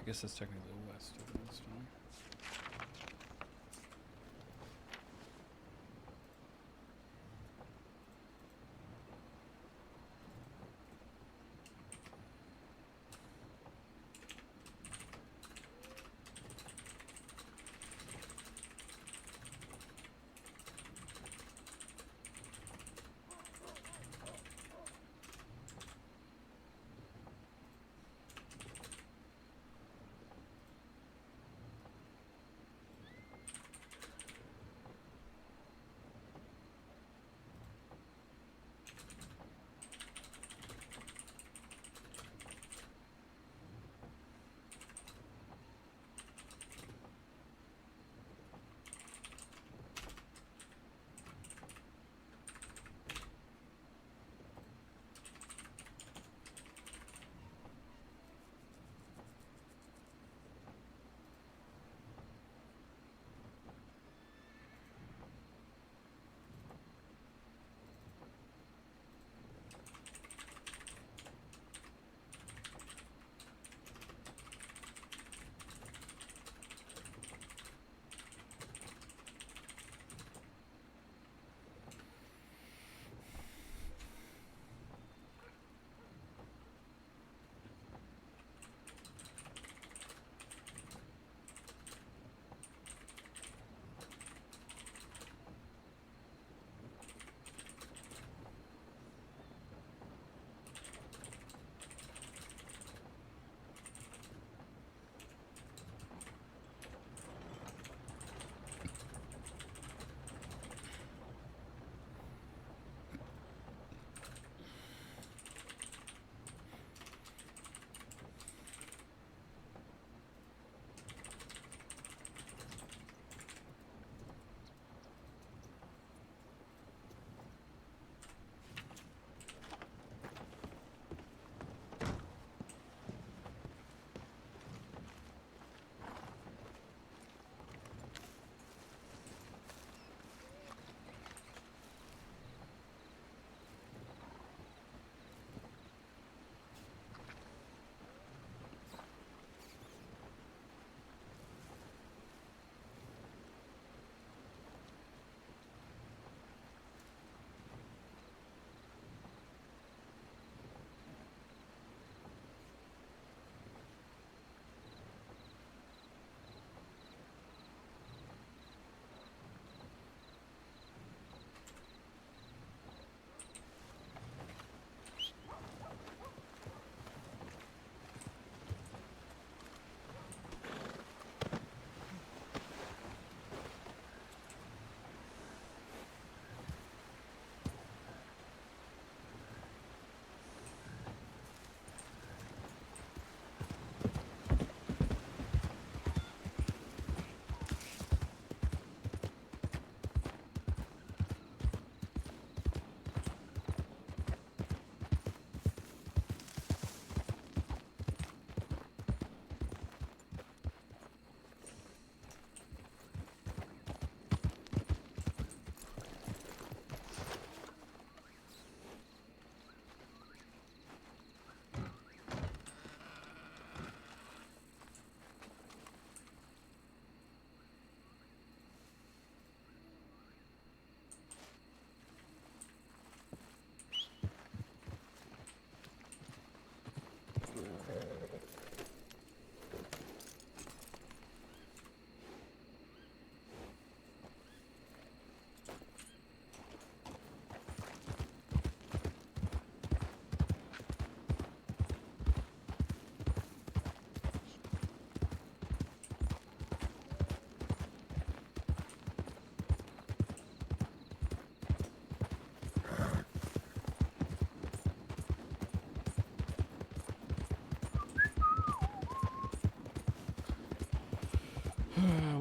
I guess that's technically west of Redstone.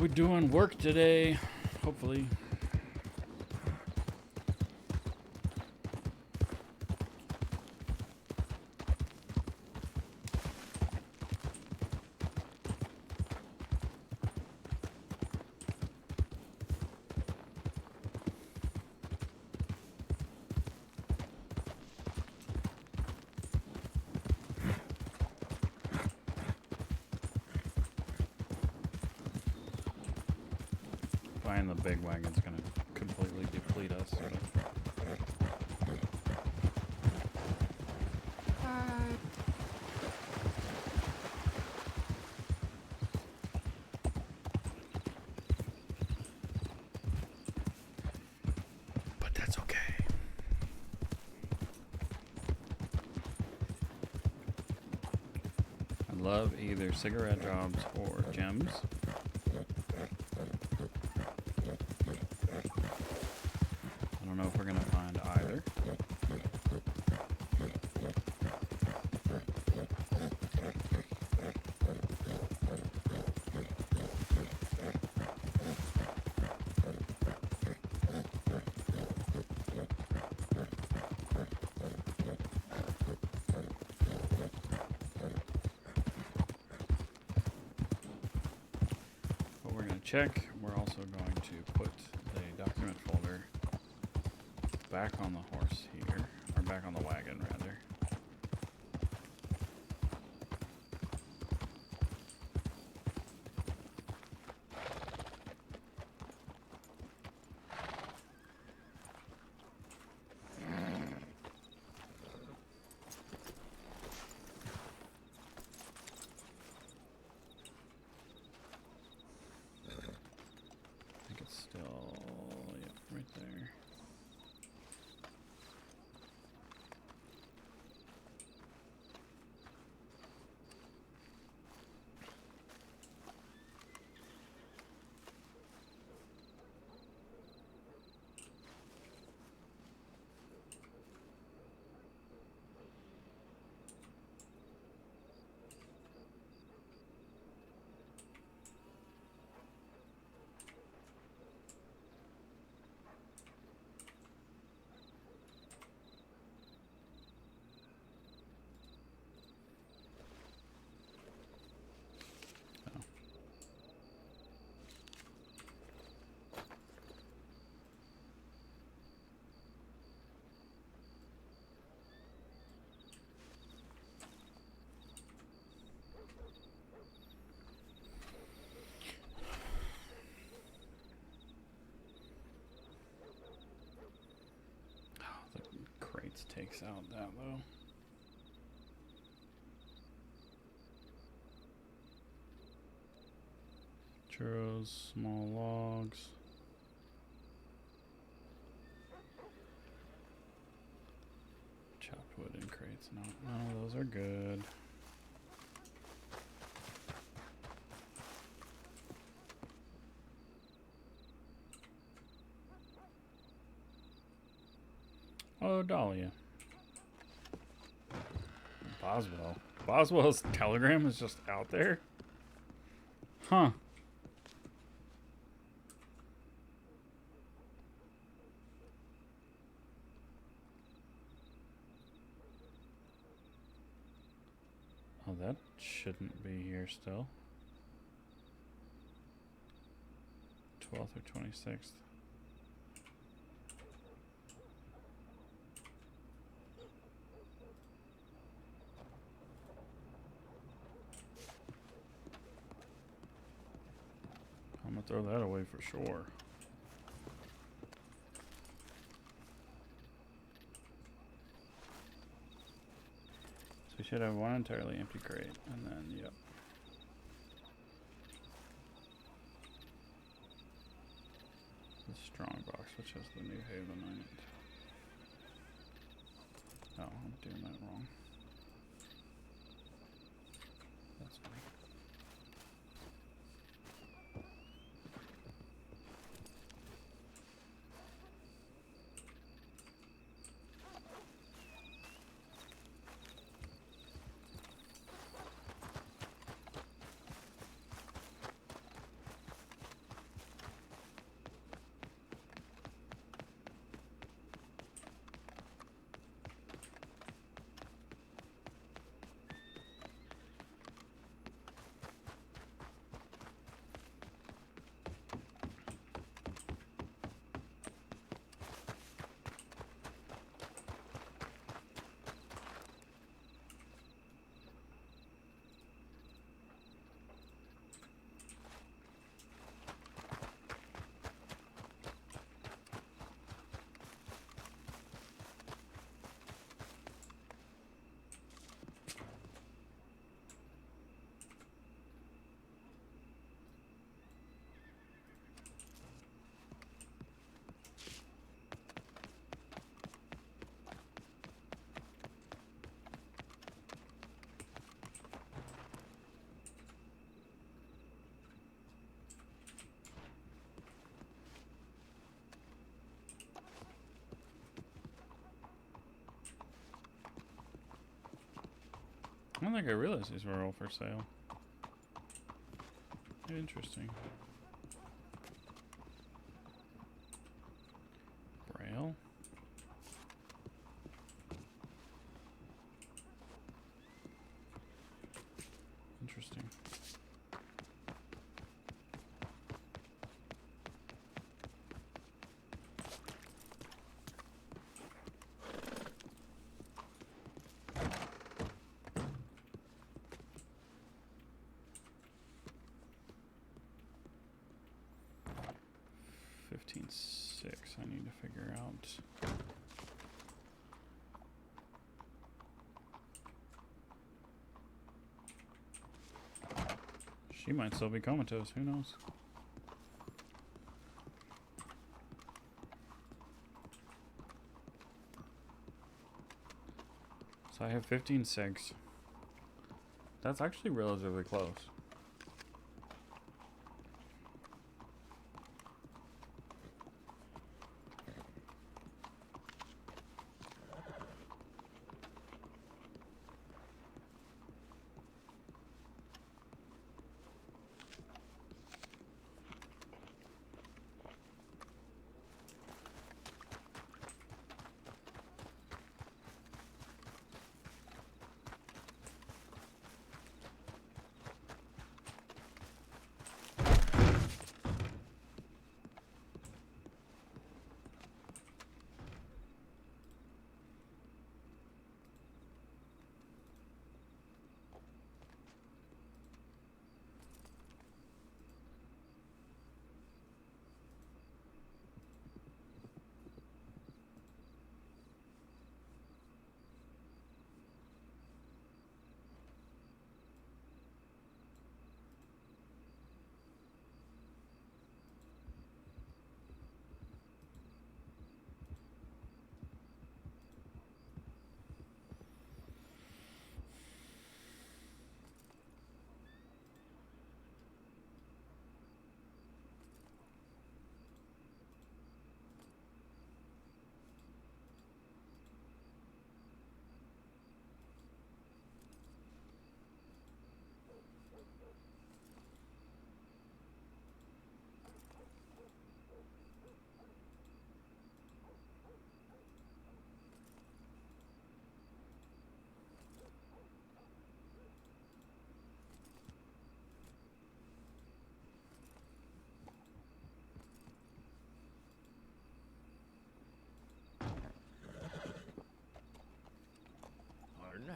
We're doing work today, hopefully. Buying the big wagon's gonna completely deplete us. So. But that's okay. I love either cigarette jobs or gems. I don't know if we're gonna find either. But we're gonna check. We're also going to put the document folder back on the horse here, or back on the wagon rather. I think it's still, yep, right there. Crates takes out that though. Churros, small logs. Chopped wood in crates. No, none of those are good. Oh, Dahlia. Boswell. Boswell's telegram is just out there? Huh. Oh, that shouldn't be here still. 12th or 26th. I'm gonna throw that away for sure. So we should have one entirely empty crate, and then, yep. The strong box, which has the New Haven on it. Oh, I'm doing that wrong. That's fine. don't think I realized these were all for sale. Interesting. Braille. Interesting. $15.6 I need to figure out. She might still be comatose, who knows? So I have 15.6. That's actually relatively close.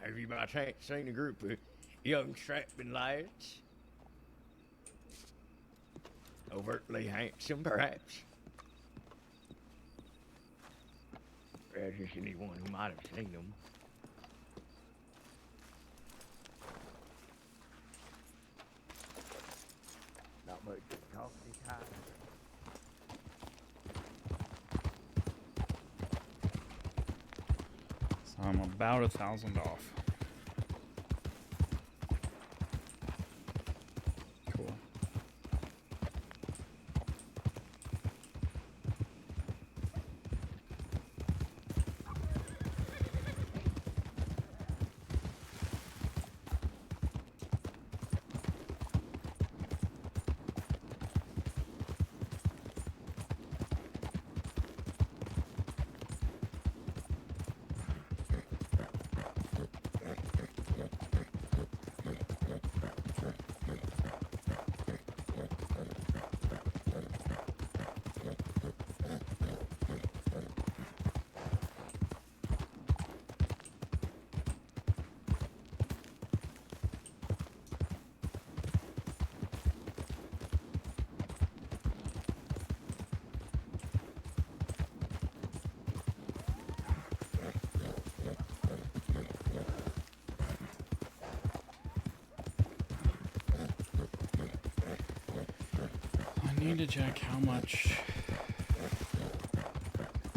Have you by chance seen a group of young strapping lads? Overtly handsome, perhaps? Or just anyone who might have seen them. Not much talking time. So I'm about 1,000 off. Cool. I need to check how much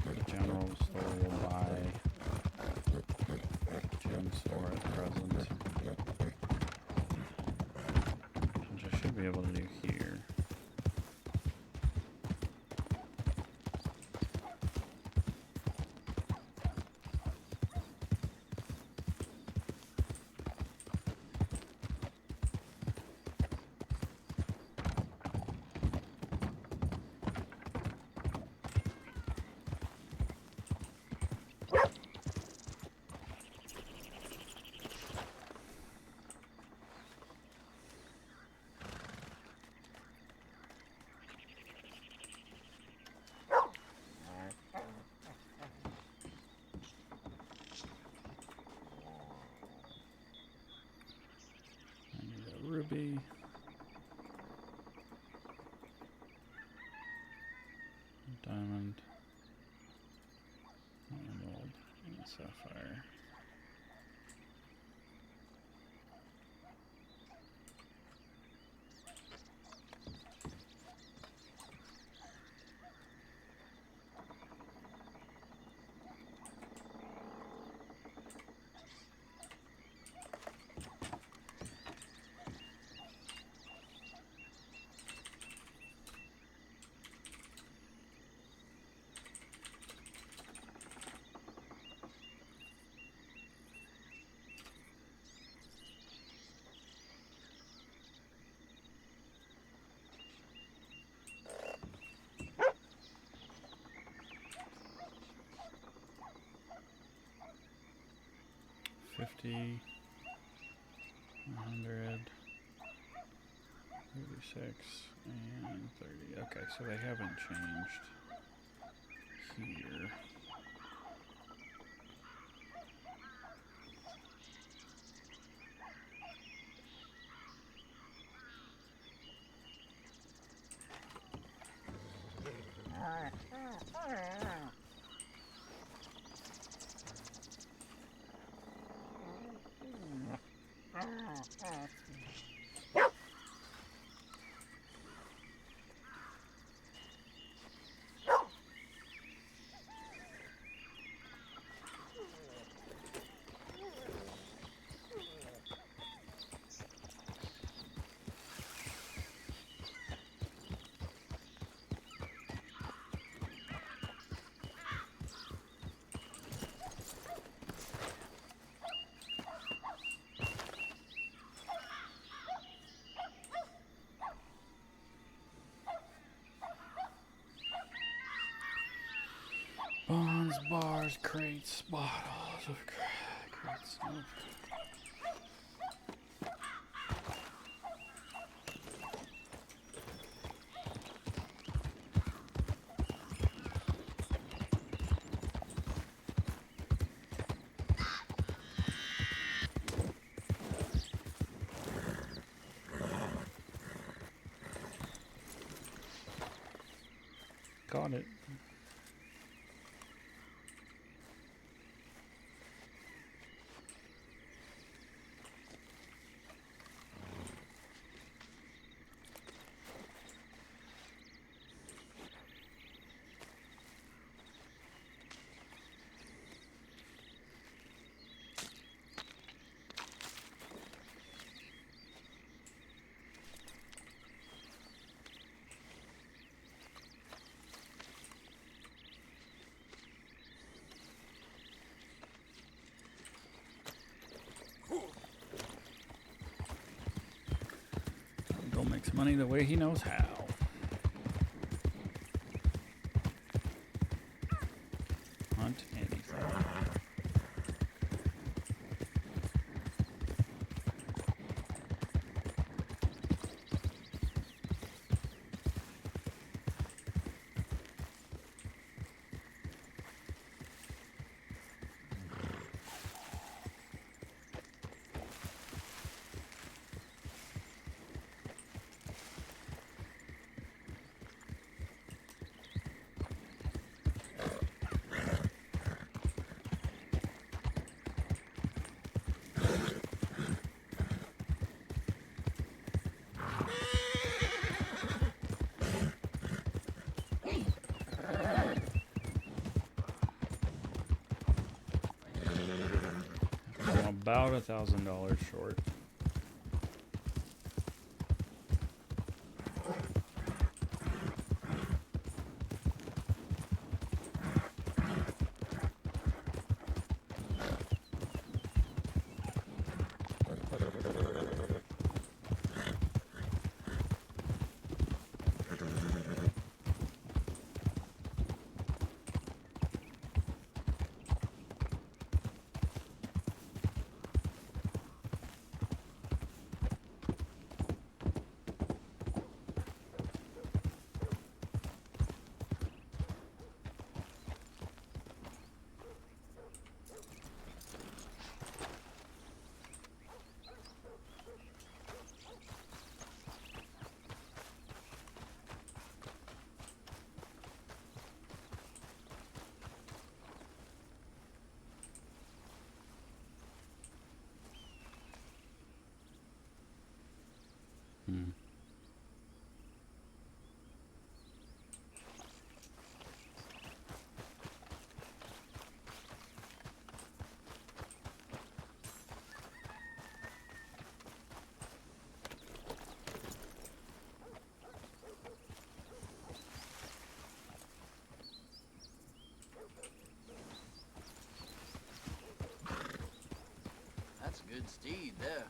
the general store will buy Jim's store at present, which I should be able to do here. be. Diamond, emerald, and sapphire. $50, $100, $36, and $30. Okay, so they haven't changed here. Bonds, bars, crates, bottles of crates. Nope. Got it. Bill makes money the way he knows how. Hunt anything. About $1,000 short. good steed there.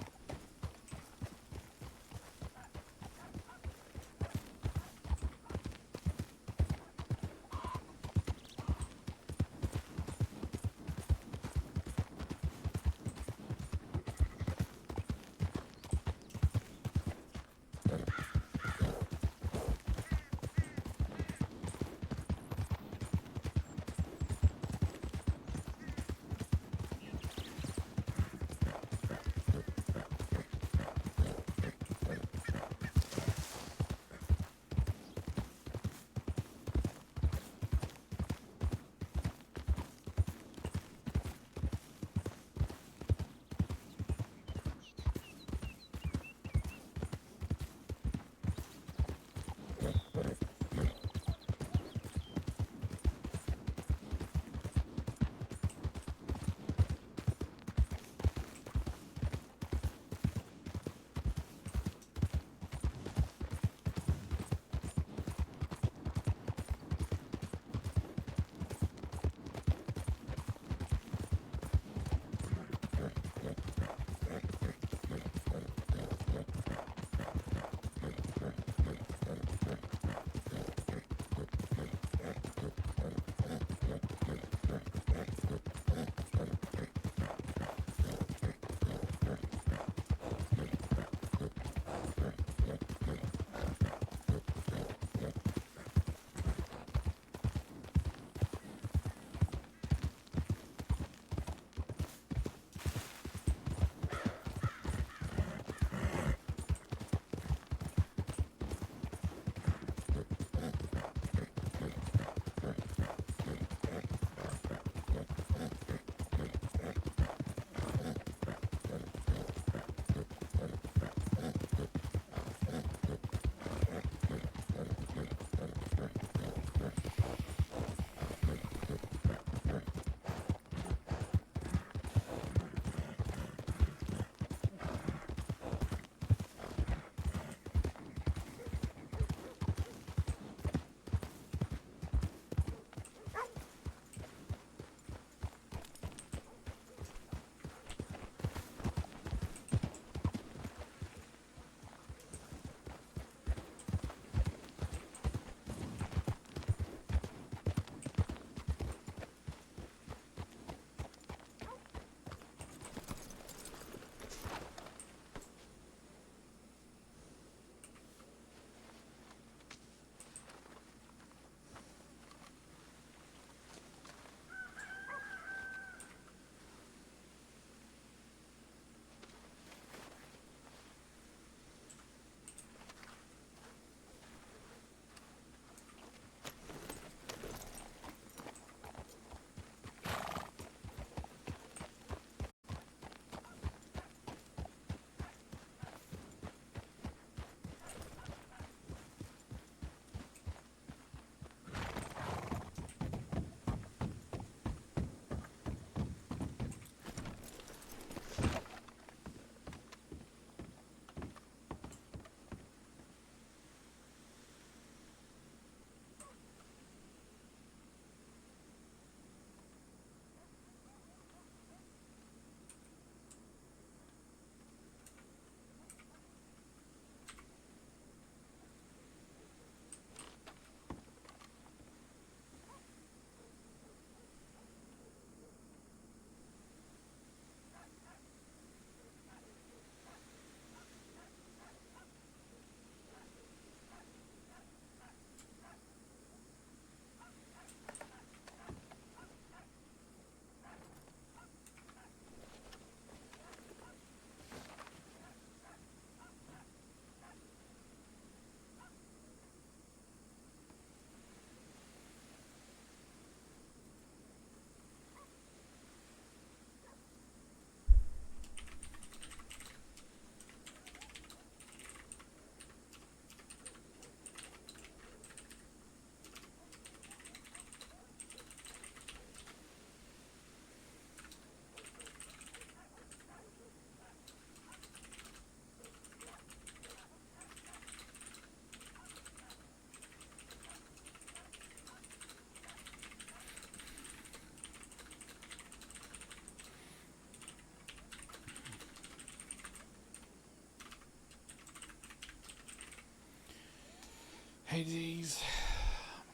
Hey D's.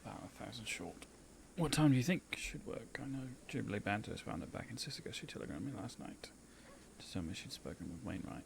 I'm about 1,000 short. What time do you think should work? I know Jubilee Banter's wound up back in Sisika. She telegrammed me last night to tell me she'd spoken with Wainwright.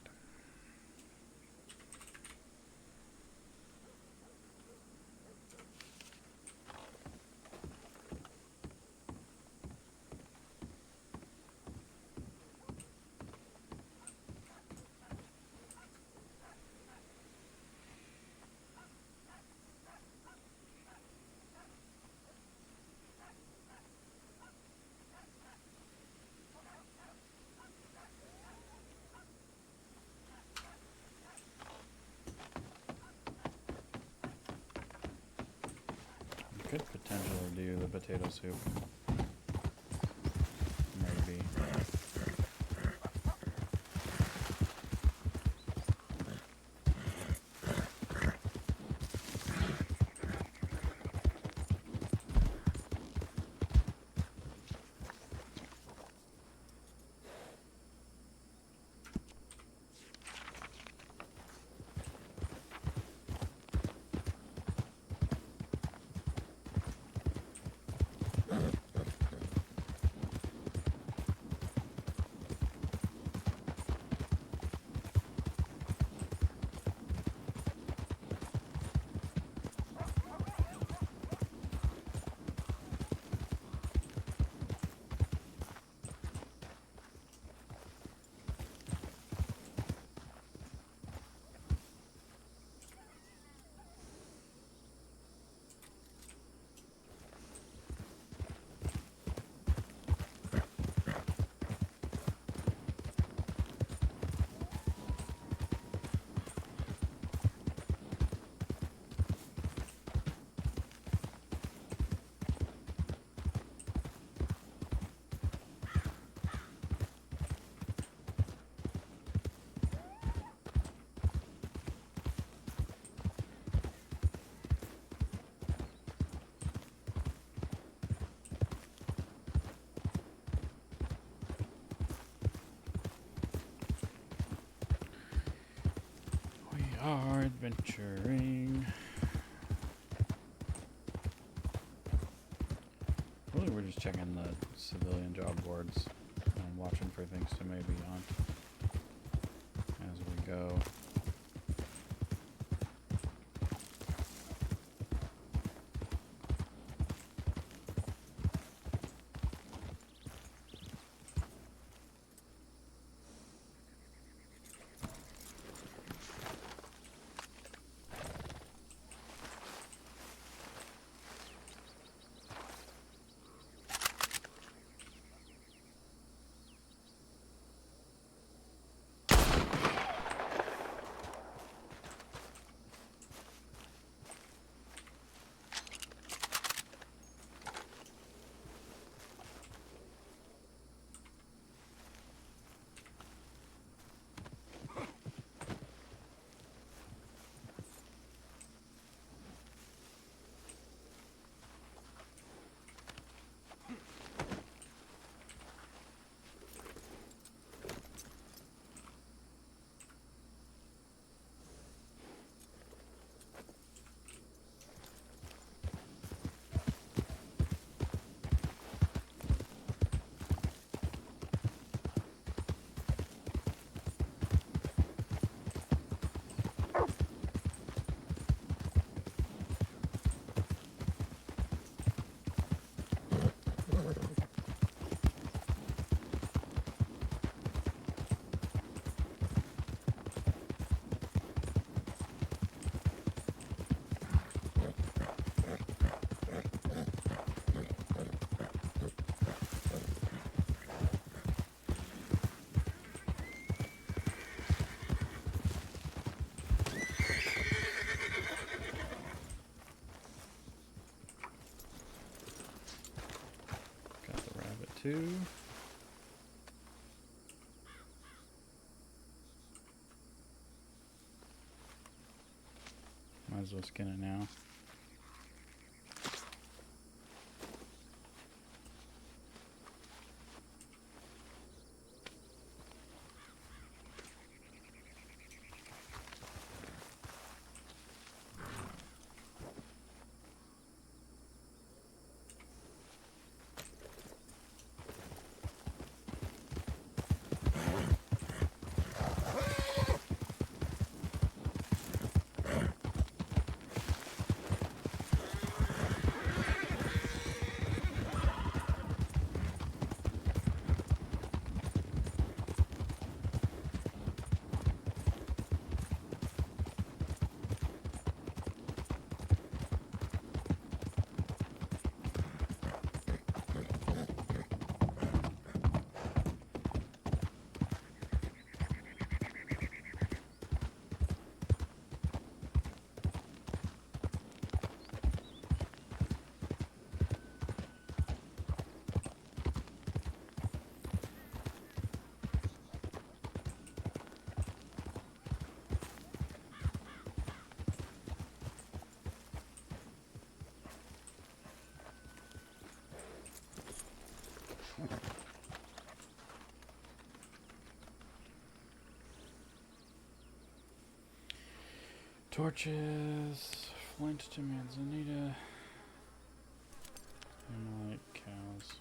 Could potentially do the potato soup. Maybe. We are adventuring. Really, we're just checking the civilian job boards and watching for things to maybe hunt as we go. Two. Might as well skin it now. Torches, flint to manzanita, ammonite cows.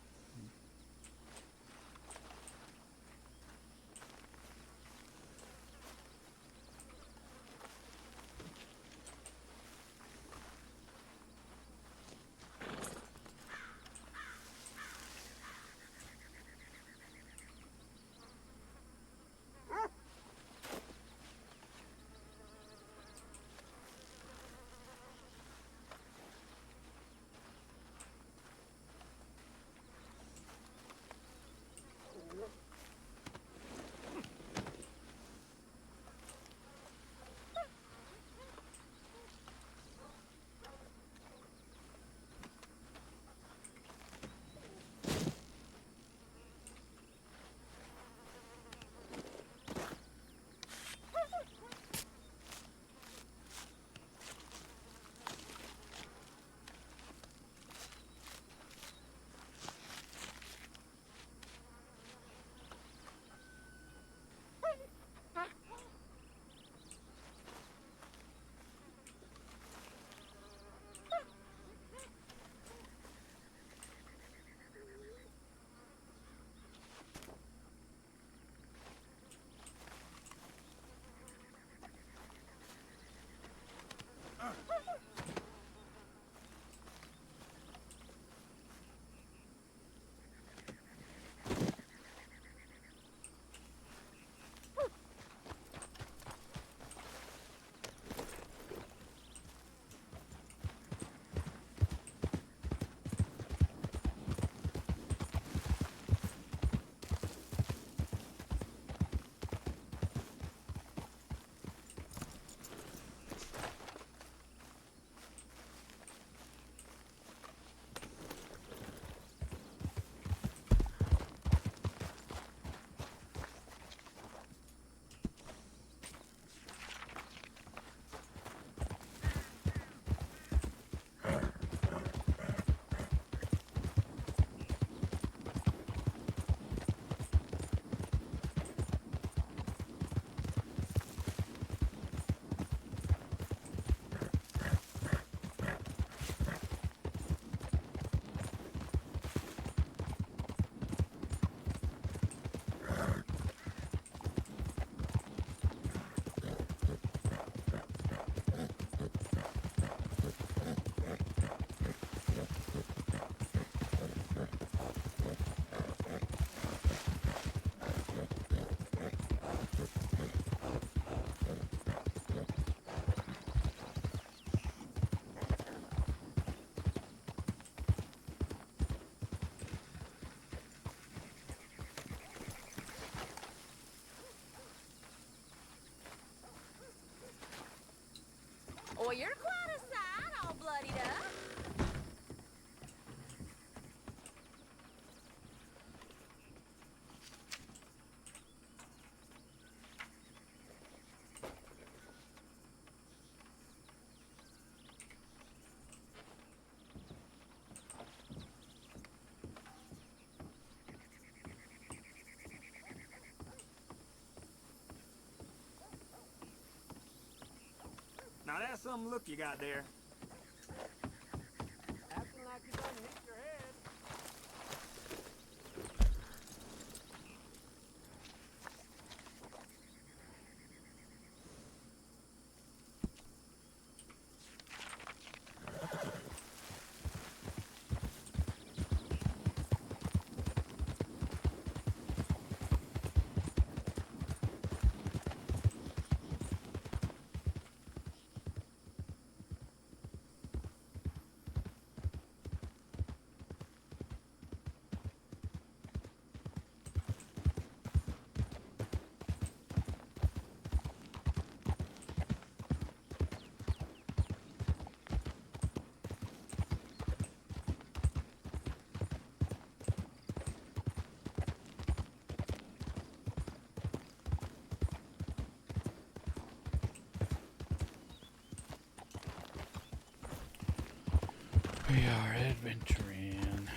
Oh, you're quite a sight, all bloodied up. Now that's some look you got there. Acting like you done hit your head. We are adventuring.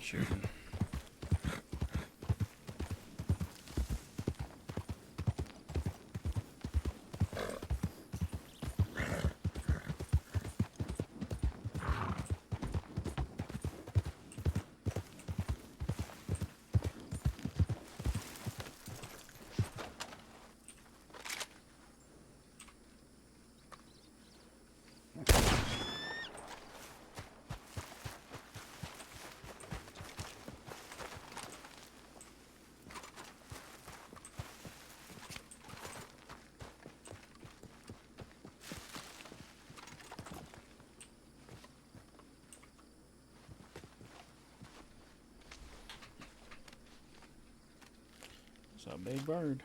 shooting. It's a big bird.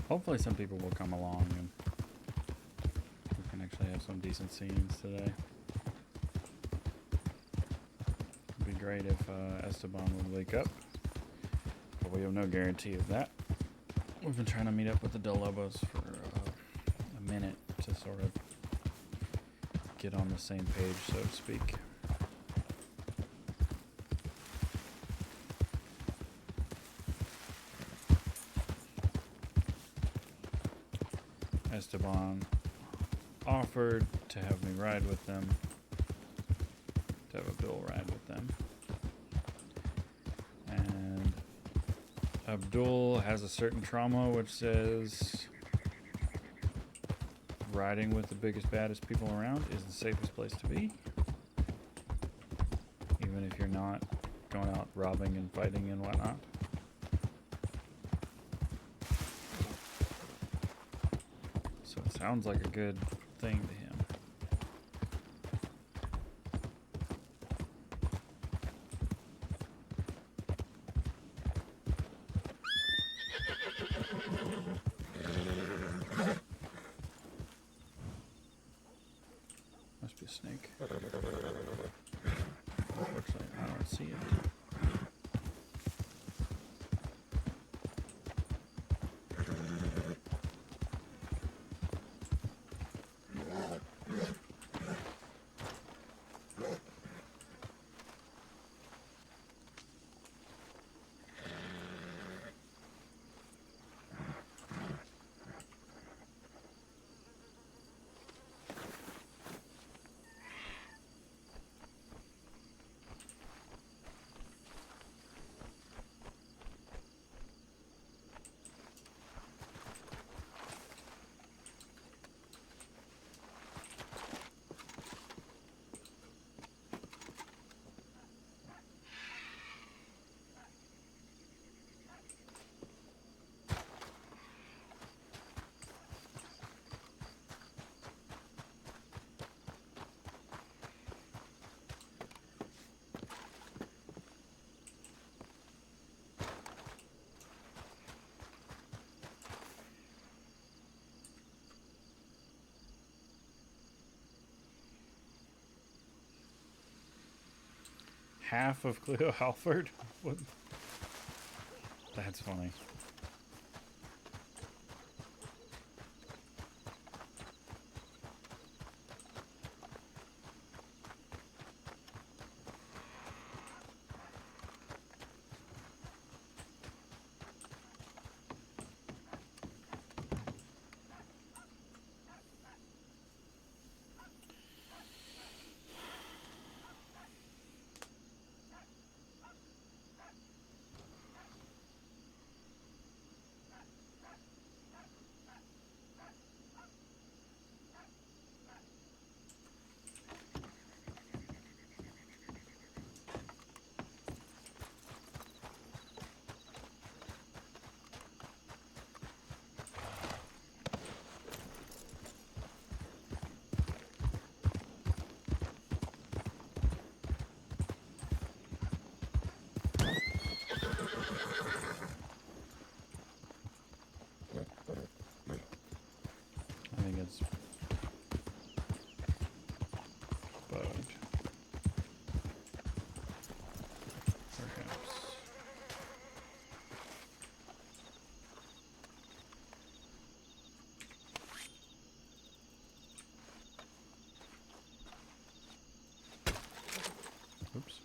Hopefully some people will come along and we can actually have some decent scenes today. It'd be great if Esteban would wake up, but we have no guarantee of that. We've been trying to meet up with the Del Lobos for a minute to sort of get on the same page, so to speak. Esteban offered to have me ride with them, to have Abdul ride with them. And Abdul has a certain trauma which says riding with the biggest, baddest people around is the safest place to be. Even if you're not going out robbing and fighting and whatnot. So it sounds like a good thing to him. Must be a snake. Unfortunately, I don't see it. Half of Cleo Halford? What? That's funny. I think it's bugged. Perhaps. Oops.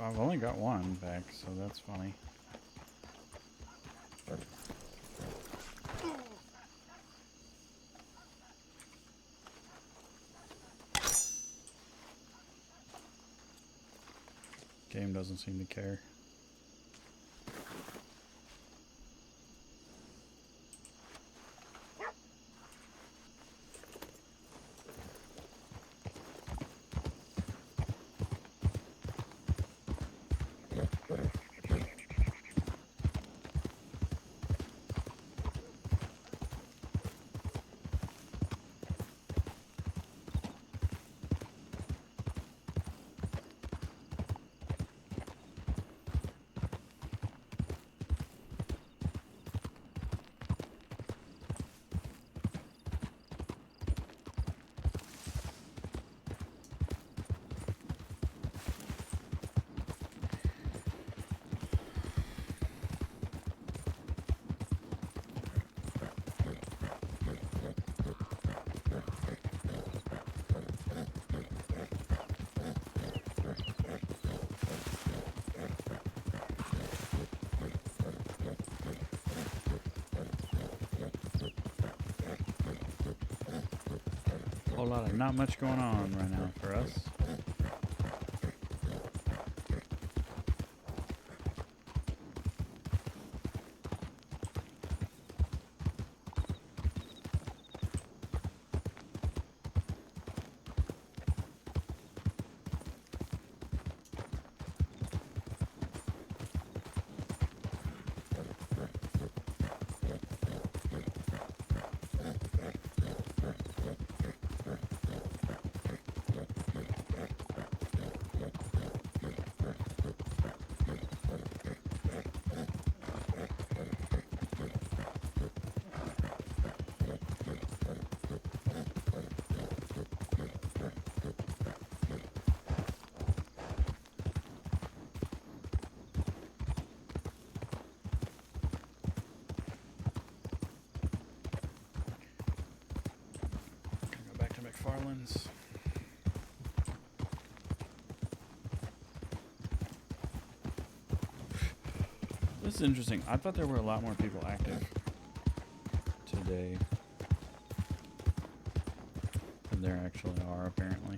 I've only got one back, so that's funny. Game doesn't seem to care. Whole lot of not much going on right now for us. McFarland's. This This is interesting. I thought there were a lot more people active today than there actually are, apparently.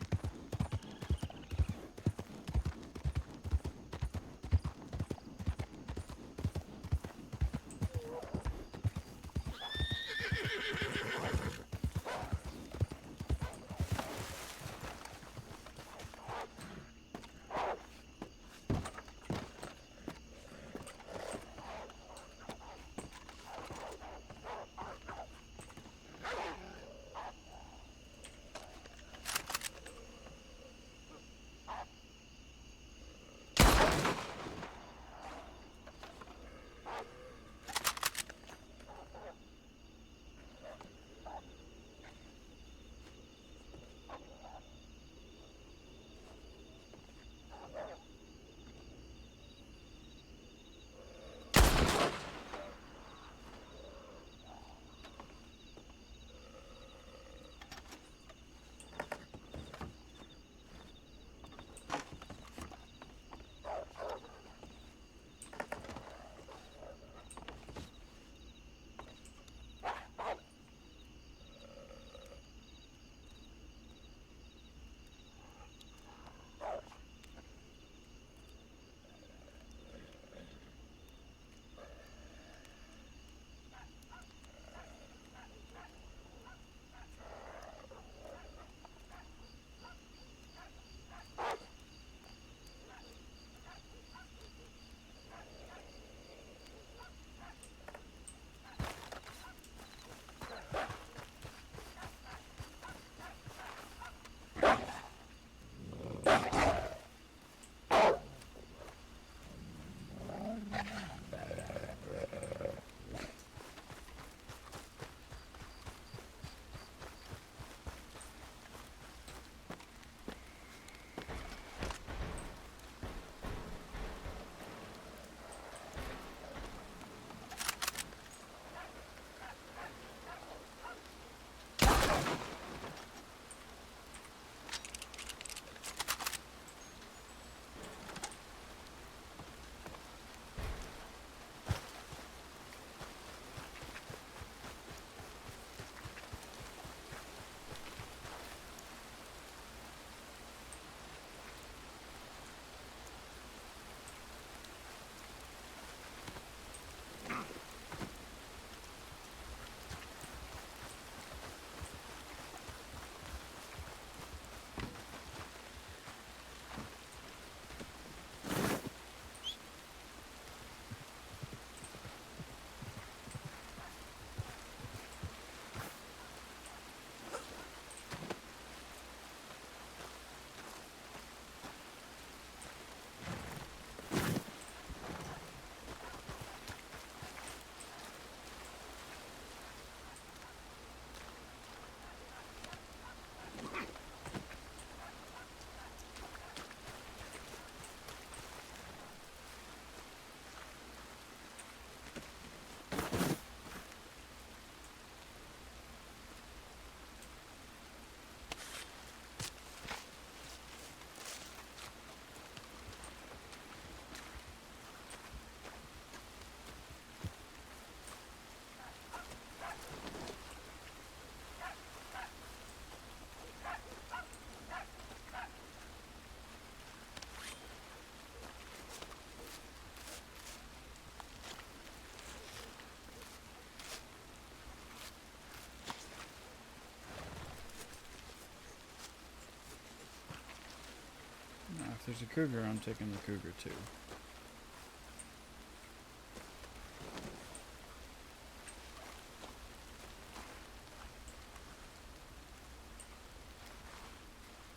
If there's a cougar, I'm taking the cougar too.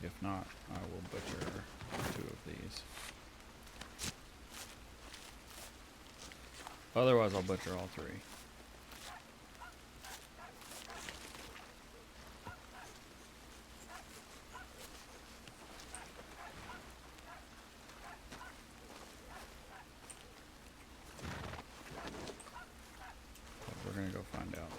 If not, I will butcher 2 of these. Otherwise, I'll butcher all 3. We're gonna go find out.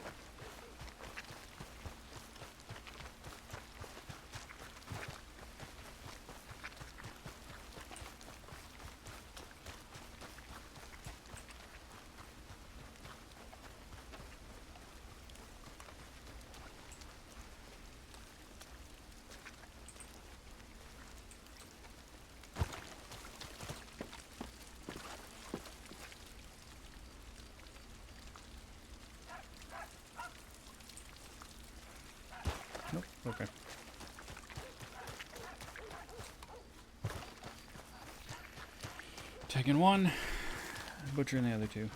Nope. Okay. Taking one, butchering the other two.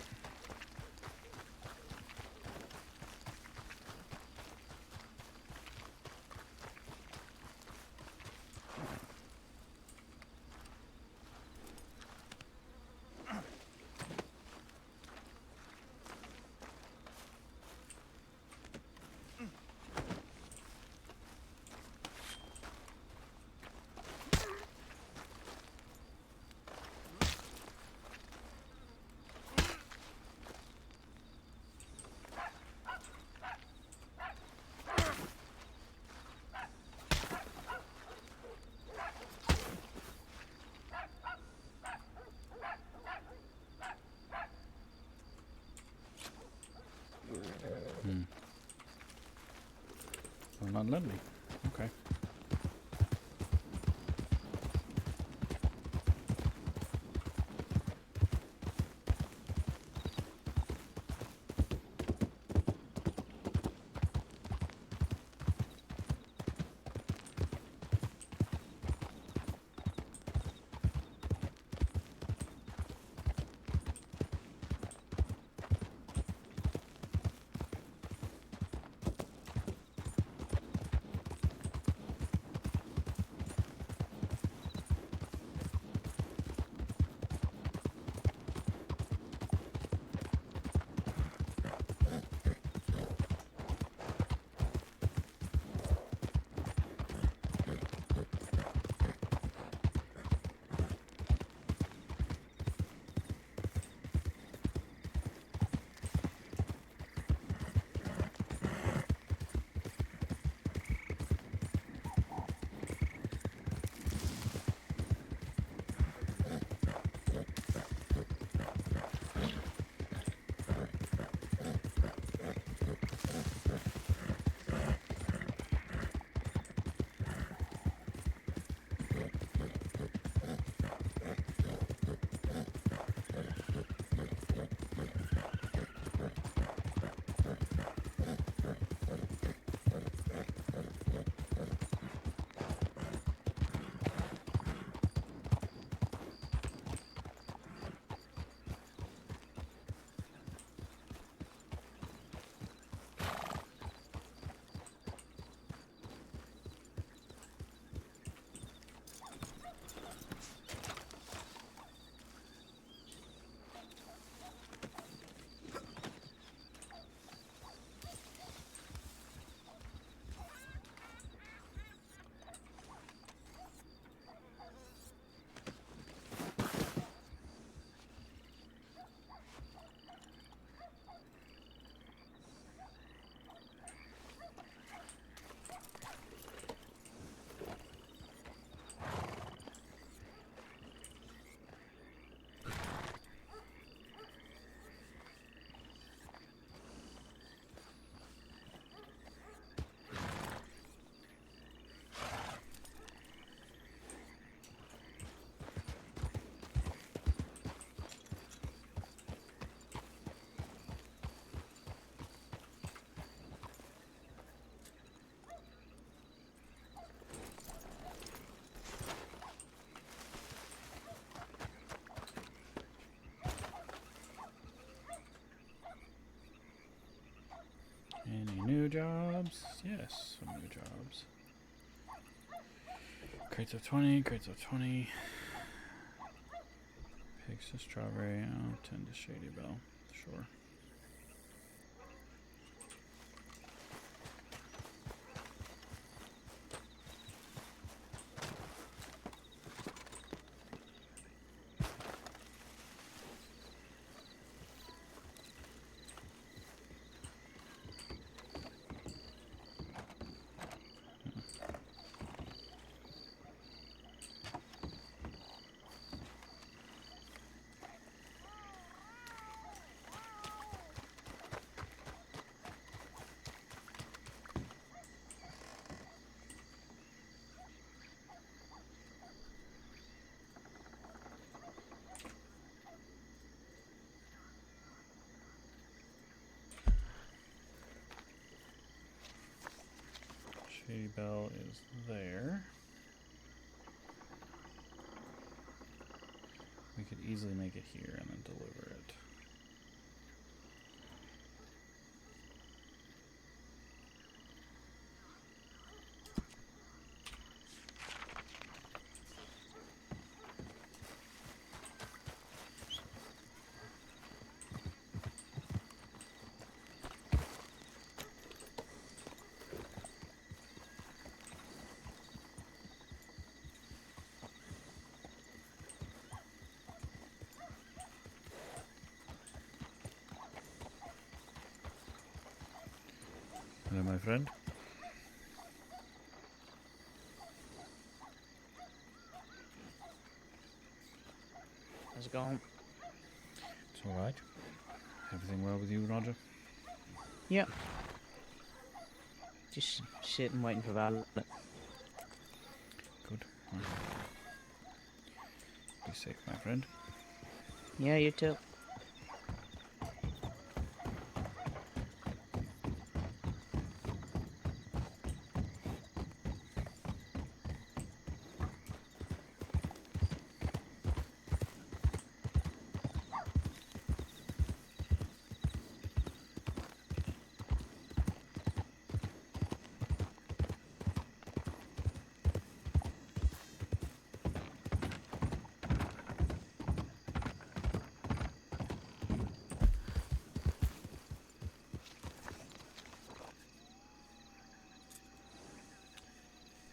Well, not letting me. Okay. Any new jobs? Yes, some new jobs. Crates of 20, crates of 20. Pigs to strawberry, 10 to Shady Bell. Sure. Katie Bell is there. We could easily make it here and then deliver it. Hello, my friend. How's it going? It's alright. Everything well with you, Roger? Yep. Just sitting waiting for Violet. Good. Right. Be safe, my friend. Yeah, you too.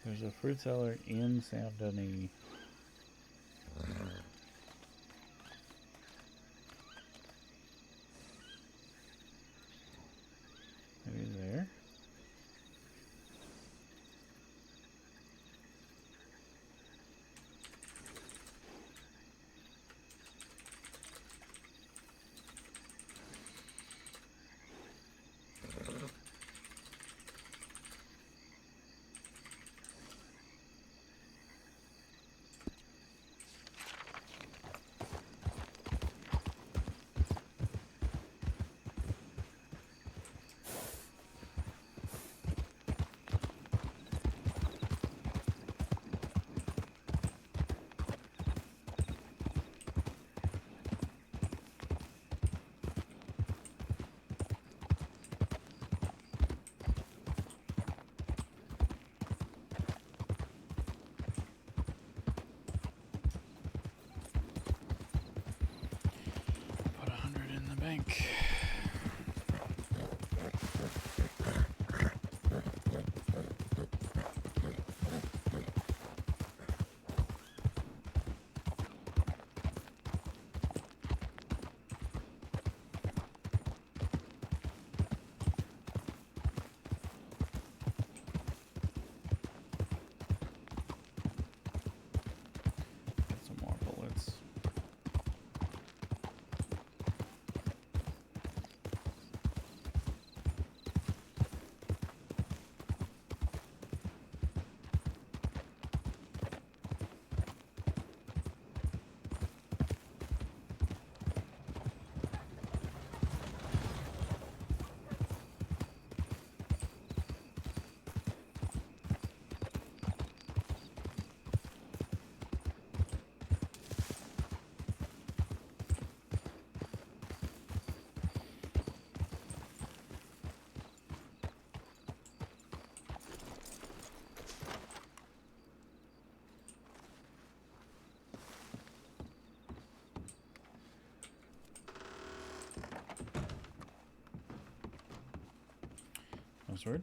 There's a fruit cellar in Saint Denis. Maybe there. Put 100 in the bank. Get some more bullets. No sword?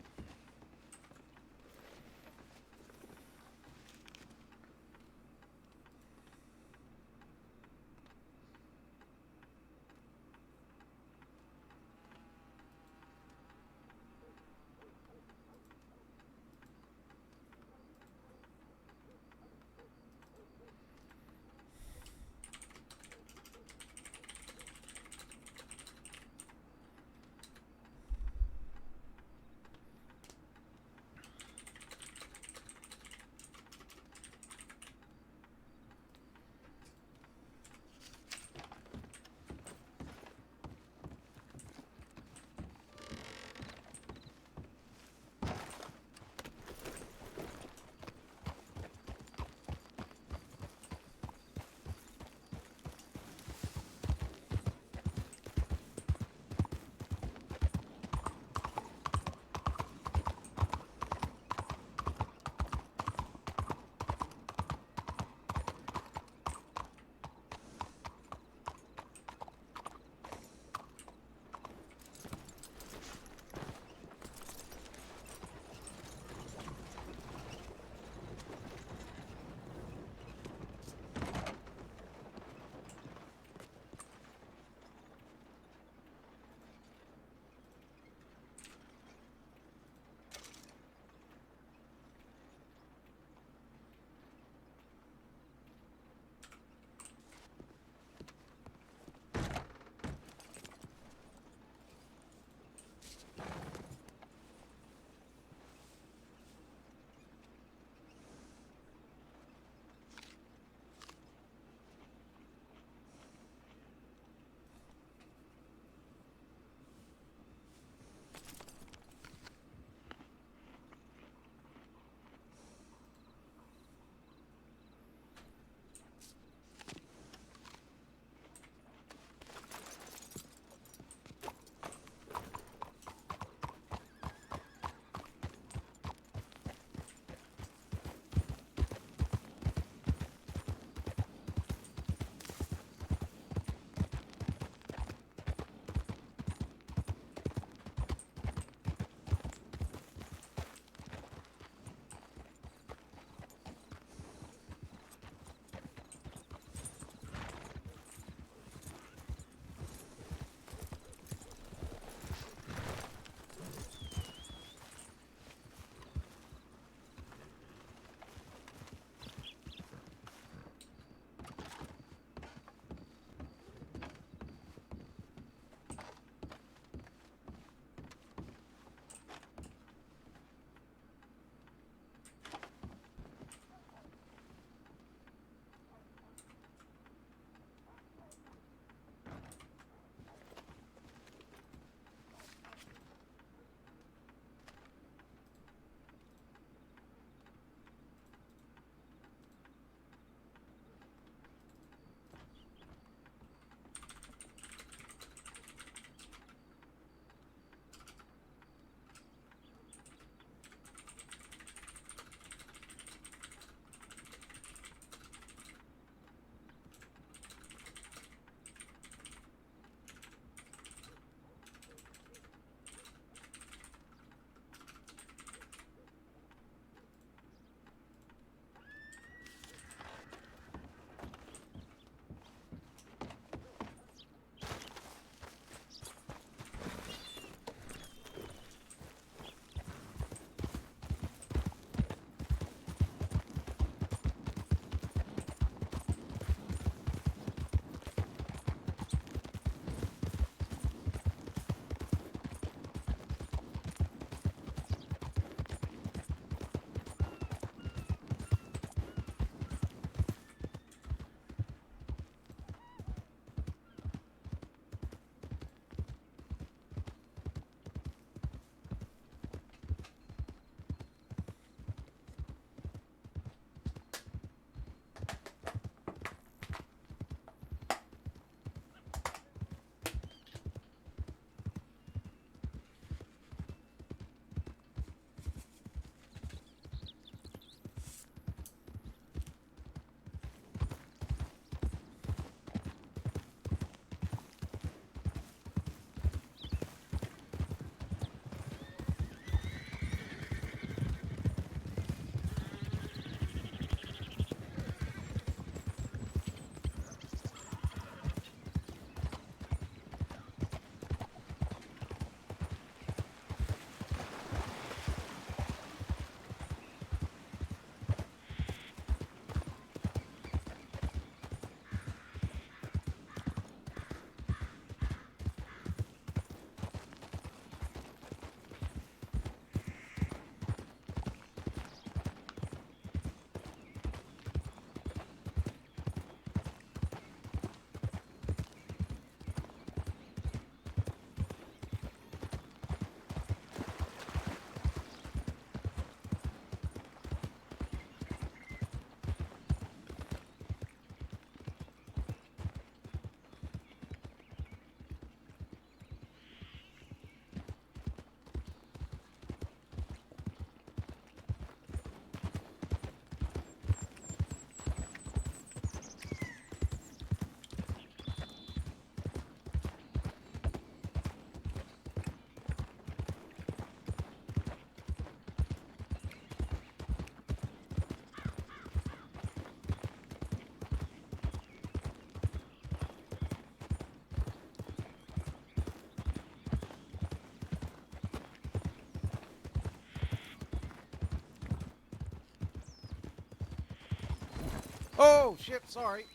Oh, shit, sorry.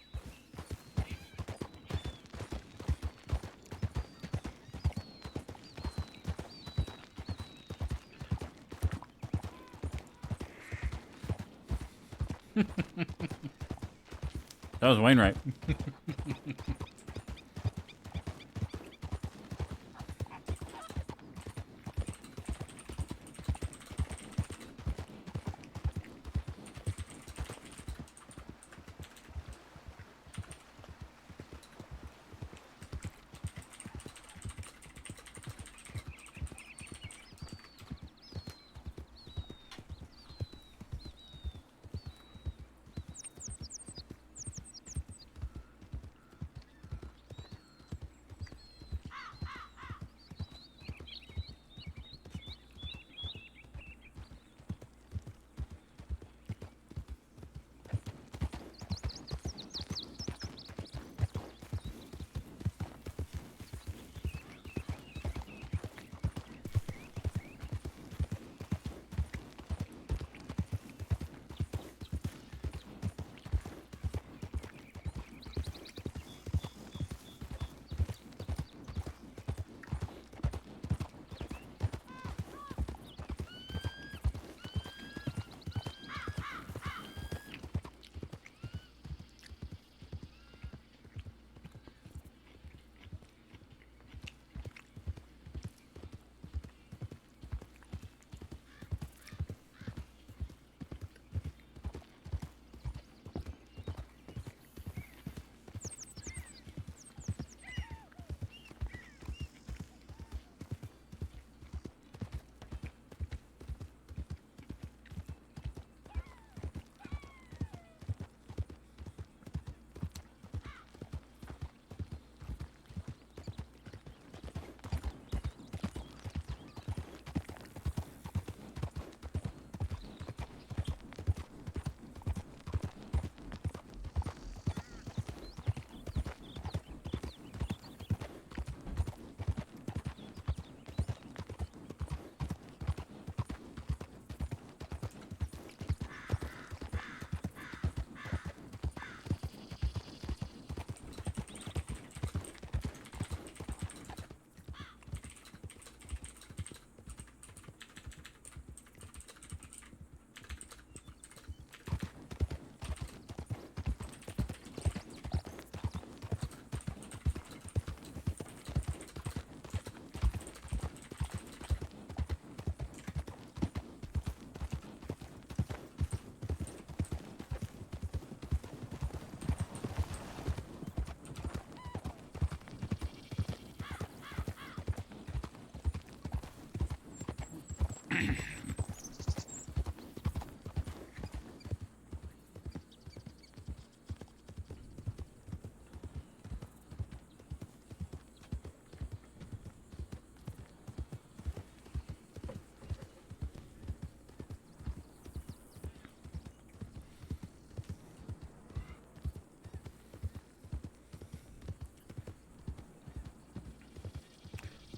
That was Wainwright.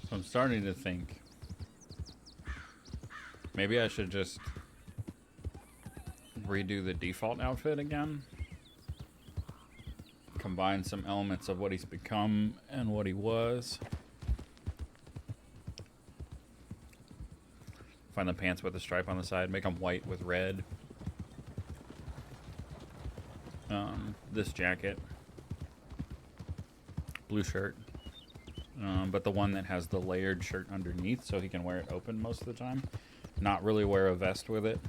So I'm starting to think maybe I should just redo the default outfit again. Combine some elements of what he's become and what he was. Find the pants with a stripe on the side, make them white with red. This jacket, blue shirt. But the one that has the layered shirt underneath so he can wear it open most of the time. Not really wear a vest with it,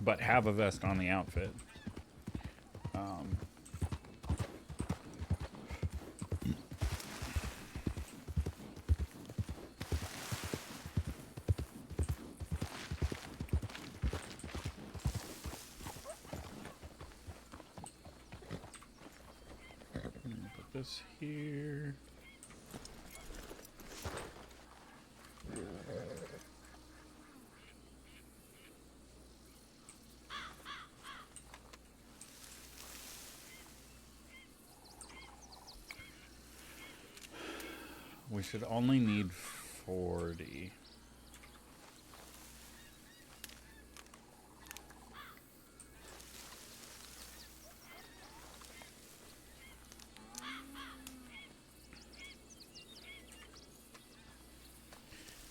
but have a vest on the outfit. Put this here. We should only need 40.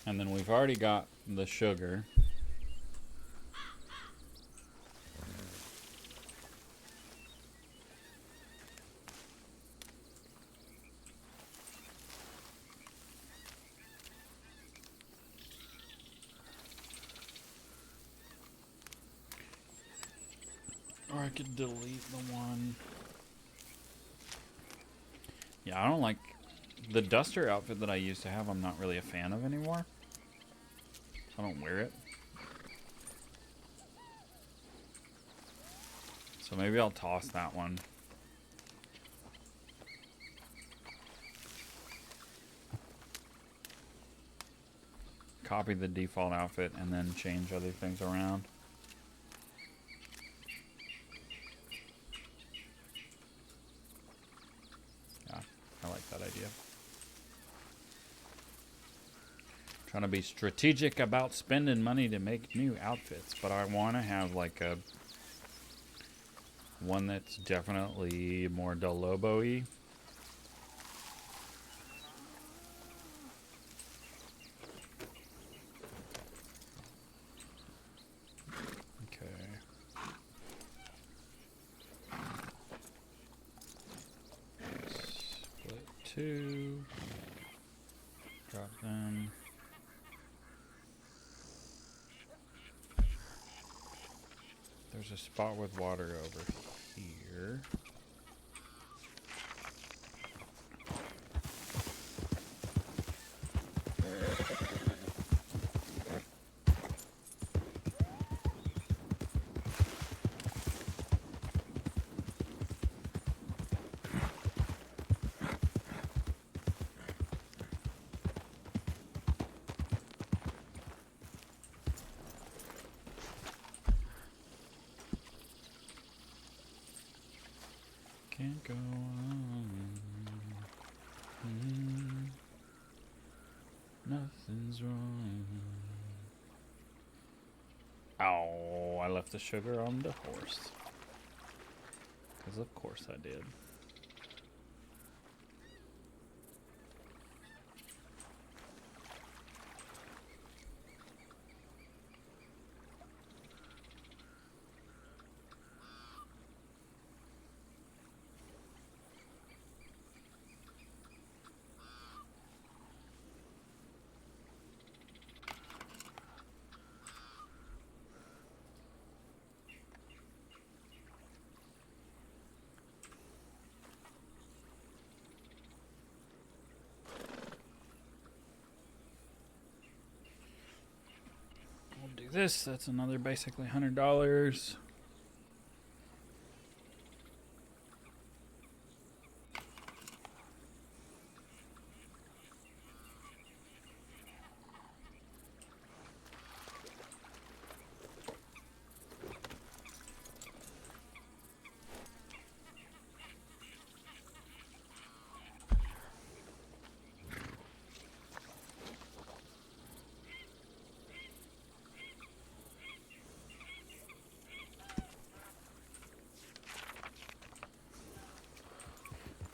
And then we've already got the sugar. Or I could delete the one. Yeah, I don't like the duster outfit that I used to have. I'm not really a fan of anymore. I don't wear it. So maybe I'll toss that one. Copy the default outfit and then change other things around. Yeah, I like that idea. Trying to be strategic about spending money to make new outfits, but I want to have like a one that's definitely more Del Lobo-y. Split two. Drop them. There's a spot with water over here. Can't go on. Nothing's wrong. Oh, I left the sugar on the horse. Because of course I did. We'll do this. That's another basically $100.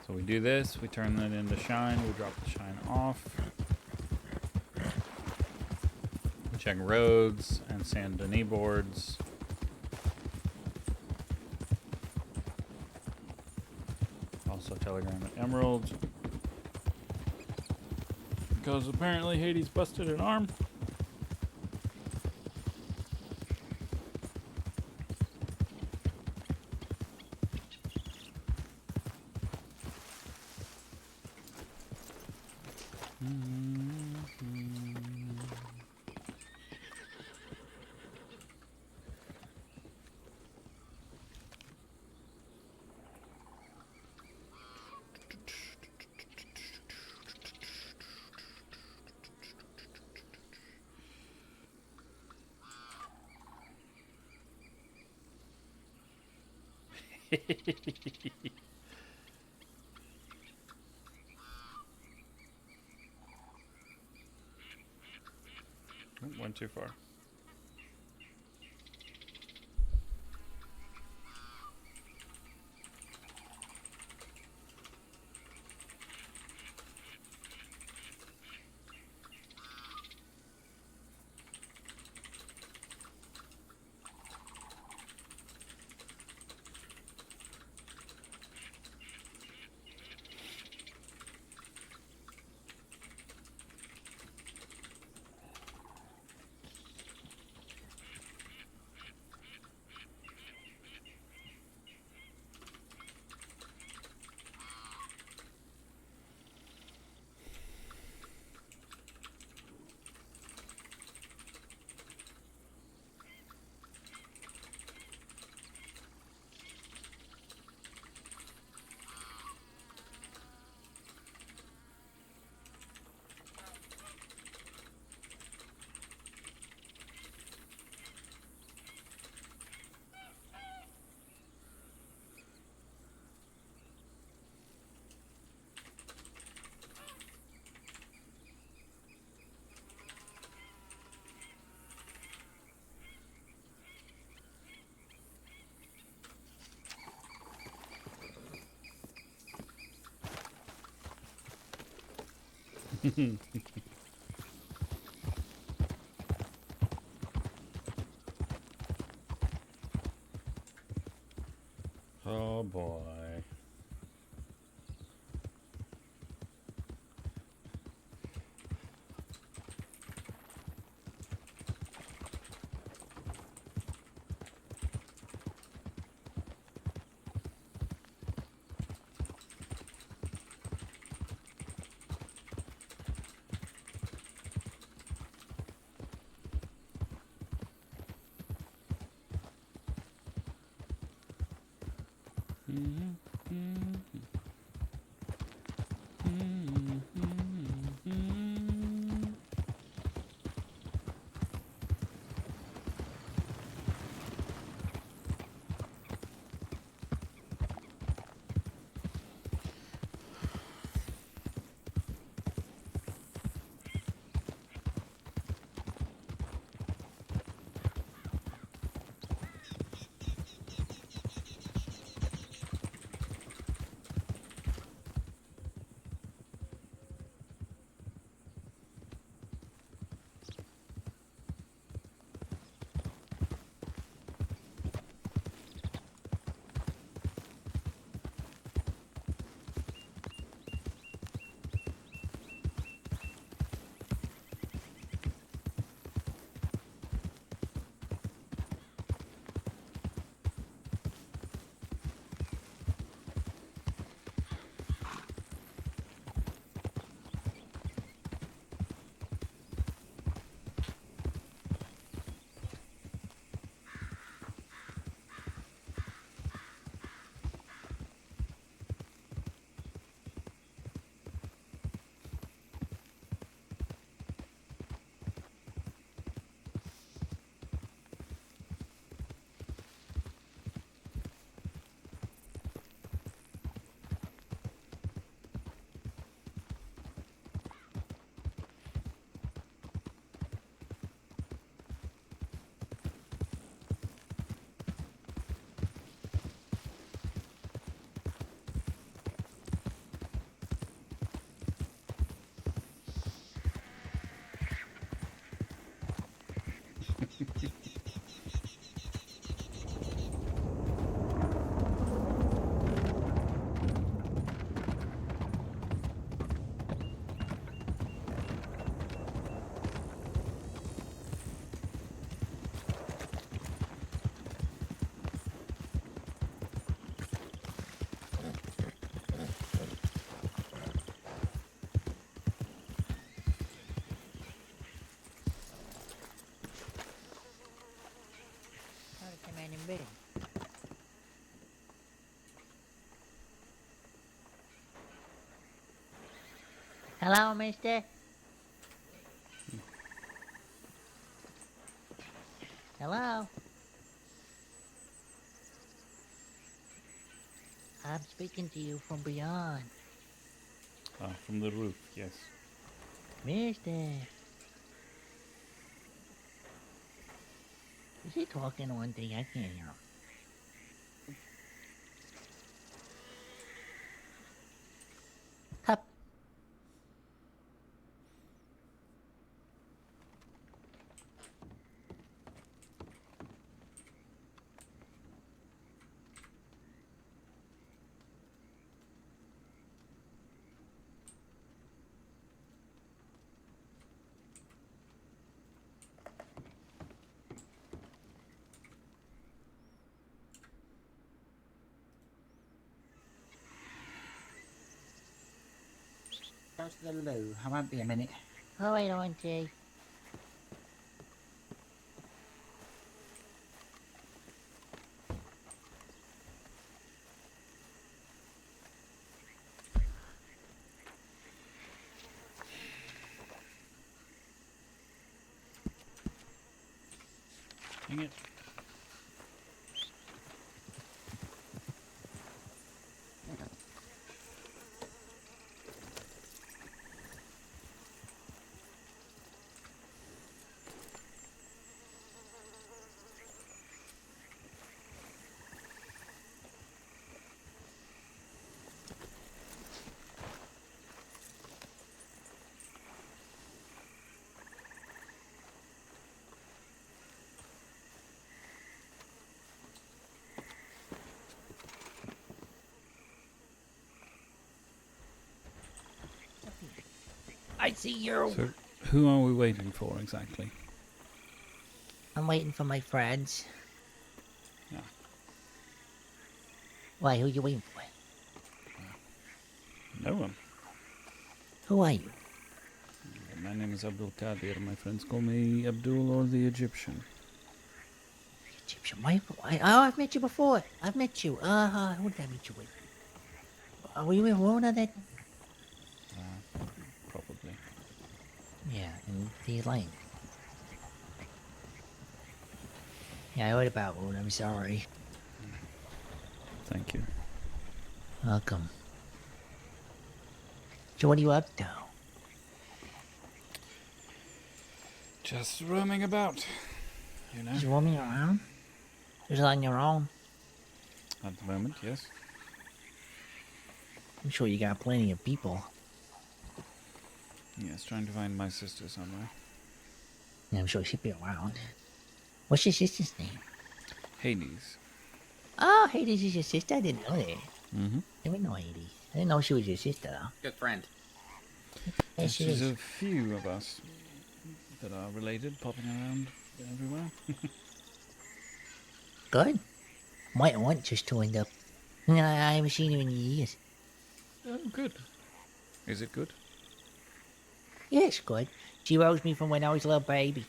So we do this, we turn that into shine, we drop the shine off. We check roads and Saint Denis boards. Also telegram and emeralds. Because apparently Hades busted an arm. Went too far. Oh boy. Ahora que me animé. Hello, mister. Hello. I'm speaking to you from beyond. From the roof, yes. Mister. Is he talking one thing? I can't hear him. Hup. Go to the loo. I won't be a minute. Oh, wait on, Jay. Dang it. I see you. So, who are we waiting for exactly? I'm waiting for my friends. Yeah. Why, who you waiting for? No one. Who are you? My name is Abdul-Qadir. My friends call me Abdul or the Egyptian. Egyptian wife? Oh, I've met you before. I've met you. Who did I meet you with? Were you with Rona that? Probably. Yeah, in the Atlantic. Yeah, I heard about Rona. I'm sorry. Thank you. Welcome. So what are you up to? Just roaming about, you know. Just roaming around? Just on your own? At the moment, yes. I'm sure you got plenty of people. Yes, trying to find my sister somewhere. Yeah, I'm sure she'd be around. What's your sister's name? Hades. Oh, Hades is your sister? I didn't know that. Mm-hmm. I didn't know Hades. I didn't know she was your sister, though. Good friend. Yeah, she There's is. a few of us that are related, popping around everywhere. Good. Might want just to end up. I haven't seen you in years. Oh, good. Is it good? Yes, good. She rose me from when I was a little baby.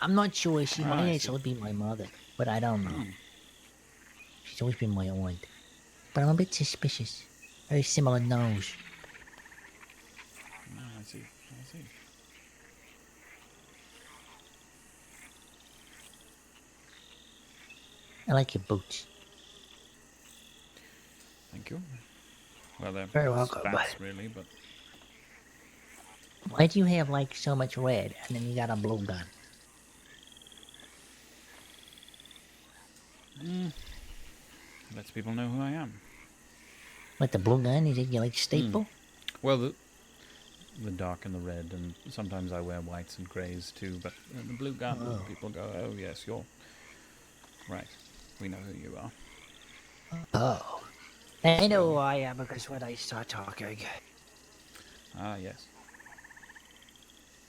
I'm not sure she Ah, might I actually see. be my mother, but I don't know. Hmm. She's always been my aunt. But I'm a bit suspicious. Very similar nose. Ah, I see. I see. I like your boots. Thank you. Well, they're Very welcome, spats, bud. really, but Why do you have like so much red and then you got a blue gun? lets people know who I am. What, the blue gun? Is it your like staple? Well, the dark and the red, and sometimes I wear whites and greys too, but the blue gun, people go, oh yes, you're right. We know who you are. Oh. I know who I am because when I start talking. Ah, yes.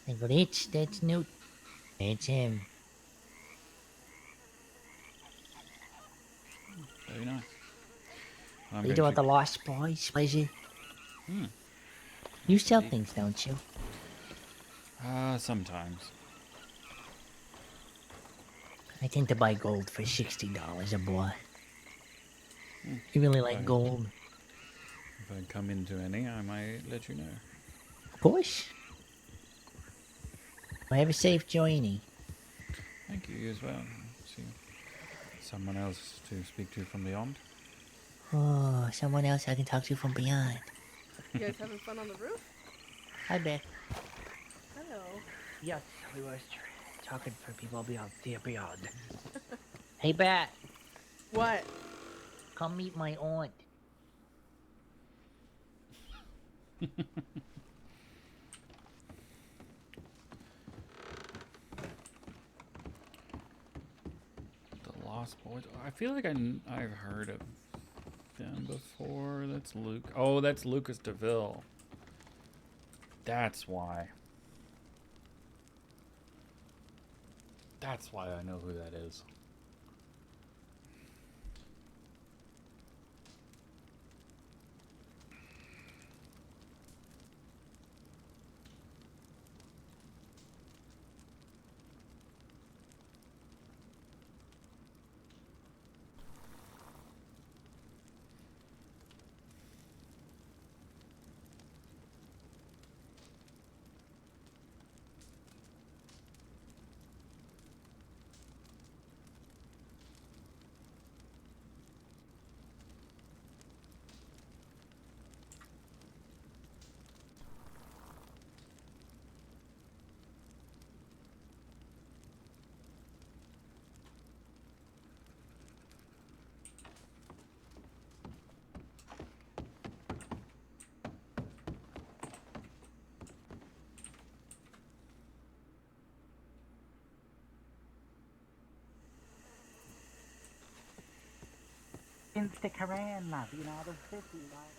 I go, that's Newt. It's him. Very nice. I'm You going doing to... the Lost Boys, was it? Hmm. You sell things, don't you? Sometimes. I tend to buy gold for $60 a boy. You really like Right. gold? If I come into any, I might let you know. Of course. Well, have a safe journey. Thank you as well. See someone else to speak to from beyond. Oh, someone else I can talk to from beyond. You guys having fun on the roof? Hi, Beth. Hello. Yes, we were talking for people beyond. Hey, Bat, What? come meet my aunt. The Lost Boys. I feel like I've heard of them before. That's Luke. Oh, that's Lucas DeVille. That's why. That's why I know who that is. Stick around, love. You know, the 50, like.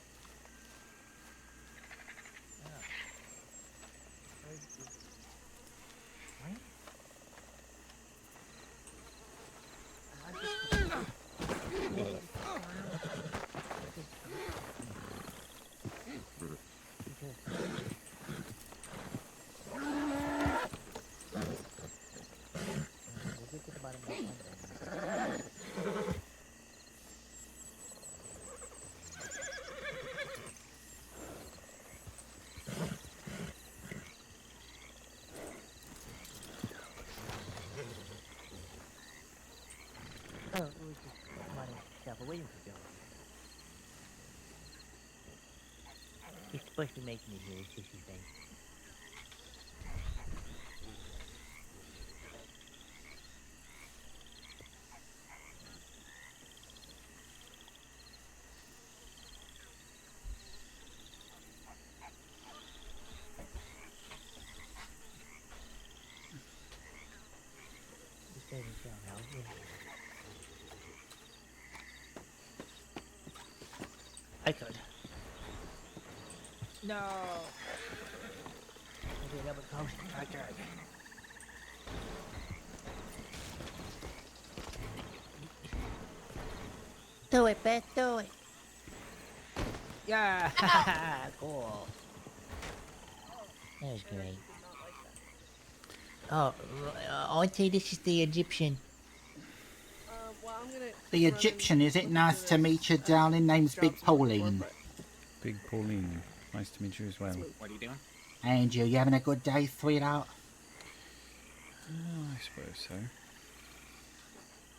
Oh, it was just running stuff away from Joe. He's supposed to be making it here, it's his thing. This doesn't sound healthy. I could. No. Maybe a double toast. I could. Do it, Beth, do it. Yeah, cool. That was great. Oh, Auntie, this is the Egyptian. Well, I'm gonna. The Egyptian, is it? Nice to meet you, darling. Name's Big Pauline. Big Pauline. Nice to meet you as well. What are you doing? And you having a good day, sweetheart? I suppose so.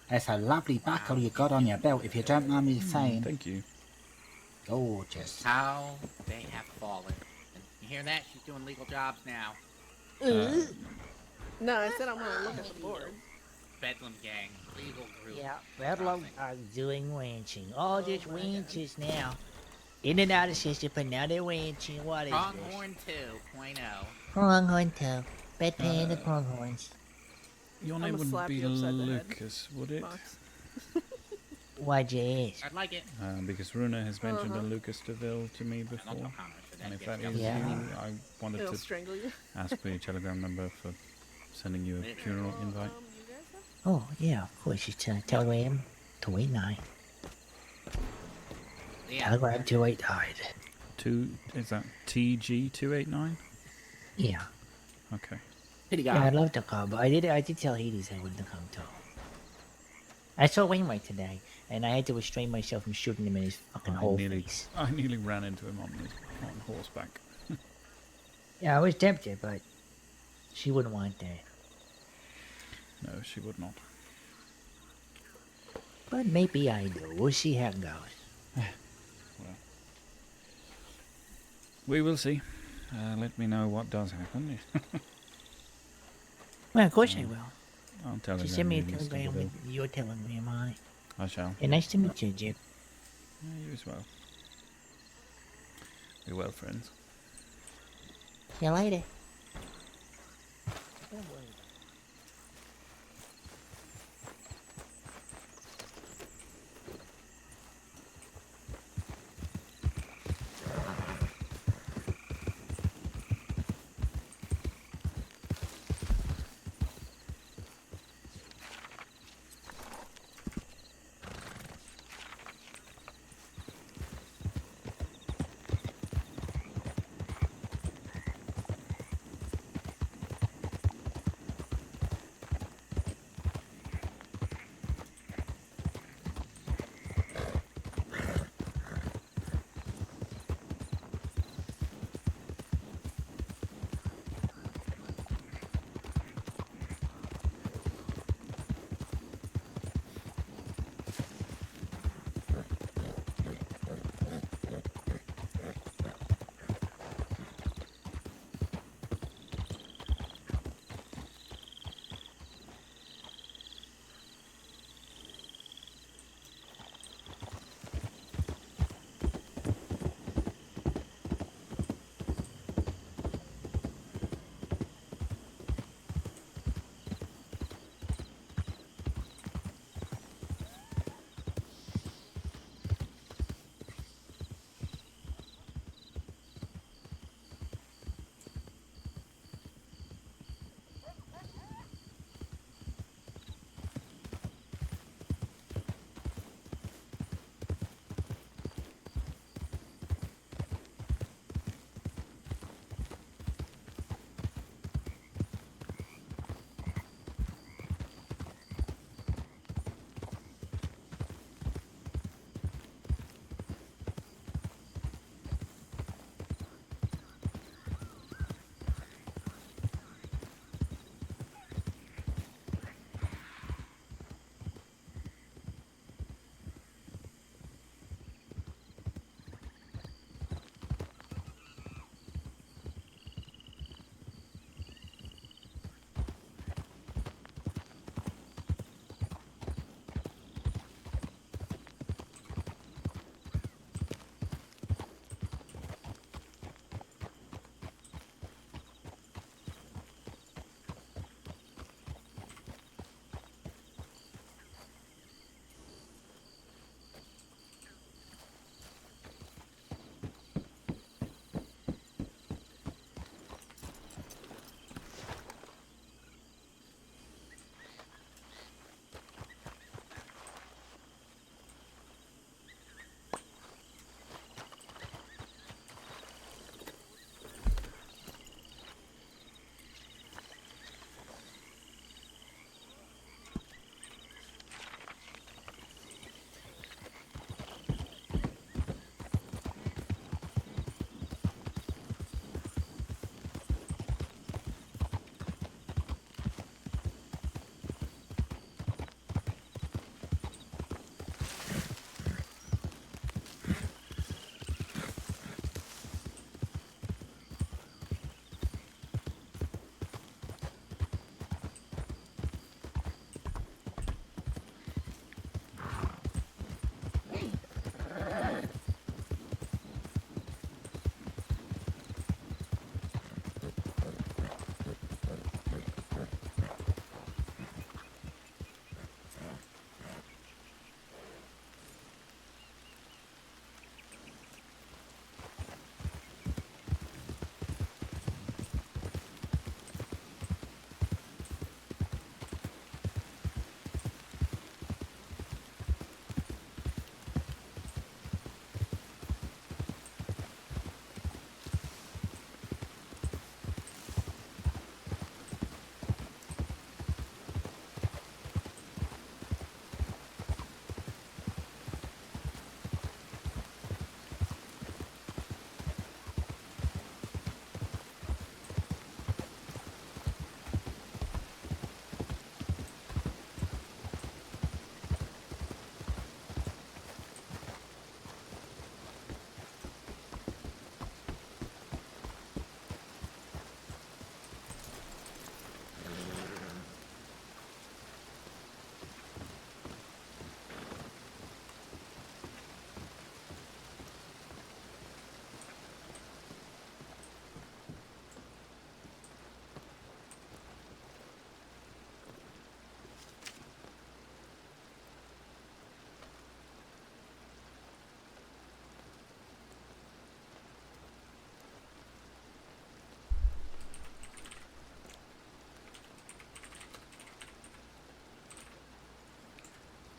That's a lovely buckle you got on your belt, if you don't mind me saying. Thank you. Gorgeous. How they have fallen. And you hear that? She's doing legal jobs now. No, I said I'm gonna look at the board. Bedlam gang, legal group. Yeah, Bedlam are doing ranching. All just ranches now. In and out of system, but now they're ranching. What is this? Pronghorn 2.0. Pronghorn 2. Bedpan the pronghorns. Your I'ma name wouldn't slap be you upside the head. Lucas, would it? Box. Why'd you ask? I'd like it. Because Runa has mentioned Uh-huh. a Lucas DeVille to me I don't before. know how much of And that if that gets is Yeah. you, I wanted It'll to strangle you. ask for your telegram number for sending you a funeral invite. You guys have? Oh, yeah, of course. It's Telegram 289. Yeah. Telegram 289. Is that TG289? Yeah. Okay. Pretty Yeah, I'd love to come, but I did tell Hades I wouldn't come too. I saw Wainwright today, and I had to restrain myself from shooting him in his fucking whole face. I nearly ran into him on horseback. Yeah, I was tempted, but she wouldn't want that. No, she would not. But maybe I do. We'll see how it goes. Well, we will see. Let me know what does happen. Well, of course I will. I'll tell you. Just send me a telegram with your telegram on it. I shall. And nice to meet you, Jip. Yeah, you as well. We're well friends. See you later.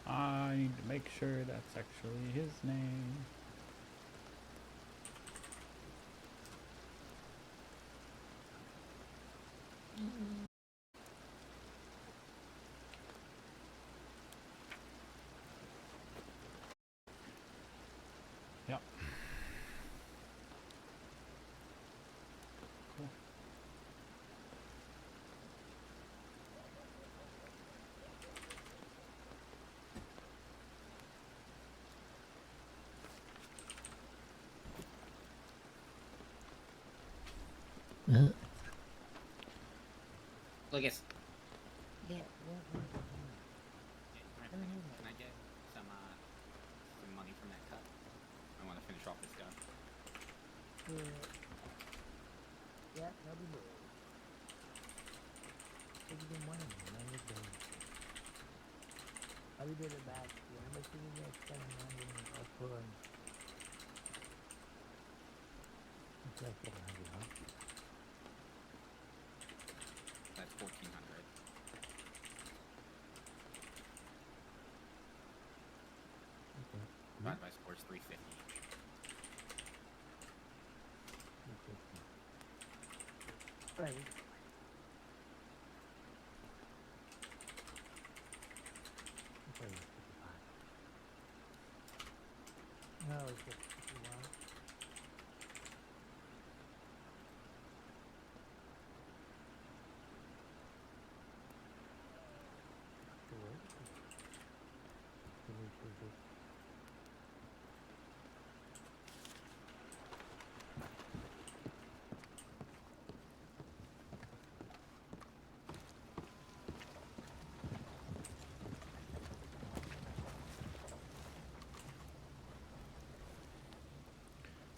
I need to make sure that's actually his name. Yep. Cool. Lucas, Yeah. can I get some money from that cut? I want to finish off this gun. Yeah, that'll be good. What you been wanting? I'll be right back. I'm gonna see you next time. I'm gonna go for That's 1,400. Divided by scores 350 each. Right. No, it's just if you want.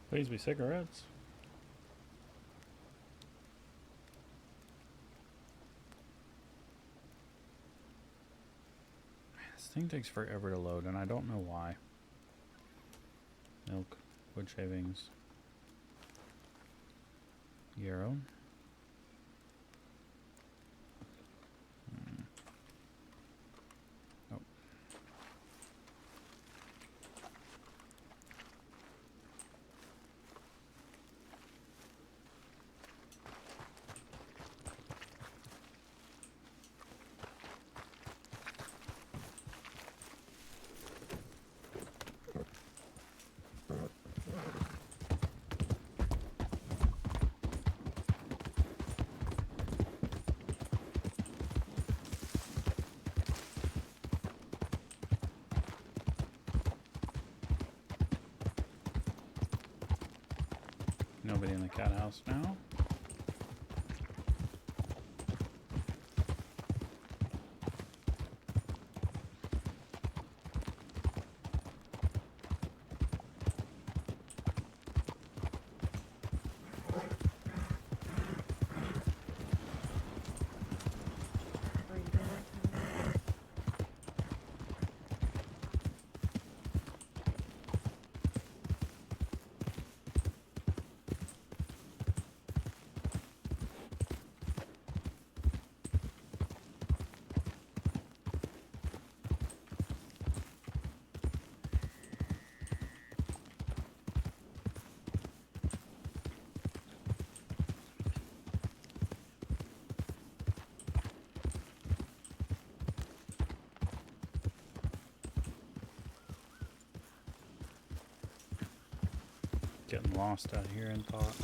Please be cigarettes. Man, this thing takes forever to load, and I don't know why. Milk, wood shavings, yarrow. Oh. Nobody in the cat house now. Getting lost out here in thought.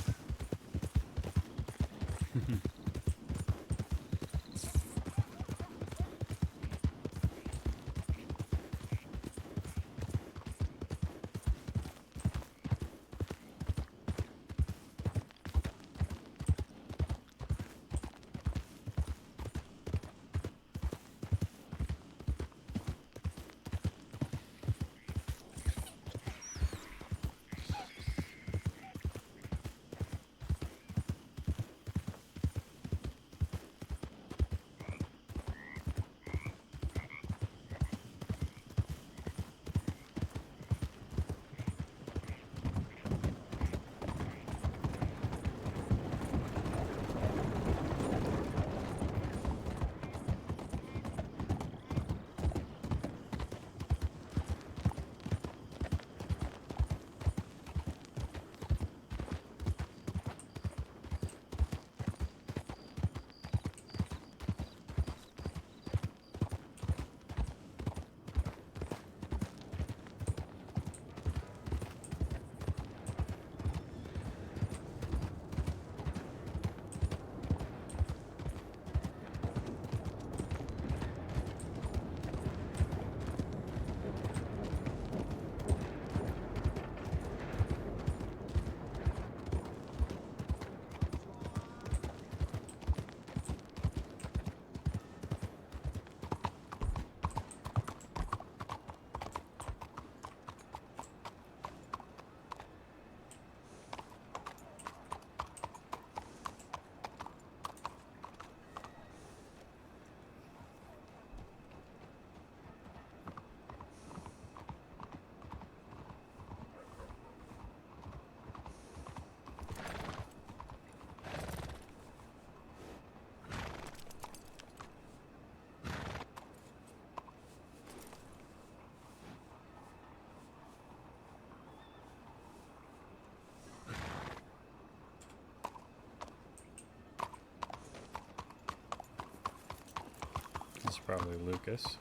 This is probably Lucas. Do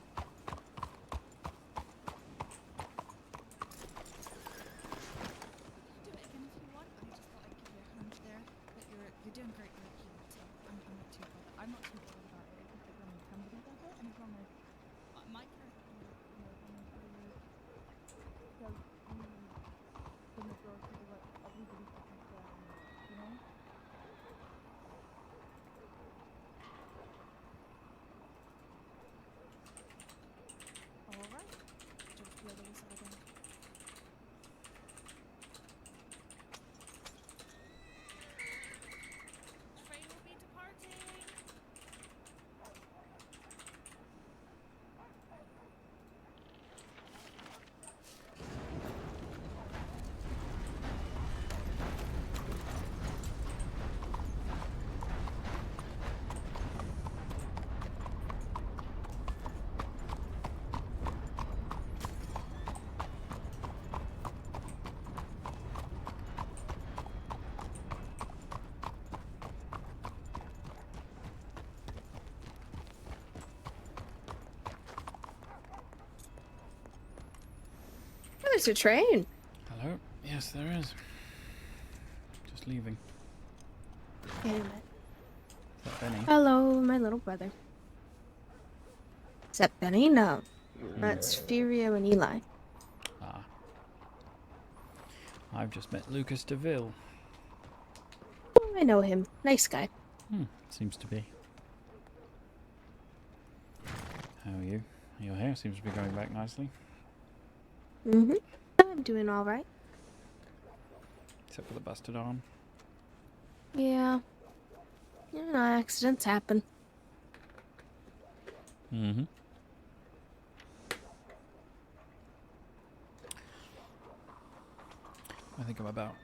it again if you want. I just thought I'd give you a hand there. But you're doing great work here, so I'm not too bothered. I'm not too bothered about it. It's like when can be better, and as long as my character, does the majority of what everybody's looking for, you know. All right. Just the other side then. Train will be departing. Oh, there's a train. Hello? Yes, there is. Just leaving. Damn it. Is that Benny? Hello, my little brother. Is that Benny? No. That's Furio and Eli. Ah. I've just met Lucas DeVille. Oh, I know him. Nice guy. Seems to be. How are you? Your hair seems to be going back nicely. Mm-hmm. I'm doing all right. Except for the busted arm. Yeah. You know, accidents happen. Mm-hmm. I think I'm about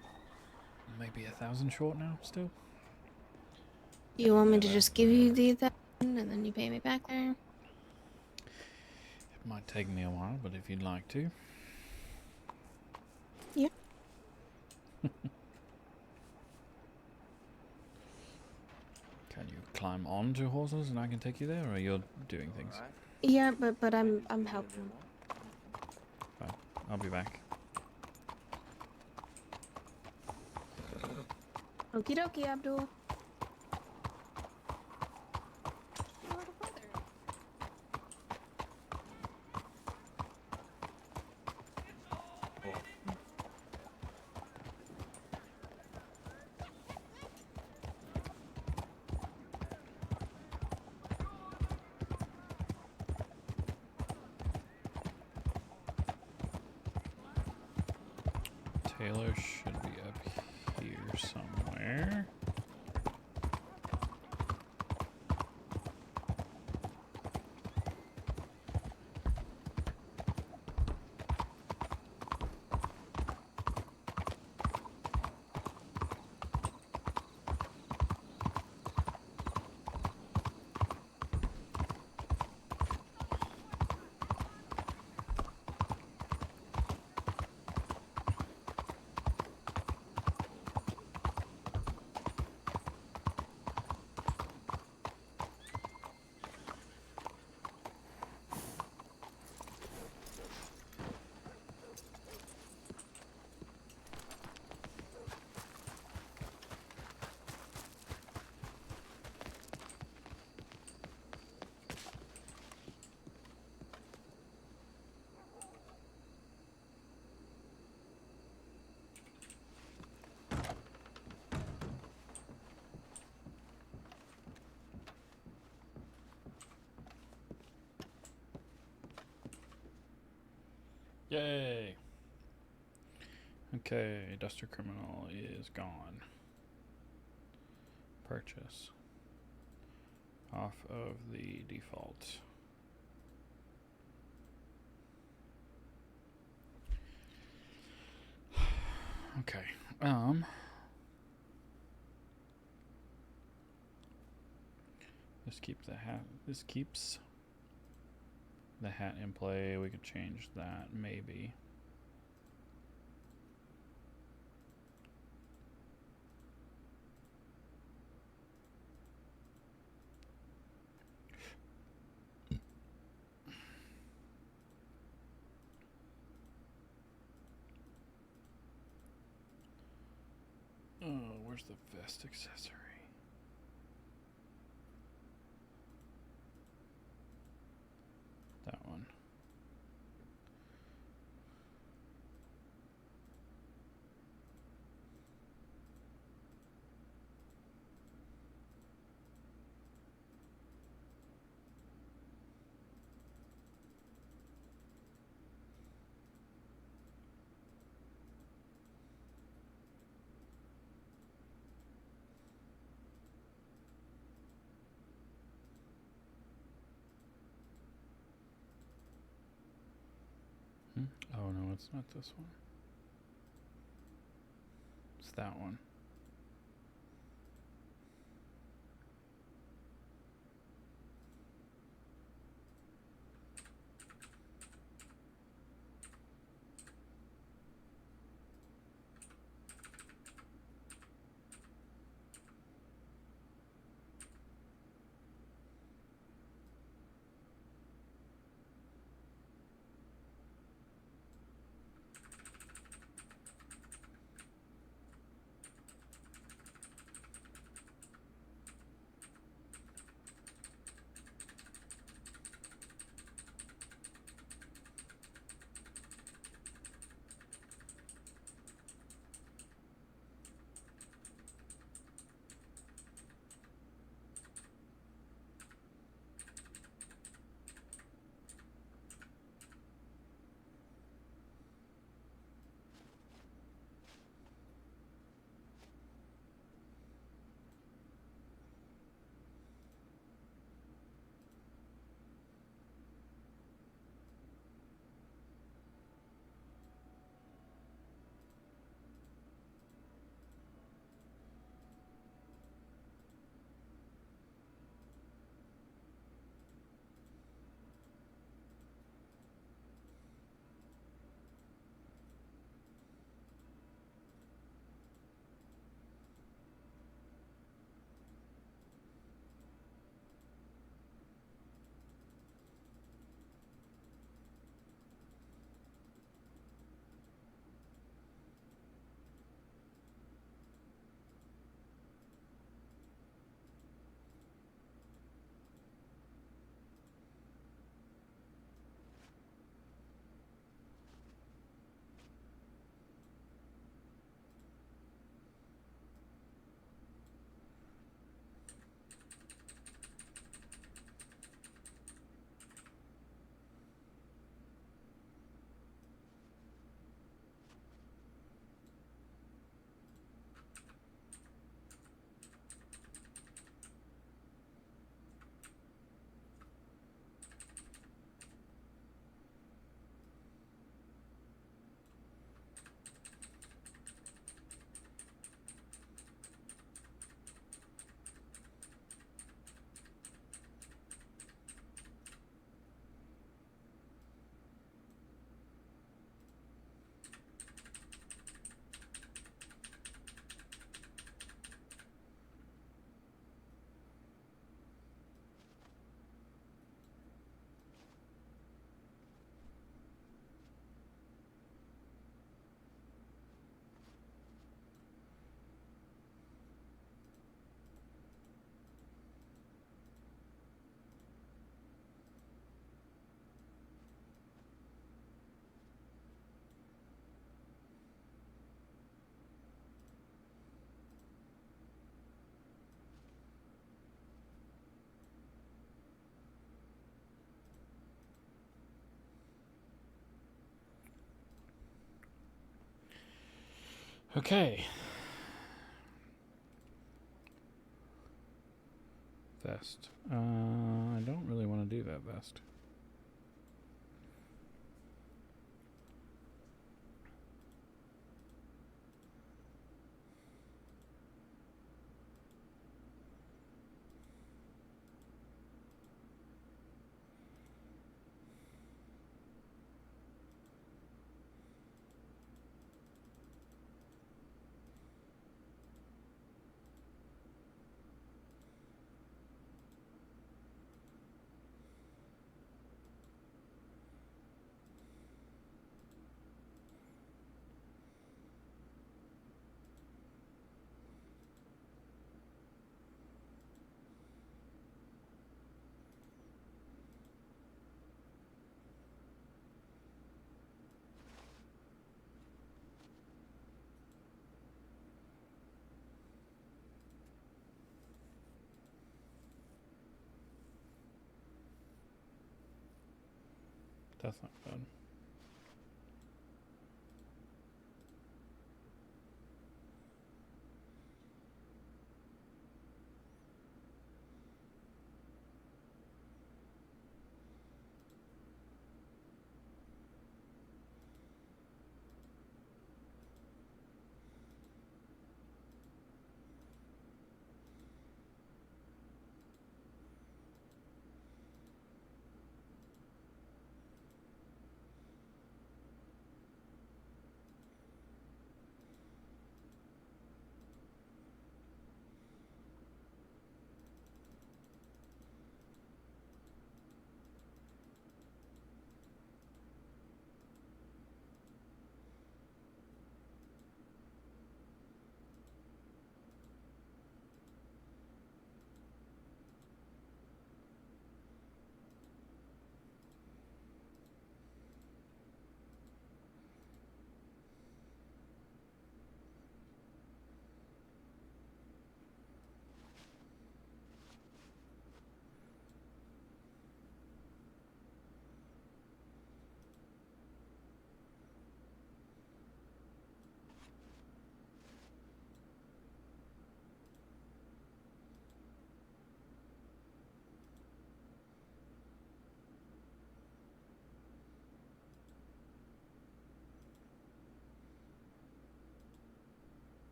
maybe 1,000 short now, still. You want me to just give you the 1,000 and then you pay me back there? It might take me a while, but if you'd like to. Yeah. Can you climb onto horses and I can take you there, or you're doing things? Yeah, but I'm helping. Fine. I'll be back. Okie dokie, Abdul. Your little brother. Taylor should be up here somewhere. Yay! Okay, Duster Criminal is gone. Purchase. Off of the default. Okay. This keeps the hat. This keeps the hat in play. We could change that maybe. Oh, where's the vest accessory? That one. Oh no, it's not this one. It's that one. Okay. Vest. I don't really want to do that vest. That's not bad.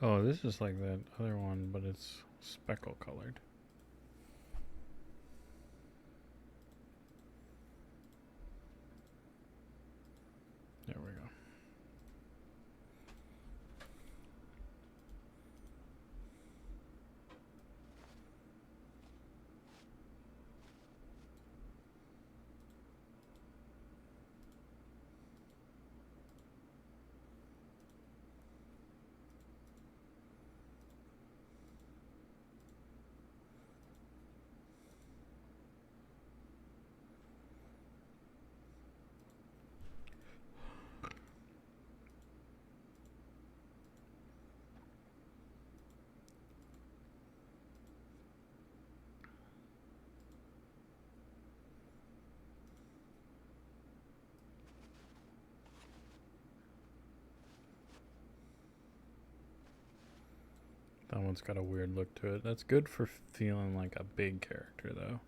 Oh, this is like that other one, but it's speckle colored. There we go. That one's got a weird look to it. That's good for feeling like a big character, though.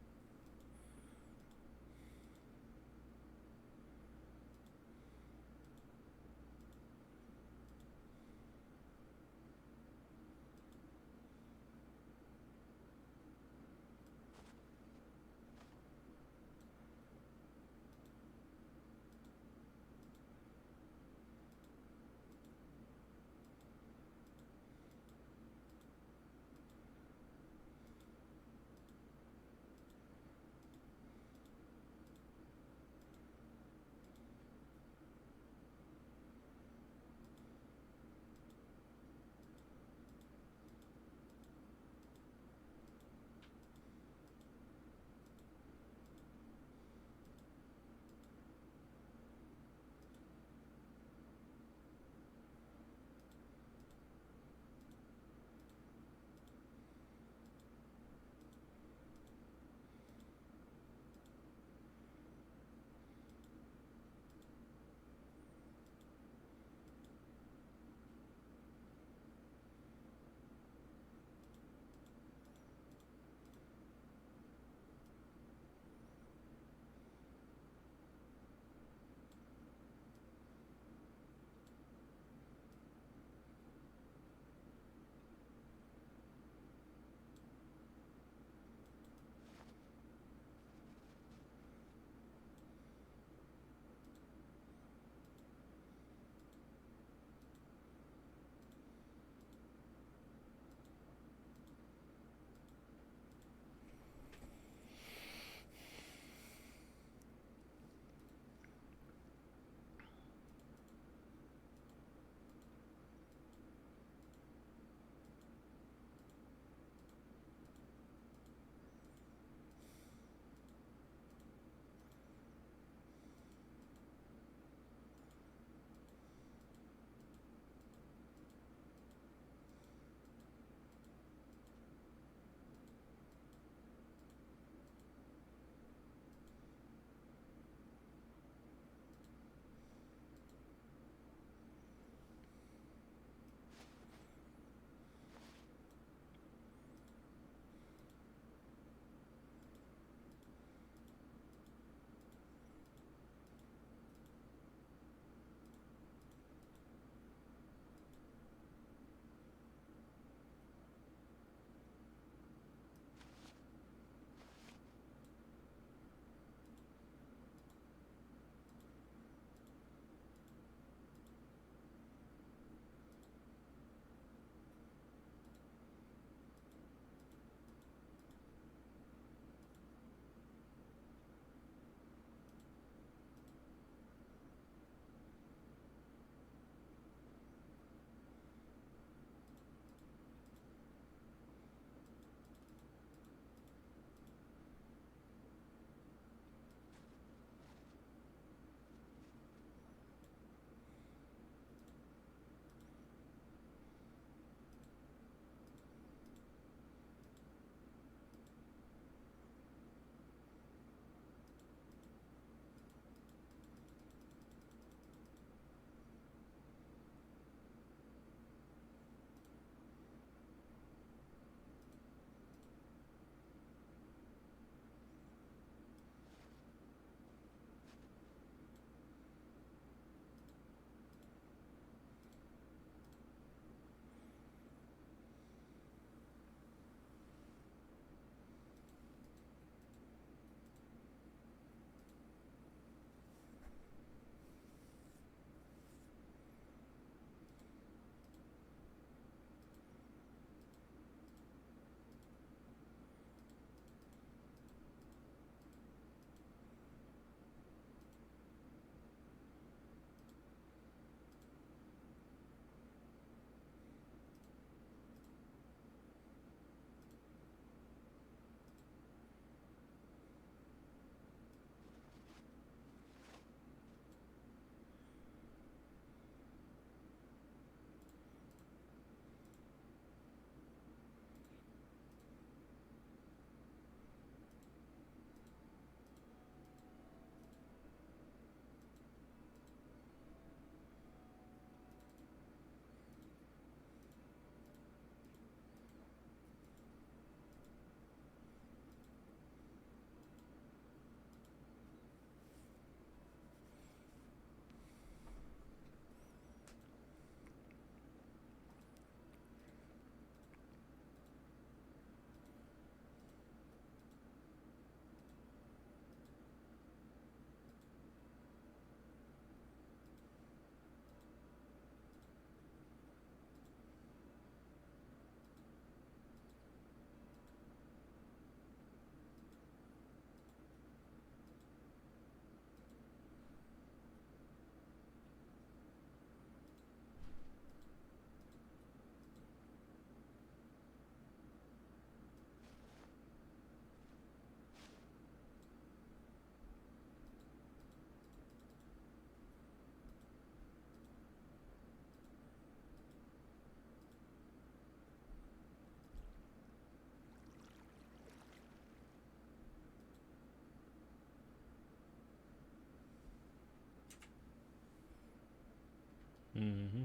Mm-hmm.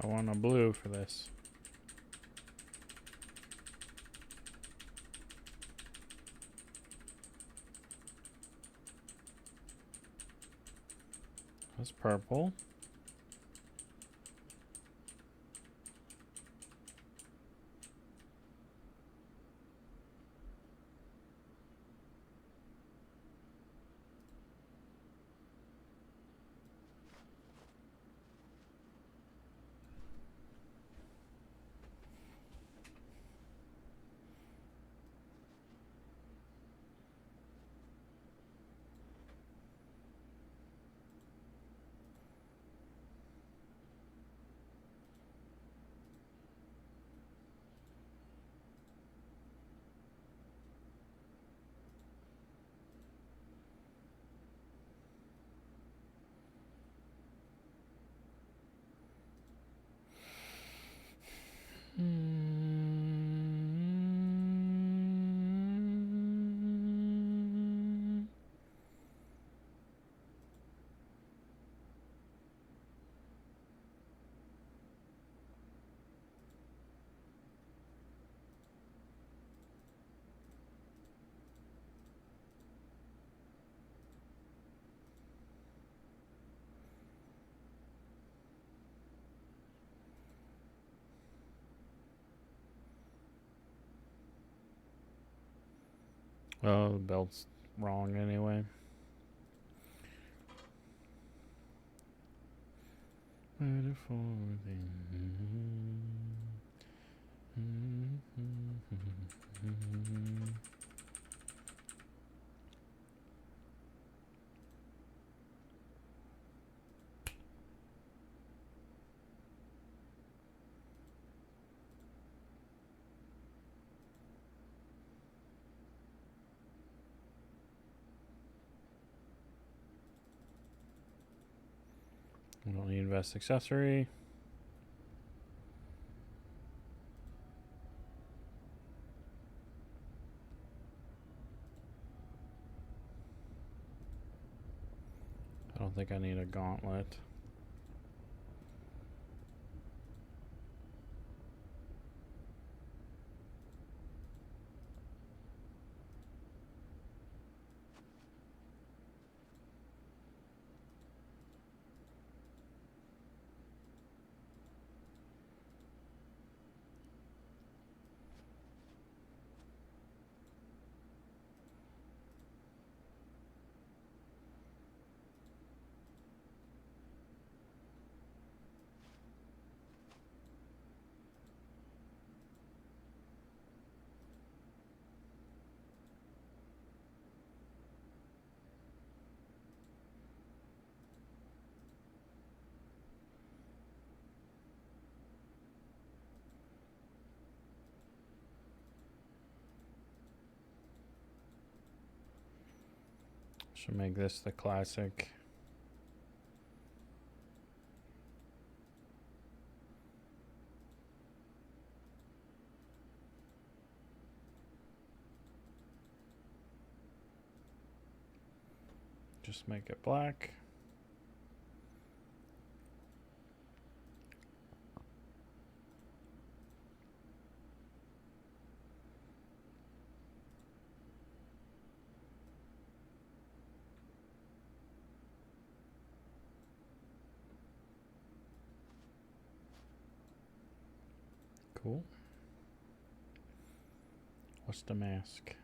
I want a blue for this. That's purple. Oh, the belt's wrong anyway. We don't need invest accessory. I don't think I need a gauntlet. Should make this the classic. Just make it black. Cool. What's the mask?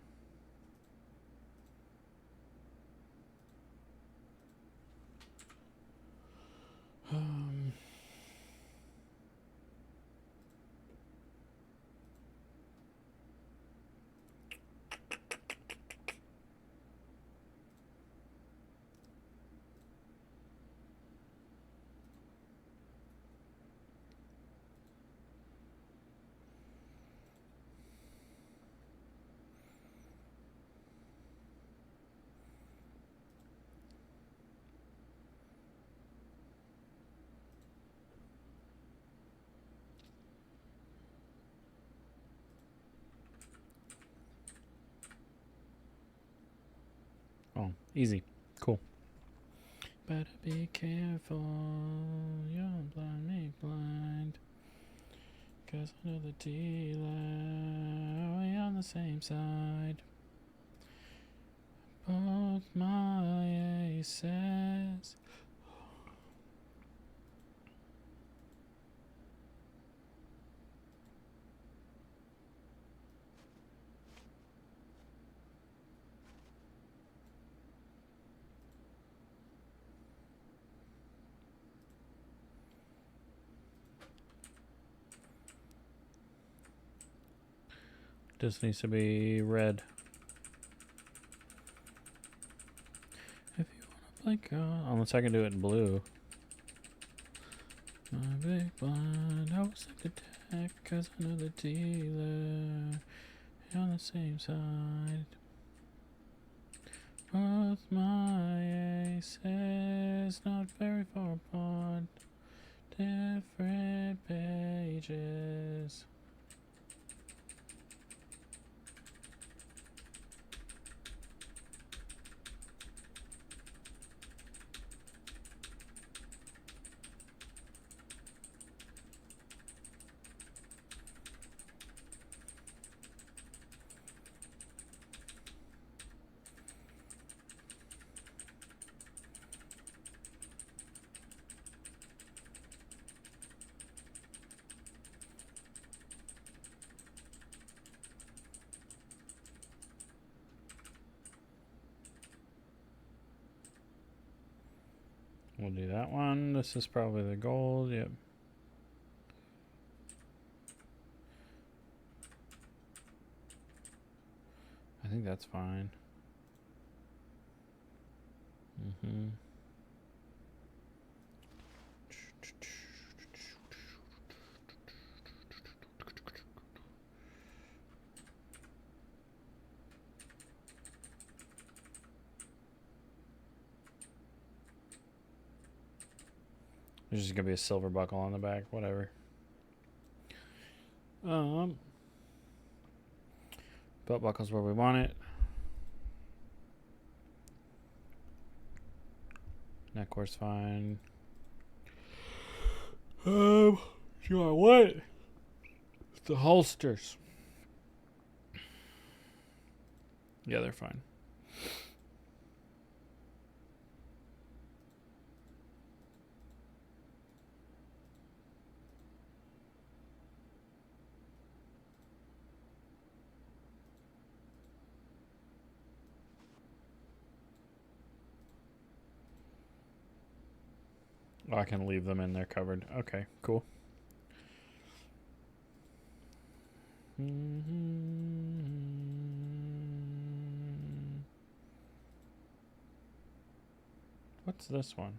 Oh, easy. Cool. Better be careful. You're blind, me blind. Cause I know the dealer. Are we on the same side? Both my aces. This needs to be red. If you wanna play girl, unless I can do it in blue. My big blind, I was like the deck, cause I know the dealer. You're on the same side. Both my aces, not very far apart. Different pages. We'll do that one. This is probably the gold. Yep. I think that's fine. Mm-hmm. There's just gonna be a silver buckle on the back, whatever. Belt buckle's where we want it. Neckwear's fine. You know what? The holsters. Yeah, they're fine. Oh, I can leave them in there covered. Okay, cool. What's this one?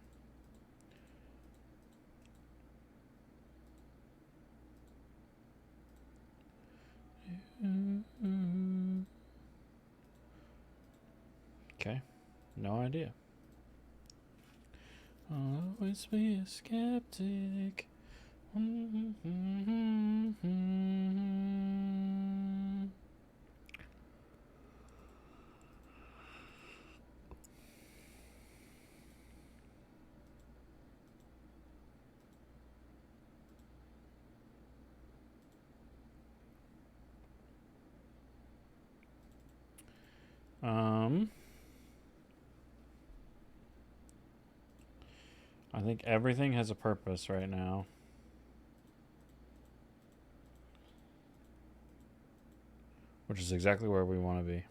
Okay. No idea. I'll always be a skeptic. I think everything has a purpose right now. Which is exactly where we want to be.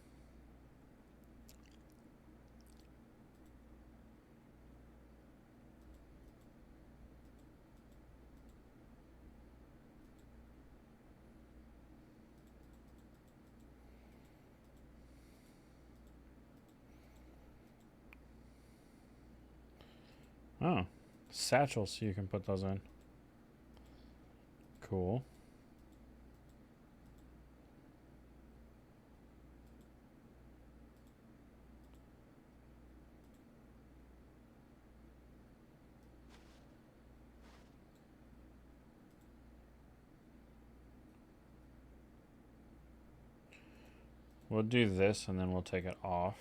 Oh, satchels, so you can put those in. Cool. We'll do this and then we'll take it off.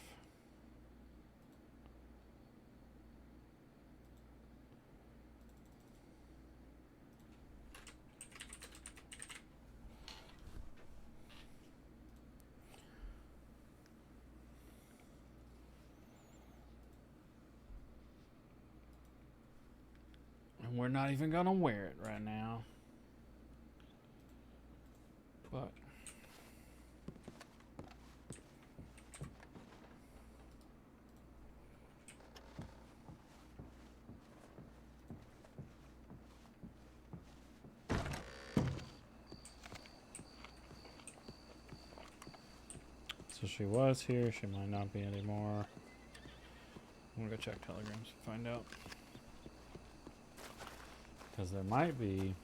And we're not even gonna wear it right now. But so she was here, she might not be anymore. I'm gonna go check telegrams to find out. Because there might be.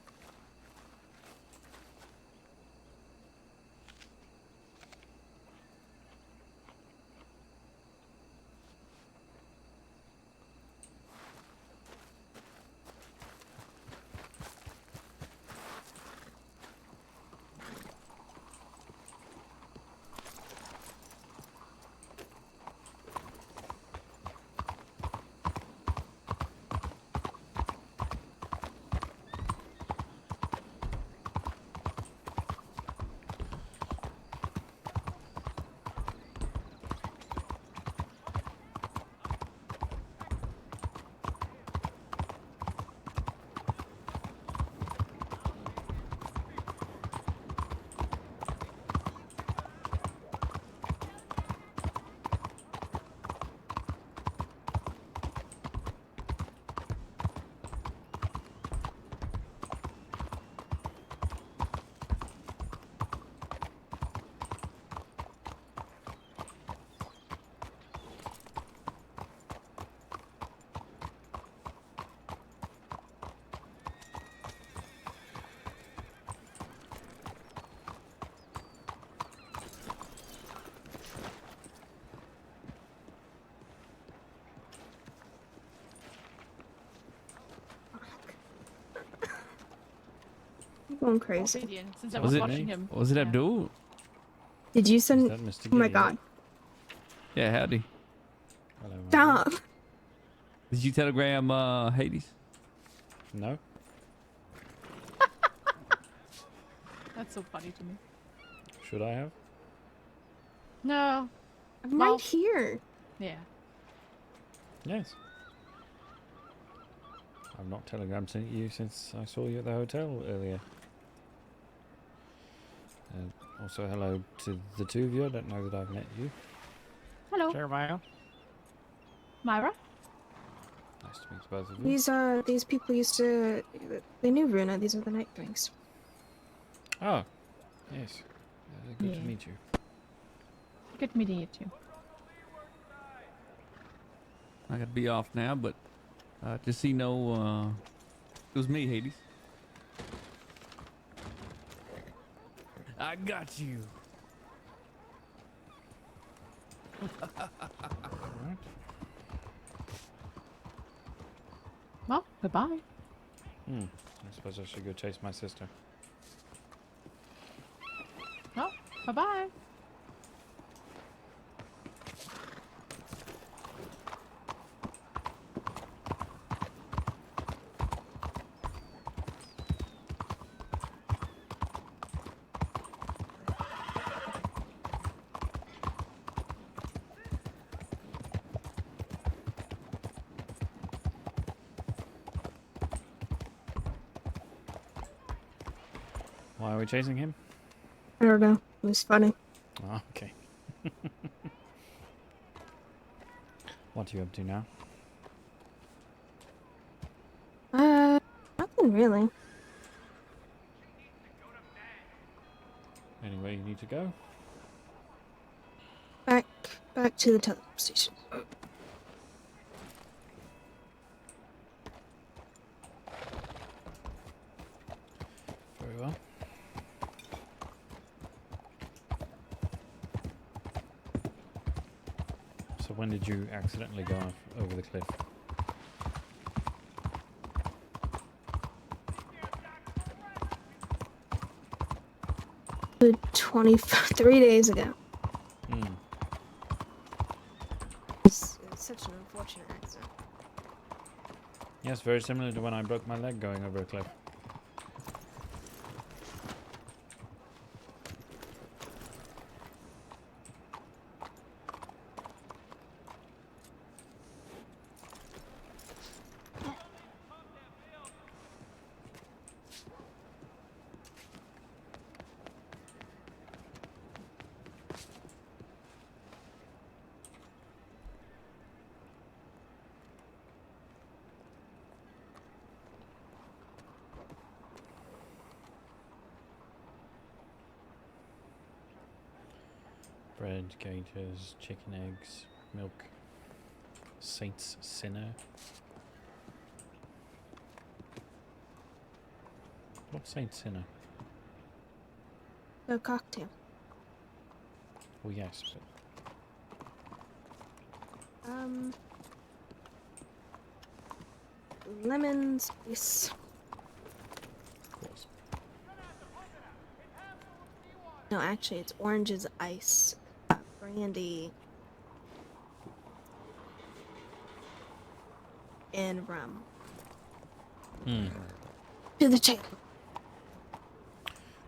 I'm going crazy. Obsidian, since I Was was it watching me? him. Was it Yeah. Abdul? Did you Is send? that Mr. Oh my Gideon? god! Yeah, howdy. Hello, my Stop! Did you telegram Hades? No? That's so funny to me. Should I have? No. I'm Well- right here. Yeah. Yes. I've not telegrammed to you since I saw you at the hotel earlier. Also, hello to the two of you. I don't know that I've met you. Hello, Jeremiah. Myra. Nice to meet both of you. These people used to. They knew Runa. These are the Nightwings. Oh, yes. Good to Yeah. meet you. Good meeting you too. I gotta be off now, but just so you know, it was me, Hades. I got you. Alright. Well, goodbye. I suppose I should go chase my sister. Well, bye-bye. Why are we chasing him? I don't know. It was funny. Oh, okay. What are you up to now? Nothing really. Anywhere you need to go? Back to the telephone station. Very well. So when did you accidentally go off over the cliff? Good 23 days ago. It's such an unfortunate accident. Yes, very similar to when I broke my leg going over a cliff. Bread, gators, chicken eggs, milk, Saint's Sinner. What's Saint's Sinner? A cocktail. Oh yes, but Lemon spice. of course. No, actually, it's oranges, ice, brandy, and rum. To the Taylor.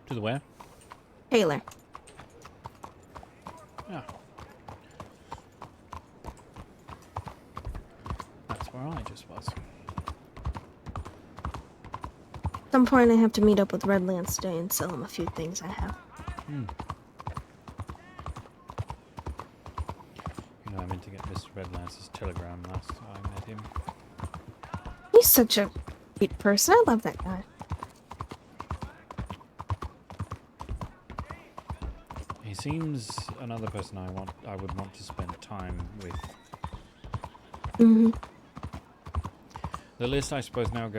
To the where? Taylor. Yeah. That's where I just was. At some point, I have to meet up with Redlands today and sell him a few things I have. You know, I meant to get Mr. Redlance's telegram last time I met him. He's such a sweet person. I love that guy. He seems another person I would want to spend time with. Mm-hmm. The list, I suppose, now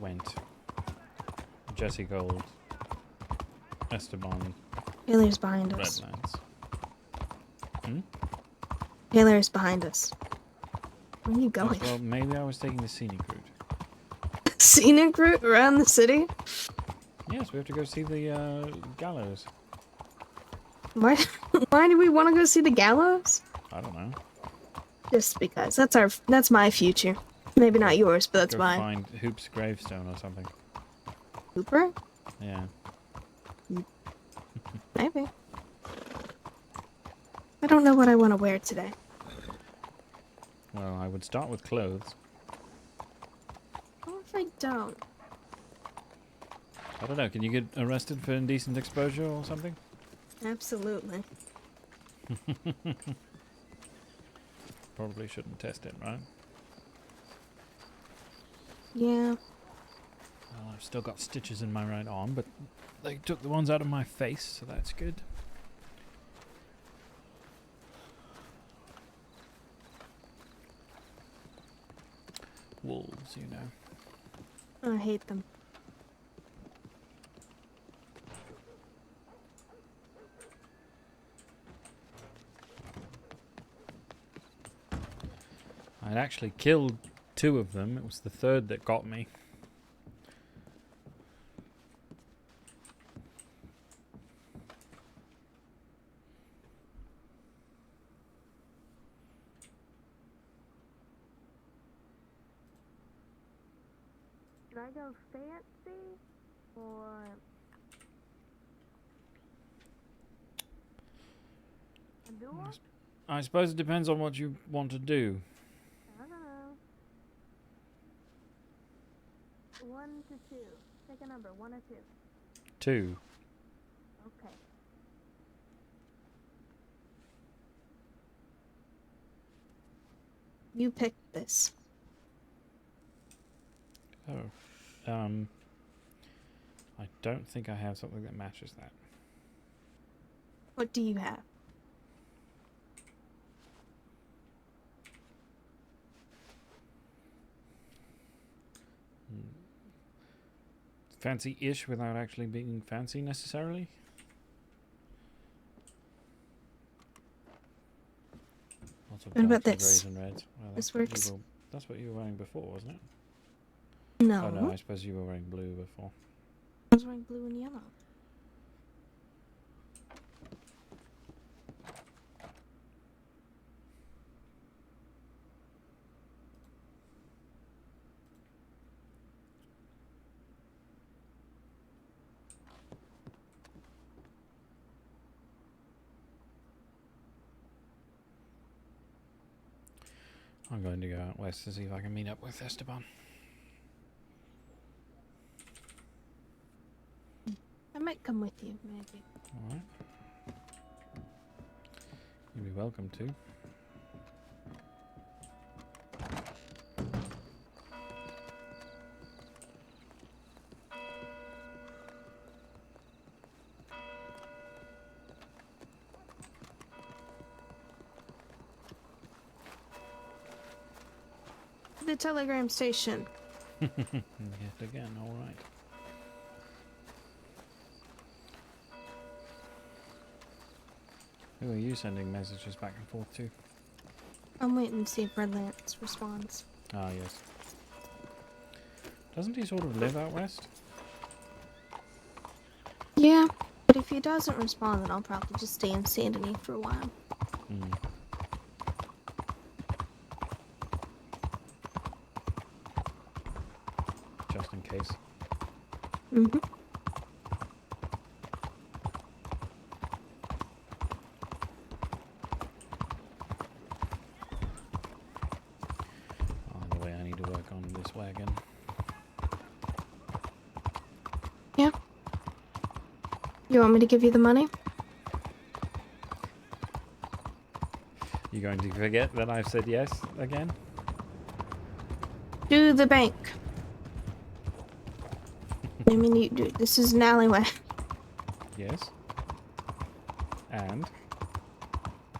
went Jesse Gold, Esteban, Taylor's behind us. Redlands. Taylor's behind us. Where are you Yes, going? well, maybe I was taking the scenic route. Scenic route around the city? Yes, we have to go see the gallows. Why? Why do we want to go see the gallows? I don't know. Just because. That's my future. Maybe not yours, but that's Go mine. find Hoop's gravestone or something. Hooper? Yeah. Maybe. I don't know what I want to wear today. Well, I would start with clothes. What if I don't? I don't know. Can you get arrested for indecent exposure or something? Absolutely. Probably shouldn't test it, right? Yeah. Well, I've still got stitches in my right arm, but they took the ones out of my face, so that's good. Wolves, you know. I hate them. I'd actually killed 2 of them. It was the 3rd that got me. Should I go fancy or a duel? I suppose it depends on what you want to do. I don't know. 1 to 2. Pick a number, 1 or 2. 2. Okay. You picked this. Oh. I don't think I have something that matches that. What do you have? Fancy-ish without actually being fancy necessarily. Lots of What about darks, this? Grays and reds. Well, This what you works. that's what you were wearing before, wasn't it? No. Oh no, I suppose you were wearing blue before. I was wearing blue and yellow. I'm going to go out west to see if I can meet up with Esteban. I might come with you, maybe. Alright. You'd be welcome to. The telegram station. Yet again, alright. Who are you sending messages back and forth to? I'm waiting to see if Red Lance responds. Ah, yes. Doesn't he sort of live out west? Yeah, but if he doesn't respond, then I'll probably just stay in Saint Denis for a while. Hmm. Just in case. Mm-hmm. By the way, I need to work on this wagon. Yeah. You want me to give you the money? You going to forget that I've said yes again? To the bank. I mean, this is an alleyway. Yes. And?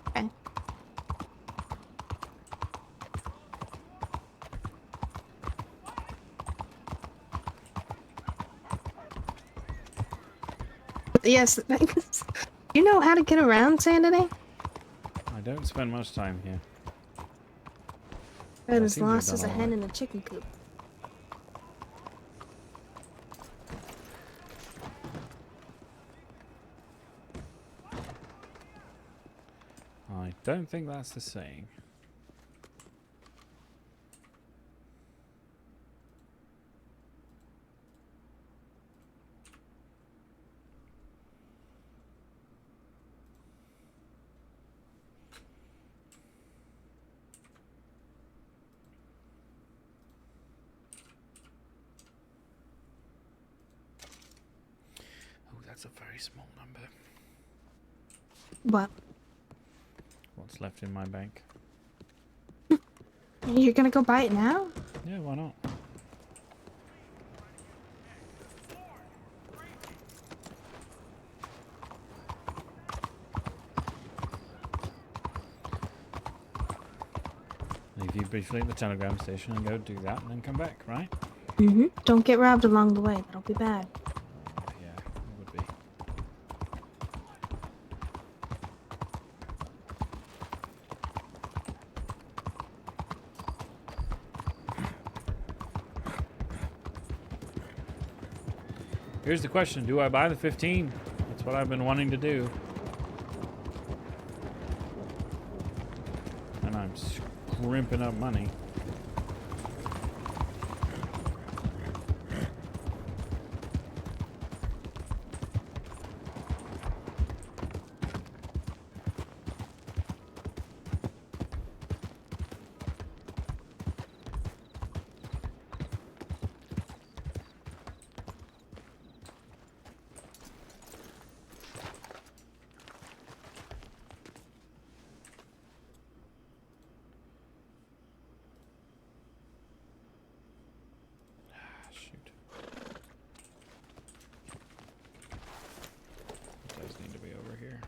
Okay. Yes, the bank. You know how to get around Saint Denis? I don't spend much time here. But I as seem to have lost done as a all hen right. in a chicken coop. I don't think that's the saying. Oh, that's a very small number. What? What's left in my bank? You're gonna go buy it now? Yeah, why not? Leave you briefly at the telegram station and go do that and then come back, right? Mm-hmm. Don't get robbed along the way. That'll be bad. Yeah, it would be. Here's the question: do I buy the 15? That's what I've been wanting to do. And I'm scrimping up money. Shoot. It does need to be over here.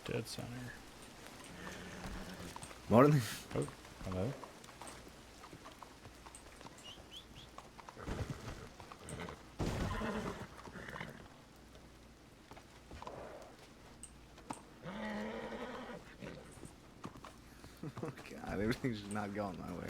Dead center. Morning. Oh, hello. God, everything's just not going my way.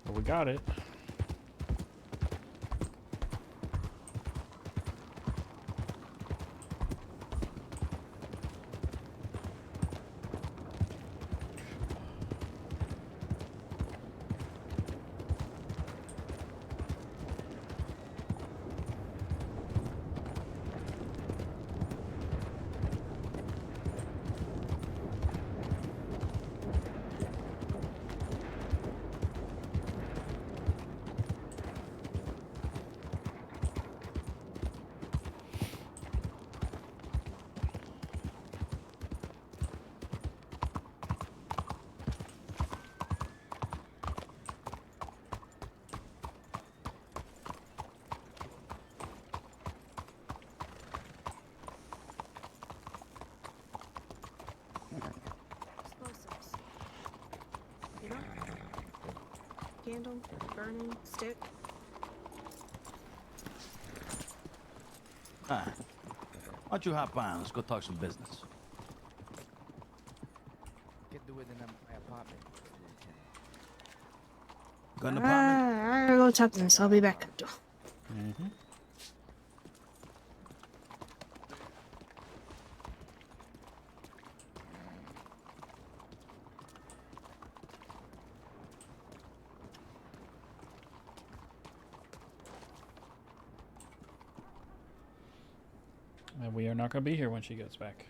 Well, we got it. candle, burning, stick. Hi. Why don't you hop on? Let's go talk some business. Can do it in my apartment. Got an apartment? I gotta go talk to this. I'll be back. Mm-hmm. And we are not going to be here when she gets back.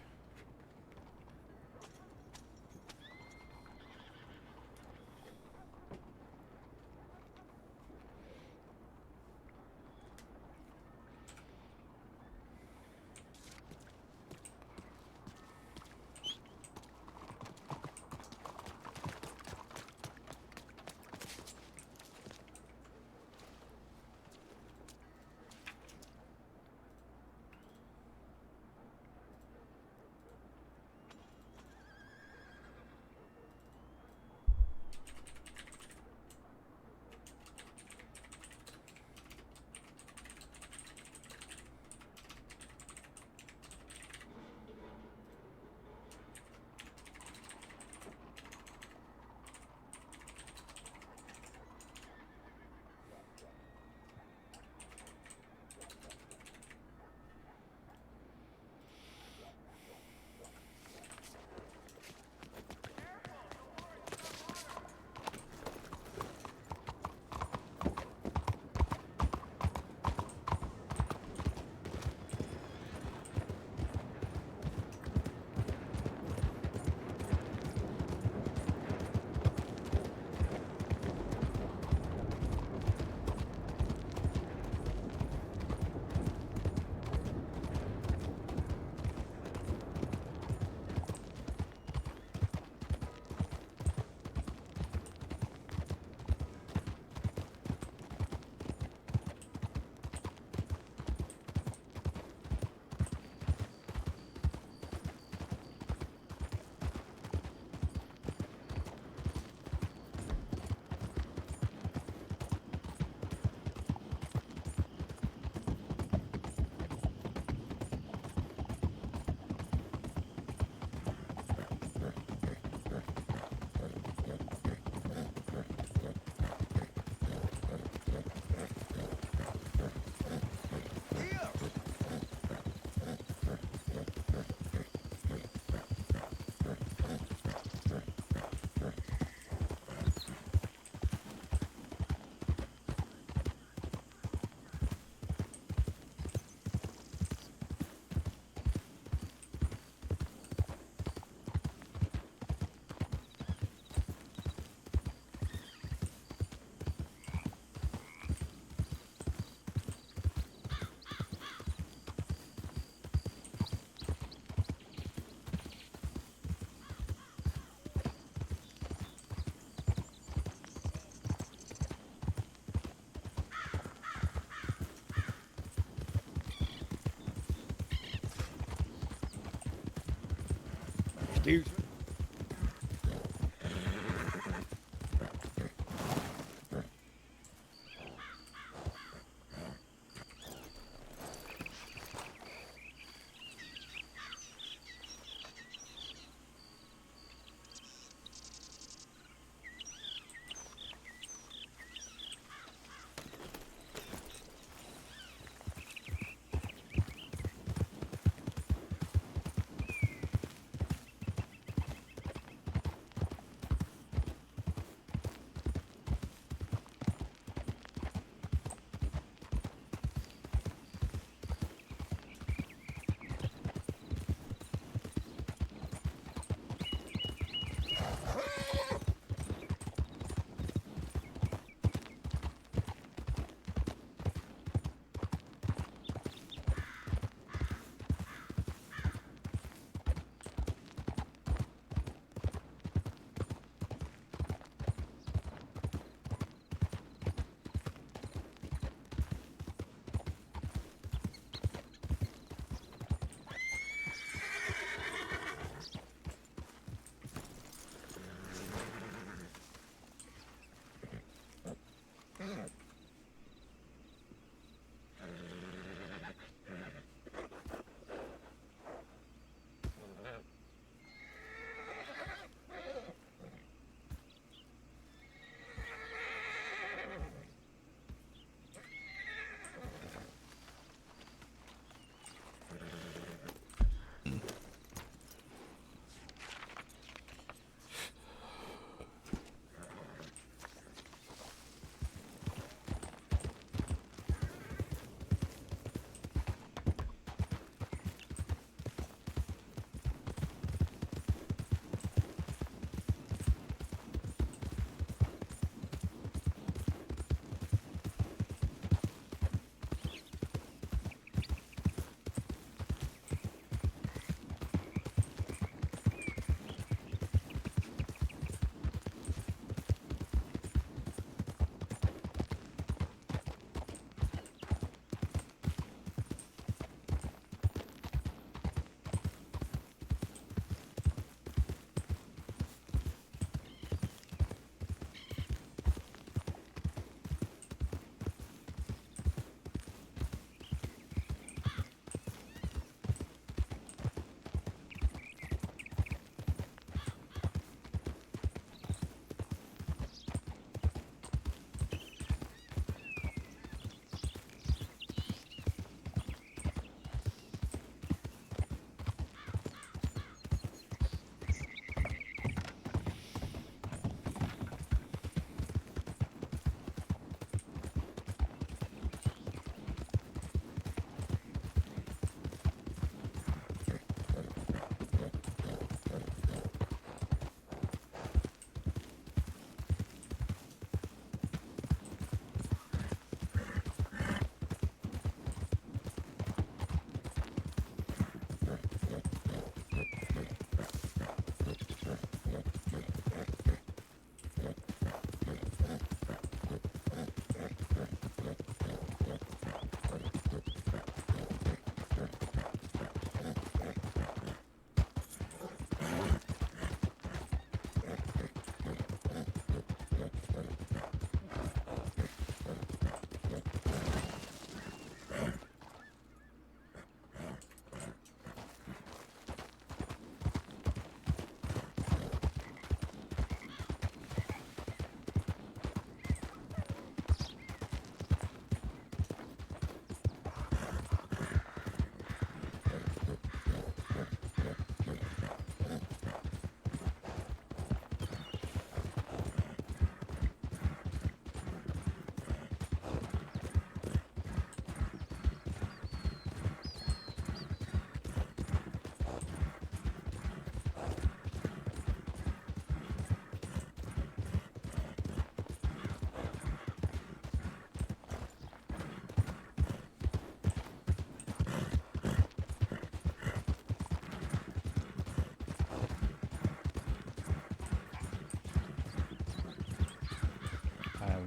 Excuse me.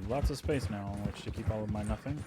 lots of space now on which to keep all of my nothing.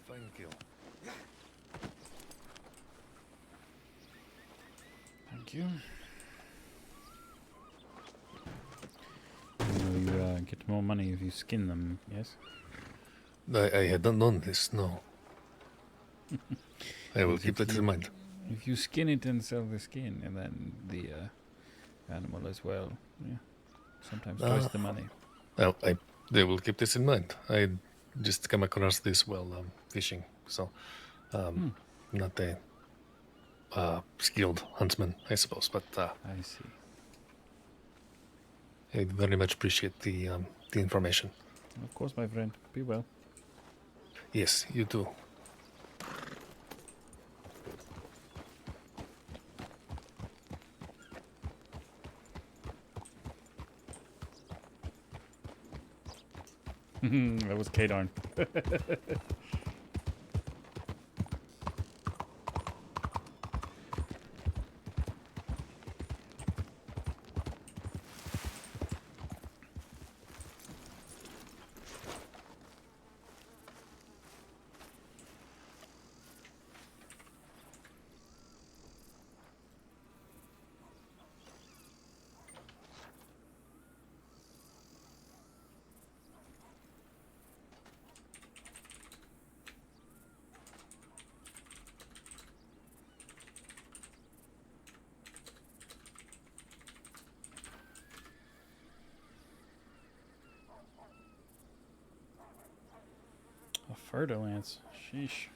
Thank you. Thank you. You get more money if you skin them, yes? I hadn't known this, no. I will keep that in mind. If you skin it and sell the skin, and then the animal as well. Yeah, sometimes twice the money. Well, they will keep this in mind. I just come across this while fishing, so not a skilled huntsman, I suppose. But I see. I very much appreciate the information. Of course, my friend. Be well. Yes, you too. That was K-Darn. A Fer-de-Lance. Sheesh.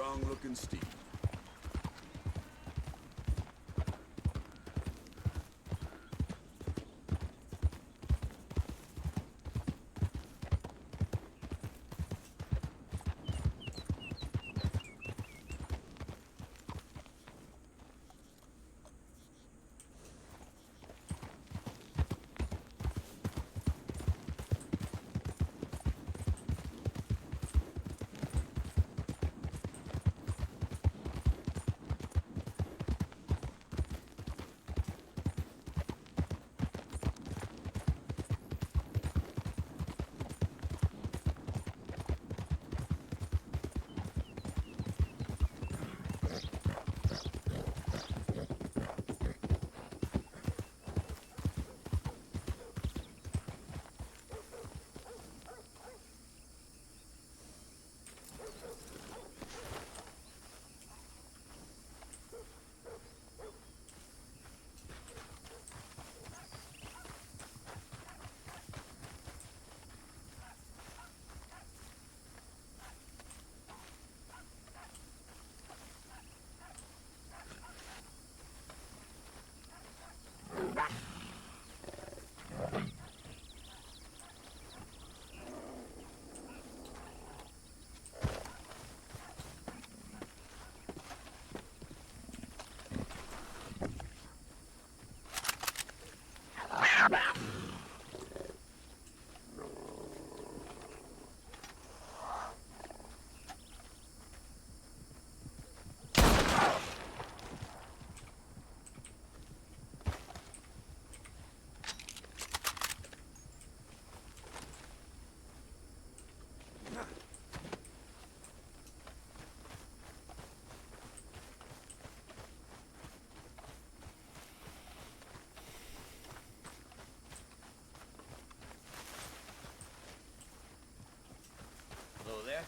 strong-looking steed. Hello there.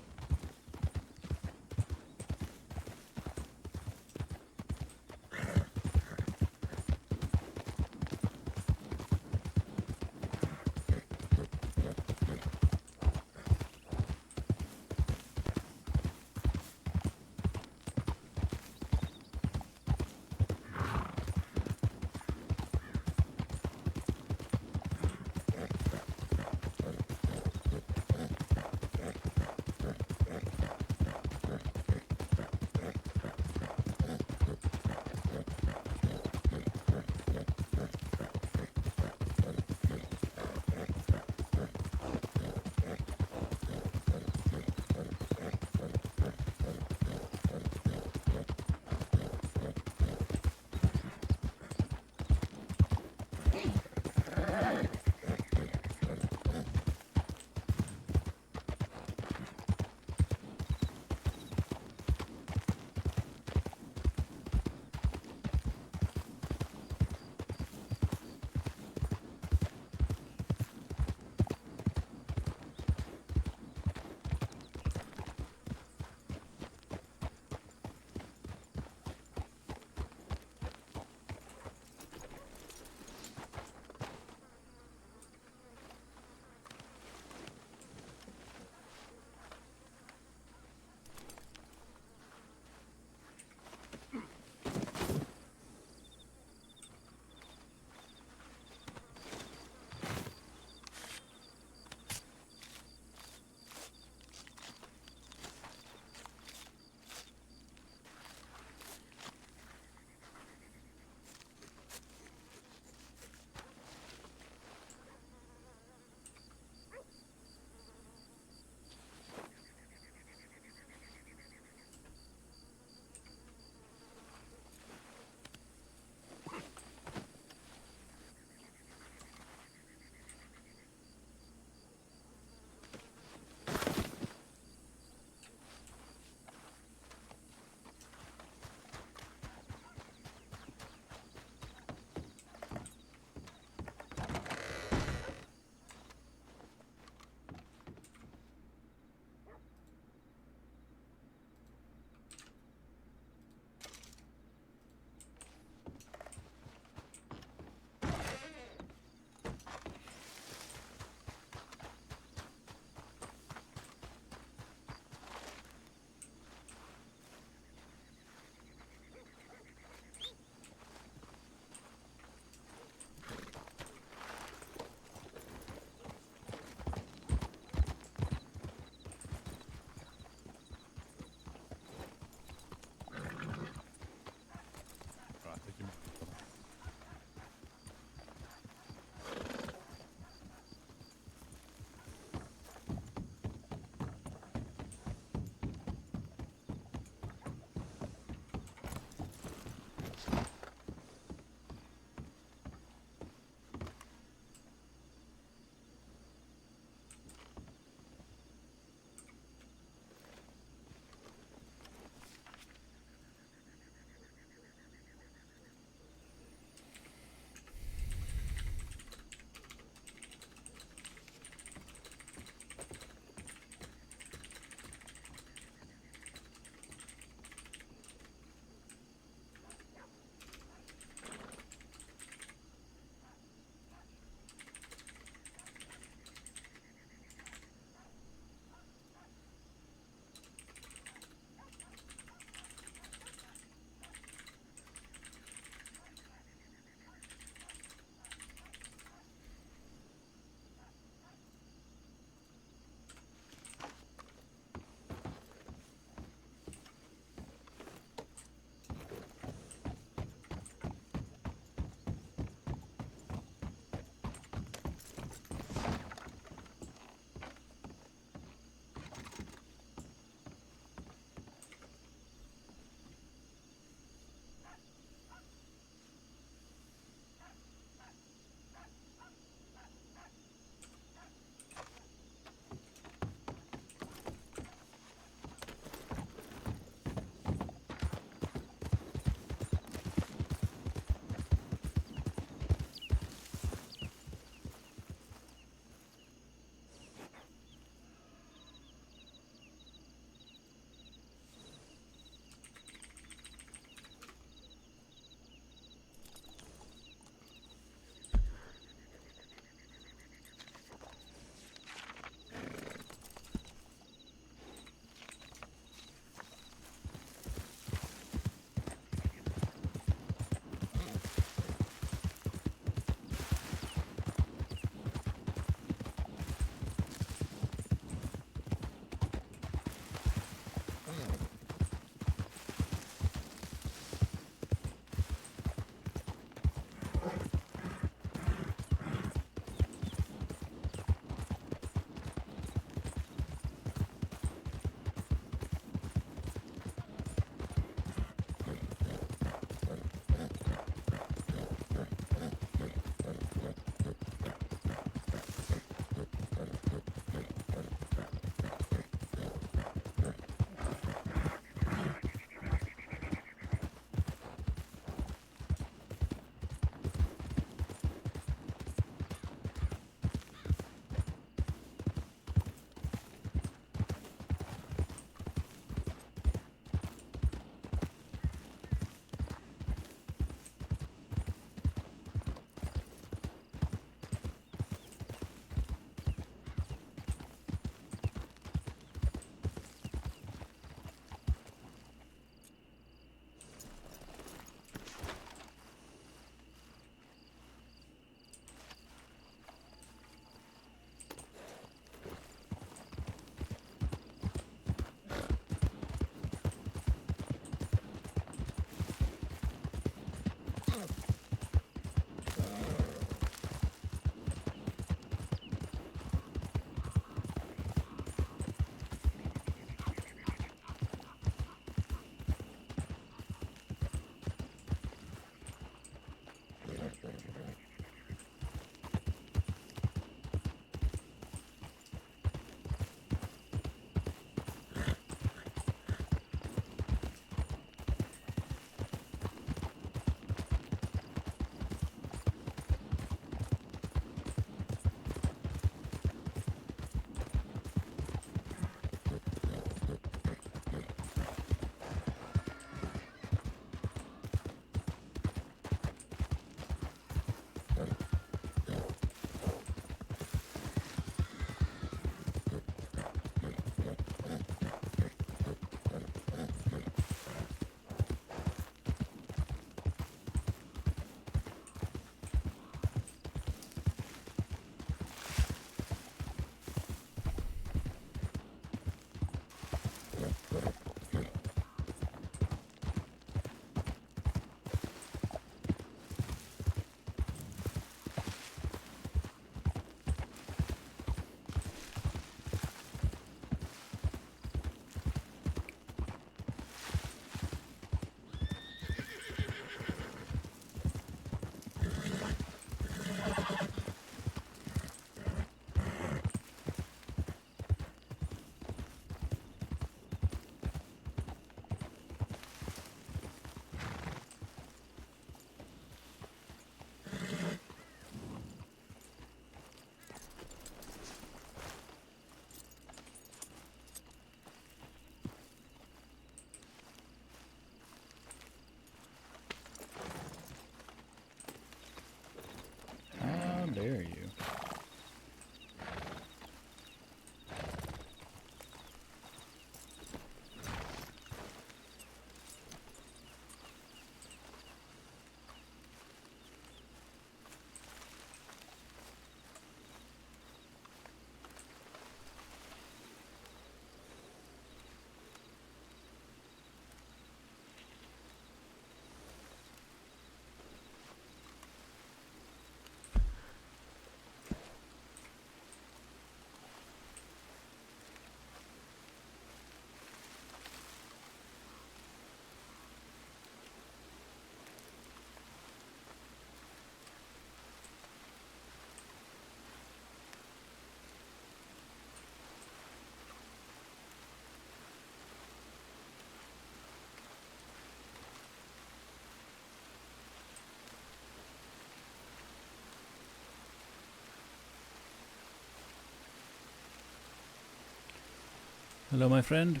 Hello, my friend.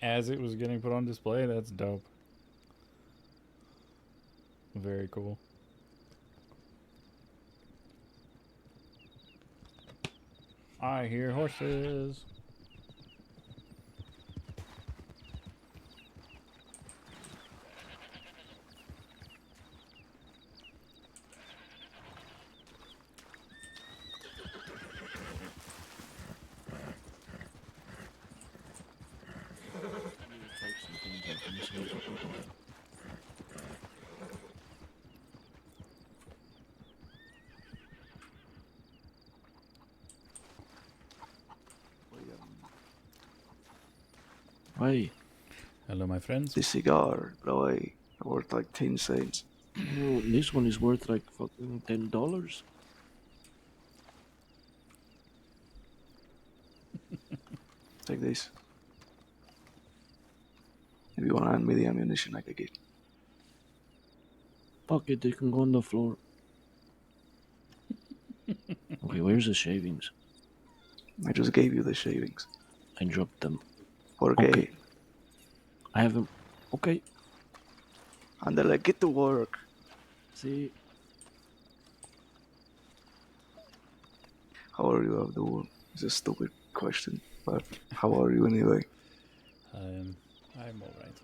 As it was getting put on display, that's dope. Very cool. I hear horses. Hey. Hello, my friends. This cigar, boy, worth like 10 cents. Well, this one is worth like fucking $10. Take this. If you want to hand me the ammunition, I could get. Fuck it, they can go on the floor. Okay, where's the shavings? I just gave you the shavings. I dropped them. Okay. Okay. I have them. Okay. And then get to work. See. How are you, Abdul? It's a stupid question, but how are you anyway? I'm alright.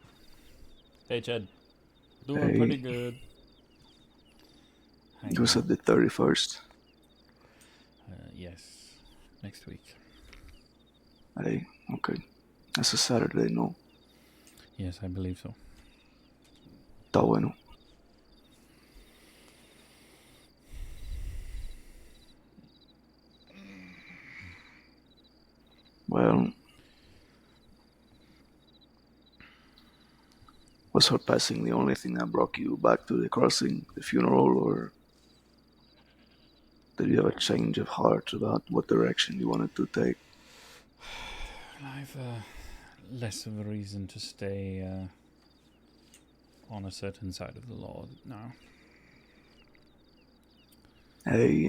Hey, Chad. Doing Hey. pretty good. You said the 31st. Yes. Next week. Hey, okay. That's a Saturday, no? Yes, I believe so. Está bueno. Well, was her passing the only thing that brought you back to the crossing, the funeral, or did you have a change of heart about what direction you wanted to take? I've less of a reason to stay on a certain side of the law now. Hey,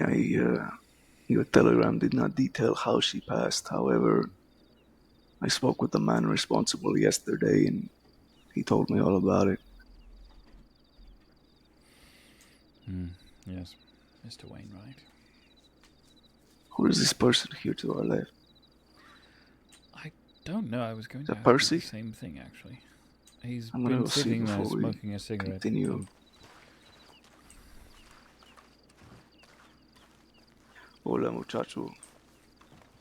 your telegram did not detail how she passed. However, I spoke with the man responsible yesterday, and he told me all about it. Yes, Mr. Wainwright. Who is this person here to our left? I don't know. I was going to ask Percy? you the same thing, actually. He's I'm gonna been go see sitting there before we smoking a cigarette. continue. Hola, muchacho.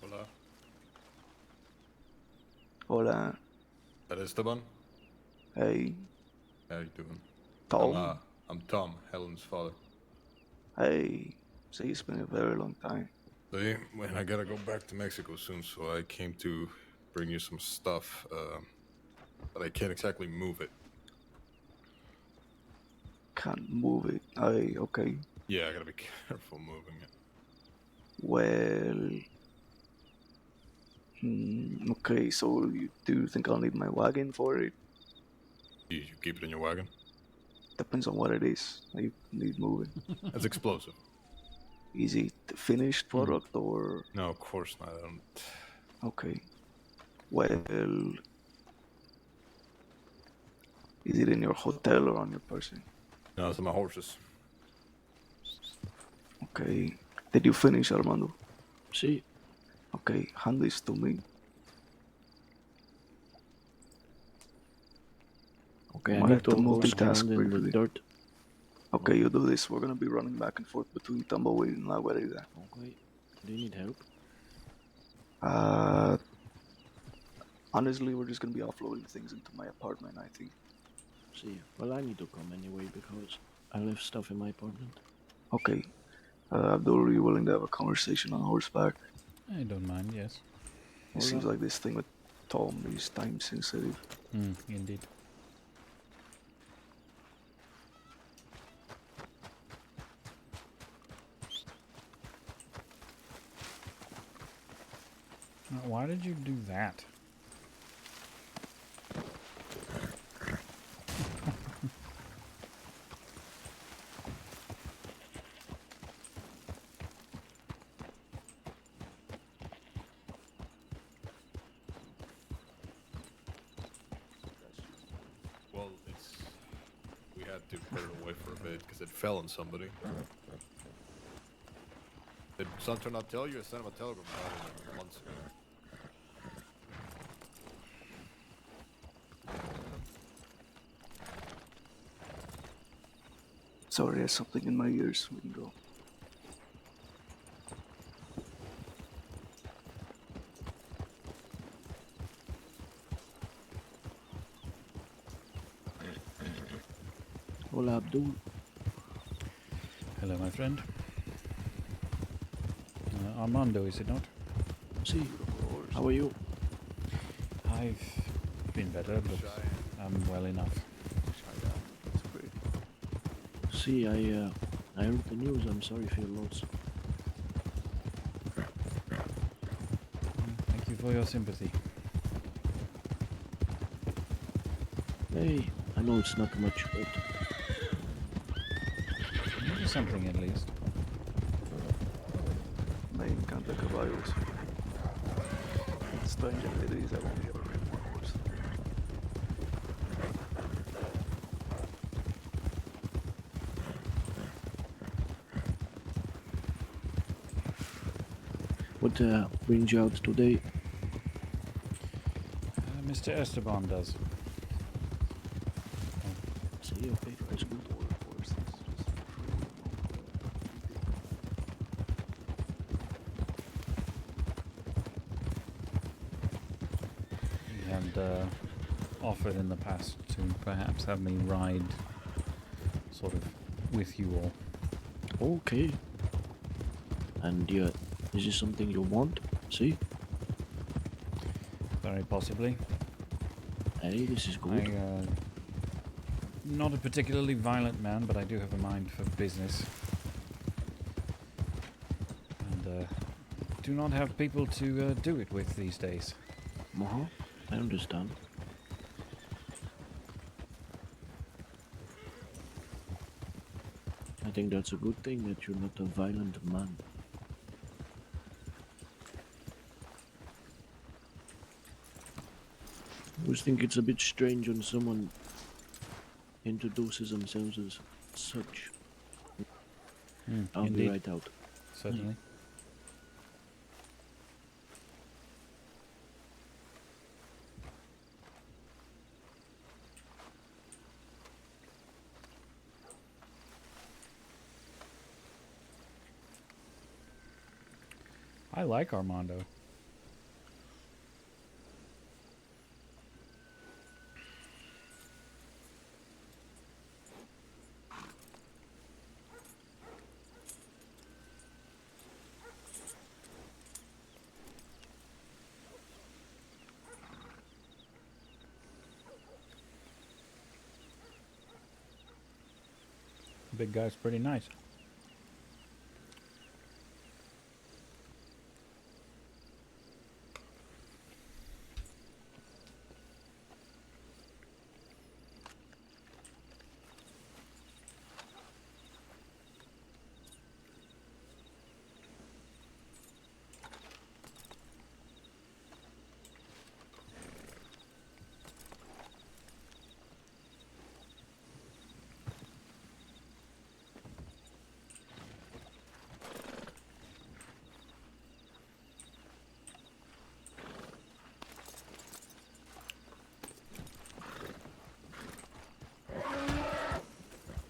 Hola. Hola. That Esteban? Hey. How you doing? Tom? I'm Tom, Helen's father. Hey. So it's been a very long time. Hey, when I gotta go back to Mexico soon, so I came to bring you some stuff, but I can't exactly move it. Can't move it. Hey, okay. Yeah, I gotta be careful moving it. Well... okay, so do you think I'll need my wagon for it? You keep it in your wagon? Depends on what it is that you need moving. That's explosive. Is it the finished product or... No, of course not. I don't... Okay. Well... Is it in your hotel or on your person? No, it's on my horses. Okay. Did you finish, Armando? See. Okay, hand this to me. Okay, I Might need have to to go multitask around in the briefly. dirt. Okay, you do this. We're gonna be running back and forth between Tumbleweed and La Guarida. Okay. Do you need help? Honestly, we're just gonna be offloading things into my apartment, I think. See, well, I need to come anyway because I left stuff in my apartment. Okay. Abdul, are you willing to have a conversation on horseback? I don't mind, yes. It seems like this thing with Tom is time sensitive. Indeed. Why did you do that? Well, we had to put it away for a bit because it fell on somebody. Did Sunter not tell you? I sent him a telegram about it months ago. Sorry, there's something in my ears. We can go. Hola, Abdul. Hello, my friend. Armando, is it not? See, how are you? I've been better, but I'm well enough. See, I heard the news. I'm sorry for your loss. Thank you for your sympathy. Hey, I know it's not much, but Maybe something at least. Me encanta caballos. Strange as it is, I've only ever ridden one horse. what brings you out today? Mr. Esteban does. See, okay, that's good. He had offered in the past to perhaps have me ride sort of with you all. Okay. And yeah, is this something you want? See? Very possibly. Hey, this is good. Not a particularly violent man, but I do have a mind for business. And do not have people to do it with these days. Uh-huh, I understand. I think that's a good thing that you're not a violent man. I always think it's a bit strange when someone introduces themselves as such. I'll be indeed. right out. Certainly. I like Armando. Big guy's pretty nice.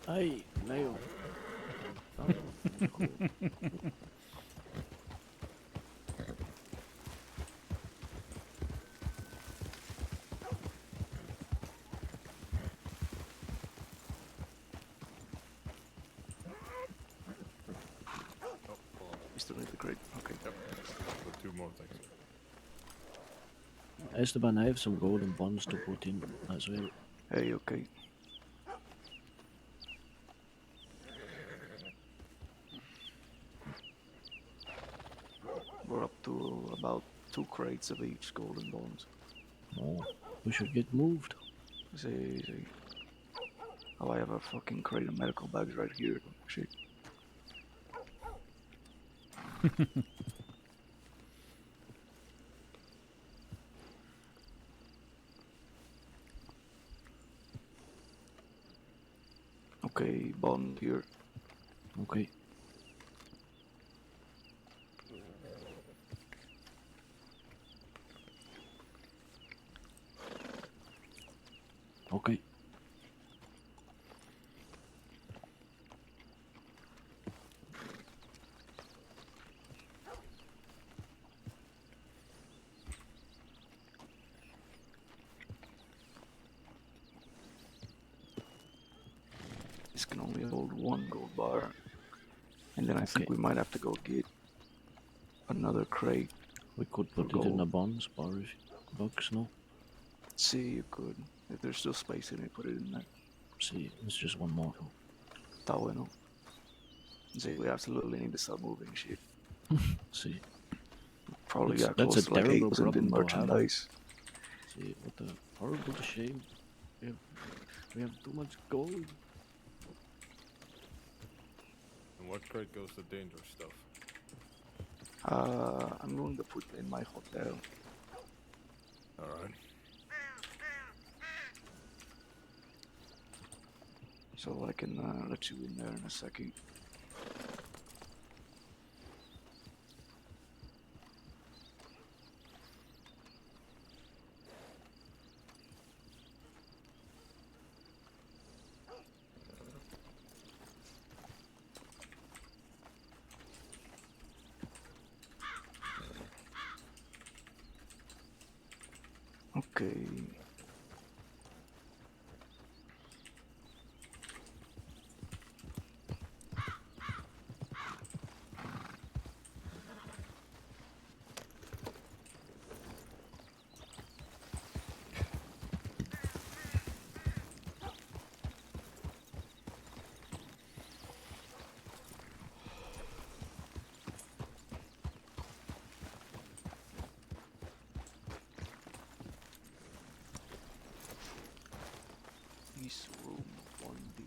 Hey, Leo. Oh, cool. You still need the crate? Okay. Yep. So 2 more things. Esteban, I have some golden bonds to put in as well. Hey, okay. We're up to about 2 crates of each golden bones. Oh, we should get moved. See. Oh, I have a fucking crate of medical bags right here. Shit. Okay, bond here. Okay. Okay. This can only hold 1 gold bar. And then I think we might have to go get another crate. We could put it in the bonds bar if box, no? See, you could. If there's still space in it, put it in there. See, it's just 1 more. Está bueno. See, we absolutely need to start moving shit. See. Probably That's- got that's close a to like terrible 8,000 in problem to have. merchandise. See, what a horrible shame. We have too much gold. And what crate goes the dangerous stuff? I'm going to put in my hotel. Alright. So I can let you in there in a second. Okay. This room 1D.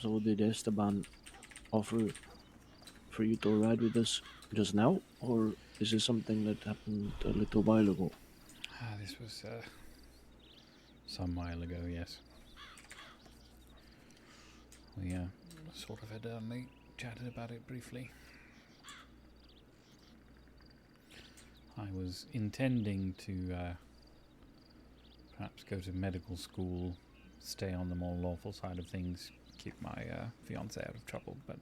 So did Esteban offer for you to ride with us just now, or is this something that happened a little while ago? This was some while ago, yes. We sort of had only chatted about it briefly. I was intending to perhaps go to medical school, stay on the more lawful side of things, keep my fiancée out of trouble, but,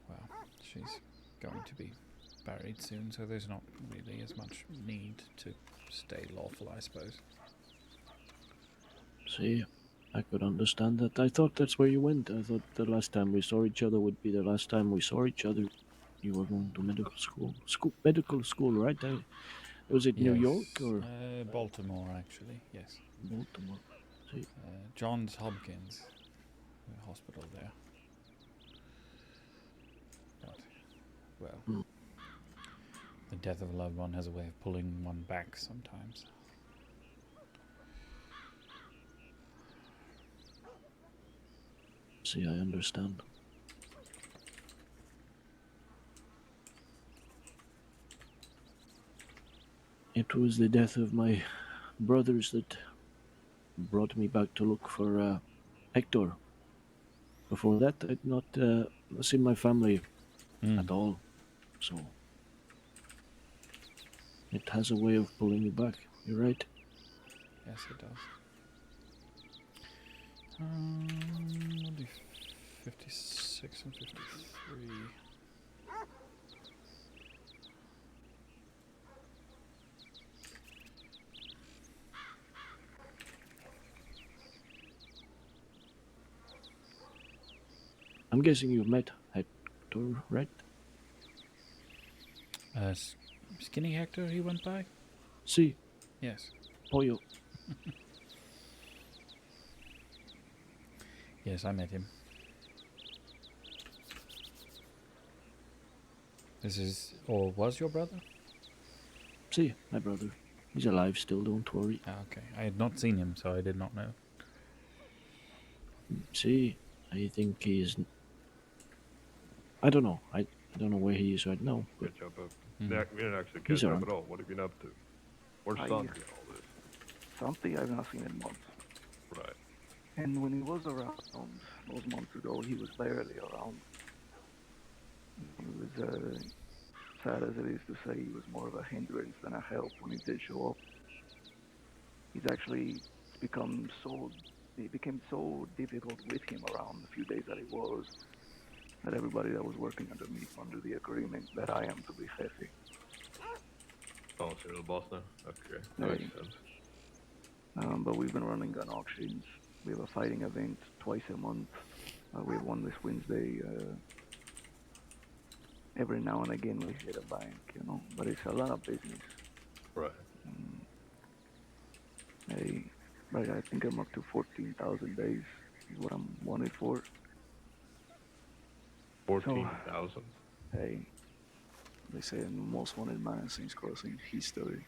well, she's going to be buried soon, so there's not really as much need to stay lawful, I suppose. See, I could understand that. I thought that's where you went. I thought the last time we saw each other would be the last time we saw each other. You were going to medical school. Medical school, right? Was it New Yes, York or Baltimore, actually, yes. Baltimore? See. Johns Hopkins hospital there. But, well, the death of a loved one has a way of pulling one back sometimes. See, I understand. It was the death of my brothers that brought me back to look for Hector. Before that, I'd not seen my family at all, so it has a way of pulling you back. You're right. Yes, it does. We'll do 56 and 53. I'm guessing you've met Hector, right? Skinny Hector, he went by? Si. Yes. Pollo. Yes, I met him. This is, or was your brother? See, my brother. He's alive still, don't worry. Ah, okay. I had not seen him, so I did not know. See, I think he's... I don't know. I don't know where he is right now, but Catch up. Hmm. We didn't actually He's catch up around. at all. What have you been up to? Where's I- Santi and all this? Something I've not seen in months. Right. And when he was around those months ago, he was barely around. He was, sad as it is to say, he was more of a hindrance than a help when he did show up. He's actually it became so difficult with him around the few days that he was, that everybody that was working under the agreement that I am to be Jefe. Oh, so you're the boss now? Okay, that Hey. makes sense. But we've been running gun auctions. We have a fighting event twice a month. We have one this Wednesday. Every now and again we hit a bank, you know, but it's a lot of business. Right. I think I'm up to 14,000 days is what I'm wanted for. 14,000? Hey, they say I'm the most wanted man since crossing history.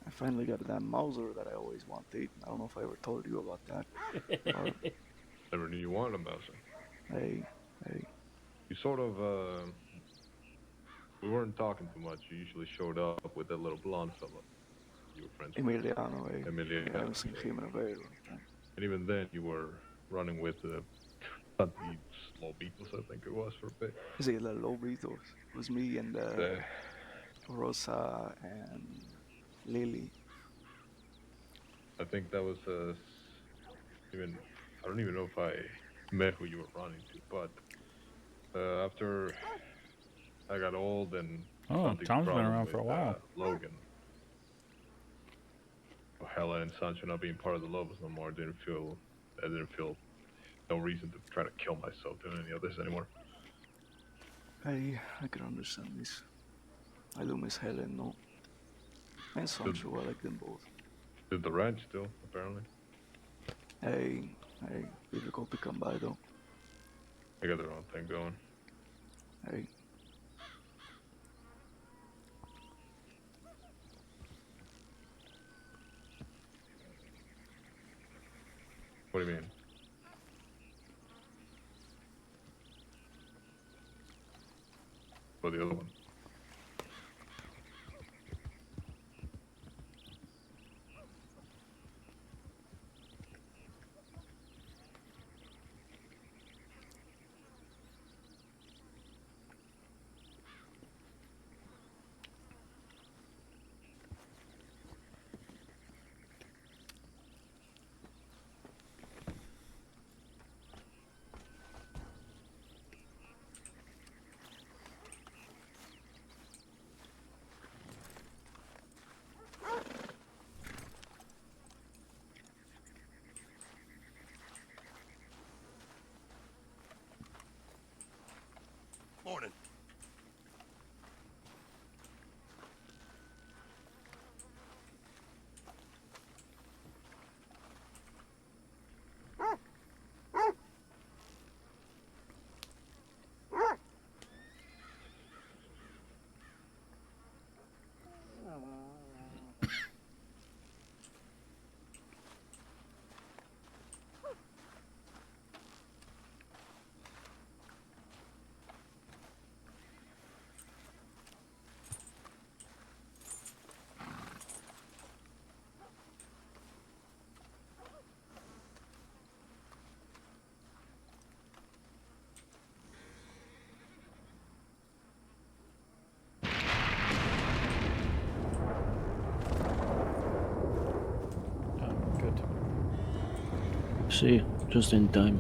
I finally got that Mauser that I always wanted. I don't know if I ever told you about that. Or, Never knew you wanted a Mauser. hey. You sort of, we weren't talking too much. You usually showed up with that little blonde fella you were friends with. Emiliano, eh? Emiliano. I haven't seen him in a very long time. And even then, you were running with the Slow Beatles, I think it was, for a bit. Sí, the Low Beatles. It was me and Rosa and Lily. I think that was I don't even know if I met who you were running to, but after I got old and something Tom's been problem around for a with, while. Logan, Helen and Sancho not being part of the Lobos no more, I didn't feel no reason to try to kill myself doing any of this anymore. I can understand this. I do miss Helen, no? And Sancho, I like them both. Did the ranch still, apparently? Hey, difficult to come by though. They got their own thing going. Hey. What do you mean? Or the other one? Morning. Good. See, just in time.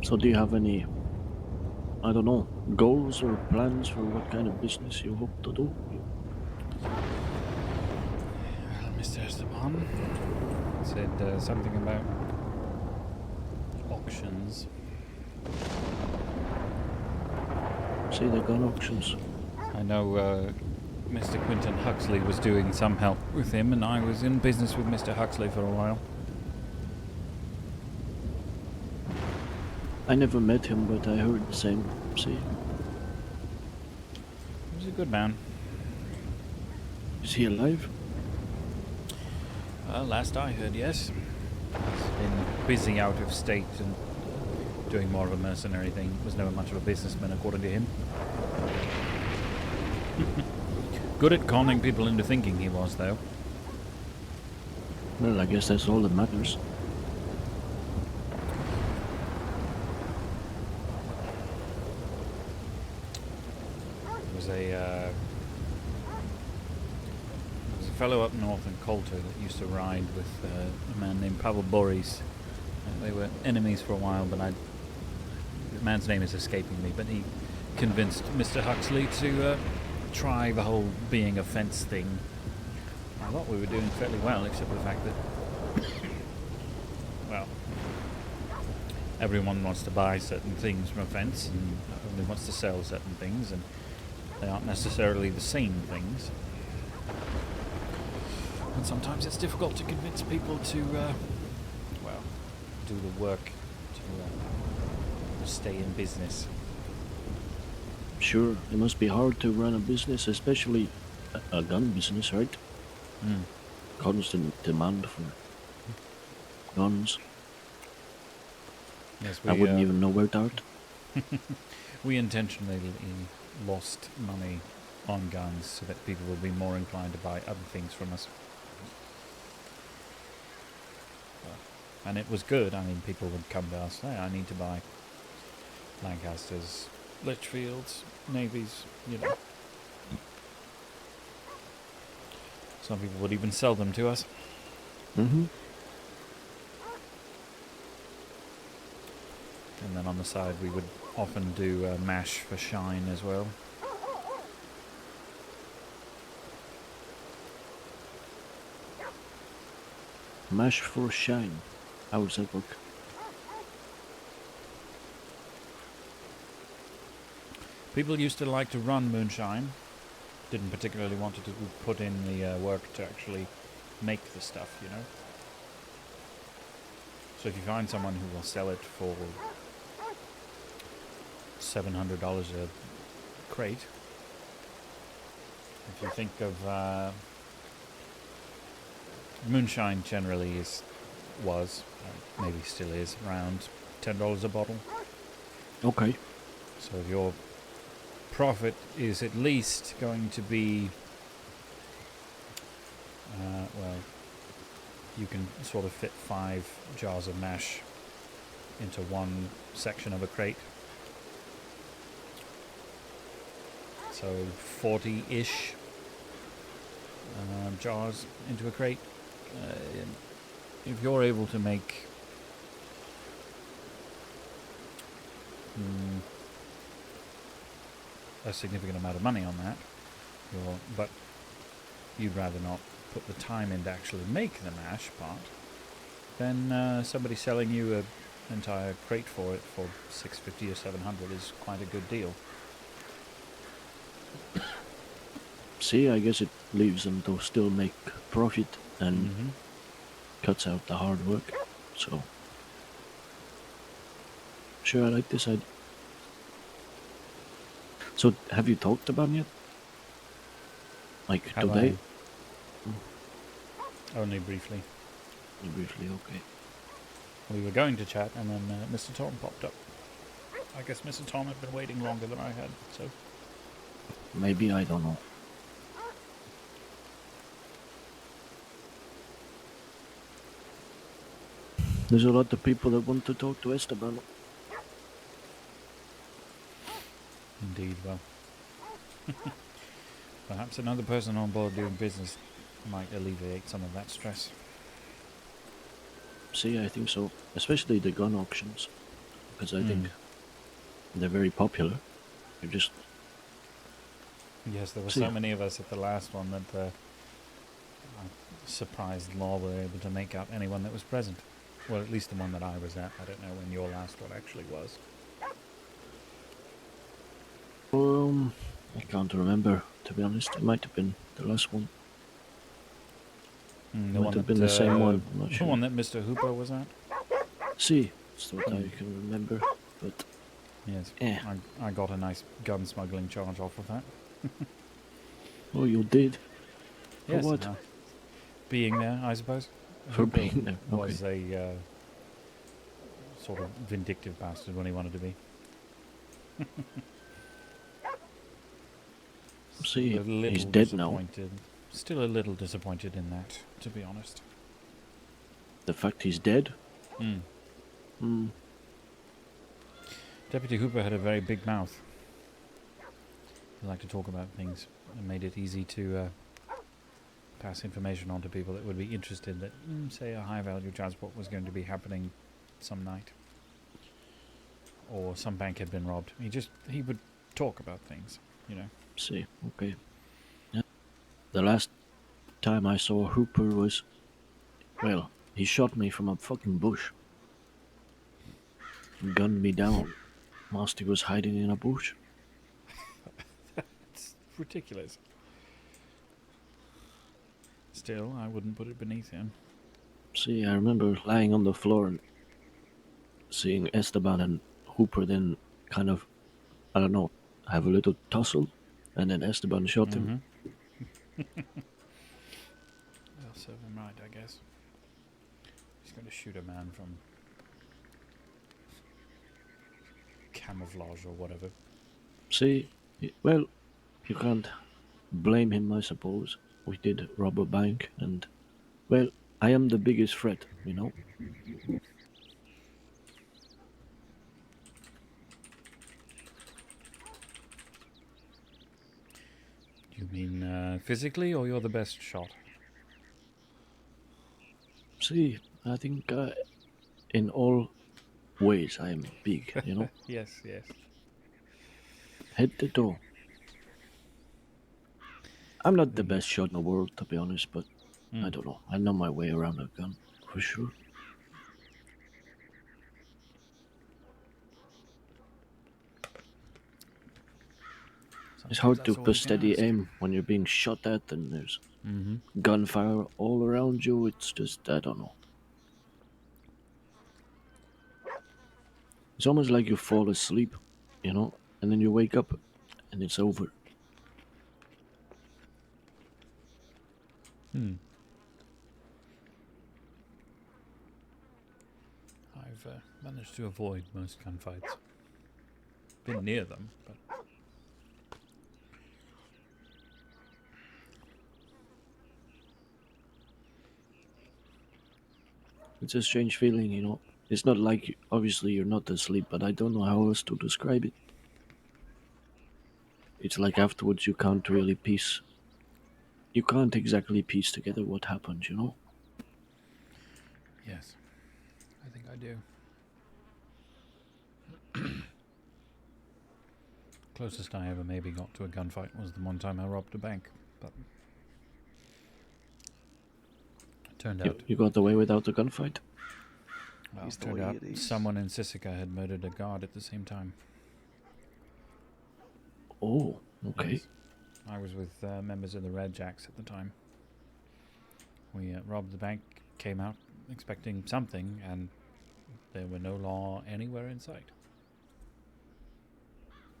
So do you have any, I don't know, goals or plans for what kind of business you hope to do? Mr. Esteban said something about auctions. See the gun auctions. I know Mr. Quinton Huxley was doing some help with him, and I was in business with Mr. Huxley for a while. I never met him, but I heard the same. See, He was a good man. is he alive? Last I heard, yes. He's been busy out of state and doing more of a mercenary thing. Was never much of a businessman, according to him. Good at conning people into thinking he was, though. Well, I guess that's all that matters. There was a fellow up north in Coulter that used to ride with a man named Pavel Boris. They were enemies for a while, but the man's name is escaping me, but he convinced Mr. Huxley to try the whole being a fence thing. I thought we were doing fairly well, except for the fact that, well, everyone wants to buy certain things from a fence and only wants to sell certain things, and they aren't necessarily the same things. And sometimes it's difficult to convince people to, well, do the work to stay in business. Sure, it must be hard to run a business, especially a gun business, right? Mm. Constant demand for guns. Yes, I wouldn't even know where to start. We intentionally lost money on guns so that people will be more inclined to buy other things from us. And it was good. I mean, people would come to us, hey, I need to buy Lancasters, Litchfields, Navies, you know. Some people would even sell them to us. Mm-hmm. And then on the side we would often do mash for shine as well. Mash for shine. How does that work? People used to like to run moonshine. Didn't particularly want to put in the work to actually make the stuff, you know. So if you find someone who will sell it for $700 a crate, if you think of moonshine, generally was maybe still is around $10 a bottle. Okay. So if your profit is at least going to be, well, you can sort of fit 5 jars of mash into one section of a crate. So 40-ish jars into a crate. If you're able to make a significant amount of money on that, but you'd rather not put the time in to actually make the mash part, then somebody selling you an entire crate for it for $650 or $700 is quite a good deal. See, I guess it leaves them to still make profit and cuts out the hard work. So, sure, I like this idea. So, have you talked about it yet? Like Have today? Only briefly. Only briefly, okay. We were going to chat, and then Mr. Tom popped up. I guess Mr. Tom had been waiting longer than I had, so... Maybe, I don't know. There's a lot of people that want to talk to Esteban. Indeed, well. Perhaps another person on board doing business might alleviate some of that stress. See, I think so. Especially the gun auctions. Because I think they're very popular. They're just... Yes, there were so many of us at the last one that I'm surprised law were able to make out anyone that was present. Well, at least the one that I was at. I don't know when your last one actually was. I can't remember. to be honest. It might have been the last one. The Might one have that, been the same one. I'm not the sure. one that Mr. Hooper was at. See, that's what I can remember. But Yes, yeah. I got a nice gun smuggling charge off of that. Oh, you did. For Yes, what? being there, I suppose. For Hooper being there, was a sort of vindictive bastard when he wanted to be. See, A little he's dead now. disappointed. Still a little disappointed in that, to be honest. The fact he's dead? Deputy Hooper had a very big mouth. He liked to talk about things and made it easy to pass information on to people that would be interested that, say, a high-value transport was going to be happening some night. Or some bank had been robbed. He would talk about things, you know. See, okay. Yeah. The last time I saw Hooper was, well, he shot me from a fucking bush. Gunned me down whilst he was hiding in a bush. It's ridiculous. Still, I wouldn't put it beneath him. See, I remember lying on the floor and seeing Esteban and Hooper then kind of, I don't know, have a little tussle, and then Esteban shot him. They'll serve him right, I guess. He's going to shoot a man from camouflage or whatever. See, well, you can't blame him, I suppose. We did rob a bank, and, well, I am the biggest threat, you know? You mean physically, or you're the best shot? See, I think in all ways I am big, you know? Yes, yes. Head to toe. I'm not the best shot in the world, to be honest, but I don't know. I know my way around a gun, for sure. It's hard to put steady aim when you're being shot at and there's gunfire all around you. It's just, I don't know. It's almost like you fall asleep, you know, and then you wake up and it's over. I've managed to avoid most gunfights. Been near them, but... It's a strange feeling, you know. It's not like, obviously you're not asleep, but I don't know how else to describe it. It's like afterwards you can't really you can't exactly piece together what happened, you know? Yes, I think I do. Closest I ever maybe got to a gunfight was the one time I robbed a bank, but it turned out... You got away without a gunfight? Well, it turned out someone in Sisika had murdered a guard at the same time. Oh, okay. Yes. I was with members of the Red Jacks at the time. We robbed the bank, came out expecting something, and there were no law anywhere in sight.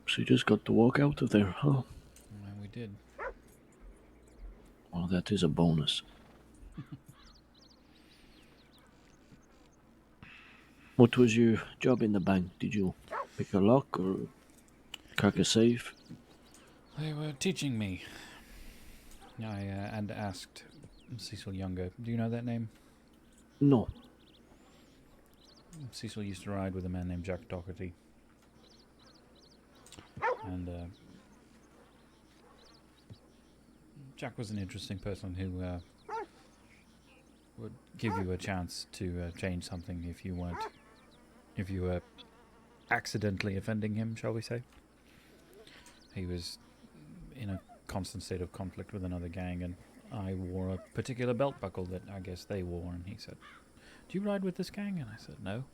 So you just got to walk out of there, huh? And we did. Well, that is a bonus. What was your job in the bank? Did you pick a lock or crack a safe? They were teaching me. And asked Cecil Younger. Do you know that name? No. Cecil used to ride with a man named Jack Doherty. And Jack was an interesting person who would give you a chance to change something if you were accidentally offending him, shall we say. He was in a constant state of conflict with another gang, and I wore a particular belt buckle that I guess they wore, and he said, "Do you ride with this gang?" And I said, "No."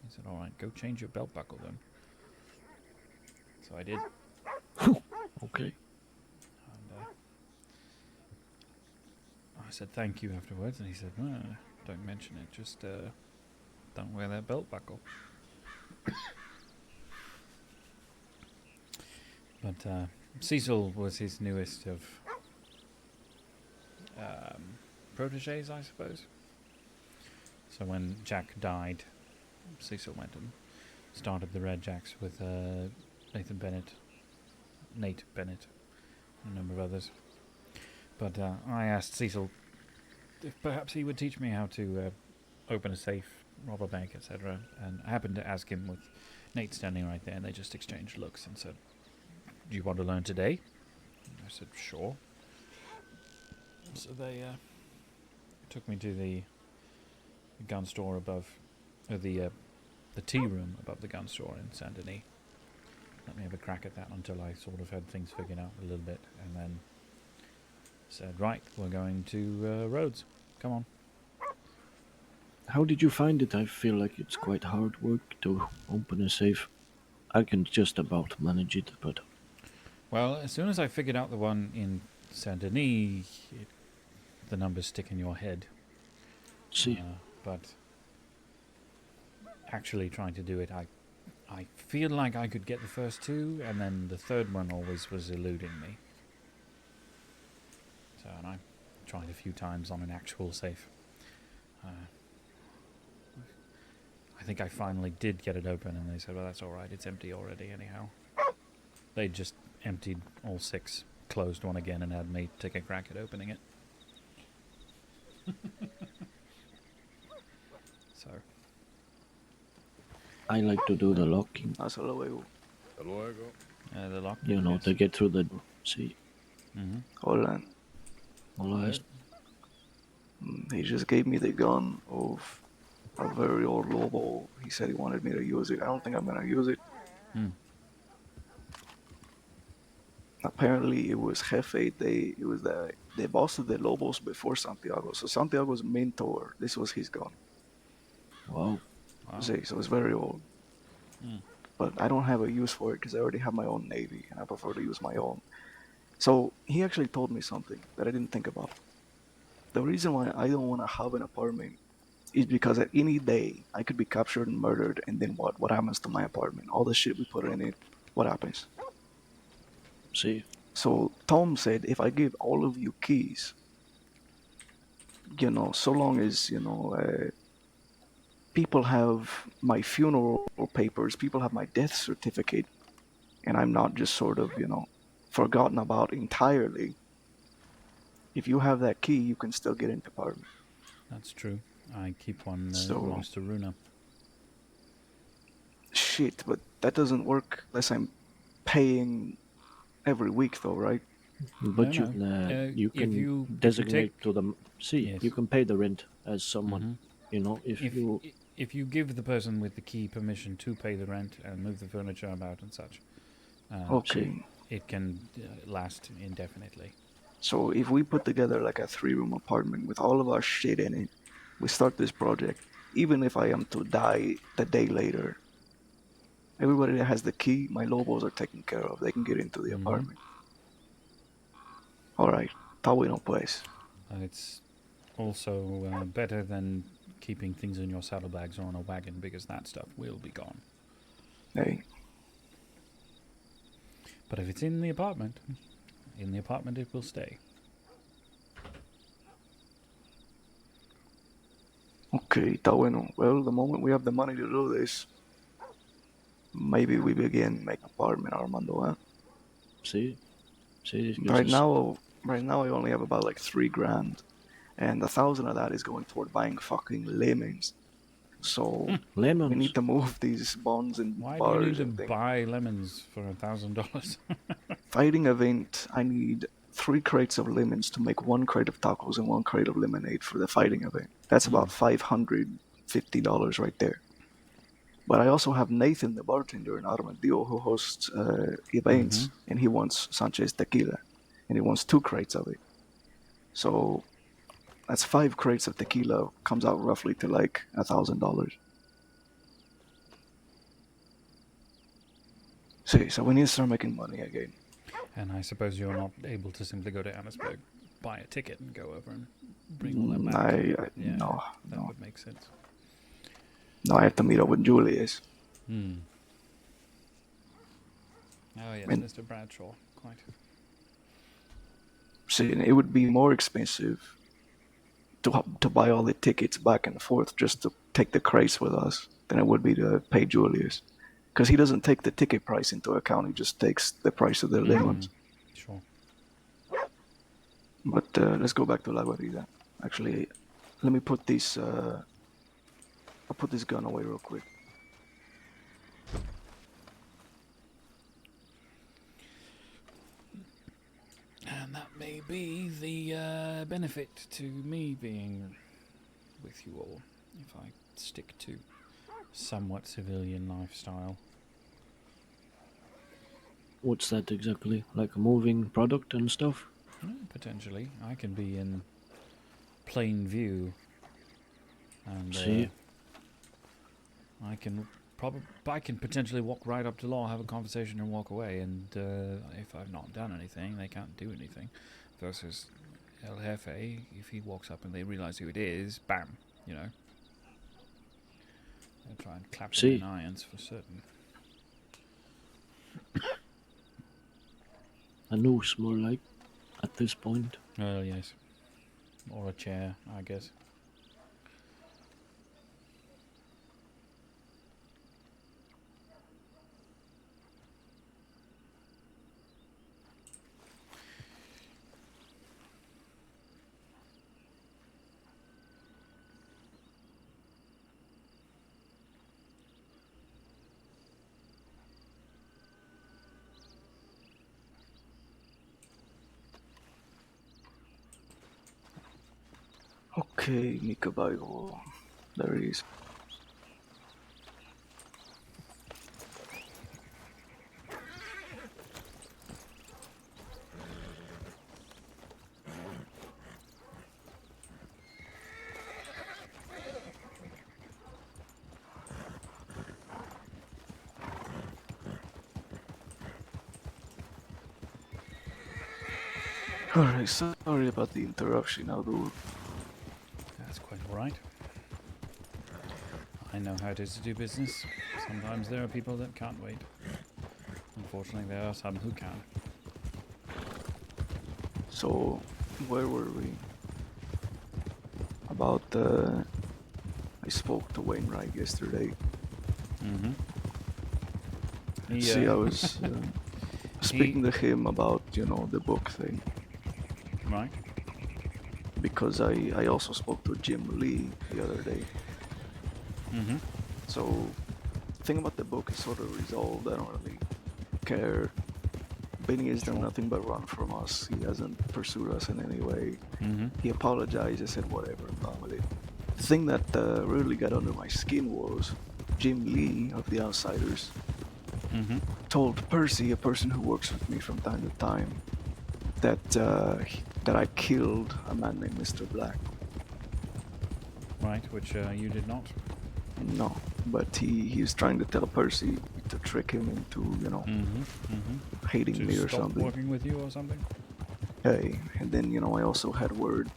He said, "All right, go change your belt buckle then." So I did. Okay. And I said thank you afterwards, and he said, don't mention it, just don't wear that belt buckle. But Cecil was his newest of proteges, I suppose. So when Jack died, Cecil went and started the Red Jacks with Nate Bennett, and a number of others. But I asked Cecil if perhaps he would teach me how to open a safe, rob a bank, etc. And I happened to ask him with Nate standing right there, and they just exchanged looks and said, "Do you want to learn today?" And I said, "Sure." So they took me to the gun store above, or the tea room above the gun store in Saint Denis. Let me have a crack at that until I sort of had things figured out a little bit, and then said, "Right, we're going to Rhodes. Come on." How did you find it? I feel like it's quite hard work to open a safe. I can just about manage it, but... Well, as soon as I figured out the one in Saint Denis, the numbers stick in your head. See. But actually trying to do it, I feel like I could get the first two, and then the third one always was eluding me. So, and I tried a few times on an actual safe. I think I finally did get it open, and they said, "Well, that's all right. It's empty already, anyhow." They just emptied all 6, closed one again, and had me take a crack at opening it. So I like to do the locking. Hasta luego. Hasta luego. The lock. You know, to get through the door. See. Mm-hmm. Hola. Hola. He just gave me the gun of a very old Lobo. He said he wanted me to use it. I don't think I'm gonna use it. Apparently, it was Jefe. It was the boss of the Lobos before Santiago. So Santiago's mentor. This was his gun. Wow. See, so it's very old. But I don't have a use for it because I already have my own navy, and I prefer to use my own. So he actually told me something that I didn't think about. The reason why I don't want to have an apartment is because at any day I could be captured and murdered, and then what? What happens to my apartment? All the shit we put in it, what happens? See. So Tom said, if I give all of you keys, so long as, people have my funeral papers, people have my death certificate, and I'm not just sort of, forgotten about entirely. If you have that key, you can still get into apartment. That's true. I keep one that belongs to Runa. Shit, but that doesn't work unless I'm paying every week, though, right? But you can designate to them. See, Yes. you can pay the rent as someone. If you give the person with the key permission to pay the rent and move the furniture about and such, okay, it can last indefinitely. So if we put together like a 3-room apartment with all of our shit in it, we start this project. Even if I am to die the day later, everybody that has the key, my Lobos are taken care of. They can get into the apartment. All right, está bueno pues. It's also better than keeping things in your saddlebags or on a wagon, because that stuff will be gone. Hey. But if it's in the apartment it will stay. Okay, está bueno. Well, the moment we have the money to do this, maybe we begin making apartment, Armando, huh? See? Right now I only have about like $3,000, and 1,000 of that is going toward buying fucking lemons. So lemons. We need to move these bonds and Why bars. do you need to buy lemons for $1,000? Fighting event, I need 3 crates of lemons to make 1 crate of tacos and 1 crate of lemonade for the fighting event. That's about $550 right there. But I also have Nathan, the bartender in Armadillo, who hosts events, and he wants Sanchez tequila, and he wants 2 crates of it. So that's 5 crates of tequila, comes out roughly to like $1,000. See, so we need to start making money again. And I suppose you're not able to simply go to Annesburg. buy a ticket and go over and bring all that back. No, that would make sense. No, I have to meet up with Julius. Oh yes, And- Mr. Bradshaw, quite. See, it would be more expensive to buy all the tickets back and forth just to take the crates with us than it would be to pay Julius. Because he doesn't take the ticket price into account, he just takes the price of the lemons. Sure. But let's go back to La Guarida. Actually, let me put this. I'll put this gun away real quick. And that may be the benefit to me being with you all, if I stick to somewhat civilian lifestyle. What's that exactly? Like a moving product and stuff? Potentially. I can be in plain view. And See? I can potentially walk right up to law, have a conversation and walk away, and if I've not done anything, they can't do anything. Versus El Jefe, if he walks up and they realize who it is, bam, you know. They'll try and clap them in irons for certain. A noose, more like, at this point. Oh, yes. Or a chair, I guess. Okay, Mika Bible. There he is. Alright, sorry about the interruption, Abdul. That's quite alright. I know how it is to do business. Sometimes there are people that can't wait. Unfortunately, there are some who can. So, where were we? About, I spoke to Wainwright yesterday. Mm-hmm. See, I was speaking to him about, you know, the book thing. Right. Because I also spoke to Jim Lee the other day. Mm-hmm. So, the thing about the book is sort of resolved. I don't really care. Benny has done nothing but run from us. He hasn't pursued us in any way. Mm-hmm. He apologized. I said whatever, I'm done with it. The thing that really got under my skin was Jim Lee of the Outsiders told Percy, a person who works with me from time to time, that that I killed a man named Mr. Black. Right, which you did not. No, but he was trying to tell Percy to trick him into, you know, hating to me or stop something. working with you or something? Hey, and then, you know, I also had word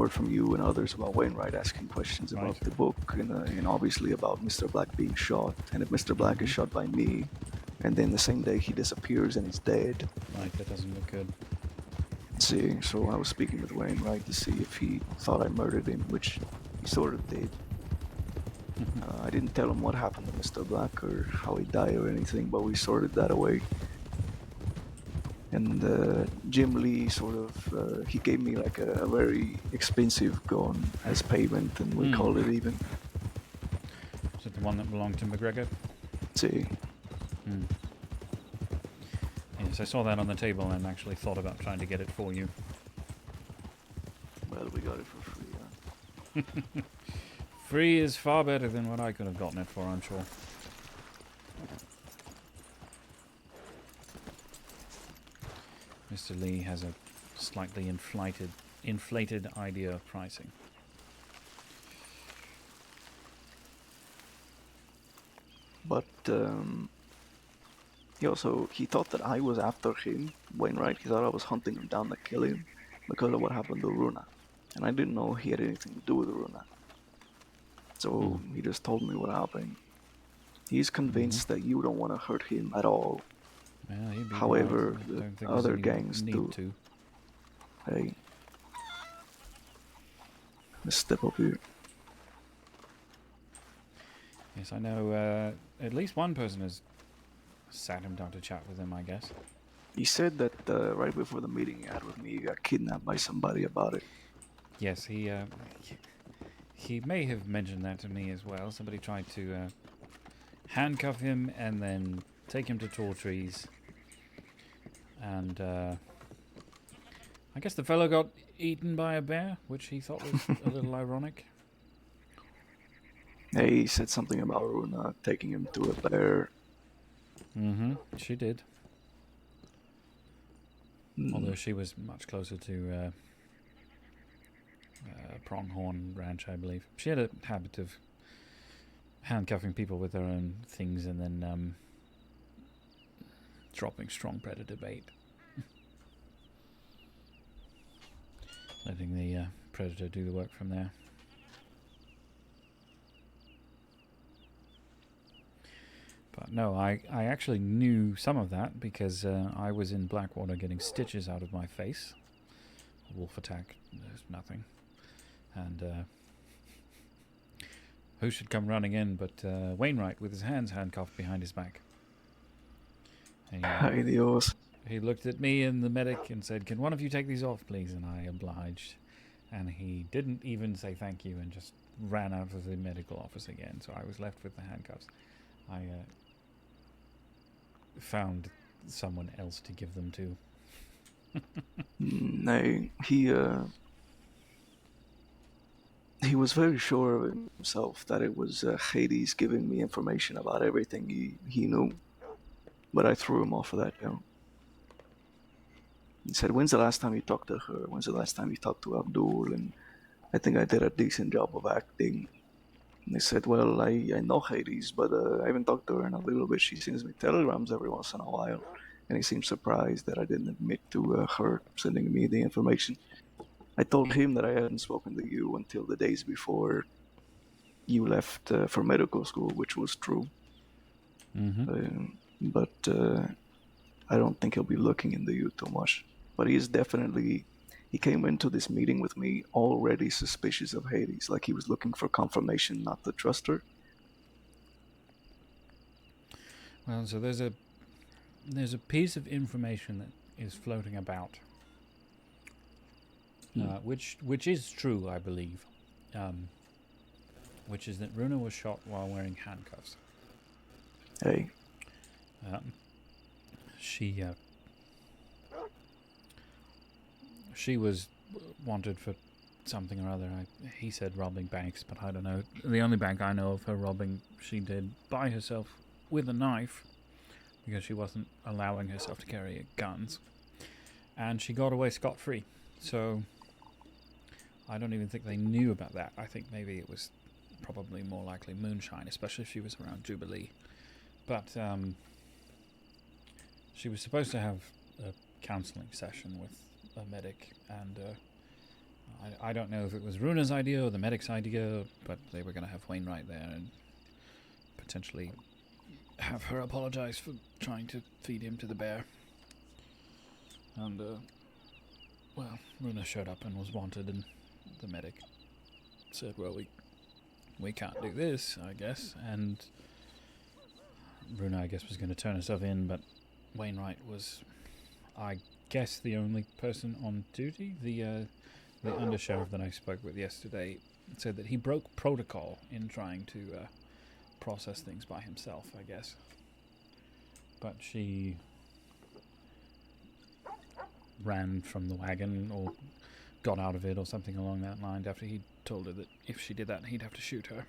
from you and others about Wainwright asking questions about the book and obviously about Mr. Black being shot. And if Mr. Black is shot by me, and then the same day he disappears and he's dead. Right, that doesn't look good. See, so I was speaking with Wainwright to see if he thought I murdered him, which he sort of did. I didn't tell him what happened to Mr. Black or how he died or anything, but we sorted that away. And Jim Lee sort of, he gave me like a very expensive gun as payment, and we called it even. Is it the one that belonged to McGregor? See. Yes, I saw that on the table and actually thought about trying to get it for you. Well, we got it for free, huh? Free is far better than what I could have gotten it for, I'm sure. Mr. Lee has a slightly inflated idea of pricing. But he thought that I was after him, Wainwright. He thought I was hunting him down to kill him. because of what happened to Runa. And I didn't know he had anything to do with Runa. So he just told me what happened. He's convinced that you don't want to hurt him at all. Well, he'd be However, right. I the don't think there's other any gangs need do. to. Hey, let's step up here. Yes, I know at least one person has sat him down to chat with him, I guess. He said that right before the meeting he had with me, he got kidnapped by somebody about it. Yes, he may have mentioned that to me as well. Somebody tried to handcuff him and then take him to tall trees. And I guess the fellow got eaten by a bear, which he thought was a little ironic. Hey, he said something about Runa taking him to a bear. Mm-hmm, she did. Although she was much closer to Pronghorn Ranch, I believe. She had a habit of handcuffing people with their own things and then dropping strong predator bait. Letting the predator do the work from there. But no, I actually knew some of that because I was in Blackwater getting stitches out of my face. A wolf attack, there's nothing. And who should come running in but Wainwright with his hands handcuffed behind his back. Ay, Dios. He looked at me and the medic and said, "Can one of you take these off, please?" And I obliged. And he didn't even say thank you and just ran out of the medical office again. So I was left with the handcuffs. I found someone else to give them to. No, he was very sure of himself that it was Hades giving me information about everything he knew. But I threw him off of that, you know. He said, "When's the last time you talked to her? When's the last time you talked to Abdul?" And I think I did a decent job of acting. And they said, "Well, I know Hades, but I haven't talked to her in a little bit. She sends me telegrams every once in a while." And he seemed surprised that I didn't admit to her sending me the information. I told him that I hadn't spoken to you until the days before you left for medical school, which was true. But I don't think he'll be looking into you too much. But he came into this meeting with me already suspicious of Hades, like he was looking for confirmation not to trust her. Well, so there's a piece of information that is floating about, which is true, I believe, which is that Runa was shot while wearing handcuffs. Hey. She was wanted for something or other. He said robbing banks, but I don't know. The only bank I know of her robbing, she did by herself with a knife because she wasn't allowing herself to carry guns. And she got away scot-free. So I don't even think they knew about that. I think maybe it was probably more likely moonshine, especially if she was around Jubilee. But she was supposed to have a counseling session with a medic, and I don't know if it was Runa's idea or the medic's idea, but they were going to have Wainwright there and potentially have her apologize for trying to feed him to the bear. And, well, Runa showed up and was wanted, and the medic said, "Well, we can't do this, I guess," and Runa, I guess, was going to turn herself in, but Wainwright was, I guess, the only person on duty. The undersheriff that I spoke with yesterday said that he broke protocol in trying to process things by himself, I guess. But she ran from the wagon or got out of it or something along that line after he told her that if she did that, he'd have to shoot her.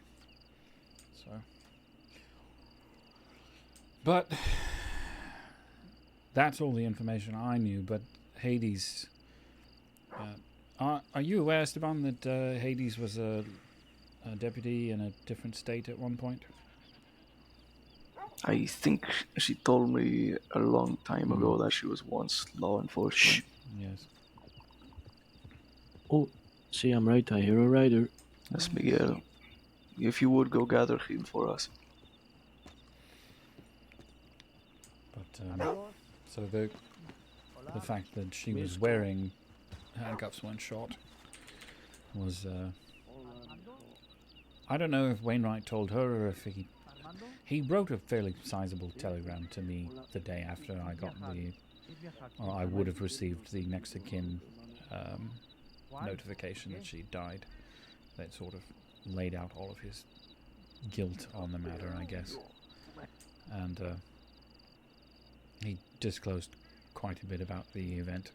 So, but that's all the information I knew. But Hades, are you aware, Esteban, that Hades was a deputy in a different state at one point? I think she told me a long time ago that she was once law enforcement. Yes. Oh, see, I'm right. I hear a rider. That's Miguel. If you would go gather him for us. But so the fact that she was wearing handcuffs when shot was I don't know if Wainwright told her or if he wrote a fairly sizable telegram to me the day after I got or I would have received the next of kin notification that she died. That sort of laid out all of his guilt on the matter, I guess. And he disclosed quite a bit about the event.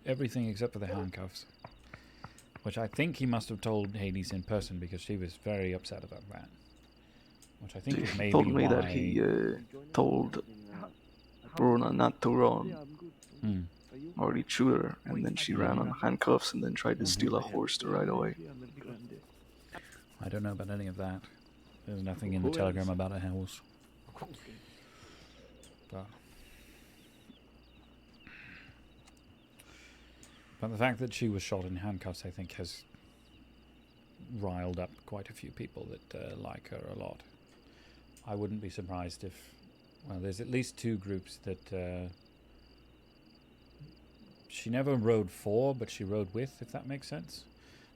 Everything except for the handcuffs. Which I think he must have told Hades in person because she was very upset about that. Which I think is maybe told me why... that he told Runa not to run. Or he'd shoot her, and then she ran on handcuffs and then tried to steal a horse to ride away. I don't know about any of that. There's nothing in the telegram about a horse. But the fact that she was shot in handcuffs, I think, has riled up quite a few people that like her a lot. I wouldn't be surprised if... Well, there's at least two groups that... she never rode for, but she rode with, if that makes sense.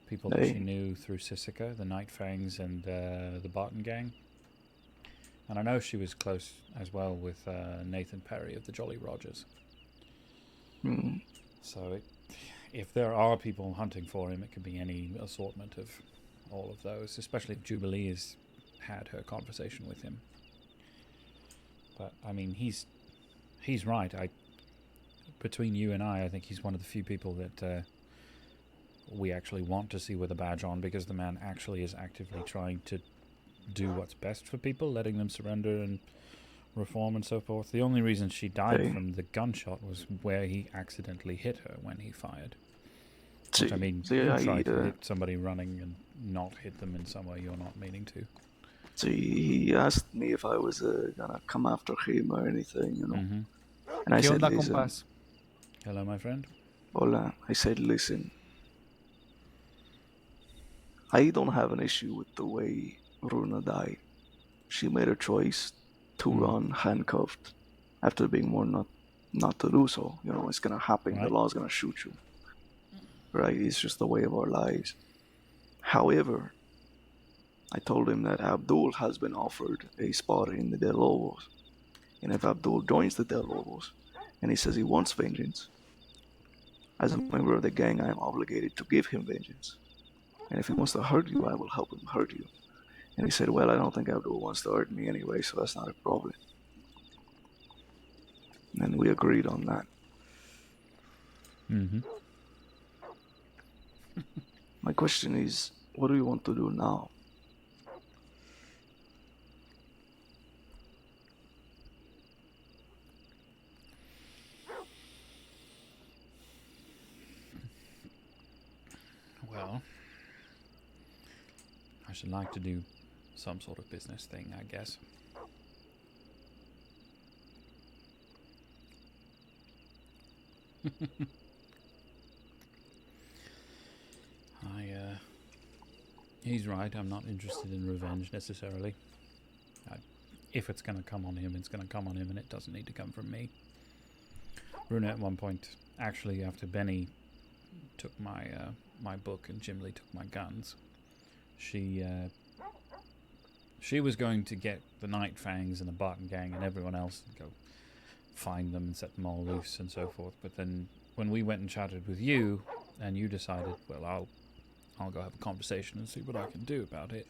People that she knew through Sissika, the Night Fangs and the Barton Gang. And I know she was close as well with Nathan Perry of the Jolly Rogers. So if there are people hunting for him, it could be any assortment of all of those, especially if Jubilee has had her conversation with him. But, I mean, he's right. Between you and I think he's one of the few people that we actually want to see with a badge on, because the man actually is actively trying to do what's best for people, letting them surrender and reform and so forth. The only reason she died from the gunshot was where he accidentally hit her when he fired. Which, I mean, you try to hit somebody running and not hit them in some way you're not meaning to. So he asked me if I was gonna come after him or anything, you know. And I said, listen. Hello, my friend. Hola. I said, listen. I don't have an issue with the way Runa died. She made a choice to run handcuffed after being warned not to do so. You know, it's gonna happen. Right. The law's gonna shoot you. Right? It's just the way of our lives. However, I told him that Abdul has been offered a spot in the Del Lobos. And if Abdul joins the Del Lobos and he says he wants vengeance, as a member of the gang, I am obligated to give him vengeance. And if he wants to hurt you, I will help him hurt you. And he said, well, I don't think Abdul wants to hurt me anyway, so that's not a problem. And we agreed on that. My question is, what do you want to do now? Well, I should like to do some sort of business thing, I guess. He's right, I'm not interested in revenge necessarily. If it's going to come on him, it's going to come on him, and it doesn't need to come from me. Runa at one point, actually after Benny took my my book and Jim Lee took my guns, she was going to get the Night Fangs and the Barton Gang and everyone else and go find them and set them all loose and so forth. But then when we went and chatted with you, and you decided, well, I'll go have a conversation and see what I can do about it.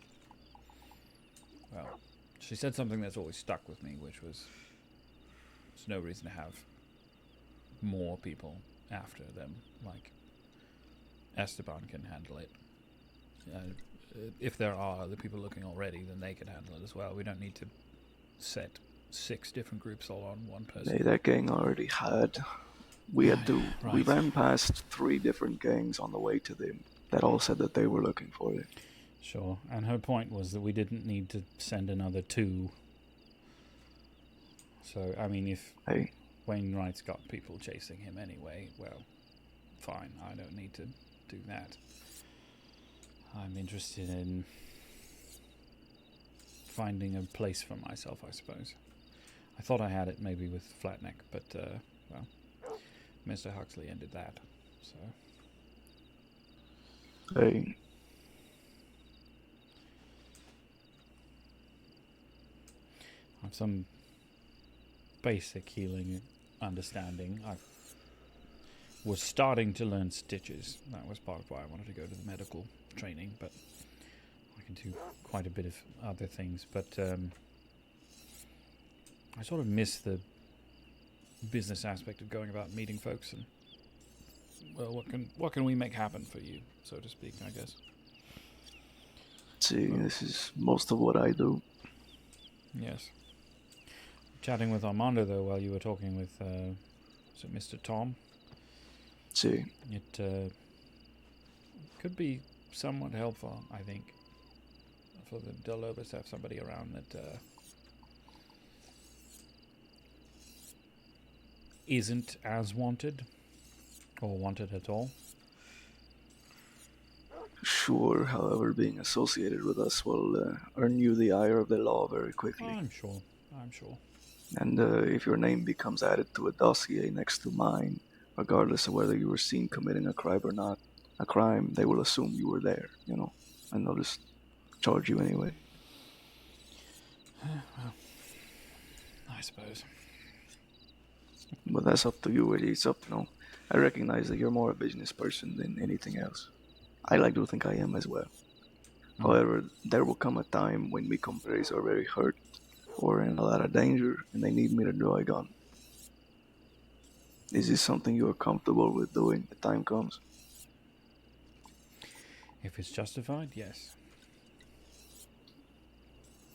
Well, she said something that's always stuck with me, which was, there's no reason to have more people after them. Like, Esteban can handle it. If there are other people looking already, then they can handle it as well. We don't need to set 6 different groups all on one person. Hey, that gang already had. We had to. Right. We ran past 3 different gangs on the way to them that all said that they were looking for it. Sure, and her point was that we didn't need to send another 2. So, I mean, if Wainwright's got people chasing him anyway, well, fine. I don't need to do that. I'm interested in finding a place for myself, I suppose. I thought I had it maybe with Flatneck, but, well, Mr. Huxley ended that, so... Hey, I have some basic healing understanding. I was starting to learn stitches. That was part of why I wanted to go to the medical training, but I can do quite a bit of other things. But I sort of miss the business aspect of going about meeting folks and, well, what can we make happen for you, so to speak, I guess. see, this is most of what I do. Yes. Chatting with Armando, though, while you were talking with, was it Mr. Tom? See. It could be somewhat helpful, I think, for the Del Lobos to have somebody around that isn't as wanted, or wanted at all. Sure, however, being associated with us will earn you the ire of the law very quickly. I'm sure. I'm sure. And if your name becomes added to a dossier next to mine, regardless of whether you were seen committing a crime, they will assume you were there, you know, and they'll just charge you anyway. Well, I suppose. But that's up to you. It's up, you know. I recognize that you're more a business person than anything else. I like to think I am as well. However, there will come a time when mi compadres are very hurt or in a lot of danger and they need me to draw a gun. Is this something you are comfortable with doing when the time comes? If it's justified, yes.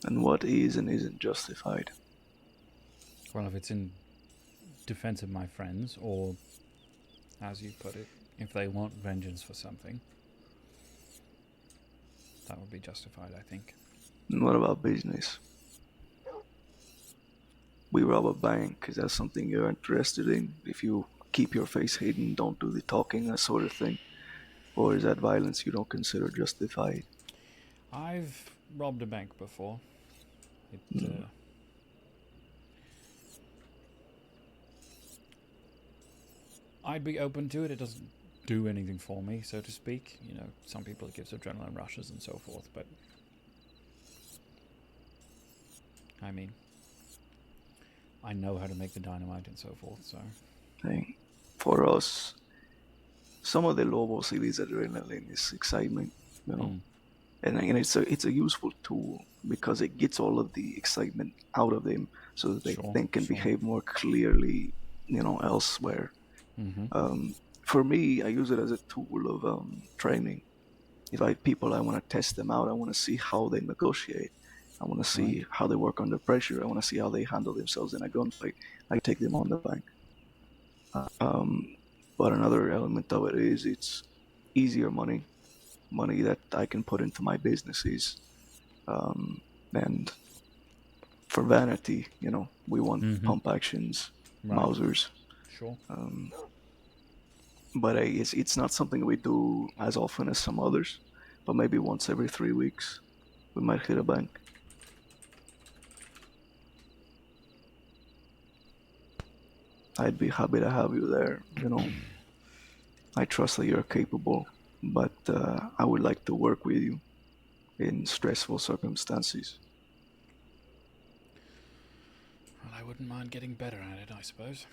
And what is and isn't justified? Well, if it's in defense of my friends, or, as you put it, if they want vengeance for something, that would be justified, I think. And what about business? We rob a bank. Is that something you're interested in? If you keep your face hidden, don't do the talking, that sort of thing? Or is that violence you don't consider justified? I've robbed a bank before. I'd be open to it. It doesn't do anything for me, so to speak. You know, some people it gives adrenaline rushes and so forth, but I mean, I know how to make the dynamite and so forth, so. Hey, for us, some of the Lobos, it is adrenaline, it's excitement, you know. And it's a useful tool because it gets all of the excitement out of them so that they think and behave more clearly, you know, elsewhere. For me, I use it as a tool of training. If I have people, I want to test them out. I want to see how they negotiate. I want to see how they work under pressure. I want to see how they handle themselves in a gunfight. I take them on the bank. But another element of it is it's easier money that I can put into my businesses. And for vanity, you know, we want pump actions, Mausers. Sure. But it's not something we do as often as some others. But maybe once every 3 weeks, we might hit a bank. I'd be happy to have you there, you know. I trust that you're capable, but I would like to work with you in stressful circumstances. Well, I wouldn't mind getting better at it, I suppose.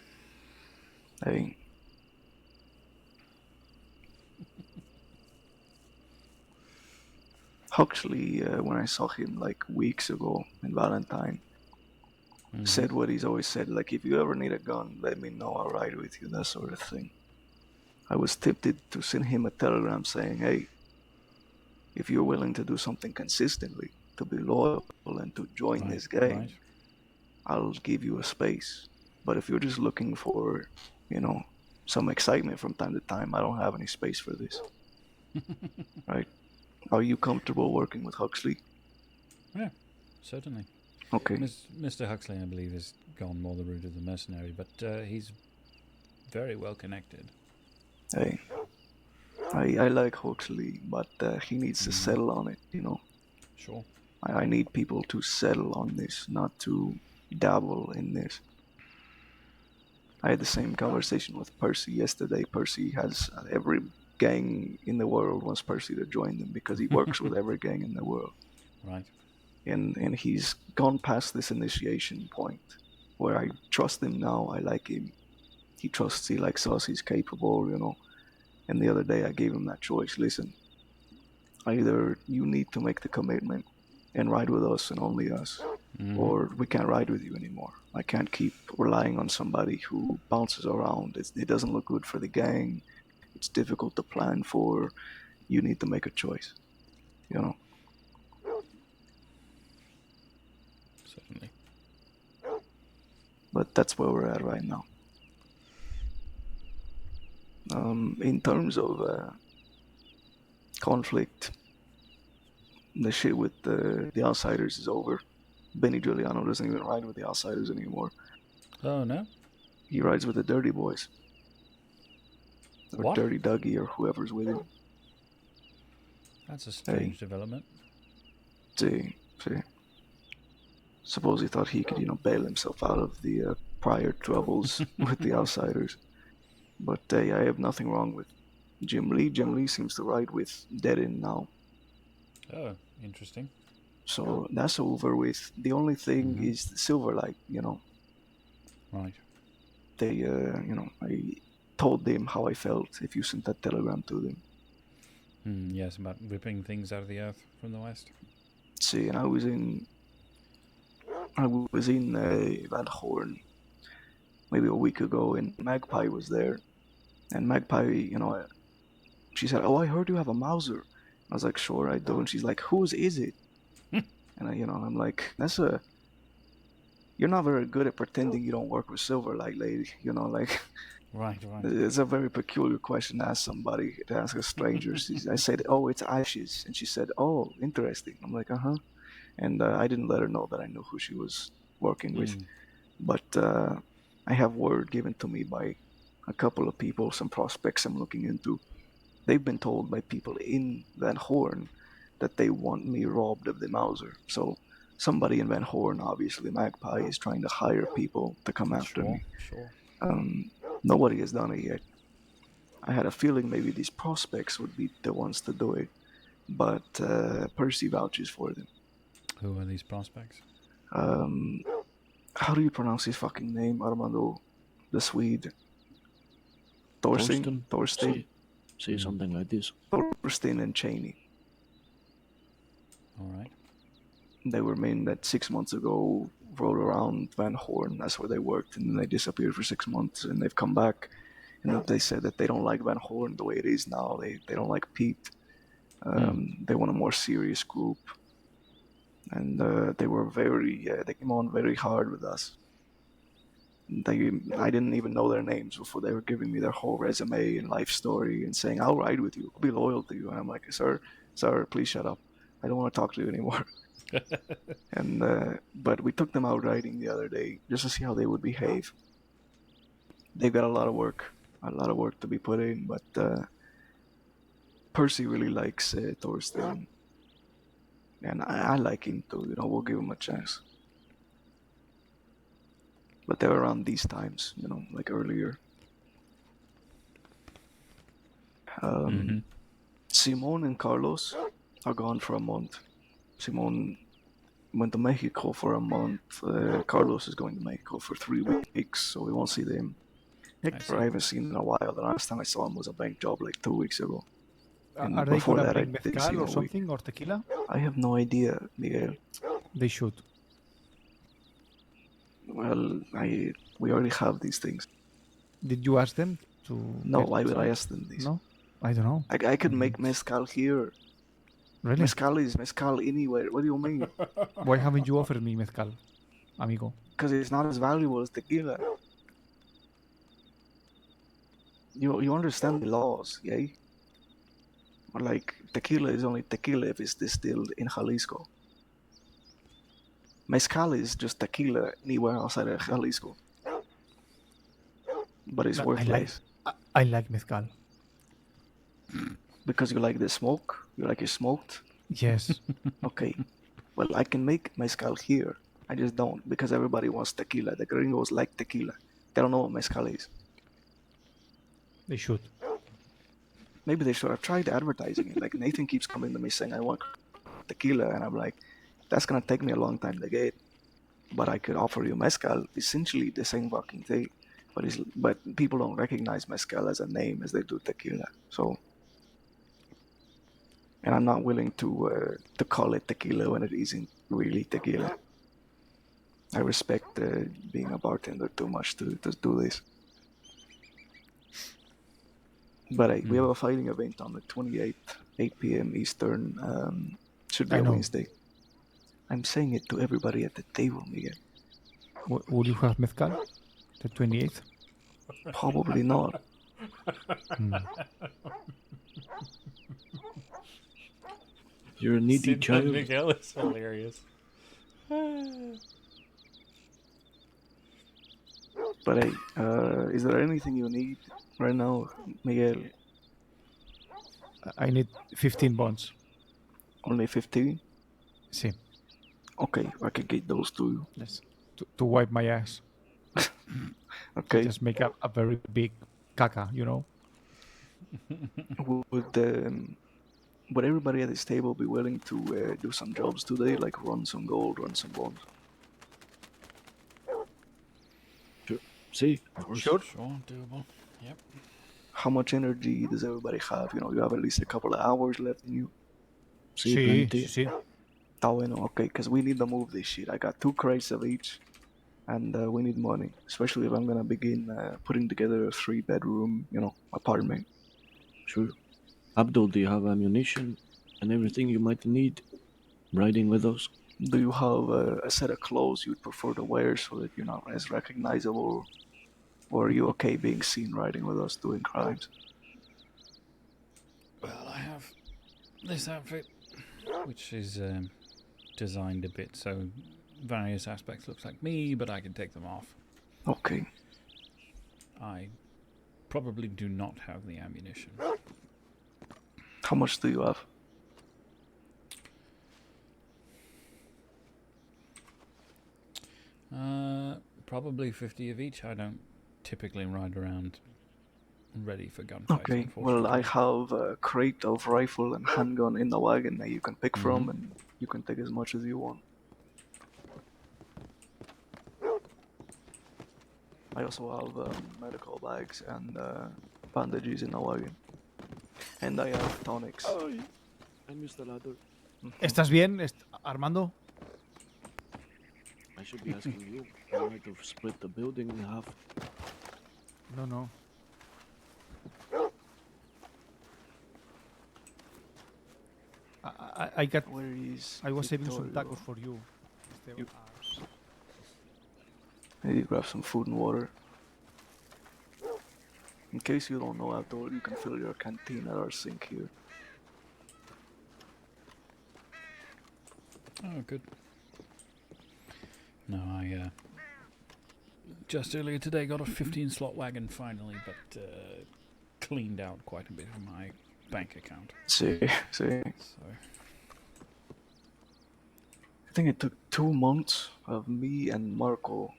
Hey. Huxley, when I saw him like weeks ago in Valentine, said what he's always said, like, if you ever need a gun, let me know, I'll ride with you, that sort of thing. I was tempted to send him a telegram saying, hey, if you're willing to do something consistently, to be loyal and to join this gang, I'll give you a space. But if you're just looking for, you know, some excitement from time to time, I don't have any space for this. Right? Are you comfortable working with Huxley? Yeah, certainly. Okay. Mr. Huxley, I believe, has gone more the route of the mercenary, but he's very well connected. Hey, I like Huxley, but he needs to settle on it, you know. Sure. I need people to settle on this, not to dabble in this. I had the same conversation with Percy yesterday. Percy has every gang in the world wants Percy to join them because he works with every gang in the world. Right. And he's gone past this initiation point where I trust him now. I like him. He likes us. He's capable, you know. And the other day I gave him that choice. Listen, either you need to make the commitment and ride with us and only us, or we can't ride with you anymore. I can't keep relying on somebody who bounces around. It doesn't look good for the gang. It's difficult to plan for. You need to make a choice, you know. Certainly. But that's where we're at right now. In terms of conflict, the shit with the outsiders is over. Benny Giuliano doesn't even ride with the outsiders anymore. Oh, no? He rides with the Dirty Boys. Or What? Dirty Dougie or whoever's with him. That's a strange development. See. Suppose he thought he could, you know, bail himself out of the prior troubles with the outsiders. But I have nothing wrong with Jim Lee. Jim Lee seems to ride with Deadin now. Oh, interesting. So that's over with. The only thing is the Silverlight, you know. Right. They, you know, I told them how I felt if you sent that telegram to them. Yes, about ripping things out of the earth from the west. See, and I was in Van Horn maybe a week ago, and Magpie was there. And Magpie, you know, she said, "Oh, I heard you have a Mauser." I was like, "Sure, I do." And she's like, "Whose is it?" And I'm like, you're not very good at pretending you don't work with Silverlight, lady. You know, like, right. It's a very peculiar question to ask somebody, to ask a stranger. I said, "Oh, it's Ashes," and she said, "Oh, interesting." I'm like, "Uh-huh," and I didn't let her know that I knew who she was working with, but I have word given to me by a couple of people, some prospects I'm looking into. They've been told by people in Van Horn that they want me robbed of the Mauser. So somebody in Van Horn, obviously Magpie, is trying to hire people to come after me. Sure. Nobody has done it yet. I had a feeling maybe these prospects would be the ones to do it, but Percy vouches for them. Who are these prospects? How do you pronounce his fucking name, Armando? The Swede. Thorstein? Say something like this. Thorstein and Cheney. All right. They were men that 6 months ago rode around Van Horn. That's where they worked, and then they disappeared for 6 months, and they've come back. And they said that they don't like Van Horn the way it is now. They don't like Pete. They want a more serious group. And they were they came on very hard with us. I didn't even know their names before they were giving me their whole resume and life story and saying, "I'll ride with you, I'll be loyal to you." And I'm like, sir, please shut up. I don't want to talk to you anymore. And but we took them out riding the other day just to see how they would behave. They've got a lot of work to be put in, but Percy really likes Thorstein. And I like him too, you know, we'll give him a chance. But they were around these times, you know, like earlier. Simone and Carlos are gone for a month. Simone went to Mexico for a month. Carlos is going to Mexico for 3 weeks, so we won't see them. Hector I haven't seen in a while. The last time I saw him was a bank job like 2 weeks ago. And Are they before gonna that, I bring didn't see mezcal him or a week. something, or tequila? I have no idea, Miguel. They should. Well, we already have these things. Did you ask them to? No, get why would I some? ask them this? No, I don't know. I could make mezcal here. Really? Mezcal is mezcal anywhere. What do you mean? Why haven't you offered me mezcal, amigo? Because it's not as valuable as tequila. You understand the laws, yeah? Like, tequila is only tequila if it's distilled in Jalisco. Mezcal is just tequila anywhere outside of Jalisco. But it's No, worth less. I like mezcal. Because you like the smoke? You like it smoked? Yes. Okay. Well, I can make mezcal here. I just don't because everybody wants tequila. The gringos like tequila. They don't know what mezcal is. They should. Maybe they should have tried advertising it. Like Nathan keeps coming to me saying, I want tequila. And I'm like, that's going to take me a long time to get. But I could offer you mezcal. Essentially the same fucking thing. But people don't recognize mezcal as a name as they do tequila. So, and I'm not willing to call it tequila when it isn't really tequila. I respect being a bartender too much to do this. But we have a fighting event on the 28th, 8 p.m. Eastern. Should be I a know. Wednesday. I'm saying it to everybody at the table, Miguel. Would you have mezcal? The 28th? Probably not. You're a needy child. Miguel is hilarious. But hey, is there anything you need right now, Miguel? I need 15 bonds. Only 15? Sí. Okay, I can get those to you. Yes. To wipe my ass. Okay. Just make a very big caca, you know? Would everybody at this table be willing to do some jobs today, like run some gold, run some bonds? Sure. See, of course. Sure, doable. Yep. How much energy does everybody have? You know, you have at least a couple of hours left in you. Sí. Está bueno, okay, because we need to move this shit. I got 2 crates of each, and we need money, especially if I'm gonna begin putting together a 3-bedroom, apartment. Sure. Abdul, do you have ammunition and everything you might need riding with us? Do you have a set of clothes you'd prefer to wear so that you're not as recognizable? Or are you okay being seen riding with us doing crimes? Well, I have this outfit, which is designed a bit so various aspects looks like me, but I can take them off. Okay. I probably do not have the ammunition. How much do you have? Probably 50 of each. I don't typically ride around ready for gunfights. Okay, well, I have a crate of rifle and handgun in the wagon that you can pick from, and you can take as much as you want. I also have medical bags and bandages in the wagon. And I have tonics. I missed the ladder. ¿Estás bien, Armando? I should be asking you. I might have split the building in half. No. I got. I was saving some tacos for you. Maybe grab some food and water. In case you don't know, Abdul, you can fill your canteen at our sink here. Oh, good. No, I just earlier today got a 15-slot wagon finally, but cleaned out quite a bit of my bank account. See. So. I think it took 2 months of me and Marco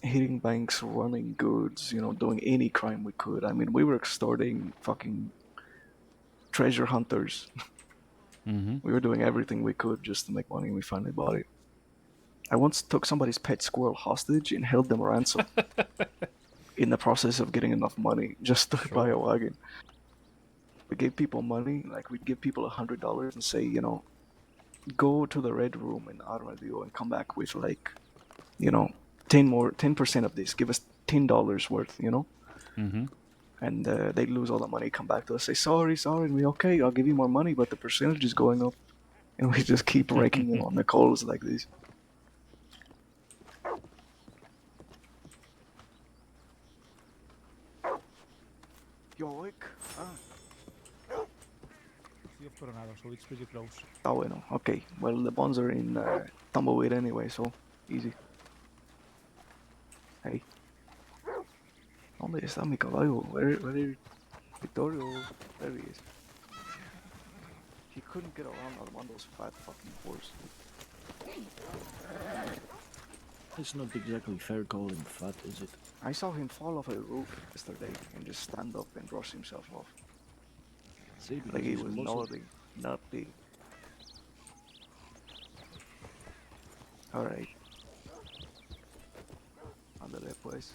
hitting banks, running goods, doing any crime we could. I mean, we were extorting fucking treasure hunters. We were doing everything we could just to make money, and we finally bought it. I once took somebody's pet squirrel hostage and held them ransom in the process of getting enough money just to buy a wagon. We gave people money, like we'd give people $100 and say, go to the red room in Armadillo and come back with 10% of this. Give us $10 worth, And they lose all the money, come back to us, say, sorry, and we, okay, I'll give you more money, but the percentage is going up. And we just keep raking them on the coals like this. You awake? So it's pretty close. Está bueno. Okay, well, the bonds are in Tumbleweed anyway, so easy. Hey. ¿Dónde está mi caballo? Where Victorio? There he is. He couldn't get around on one of those fat fucking horses. It's not exactly fair calling him fat, is it? I saw him fall off a roof yesterday and just stand up and brush himself off. See, because Like he he's was muscle. nothing. Alright. Ándale pues.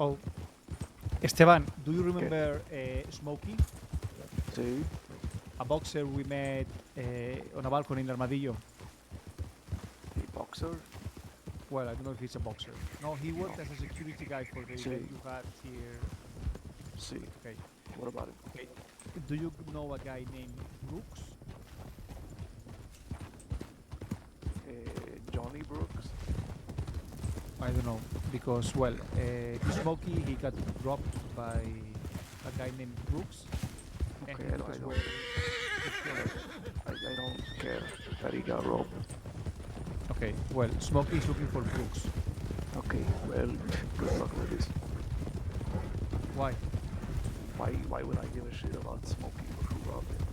Oh, Esteban, do you remember Smokey? Sí. A boxer we met on a balcony in Armadillo. A boxer? Well, I don't know if he's a boxer. No, he worked as a security guy for the Sí. event you had here. Sí. Okay. What about it? Okay. Do you know a guy named Brooks? Johnny Brooks? I don't know, because, well, Smokey, he got robbed by a guy named Brooks. and Okay, he I took us don't, where- I don't care that he got robbed. Okay, well, Smokey is looking for Brooks. Okay, well, good luck with this. Why? Why would I give a shit about Smokey or who robbed him?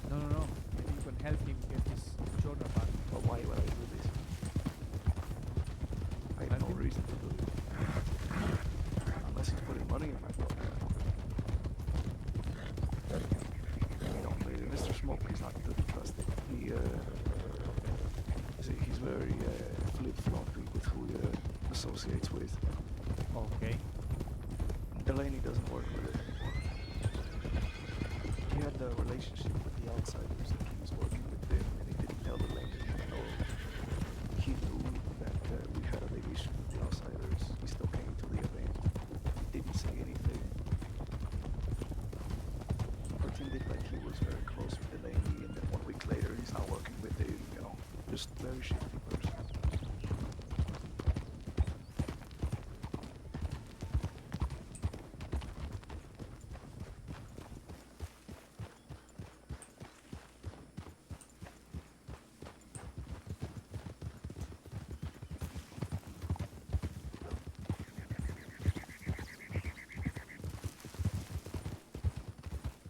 No. Maybe you can help him get his journal back. But why would I do this? I have no reason to do it. Unless he's putting money in my pocket. You know, Mr. Smokey's not to be trusted. He's very flip-floppy with who he associates with. Okay. Delaney doesn't work with it anymore. He had a relationship with the outsiders and he was working with them and he didn't tell Delaney. No, he knew that we had a big issue with the outsiders. He still came to the event. He didn't say anything. He pretended like he was very close with Delaney and then 1 week later he's not working with him, you know. Just very shifty person.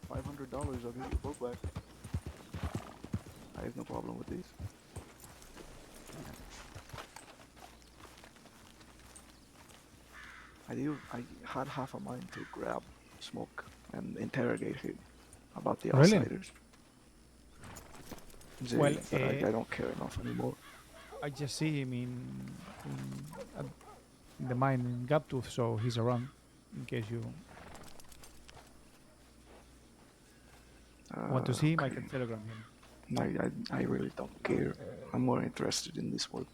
$500, I'll give you a book back. I have no problem with these. I had half a mind to grab Smoke and interrogate him about the Really? outsiders. Well, But I don't care enough anymore. I just see him in the mine in Gaptooth, so he's around in case you want to see him. I can telegram him. I really don't care. I'm more interested in this work.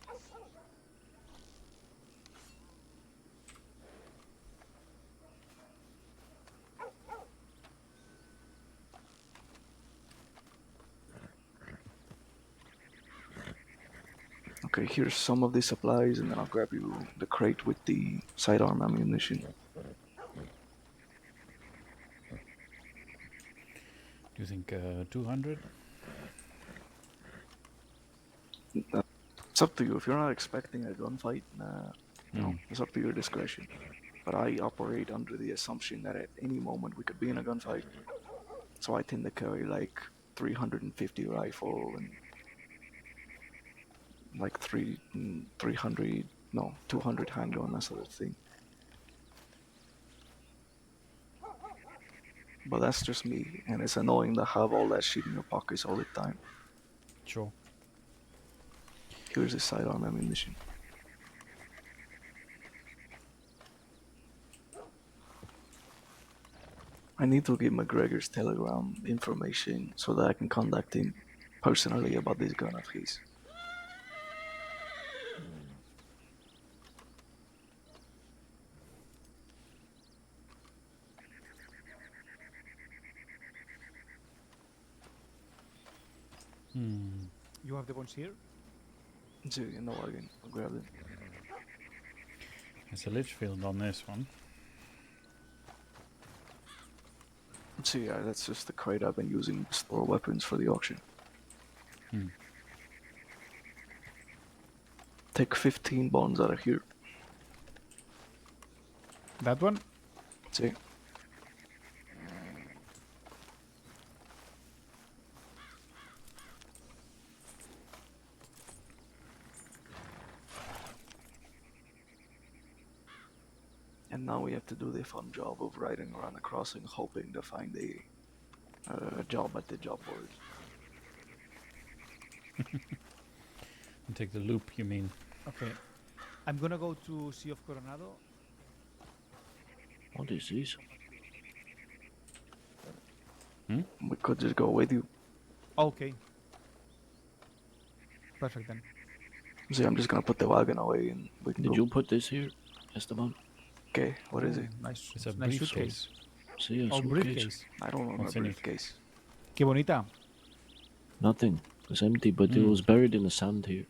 Okay, here's some of the supplies, and then I'll grab you the crate with the sidearm ammunition. Do you think 200? It's up to you. If you're not expecting a gunfight, no, it's up to your discretion. But I operate under the assumption that at any moment we could be in a gunfight. So I tend to carry like 350 rifle and like 200 handgun, that sort of thing. But that's just me, and it's annoying to have all that shit in your pockets all the time. Sure. Here's the sidearm ammunition. I need to get McGregor's telegram information so that I can contact him personally about this gun of his. You have the ones here? So, you know, I'll grab them. There's a Litchfield on this one. So yeah, that's just the crate I've been using to store weapons for the auction. Take 15 bonds out of here. That one? Sí. And now we have to do the fun job of riding around the crossing, hoping to find a job at the job board. And take the loop, you mean? Okay. I'm gonna go to Sea of Coronado. What is this? We could just go with you. Okay. Perfect then. See, I'm just gonna put the wagon away and we can Did go. you put this here, Esteban? Okay, what is it? Nice. It's a nice briefcase. suitcase. See, a Oh, suitcase. briefcase. I don't know What's my in it? briefcase. Qué bonita. Nothing. It's empty, but it was buried in the sand here.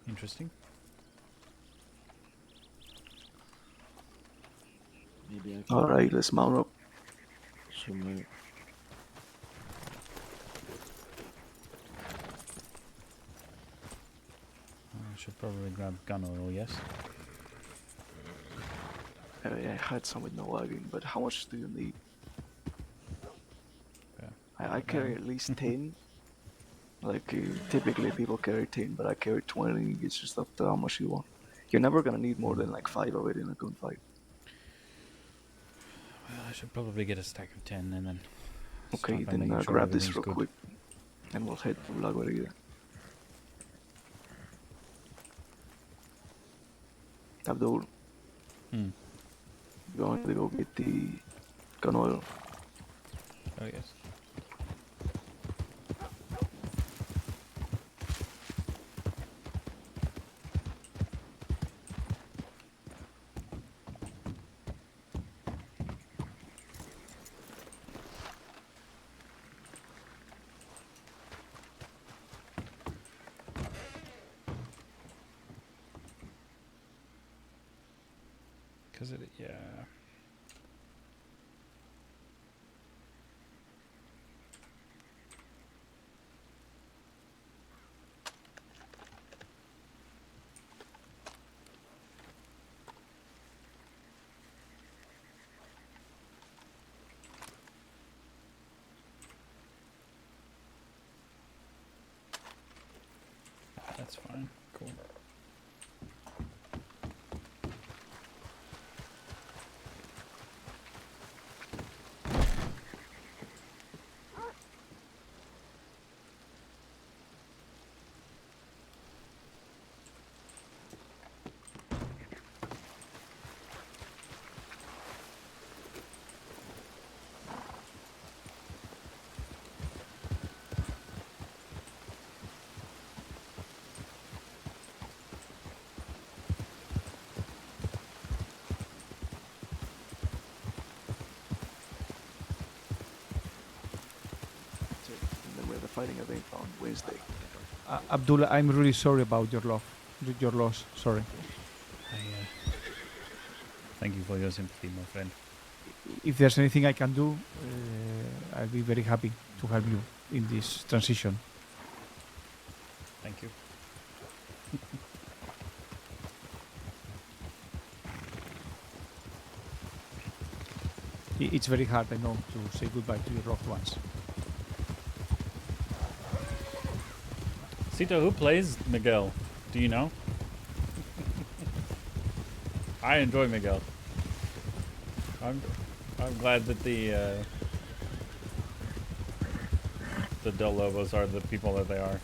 Interesting. Maybe I can Alright, let's mount up. somewhere. I should probably grab gun oil, yes? I had some with no wagon, but how much do you need? Yeah. I carry at least 10. Like, typically people carry 10, but I carry 20. It's just up to how much you want. You're never gonna need more than like 5 of it in a gunfight. Well, I should probably get a stack of 10 and then... Okay, start by then making sure grab this everything's real good. quick. And we'll head for La Guarida. Abdul, Hmm. going to go get the gun oil. Oh, yes. Cause it, yeah. That's fine. Cool. And then we have the fighting event on Wednesday. Abdullah, I'm really sorry about your loss. Sorry. Thank you for your sympathy, my friend. If there's anything I can do, I'll be very happy to help you in this transition. Thank you. It's very hard, I know, to say goodbye to your loved ones. Sito, who plays Miguel? Do you know? I enjoy Miguel. I'm glad that the Del Lobos are the people that they are.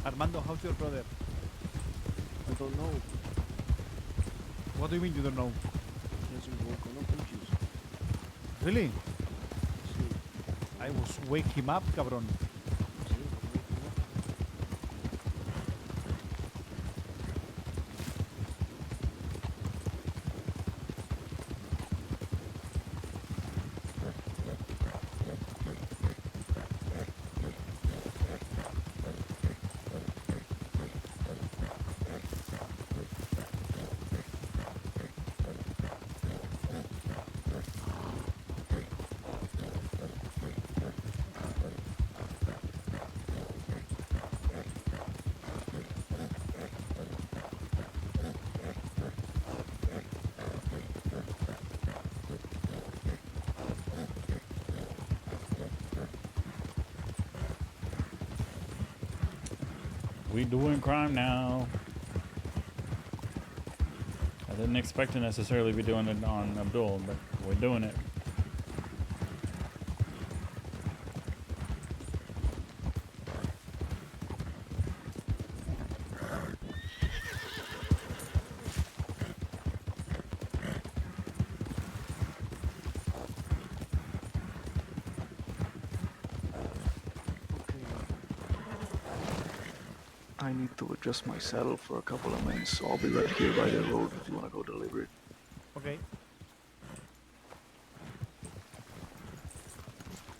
Armando, how's your brother? I don't know. What do you mean you don't know? He hasn't woken up in ages. Really? I was wake him up, cabron. We doing crime now. I didn't expect to necessarily be doing it on Abdul, but we're doing it. I need to adjust my saddle for a couple of minutes, so I'll be right here by the road if you want to go deliver it. Okay.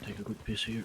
Take a good piss here.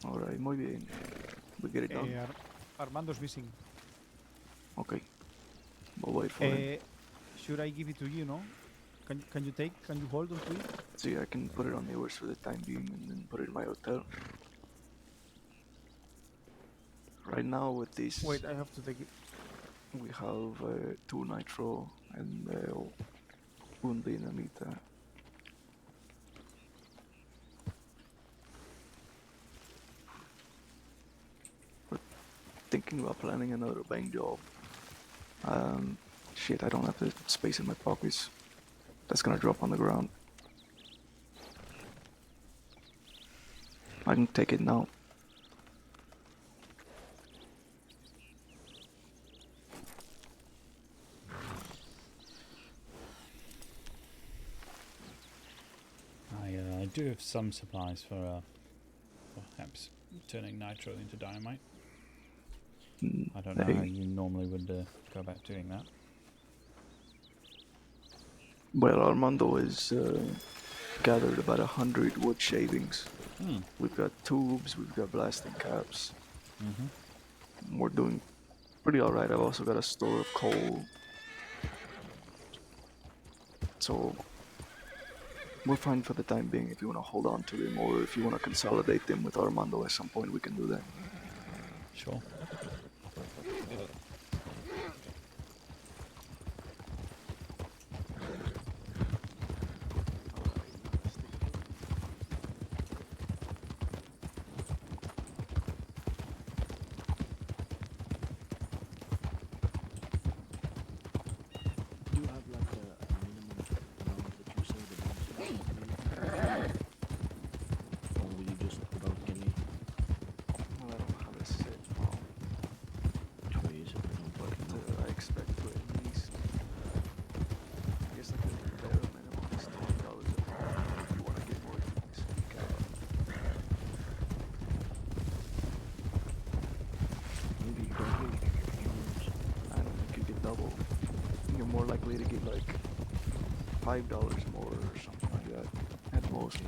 Alright, muy bien. We get it done. Armando's missing. Okay. We'll wait for him. Should I give it to you, no? Can you hold on to it? See, I can put it on yours for the time being and then put it in my hotel. Right now with this... Wait, I have to take it. We have 2 nitro and 1 dinamita. We're thinking about planning another bank job. Shit, I don't have the space in my pockets. That's gonna drop on the ground. I can take it now. I do have some supplies for perhaps turning nitro into dynamite. I don't know how you normally would go about doing that. Well, Armando has gathered about 100 wood shavings. We've got tubes, we've got blasting caps. We're doing pretty alright. I've also got a store of coal. So we're fine for the time being. If you want to hold on to them or if you want to consolidate them with Armando at some point, we can do that. Sure. Do you have like a minimum amount that you say the ones or will you just put out any? Well, I don't have it set. likely to give like $5 more or something like that at most.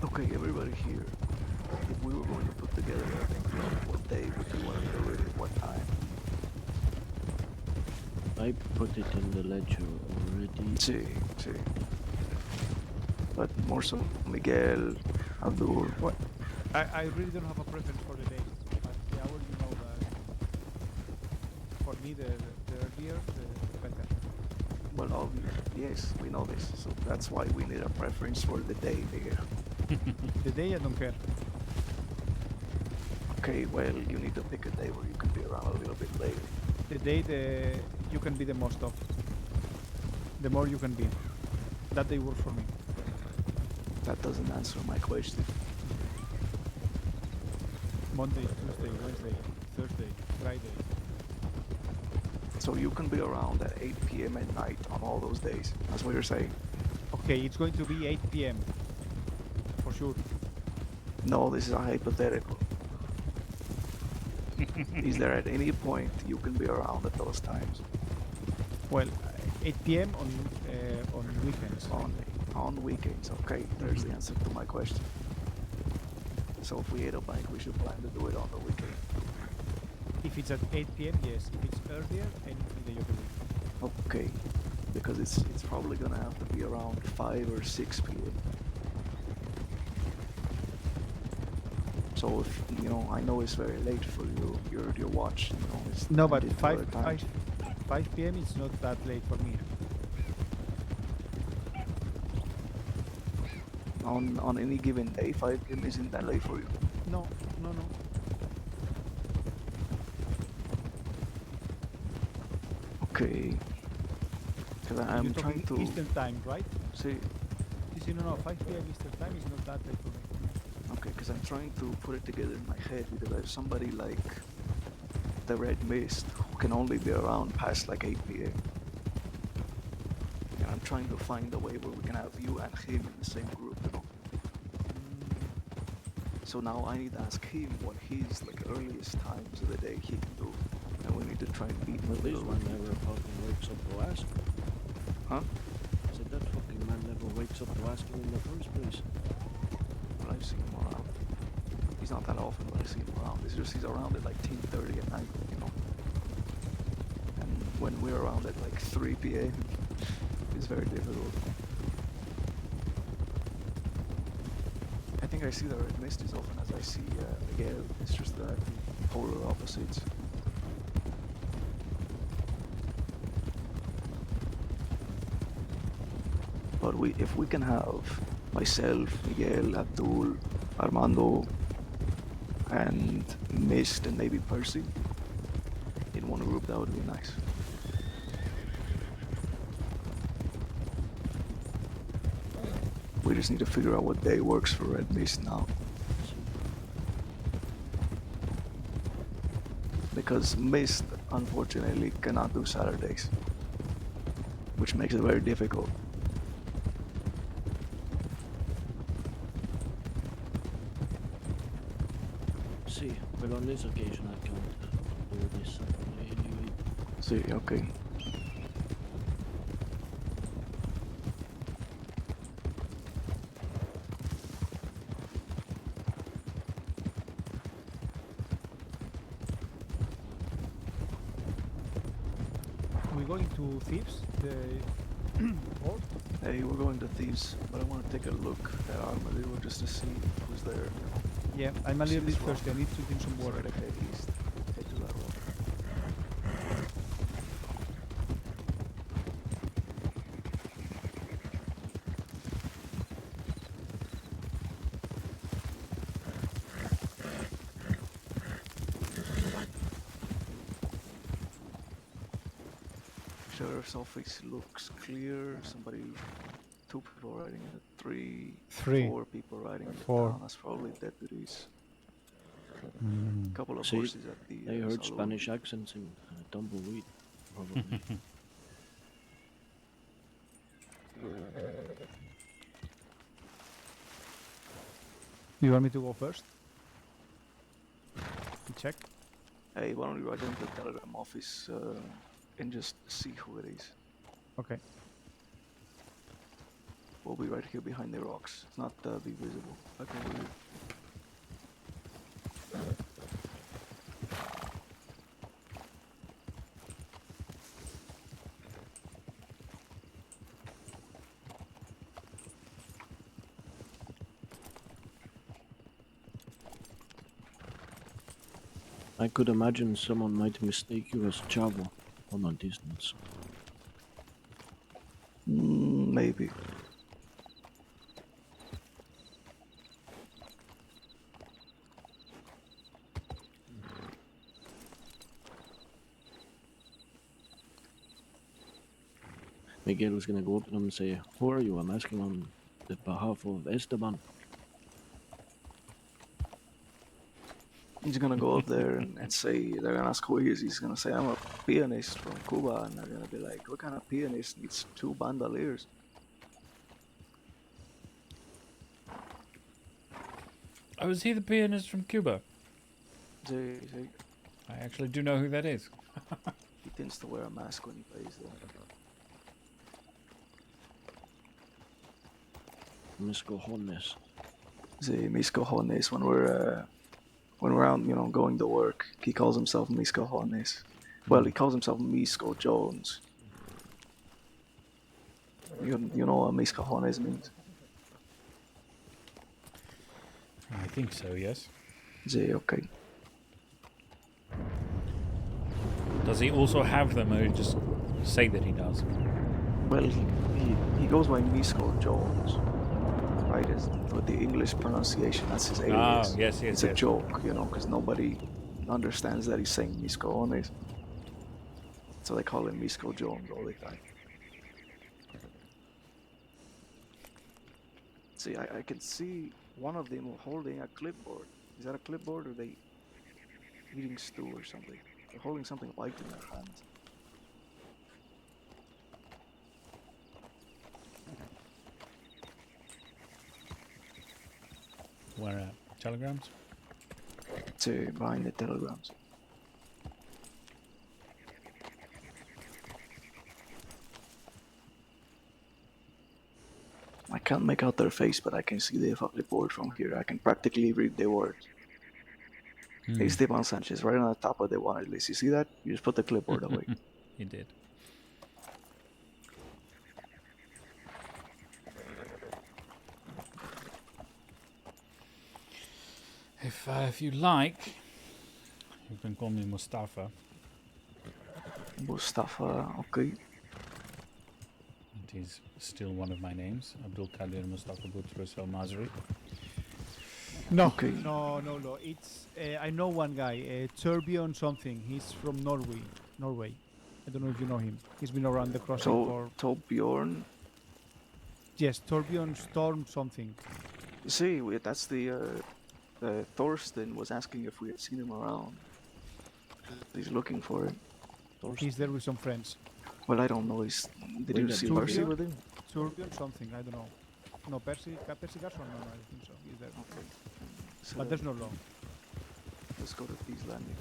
Okay, everybody here. If we were going to put together a thing, what day would you want to do it? At what time? I put it in the ledger already. Sí. But more so, Miguel, Abdul. What? I really don't have a preference for the days, but the hour, you know that for me the earlier the better. Well, obviously, yes, we know this. So that's why we need a preference for the day, Miguel. The day I don't care. Okay, well, you need to pick a day where you can be around a little bit later. The day you can be the most of. The more you can be. That day works for me. That doesn't answer my question. Monday, Tuesday, Wednesday, Thursday, Friday. So you can be around at 8 p.m. at night on all those days. That's what you're saying. Okay, it's going to be 8 p.m. for sure. No, this is a hypothetical. Is there at any point you can be around at those times? Well, 8 p.m. on weekends. On weekends, okay. There's the answer to my question. So if we hit a bank, we should plan to do it on the weekend. If it's at 8 p.m., yes. If it's earlier, any day of the week. Okay, because it's probably gonna have to be around 5 or 6 p.m. So if I know it's very late for you, your watch, it's No, but ended 5 other times. p.m. is not that late for me. On any given day, 5 p.m. isn't that late for you. No. Okay. Because I'm You're trying talking to Eastern time, right? see. No, 5 p.m. Eastern time is not that late for me. Okay, because I'm trying to put it together in my head, because I have somebody like the Red Mist who can only be around past like 8 p.m. And I'm trying to find a way where we can have you and him in the same group, So now I need to ask him what his earliest times of the day he can do, and we need to try and beat him a This little one bit. never fucking wakes up to ask. Huh? I said that fucking man never wakes up to ask him in the first place. But I've seen him around. He's not that often, but I see him around. It's just he's around at like 10:30 at night, And when we're around at like 3 p.m., it's very difficult. I think I see the Red Mist as often as I see Miguel. It's just that polar opposites. But if we can have myself, Miguel, Abdul, Armando, and Mist, and maybe Percy in one group, that would be nice. We just need to figure out what day works for Red Mist now. Because Mist, unfortunately, cannot do Saturdays, which makes it very difficult. See, but on this occasion I can't do this Saturday anyway. See, okay. We're going to Thieves, the port. Hey, we're going to Thieves, but I want to take a look at Armadillo just to see who's there. Yeah, I'm a little bit Seems rough. thirsty. I need to drink some water. Right, head east. Head to that road. Sheriff's office looks clear. Two people riding in it. Three, 4 people riding in the 4. town. That's probably deputies. Mm. Couple of See, horses at the. I heard saloon. Spanish accents in Tumbleweed, probably. You want me to go first? To check? Hey, why don't you write down the telegram office and just see who it is? Okay. We'll be right here behind the rocks. It's not be visible. I can believe. I could imagine someone might mistake you as Chavo on a distance. Maybe. Miguel was gonna go up to them and say, "Who are you? I'm asking on the behalf of Esteban." He's gonna go up there and say, they're gonna ask who he is. He's gonna say, I'm a pianist from Cuba. And they're gonna be like, what kind of pianist needs 2 bandoliers? Oh, is he the pianist from Cuba? See. I actually do know who that is. He tends to wear a mask when he plays there. Mis cojones. See, mis cojones. When we're out, you know, going to work, he calls himself mis cojones. Well, he calls himself Misco Jones. You know what mis cojones means? I think so, yes. See, okay. Does he also have them, or he just say that he does? Well, he goes by Misco Jones. Right, with the English pronunciation, that's his alias. Oh, yes. It's a joke, you know, because nobody understands that he's saying mis cojones. So they call him Misco Jones all the time. See, I can see one of them holding a clipboard. Is that a clipboard, or are they eating stew or something? They're holding something white in their hands. Where at? Telegrams? To behind the telegrams. I can't make out their face, but I can see the clipboard from here. I can practically read the words. Hey, Esteban Sanchez, right on the top of the wanted list. You see that? You just put the clipboard away. He did. If you like, you can call me Mustafa. Mustafa, okay. It is still one of my names, Abdul-Qadir Mustafa Boutros El Mazri. No, Okay. no. It's I know one guy, Turbion something. He's from Norway. I don't know if you know him. He's been around the crossing for. Torbjorn? Yes, Turbion Storm something. See, that's the Thorsten was asking if we had seen him around. He's looking for him. He's there with some friends. Well, I don't know. Did you see Percy with him? Turbion something. I don't know. No, Percy Garson. No, I don't think so. He's there. Okay. So But there's no law. let's go to Peace Landing.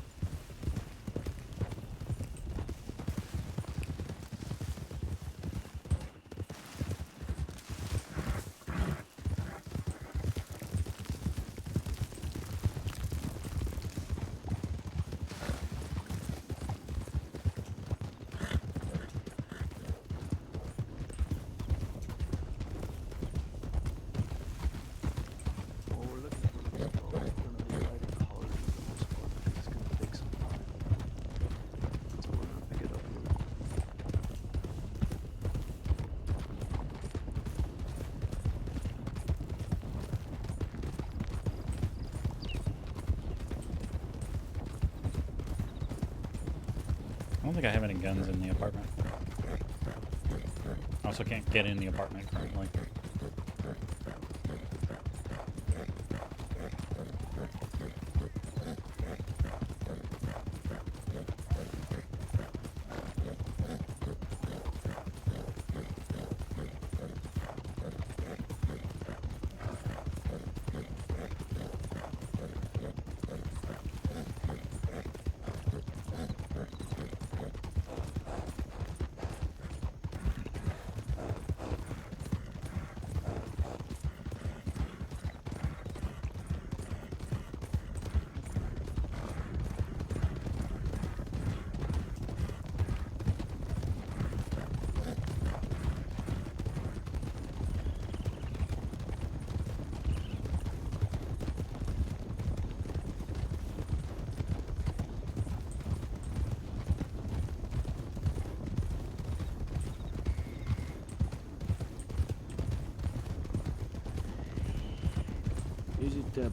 I don't think I have any guns in the apartment. I also can't get in the apartment currently.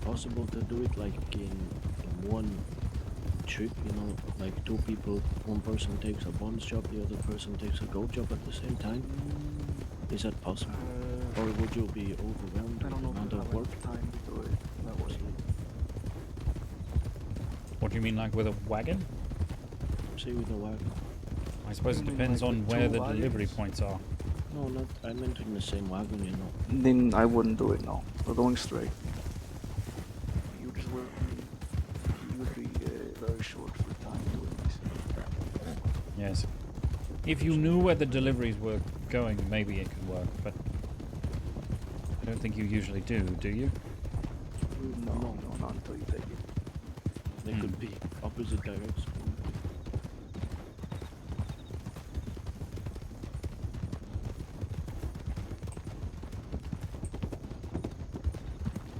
possible to do it like in one trip? You know, like two people, one person takes a bonds job, the other person takes a gold job at the same time. Is that possible? Or would you be overwhelmed I with don't the know amount if I of have work? time to do it that way. What do you mean, like with a wagon? Say with a wagon. I suppose You it mean depends like on with where two the delivery wagons? points are. No, not. I meant in the same wagon. You know. Then I wouldn't do it, no. We're going straight. You just would be very short for time doing this. Yes. If you knew where the deliveries were going, maybe it could work, but I don't think you usually do you? No, not until you take it. They could be opposite directions.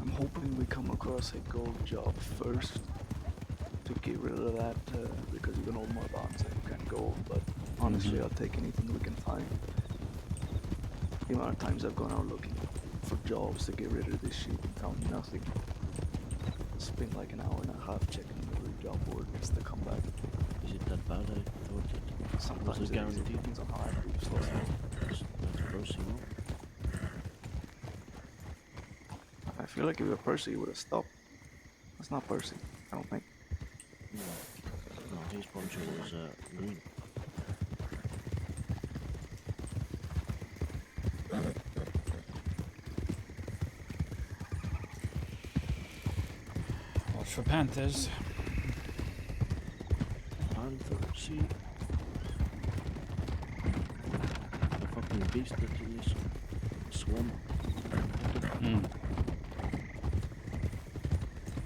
I'm hoping we come across a gold job first to get rid of that because you can hold more bonds than you can gold, but honestly I'll take anything we can find. The amount of times I've gone out looking for jobs to get rid of this shit and found nothing. Spent like an hour and a half checking every job board just to come back. Is it that bad? I thought it Sometimes was it guaranteed. depends on how active you start. That's Percy, no? I feel like if you were Percy, you would have stopped. That's not Percy, I don't think. No, his poncho was green. Watch for panthers. Panther, see? The fucking beast that's in this swamp.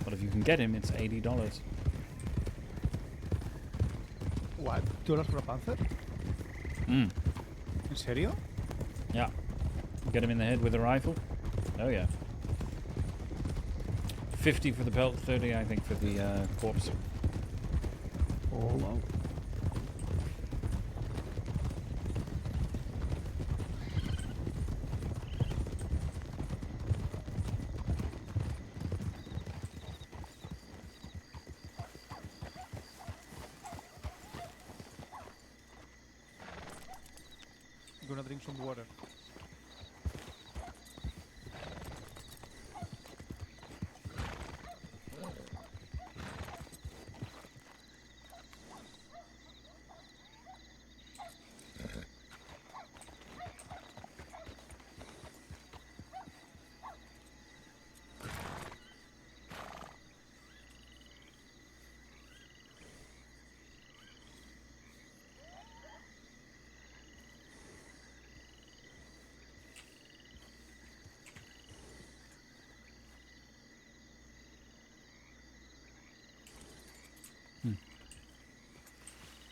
But if you can get him, it's $80. What? $2 for a panther? Mm. ¿En serio? Yeah. Get him in the head with a rifle. Oh yeah. 50 for the pelt, 30 I think for the corpse. Oh wow. I'm gonna drink some water.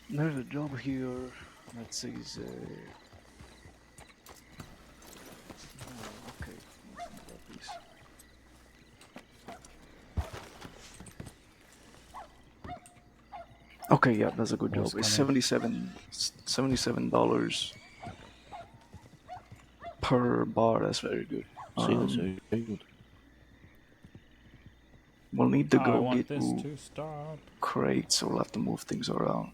There's a job here that says, okay, let's think about this. Okay, yeah, that's a good What's job. It's coming? $77 per bar. That's very good. See, that's very good. We'll need to I go want get this to stop. crates, so we'll have to move things around.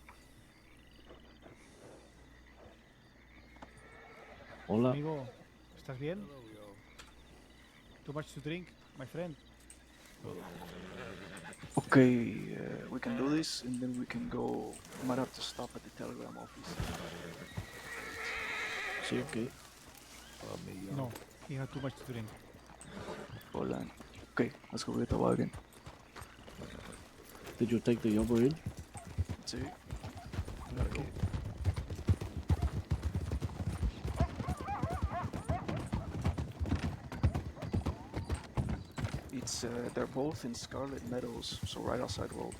Hola. Amigo, ¿estás bien? Too much to drink, my friend. Okay, we can do this, and then we can go. We might have to stop at the telegram office. See, okay. No, he had too much to drink. Hold on. Okay, let's go get the wagon. Did you take the yobber in? See? Gotta go. It's they're both in Scarlet Meadows, so right outside Road.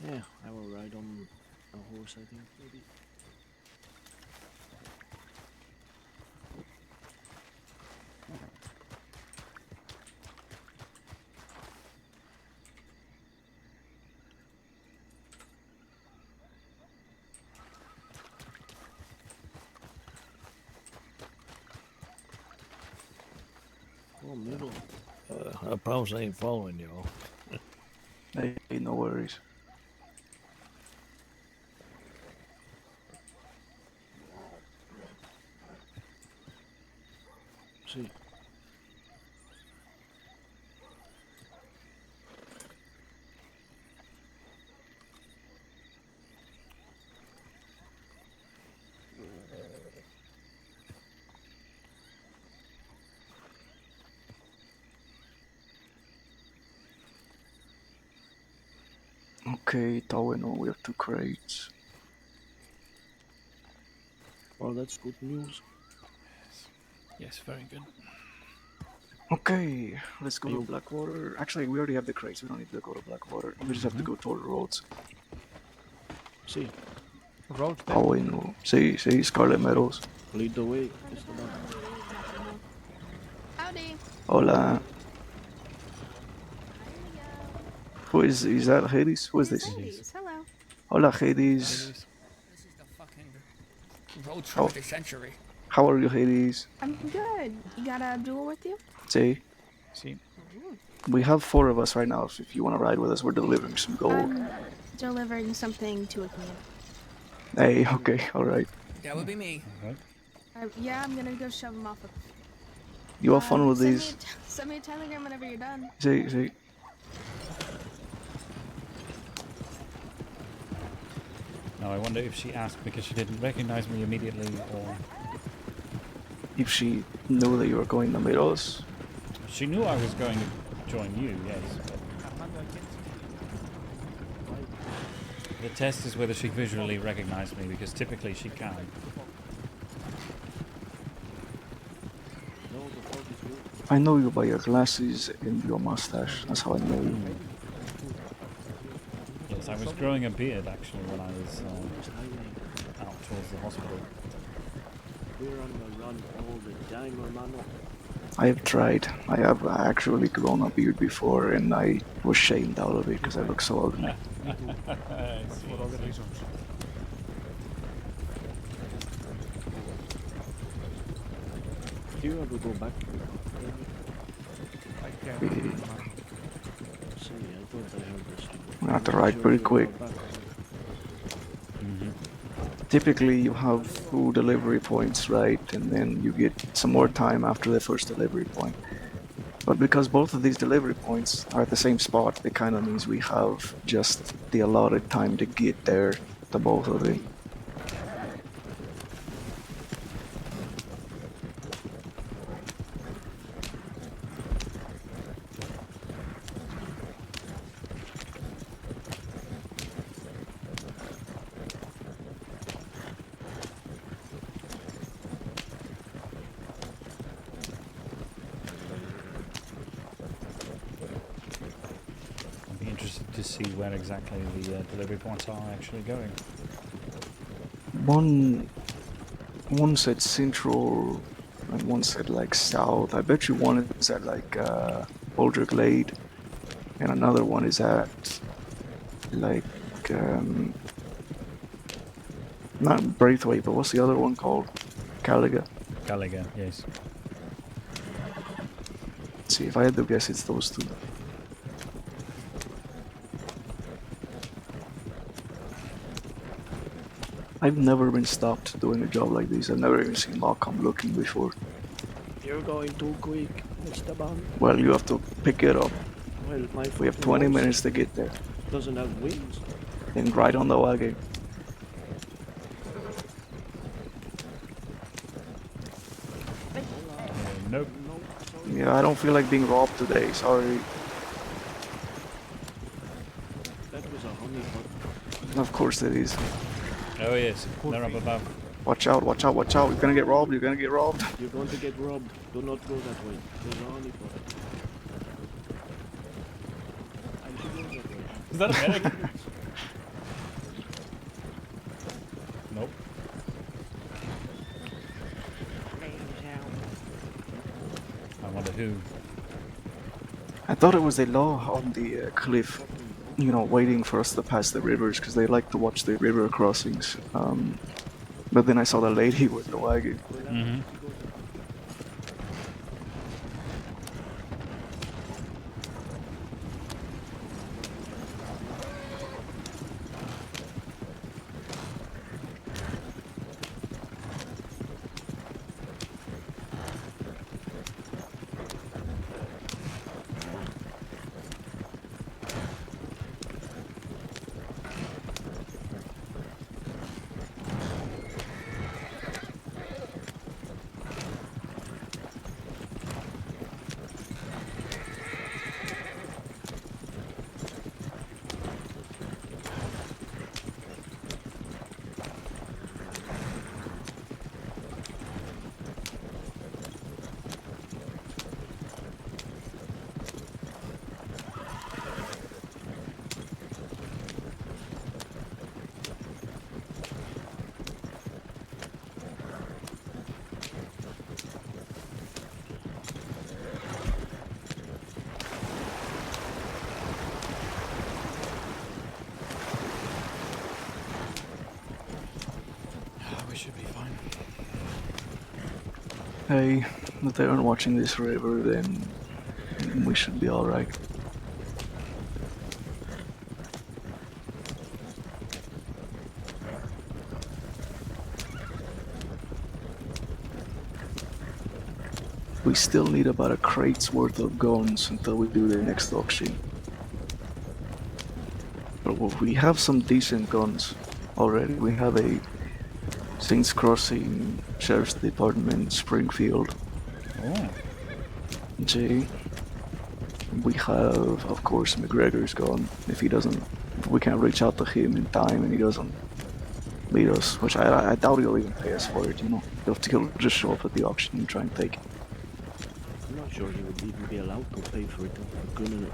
Yeah, I will ride on a horse, I think, maybe. Oh, middle. I promise I ain't following you. Hey, no worries. See. Okay, Taweno, we have 2 crates. Well, that's good news. Yes, very good. Okay, let's go to Blackwater. Actually, we already have the crates. We don't need to go to Blackwater. We just have to go toward the roads. See. Roads there. Taweno. See, Scarlet Meadows. Lead the way. Howdy. Hola. Who is that Hades? Who is this? Hades, hello. Hola, Hades. This is the fucking road trip Oh. of the century. How are you, Hades? I'm good. You got Abdul with you? See, See. we have 4 of us right now. If you want to ride with us, we're delivering some gold. I'm delivering something to a camp. Hey, okay, all right. That would be me. Yeah, I'm gonna go shove them off. You have fun with these. Send me a telegram whenever you're done. See. Now I wonder if she asked because she didn't recognize me immediately, or If she knew that you were going to meet us. she knew I was going to join you. Yes. But the test is whether she visually recognized me, because typically she can. I know you by your glasses and your mustache. That's how I know you. Yes, I was growing a beard actually when I was out towards the hospital. We're on the run all the time, hermano. I have tried. I have actually grown a beard before, and I was shamed out of it because I look so ugly. For other reasons. Do you ever go back? I can't. See, I thought I heard this. We have to ride pretty quick. Typically, you have 2 delivery points, right? And then you get some more time after the first delivery point. But because both of these delivery points are at the same spot, it kind of means we have just the allotted time to get there to both of them. I'd be interested to see where exactly the delivery points are actually going. One said central, and one said like south. I bet you one is at like Boulder Glade, and another one is at like not Braithwaite, but what's the other one called? Caliga. Gallagher, yes. Let's see, if I had to guess, it's those 2. I've never been stopped doing a job like this. I've never even seen law come looking before. You're going too quick, Mr. Bond. Well, you have to pick it up. Well, my We have fucking 20 horse minutes to get there. doesn't have wings. And ride on the wagon. Nope. Yeah, I don't feel like being robbed today, sorry. That was a honeypot. Of course it is. Oh yes, they're up above. Watch out, watch out, watch out. You're gonna get robbed, you're gonna get robbed. You're going to get robbed. Do not go that way. There's a honeypot. I should go that way. Is that a medic? Nope. I wonder who. I thought it was the law on the cliff, you know, waiting for us to pass the rivers because they like to watch the river crossings. But then I saw the lady with the wagon. Mm-hmm. Hey, if they aren't watching this forever, then we should be alright. We still need about a crate's worth of guns until we do the next auction. But we have some decent guns already. We have a Saints Crossing Sheriff's Department, Springfield. Oh. G. We have, of course, McGregor's gun. If we can't reach out to him in time and he doesn't meet us, which I doubt he'll even pay us for it, you know. He'll just show up at the auction and try and take it. I'm not sure he would even be allowed to pay for it for criminal.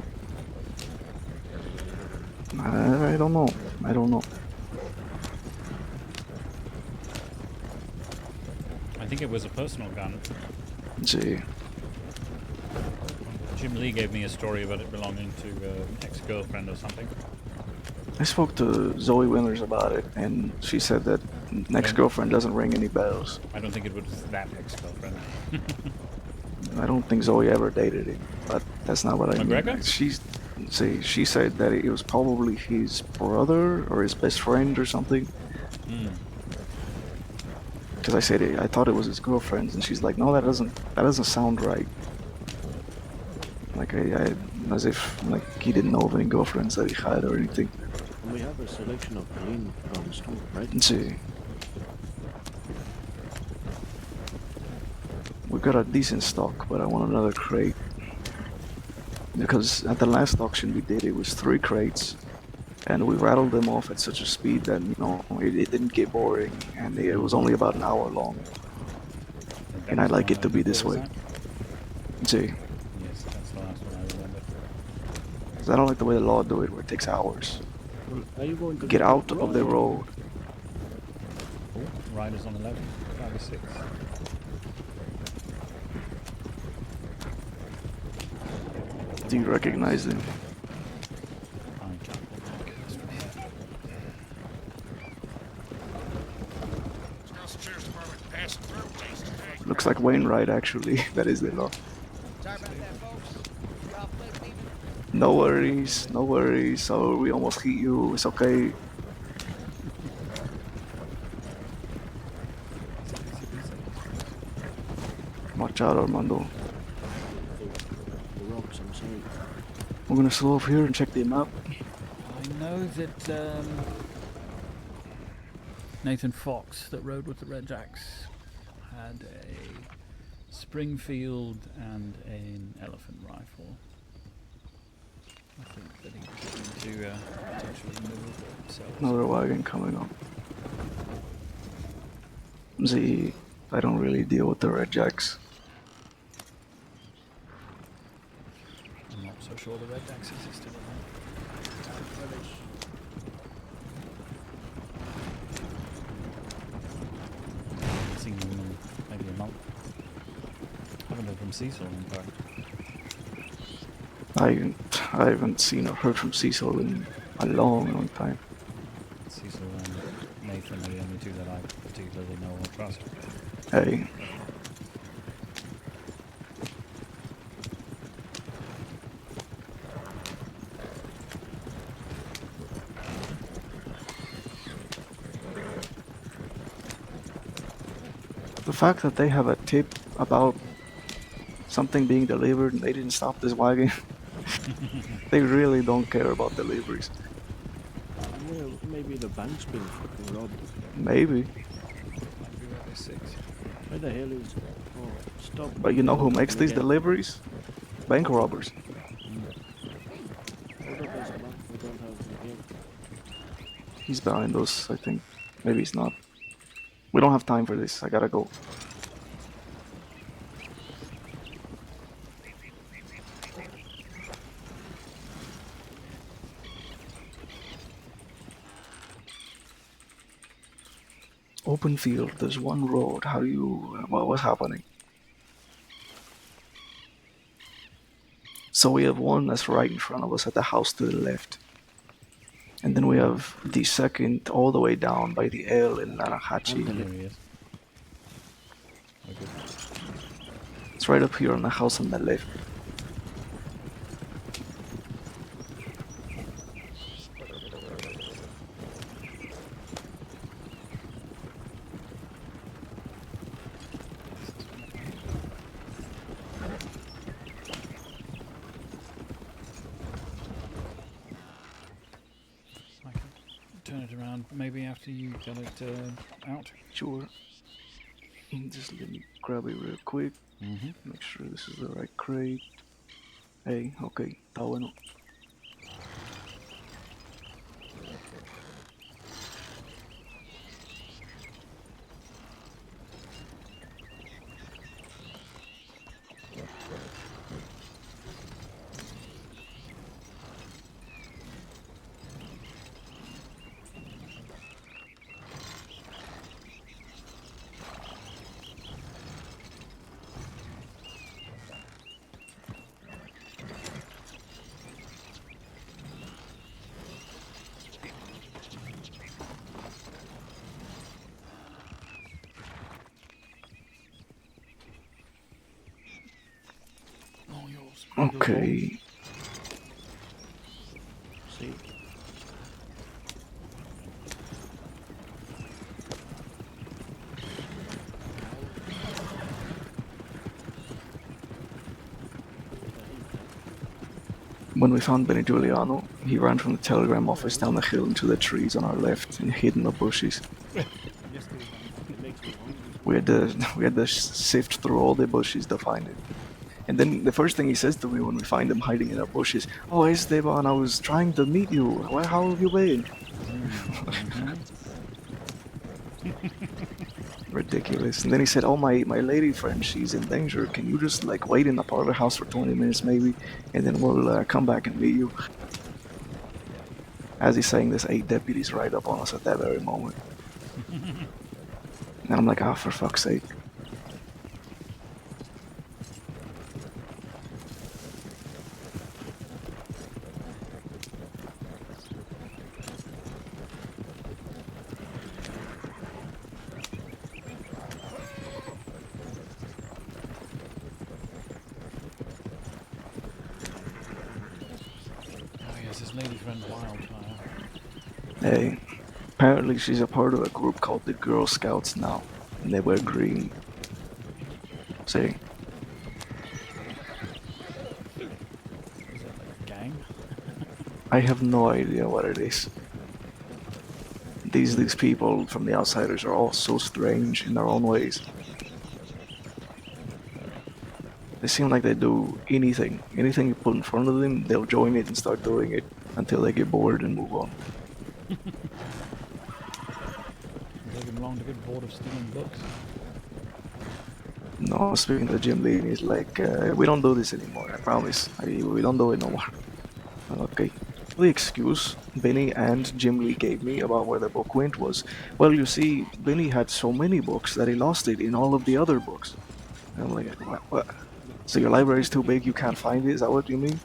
I don't know. I don't know. I think it was a personal gun. Gee. Jim Lee gave me a story about it belonging to an ex-girlfriend or something. I spoke to Zoe Winters about it, and she said that ex-girlfriend doesn't ring any bells. I don't think it was that ex-girlfriend. I don't think Zoe ever dated him, but that's not what I mean. McGregor? She said that it was probably his brother or his best friend or something. Because I said I thought it was his girlfriend's, and she's like, no, that doesn't sound right. Like as if like he didn't know of any girlfriends that he had or anything. And we have a selection of clean guns too, right? See. We got a decent stock, but I want another crate. Because at the last auction we did, it was 3 crates, and we rattled them off at such a speed that, you know, it didn't get boring, and it was only about an hour long. And I like it to be this way. See. Yes, that's the last one I remember. Because I don't like the way the law do it, where it takes hours. Well, are you going to Get out of the road. Oh, Riders on 11, 5 or 6. Do you recognize them? Looks like Wainwright, actually. That is the law. No worries, no worries. So we almost hit you. It's okay. Watch out, Armando. The rocks, I'm sorry. We're gonna slow off here and check the map. I know that Nathan Fox, that rode with the Red Jacks, had a Springfield and an elephant rifle. I think that he was going to potentially move himself. Another wagon coming up. Z, I don't really deal with the Red Jacks. I'm not so sure the Red Jacks existed. I haven't seen them in maybe a month. I haven't heard from Cecil, in fact. I haven't seen or heard from Cecil in a long time. Cecil and Nathan are the only two that I particularly know or trust. Hey. The fact that they have a tip about something being delivered and they didn't stop this wagon, they really don't care about deliveries. Well, maybe the bank's been fucking robbed. Maybe. Where the hell is... Oh, stop. But you know who makes these deliveries? Bank robbers. He's behind us, I think. Maybe he's not. We don't have time for this. I gotta go. Open field. There's one road. How do you... what's happening? So we have one that's right in front of us at the house to the left. And then we have the second all the way down by the L in Narahachi. There he is. Okay. It's right up here on the house on the left. I can turn it around maybe after you get it out. Sure. Just let me grab it real quick. Mm-hmm. Make sure this is the right crate. Hey, okay, está bueno. Okay. See. When we found Benny Giuliano, he ran from the telegram office down the hill into the trees on our left and hid in the bushes. We had to sift through all the bushes to find it. And then the first thing he says to me when we find him hiding in the bushes, "Oh, Esteban, I was trying to meet you. How have you been?" Ridiculous. And then he said, "Oh, my lady friend, she's in danger. Can you just like wait in the part of the house for 20 minutes maybe, and then we'll come back and meet you." As he's saying this, 8 deputies ride up on us at that very moment. And I'm like, "Ah, for fuck's sake." Lady friend Wildfire. Hey, apparently she's a part of a group called the Girl Scouts now, and they wear green. See? Is that like a gang? I have no idea what it is. These people from the outsiders are all so strange in their own ways. They seem like they do anything. Anything you put in front of them, they'll join it and start doing it until they get bored and move on. Take him long to get bored of stealing books. No, speaking to Jim Lee, he's like, "We don't do this anymore, I promise. We don't do it no more." Okay. The excuse Benny and Jim Lee gave me about where the book went was, well, you see, Benny had so many books that he lost it in all of the other books. And I'm like, what? So your library's too big, you can't find it? Is that what you mean?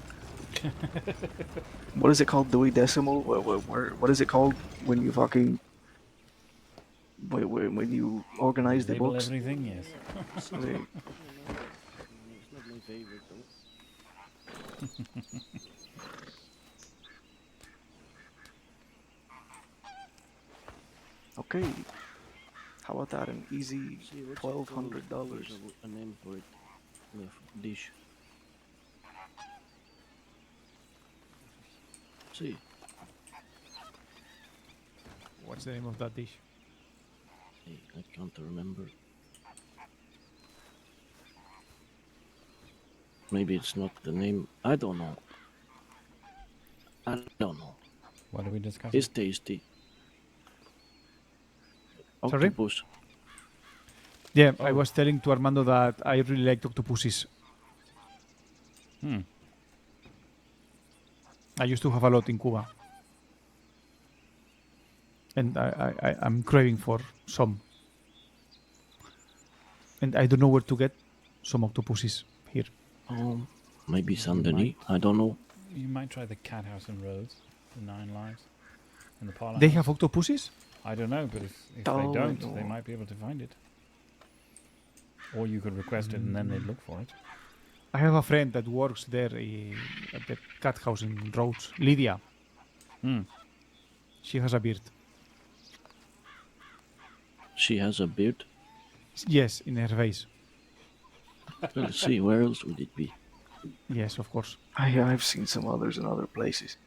What is it called? Dewey Decimal? What is it called when you fucking... when you organize the Label books? everything, yes. It's not my favorite though. Okay. How about that? An easy $1,200. A name for it. The dish. See. What's the name of that dish? Hey, I can't remember. Maybe it's not the name. I don't know. I don't know. What are we discussing? It's tasty. Sorry? Octopus. Yeah, I was telling to Armando that I really liked octopuses. I used to have a lot in Cuba. And I'm craving for some. And I don't know where to get some octopuses here. Maybe Saint Denis. I don't know. You might try the Cat House in Rhodes, the 9 Lives, and the Parlor They House. have octopuses? I don't know, but if they don't, they might be able to find it. Or you could request it and then they'd look for it. I have a friend that works there at the cat house in Rhodes. Lydia. Hmm. She has a beard. She has a beard? Yes, in her face. Let's see, where else would it be? Yes, of course. I've seen some others in other places.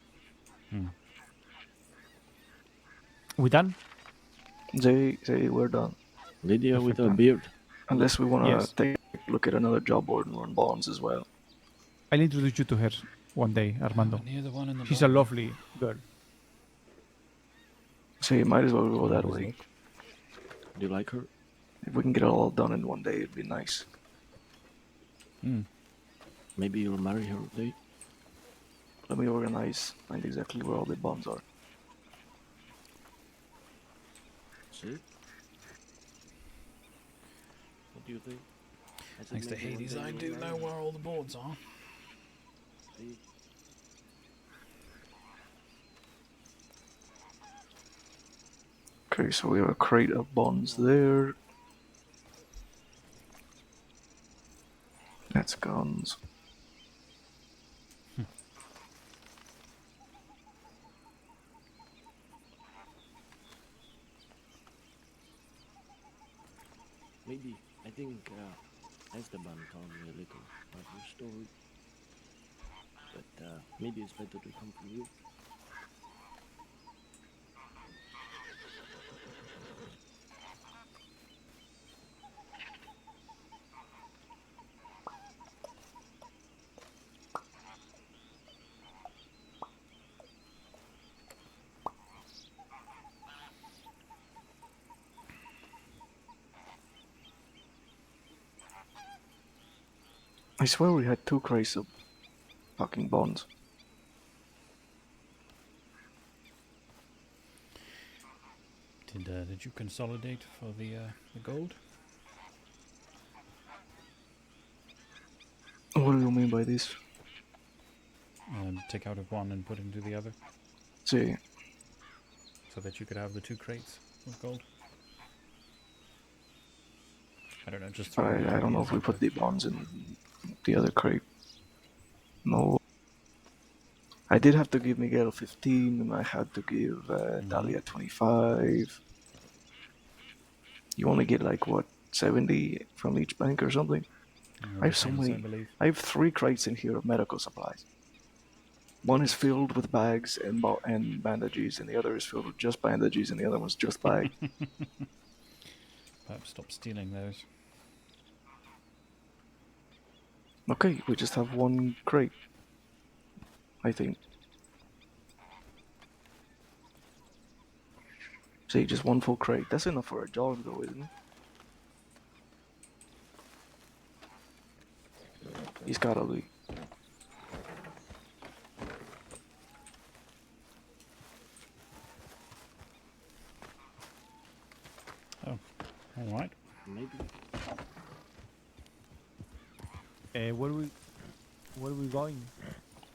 We done? They we're done. Lydia with a beard. Unless we want to Yes. take a look at another job board and run bonds as well. I'll introduce you to her one day, Armando. Near the one in the She's a bottom. lovely girl. So you might as well go that way. Do you like her? If we can get it all done in one day, it'd be nice. Maybe you'll marry her one day. Let me organize, find exactly where all the bonds are. See? What do you think? Has it Thanks to maybe one Hades, day I you'll do marry know her? where all the boards are. See? Okay, so we have a crate of bonds there. That's guns. Maybe, I think Esteban told me a little about your story. But maybe it's better to come from you. I swear we had 2 crates of fucking bonds. Did you consolidate for the gold? What do you mean by this? Take out of one and put into the other, See, so that you could have the 2 crates of gold. I don't know, just. I don't know if we put the bonds in the other crate. No. I did have to give Miguel 15, and I had to give Dalia 25. You only get like what, 70 from each bank or something? I have so depends, I many. believe. I have 3 crates in here of medical supplies. One is filled with bags and bandages, and the other is filled with just bandages, and the other one's just bags. Perhaps stop stealing those. Okay, we just have 1 crate. I think. See, just 1 full crate. That's enough for a job, though, isn't it? He's gotta be. Oh, all right. Maybe. Where are we going?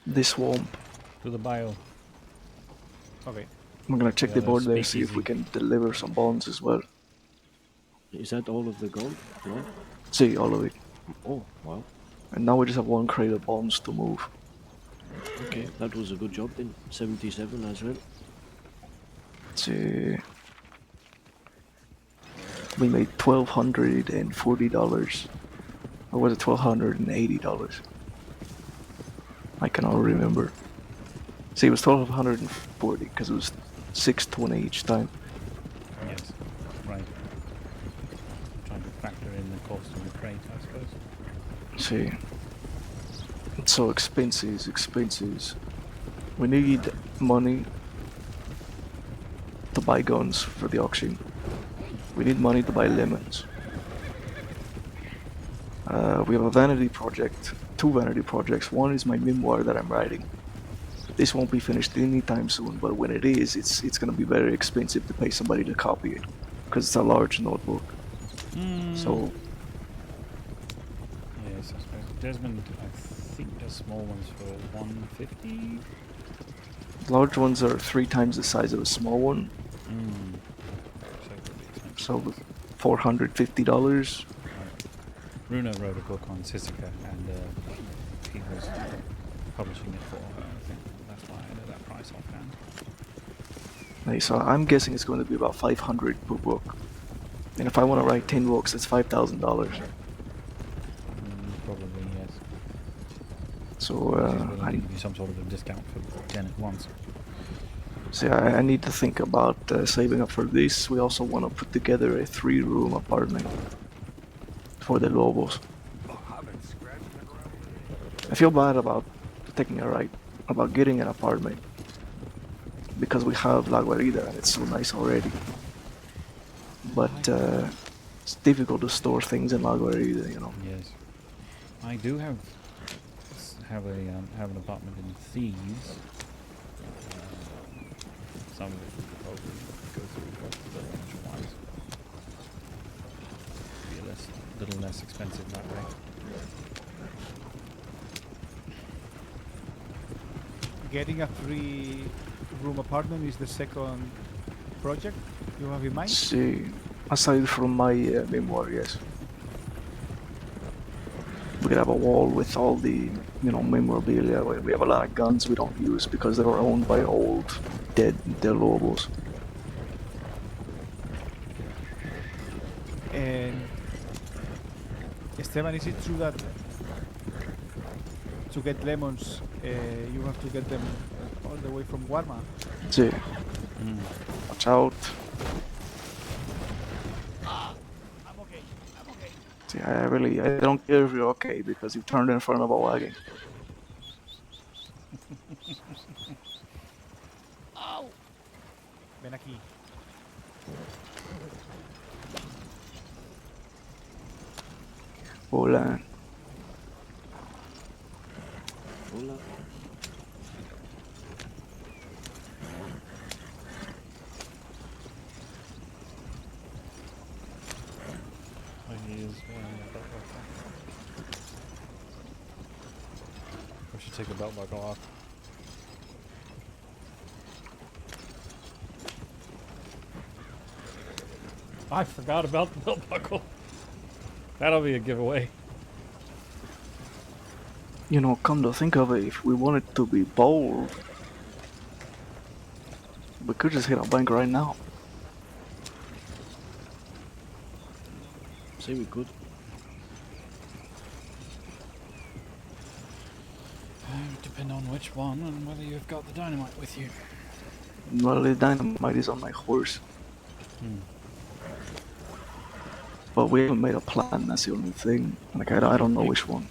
This swamp. To the bio. Okay. I'm gonna check the Yeah, board there, speak see if easy. we can deliver some bonds as well. Is that all of the gold? No? See, all of it. Oh, wow. And now we just have 1 crate of bonds to move. Okay, that was a good job then. 77 as well. See. We made $1,240. Or was it $1,280? I cannot remember. See, it was 1,240 because it was 620 each time. Yes, right. Trying to factor in the cost of the crate, I suppose. See. It's so expenses. We need money to buy guns for the auction. We need money to buy lemons. We have a vanity project, 2 vanity projects. One is my memoir that I'm writing. This won't be finished anytime soon, but when it is, it's gonna be very expensive to pay somebody to copy it, because it's a large notebook. So Yes, I suppose. Desmond, I think the small ones for 150. large ones are 3 times the size of a small one. So it would be expensive. So $450. Runa wrote a book on Sisika, and he was publishing it for her. I think that's why I know that price offhand. Hey, so I'm guessing it's going to be about 500 per book. And if I want to write 10 books, it's $5,000. Probably, yes. So I give you some sort of a discount for 10 at once. See, I need to think about saving up for this. We also want to put together a 3-room apartment for the Lobos. I feel bad about taking a right, about getting an apartment, because we have La Guarida and it's so nice already. But it's difficult to store things in La Guarida, you know. Yes. I do have an apartment in Thieves. Some of it would probably go through residential-wise. Be a little less expensive that way. Getting a 3-room apartment is the second project you have in mind? See, aside from my memoir, yes. We could have a wall with all the, memorabilia. We have a lot of guns we don't use because they were owned by old, dead Lobos. And Esteban, is it true that to get lemons, you have to get them all the way from Guarma? See, watch out. See, I don't care if you're okay because you turned in front of a wagon. Ven aquí. Hola. Hola. I should take the belt buckle off. I forgot about the belt buckle. That'll be a giveaway. Come to think of it, if we wanted to be bold, we could just hit a bank right now. Say we could. Depend on which one and whether you've got the dynamite with you. Well, the dynamite is on my horse. But we haven't made a plan, that's the only thing. Like, I don't know which one.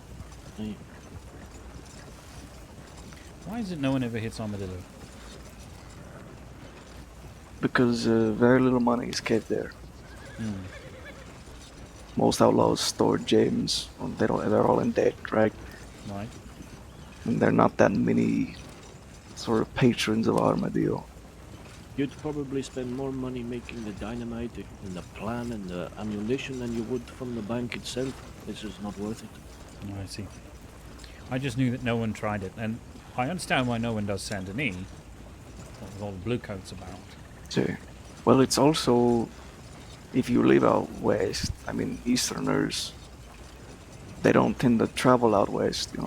Why is it no one ever hits Armadillo? Because very little money is kept there. Most outlaws store gems. They're all in debt, right? Right. And there are not that many sort of patrons of Armadillo. You'd probably spend more money making the dynamite and the plan and the ammunition than you would from the bank itself. It's just not worth it. Oh, I see. I just knew that no one tried it, and I understand why no one does Saint Denis. With all the blue coats about. See, well, it's also, if you live out west, Easterners, they don't tend to travel out west,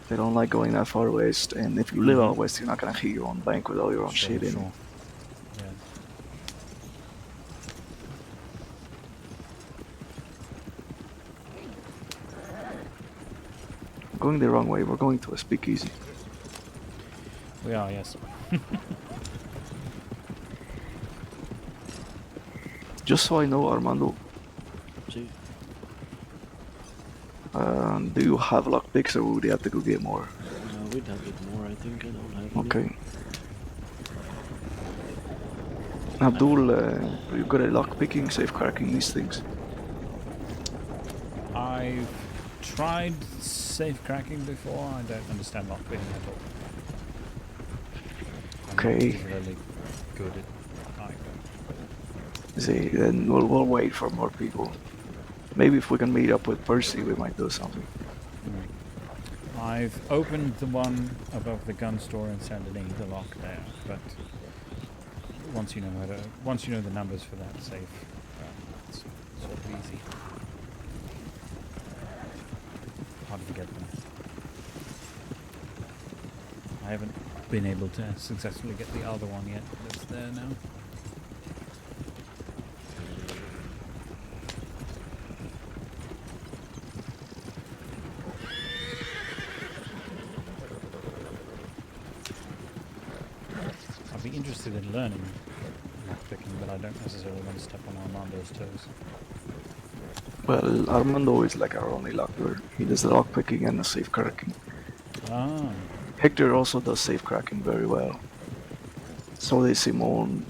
They don't like going that far west, and if you live out west, you're not gonna hit your own bank with all your own shit in it. Yeah. We're going the wrong way. We're going to a speakeasy. We are, yes. Just so I know, Armando. See. Do you have lockpicks, or would you have to go get more? We'd have it more, I think. I don't have any. Okay. Abdul, are you good at lockpicking, safe cracking these things? I've tried safe cracking before. I don't understand lockpicking at all. Okay. I'm not particularly good at either. See, then we'll wait for more people. Maybe if we can meet up with Percy, we might do something. I've opened the one above the gun store in Saint Denis, the lock there, but once you know the numbers for that safe, it's sort of easy. hard to get them. I haven't been able to successfully get the other one yet, but it's there now. I'd be interested in learning lockpicking, but I don't necessarily want to step on Armando's toes. Well, Armando is like our only locker. He does the lockpicking and the safe cracking. Ah. Hector also does safe cracking very well. So did Simone,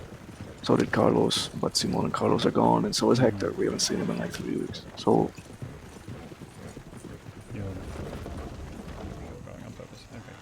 so did Carlos, but Simone and Carlos are gone, and so is Hector. We haven't seen him in like 3 weeks. So You're going on purpose. Okay.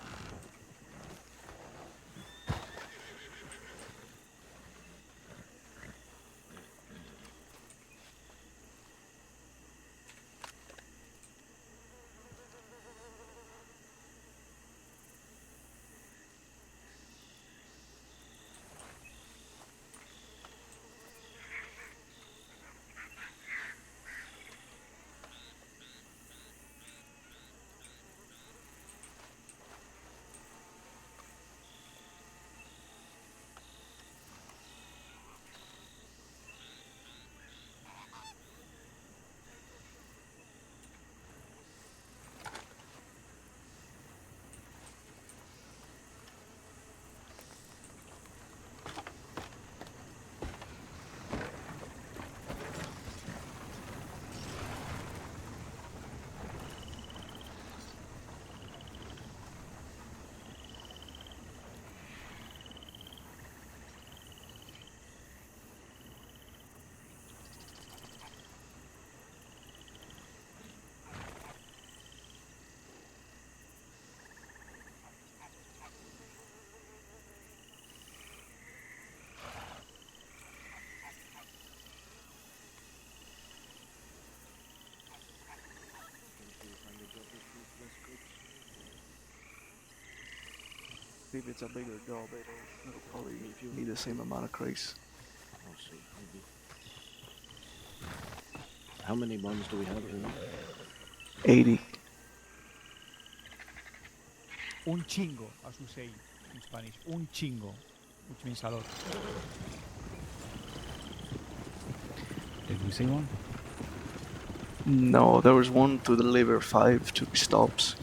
if it's a bigger job, it'll probably need the same amount of crates. I'll see, maybe. How many bombs do we have here? 80. Un chingo, as we say in Spanish. Un chingo, which means a lot. Did you see one? No, there was one to deliver 5 to stops.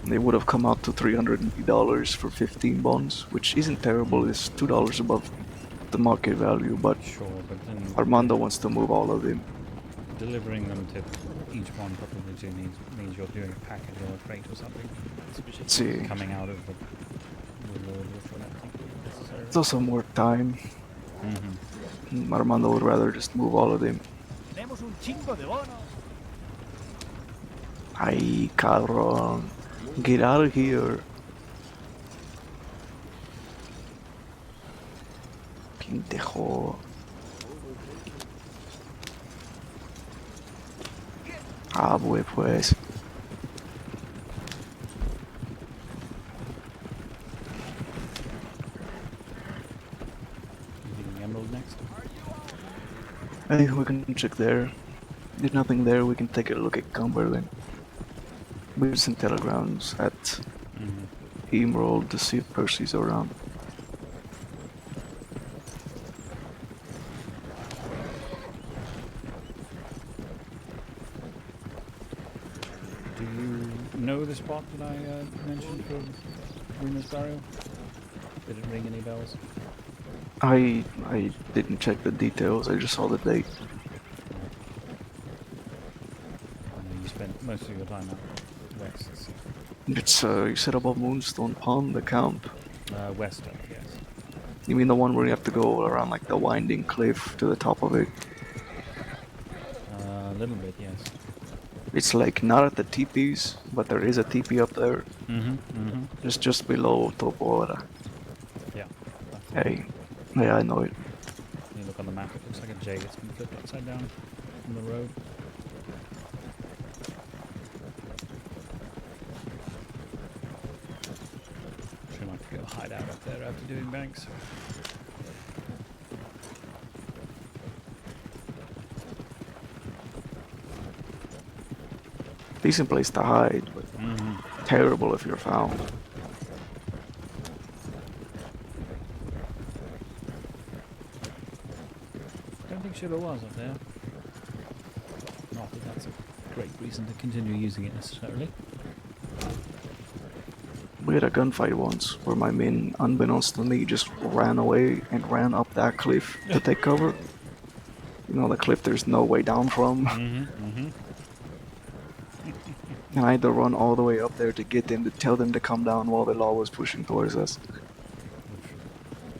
They would have come out to $380 for 15 bonds, which isn't terrible. It's $2 above the market value, but sure, but then Armando wants to move all of them. Delivering them to each one probably means you're doing a package or a crate or something. See. Coming out of the reward, which I don't think is necessary. It's also more time. Armando would rather just move all of them. Tenemos un chingo de bonos. Ay, cabrón. Get out of here. Pendejo. Ah, pues. Getting emerald next. Hey, we can check there. There's nothing there, we can take a look at Cumberland. We'll send telegrams at Emerald to see if Percy's around. Do you know the spot that I mentioned for Runa's burial? Did it ring any bells? I didn't check the details, I just saw the date. I know you spent most of your time out west. It's, you said above Moonstone Pond, the camp. West of, yes. You mean the one where you have to go around like the winding cliff to the top of it? A little bit, yes. It's like not at the teepees, but there is a teepee up there. It's just below Topora. Yeah. Hey, yeah, I know it. You look on the map, it looks like a J that's been flipped upside down from the road. Sure not to go hide out up there after doing banks. Decent place to hide, but terrible if you're found. Don't think sugar was up there. Not that that's a great reason to continue using it necessarily. We had a gunfight once where my men, unbeknownst to me, just ran away and ran up that cliff to take cover. You know, the cliff there's no way down from. And I had to run all the way up there to get them, to tell them to come down while the law was pushing towards us.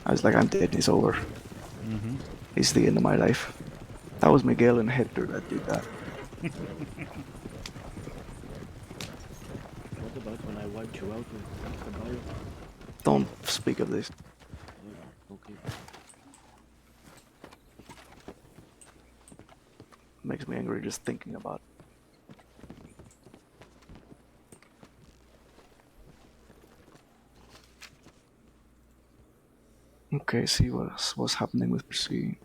I was like, I'm dead, it's over. It's the end of my life. That was Miguel and Hector that did that. What about when I wiped you out with the bio? Don't speak of this. Okay. Makes me angry just thinking about it. Okay, see what's happening with Percy.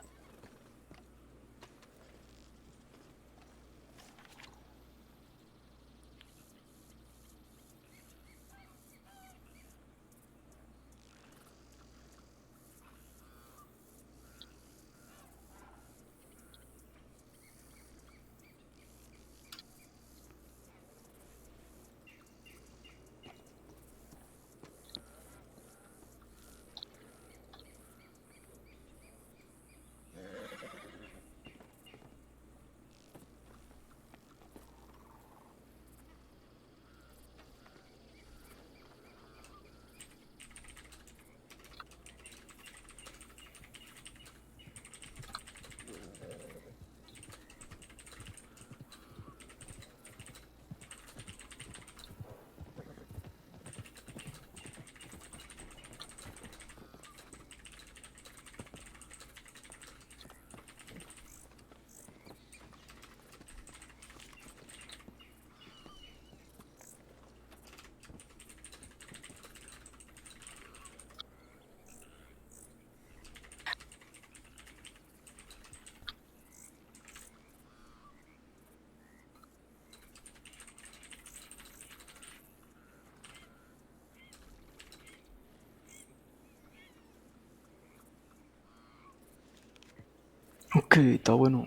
Ok, está bueno.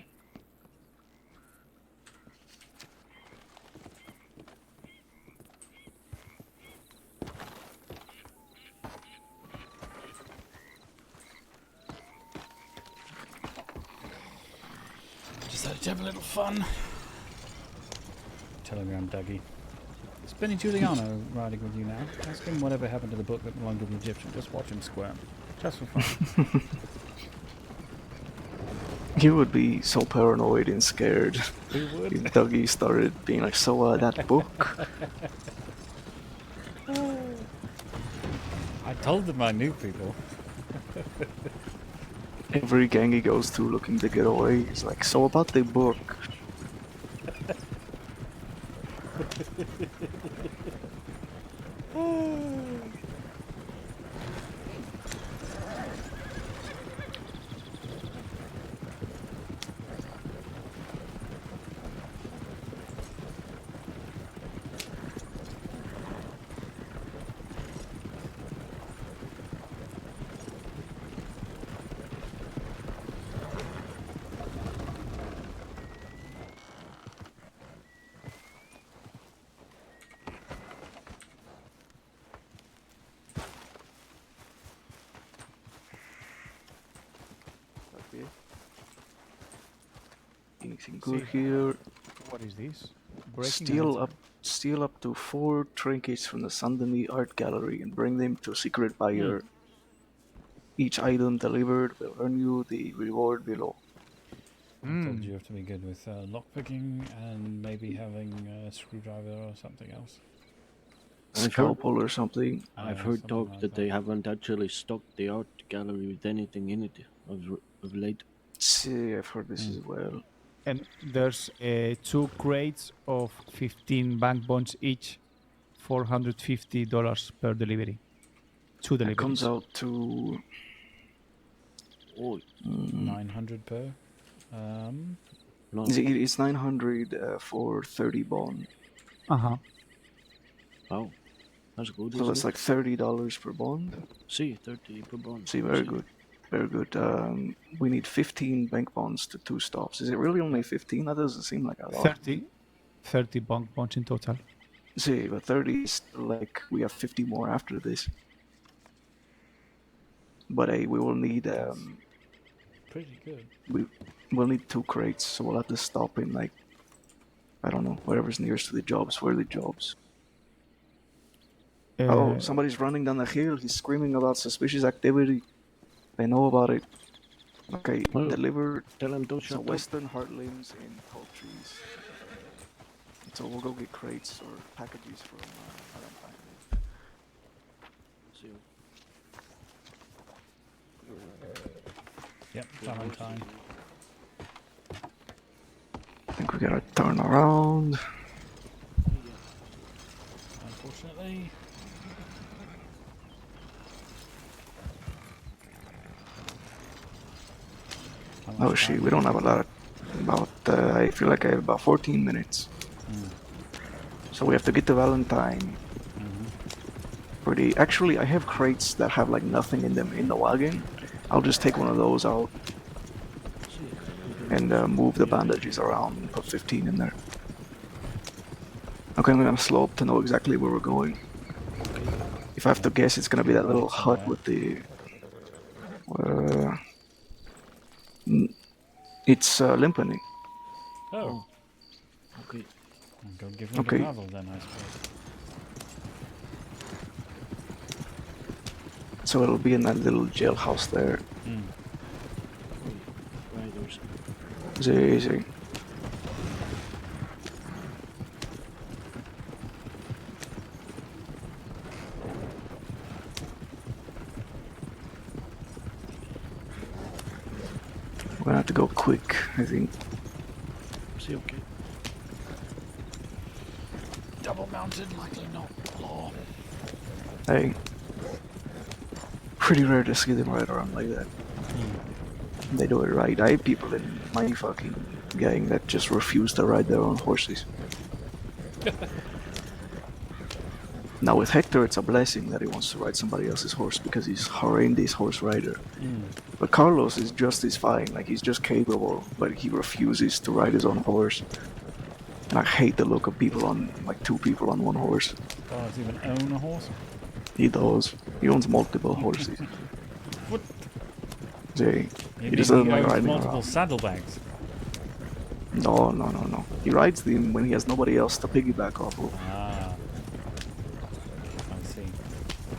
Just had to have a little fun. Telegram Dougie. Is Benny Giuliano riding with you now? Ask him whatever happened to the book that belonged to the Egyptian. Just watch him squirm. Just for fun. He would be so paranoid and scared He would. if Dougie started being like, so that book? I told him I knew people. Every gang he goes to looking to get away, he's like, so about the book. Anything good here? What is this? Steal up to 4 trinkets from the Saint-Denis Art Gallery and bring them to a secret buyer. Each item delivered will earn you the reward below. I told you have to be good with lockpicking and maybe having a screwdriver or something else. Scalpel or something. I've heard talk that they haven't actually stocked the art gallery with anything in it of late. See, I've heard this as well. And there's 2 crates of 15 bank bonds each, $450 per delivery. 2 deliveries. That comes out to 900 per. It's 900 for 30 bond. Uh-huh. Wow, that's good. So that's like $30 per bond. See, 30 per bond. See, very good. Very good. We need 15 bank bonds to 2 stops. Is it really only 15? That doesn't seem like a lot. 30 bank bonds in total. See, but 30 is like we have 50 more after this. But we will need Pretty good. we'll need 2 crates, so we'll have to stop in like I don't know, whatever's nearest to the jobs. Where are the jobs? Oh, somebody's running down the hill. He's screaming about suspicious activity. They know about it. Okay, Well, deliver tell him to to shut up. Western Heartlands in tall trees. So we'll go get crates or packages from Valentine. See you. Yep, Valentine. I think we gotta turn around. Unfortunately. Oh shit, we don't have a lot. I feel like I have about 14 minutes. So we have to get to Valentine. Actually, I have crates that have like nothing in them in the wagon. I'll just take one of those out and move the bandages around and put 15 in there. Okay, I'm gonna slow up to know exactly where we're going. If I have to guess, it's gonna be that little hut with the. It's Limpany. Oh. Okay. Go give him Okay. the novel then, I suppose. So it'll be in that little jailhouse there. Riders. Easy. We're gonna have to go quick, I think. See, okay. Double mounted, likely not law. Hey. Pretty rare to see them ride around like that. They do it right. I have people in my fucking gang that just refuse to ride their own horses. Now with Hector, it's a blessing that he wants to ride somebody else's horse because he's horrendous horse rider. But Carlos is just as fine, like he's just capable, but he refuses to ride his own horse. And I hate the look of people on, like 2 people on one horse. Does he even own a horse? He does. He owns multiple horses. What? See, You he just mean doesn't like owns riding multiple around. saddlebags? No. He rides them when he has nobody else to piggyback off of. Ah. I see.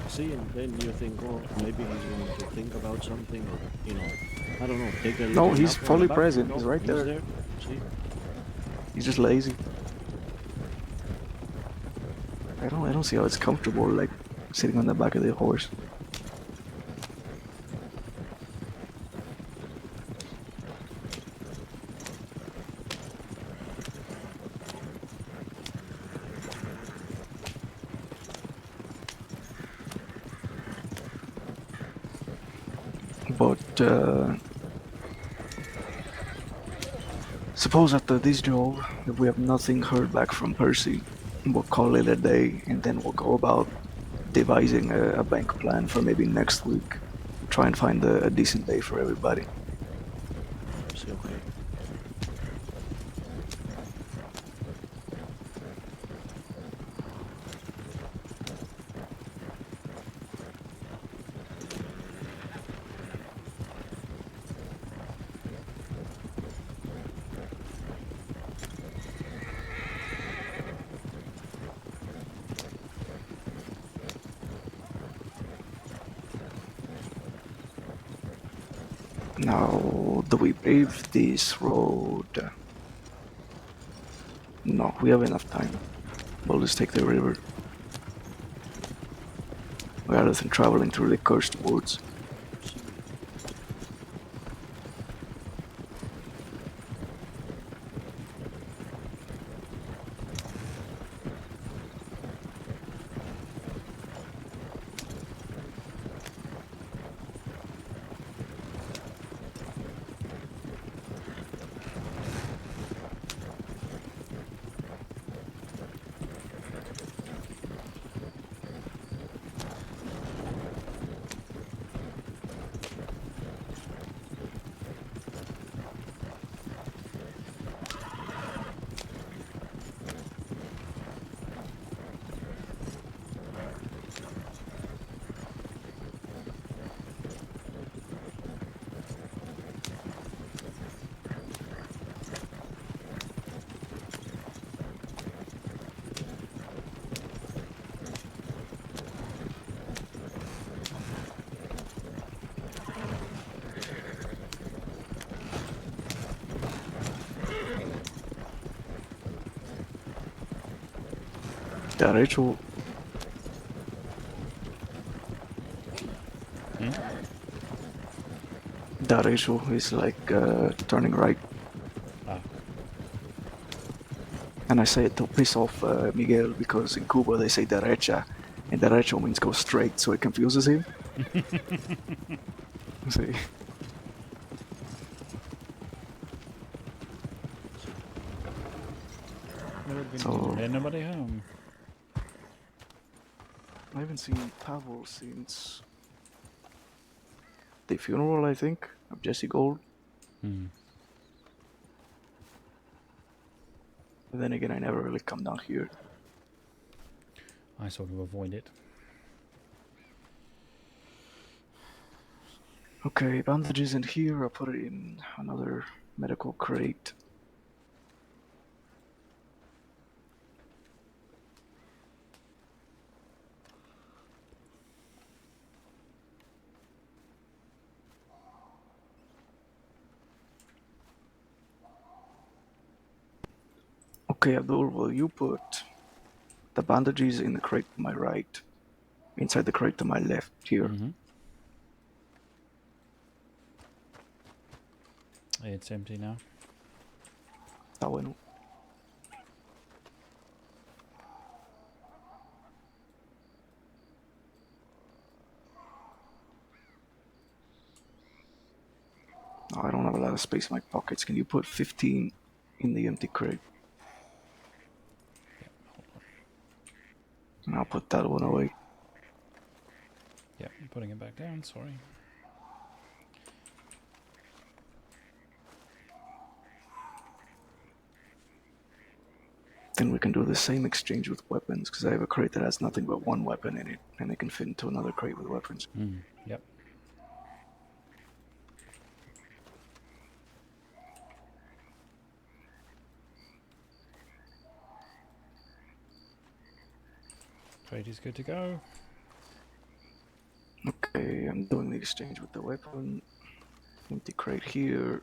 See, and then you think, oh, maybe he's going to think about something, or, you know, I don't know, take a No, little he's nap on fully the back. present. No, He's right there. See? He's just lazy. I don't see how it's comfortable, like sitting on the back of the horse. But suppose after this job, if we have nothing heard back from Percy, we'll call it a day, and then we'll go about devising a bank plan for maybe next week. Try and find a decent day for everybody. See, okay. Now, do we pave this road? No, we have enough time. We'll just take the river. Rather than traveling through the cursed woods. Derecho. Derecho is like turning right. Ah. And I say it to piss off Miguel because in Cuba they say derecha, and derecho means go straight, so it confuses him. See. So Ain't nobody home. I haven't seen Pavel since the funeral, I think, of Jesse Gold. Hmm. But then again, I never really come down here. I sort of avoid it. Okay, bandages in here. I'll put it in another medical crate. Okay, Abdul, will you put the bandages in the crate to my right, inside the crate to my left here? It's empty now. Está bueno. Oh, I don't have a lot of space in my pockets. Can you put 15 in the empty crate? And I'll put that one away. Yeah, I'm putting it back down, sorry. Then we can do the same exchange with weapons, because I have a crate that has nothing but one weapon in it, and it can fit into another crate with weapons. Yep. Crate is good to go. Okay, I'm doing the exchange with the weapon. Empty crate here.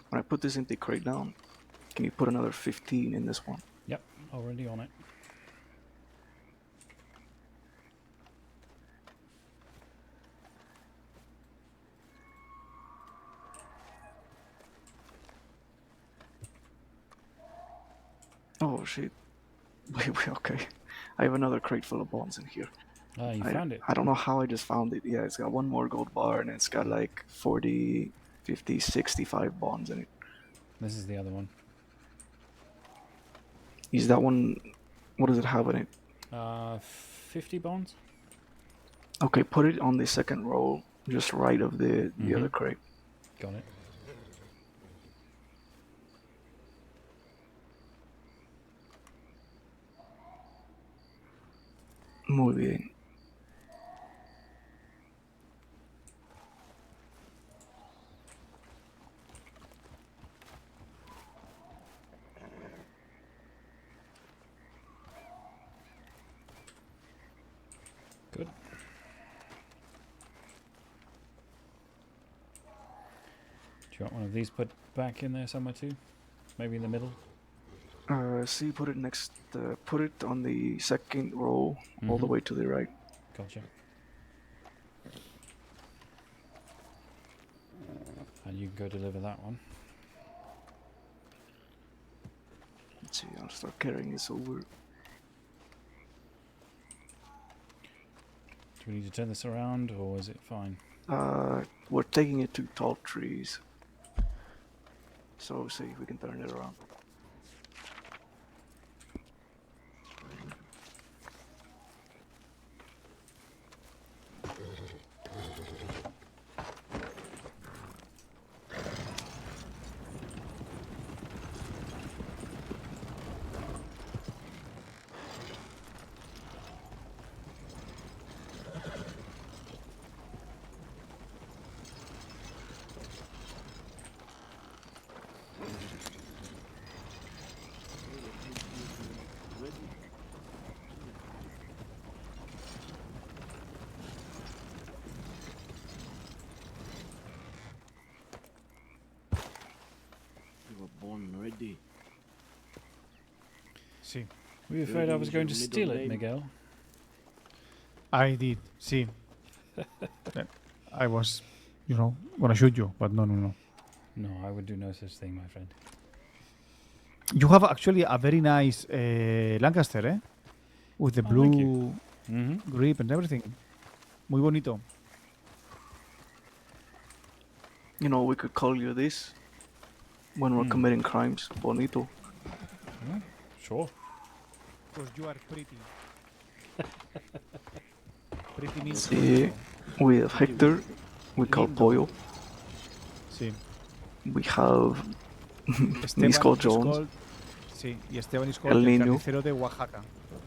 When I put this empty crate down, can you put another 15 in this one? Yep, already on it. Oh shit. Wait, okay. I have another crate full of bonds in here. Ah, you found it. I don't know how I just found it. Yeah, it's got one more gold bar and it's got like 40, 50, 65 bonds in it. This is the other one. Is that one... What does it have in it? 50 bonds? Okay, put it on the second row, just right of the other crate. Got it. Muy bien. Good. Do you want one of these put back in there somewhere too? Maybe in the middle? See, put it next... put it on the second row, all the way to the right. Gotcha. And you can go deliver that one. Let's see, I'll start carrying this over. Do we need to turn this around, or is it fine? We're taking it to tall trees. So, see if we can turn it around. You were born ready. See. Were you afraid I was going to steal it, Miguel? I did. See. I was, gonna shoot you, but no. No, I would do no such thing, my friend. You have actually a very nice Lancaster, eh? With the Oh, thank you. blue Mm-hmm. grip and everything. Muy bonito. You know, we could call you this when we're committing crimes. Bonito. Yeah, sure. Because you are pretty. Pretty means See, we have Hector, we call Pollo. Sí. We have Esteban Nisco is Jones. called, sí, y Esteban is called El el Niño. carnicero de Oaxaca.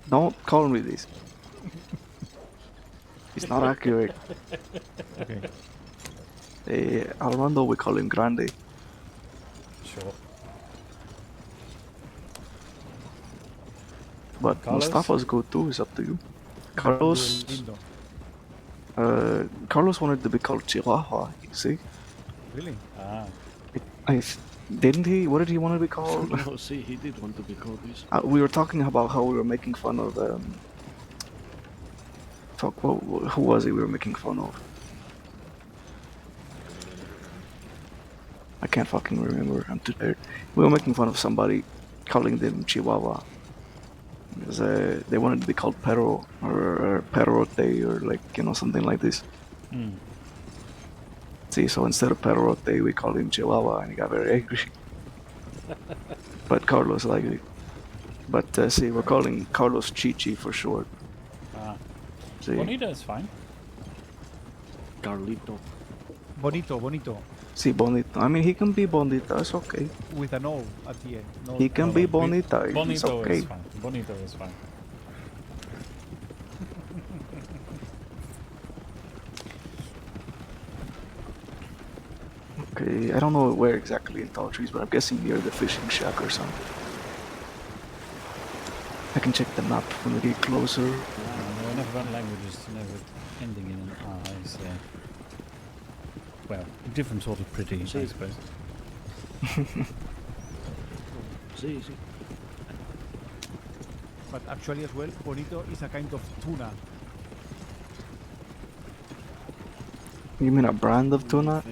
Don't call me this. It's not accurate. Okay. Armando, we call him Grande. Sure. But Carlos? Mustafa's good too, it's up to you. Carlos. Carlos wanted to be called Chihuahua, you see? Really? Ah. Didn't he? What did he want to be called? No, see, he did want to be called this. We were talking about how we were making fun of fuck, who was it we were making fun of? I can't fucking remember, I'm too tired. We were making fun of somebody, calling them Chihuahua. Because they wanted to be called Perro, or Perrote, or like, something like this. Mm. See, so instead of Perrote, we called him Chihuahua, and he got very angry. But Carlos liked it. But see, we're calling Carlos Chichi for short. Ah. See? Bonito is fine. Carlito. Bonito. See, Bonito. I mean, he can be Bonita, it's okay. With an O at the end. No, He can be Bonita, it's Bonito okay. is fine. Bonito is fine. Okay, I don't know where exactly in Tall Trees, but I'm guessing near the fishing shack or something. I can check the map when we get closer. There are enough about languages to know that ending in an R is, well, a different sort of pretty, I suppose. See. But actually as well, bonito is a kind of tuna. You mean a brand of tuna?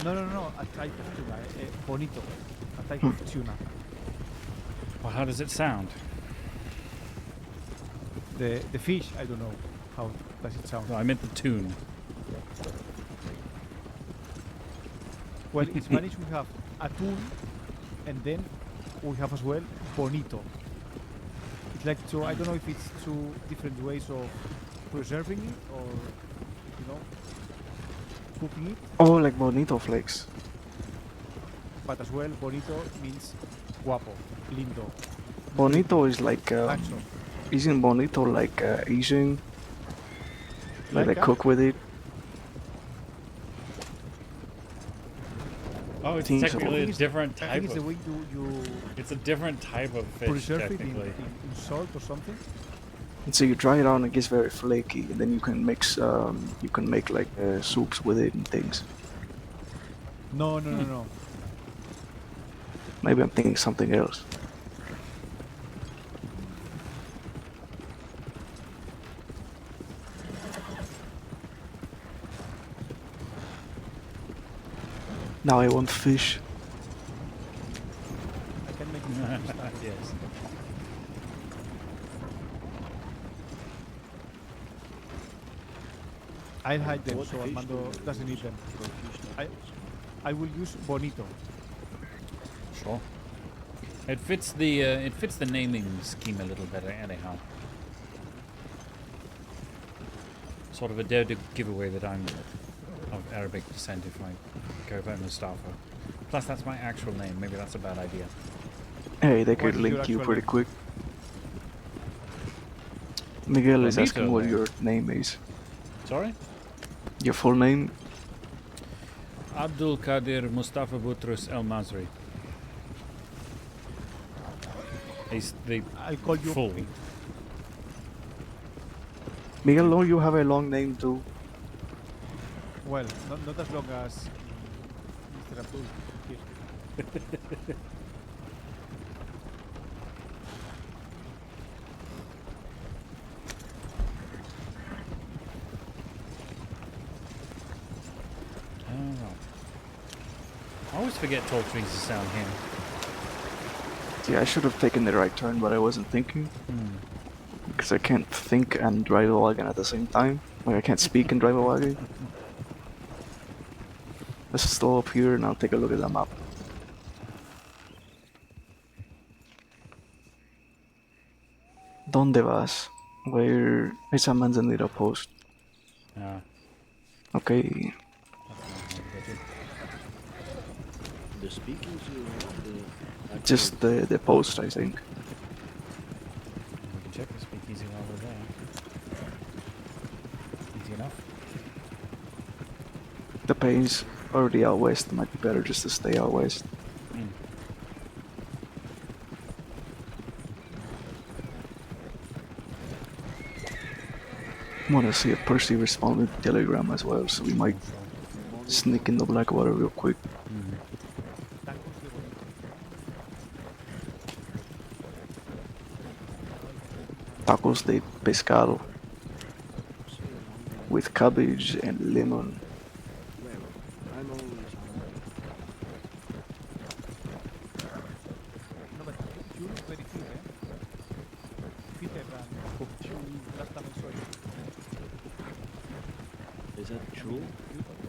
No, a type of tuna. Bonito. A type of tuna. Well, how does it sound? The fish, I don't know. How does it sound? No, I meant the tune. Well, in Spanish we have atún, and then we have as well bonito. It's like two, I don't know if it's two different ways of preserving it or, cooking it. Oh, like Bonito Flakes. But as well, bonito means guapo, lindo. Bonito is like, Macho. isn't Bonito like Asian? Like they Like cook with it? Oh, it's Think so. technically a different I type think it's the of... way you It's a different type of fish, preserve it in technically. salt or something. And so you dry it out and it gets very flaky, and then you can mix, you can make like soups with it and things. No. Maybe I'm thinking something else. Now I want fish. I can make it Yes. I'll hide them What so fish Armando do you doesn't use eat them. for fish I will use bonito. Sure. It fits the naming scheme a little better anyhow. Sort of a dare to give away that I'm of Arabic descent if I go by Mustafa. Plus that's my actual name, maybe that's a bad idea. Hey, they What could is your link you actual pretty name? quick. Miguel is Bonito, asking what man. your name is. Sorry? Your full name? Abdul-Qadir Mustafa Butrus El Masri. He's the I'll call you full. Miguel, no, you have a long name too. Well, not as long as Mr. Abdul here. always forget tall trees is down here. Yeah, I should have taken the right turn, but I wasn't thinking. Because I can't think and drive a wagon at the same time. Like, I can't speak and drive a wagon. Let's slow up here and I'll take a look at the map. ¿Dónde vas? Where is a manzanita post? Ah. Okay. The speakeasy or the Just the post, I think. We can check the speakeasy while we're there. Easy enough. The pay's already out west. Might be better just to stay out west. Want to see if Percy responded to Telegram as well, so we might sneak in the Blackwater real quick. Tacos de pescado with cabbage and lemon. I'm always No, but you look very fit, eh? Fitter than you last time I saw you. Is that true?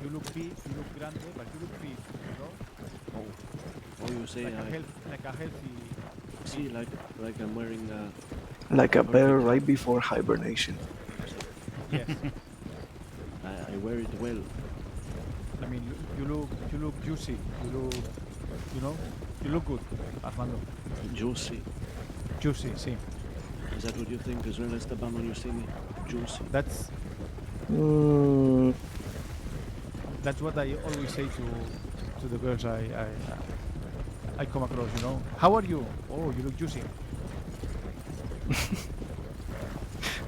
You look fit, you look grande, but you look fit, you know? Oh, you say like I... like a healthy... See, like I'm wearing Like a bear right before hibernation. Yes. I wear it well. I mean, you look juicy. You know, you look good, Armando. Juicy. Juicy, sí. Is that what you think as well, Esteban, when you see me? Juicy. That's what I always say to the girls I come across. You know, how are you? Oh, you look juicy.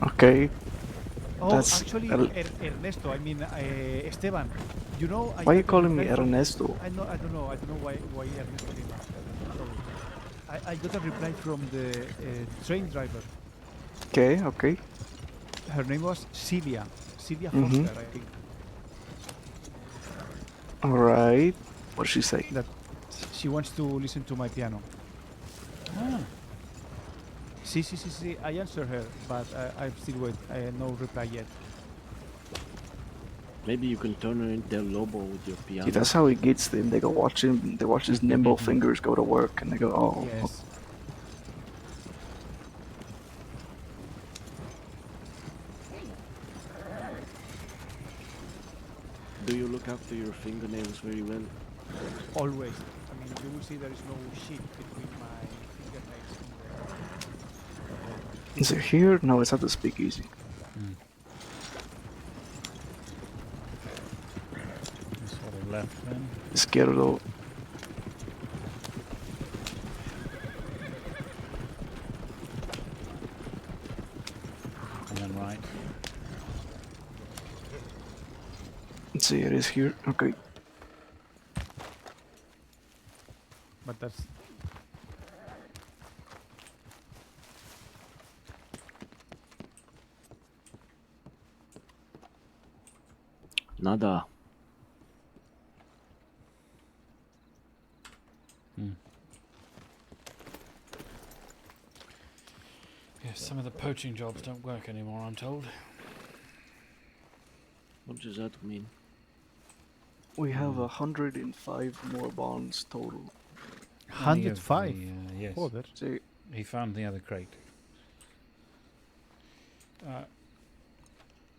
Okay. Oh, That's actually, Ernesto. I mean, Esteban. You know, why are you calling me Ernesto? I don't know why Ernesto came up. Sorry. I got a reply from the train driver. Okay, okay. Her name was Celia Foster, I think. Alright. What did she say? That she wants to listen to my piano. Ah. Sí. I answered her, but I'm still waiting. No reply yet. Maybe you can turn her into Lobo with your piano. See, that's how he gets them. They go watch him. They watch his nimble fingers go to work, and they go, "Oh." Yes. Do you look after your fingernails very well? Always. I mean, you will see there is no shit between my fingernails. Is it here? No, it's at the speakeasy. Sort of left then. Izquierdo. And then right. Let's see, it is here. Okay. But that's... Nada. Yeah, some of the poaching jobs don't work anymore, I'm told. What does that mean? We have 105 more bonds total. 105? Yes. Joder. See, he found the other crate.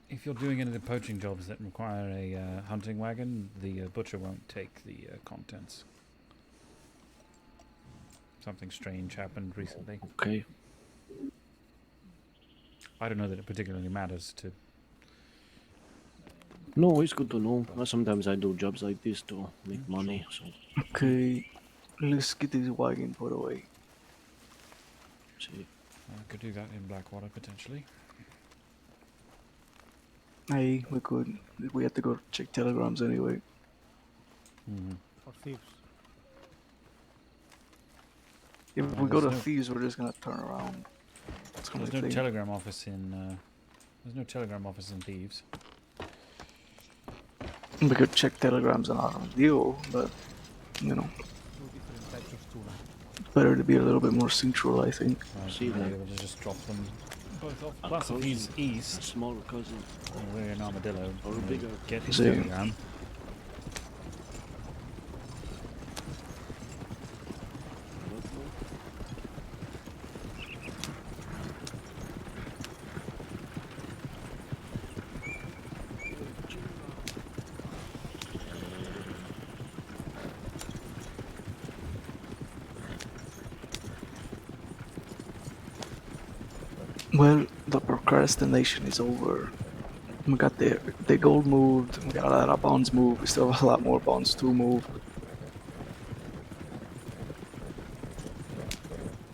If you're doing any of the poaching jobs that require a hunting wagon, the butcher won't take the contents. Something strange happened recently. Okay. I don't know that it particularly matters to... No, it's good to know. Sometimes I do jobs like this to make money. So. okay, let's get this wagon put away. See. I could do that in Blackwater, potentially. Hey, we could. We have to go check telegrams anyway. For thieves. If we go to thieves, we're just gonna turn around. There's no telegram office in. There's no telegram office in Thieves. We could check telegrams on our deal, but you know, Two different types of tuna. better to be a little bit more central, I think. See that? Able to just drop them both off. Plus, if he's east, small cousin, we're an armadillo. or we'll bigger. Get his See. telegram. Well, the procrastination is over. We got the gold moved, we got a lot of bonds moved, we still have a lot more bonds to move.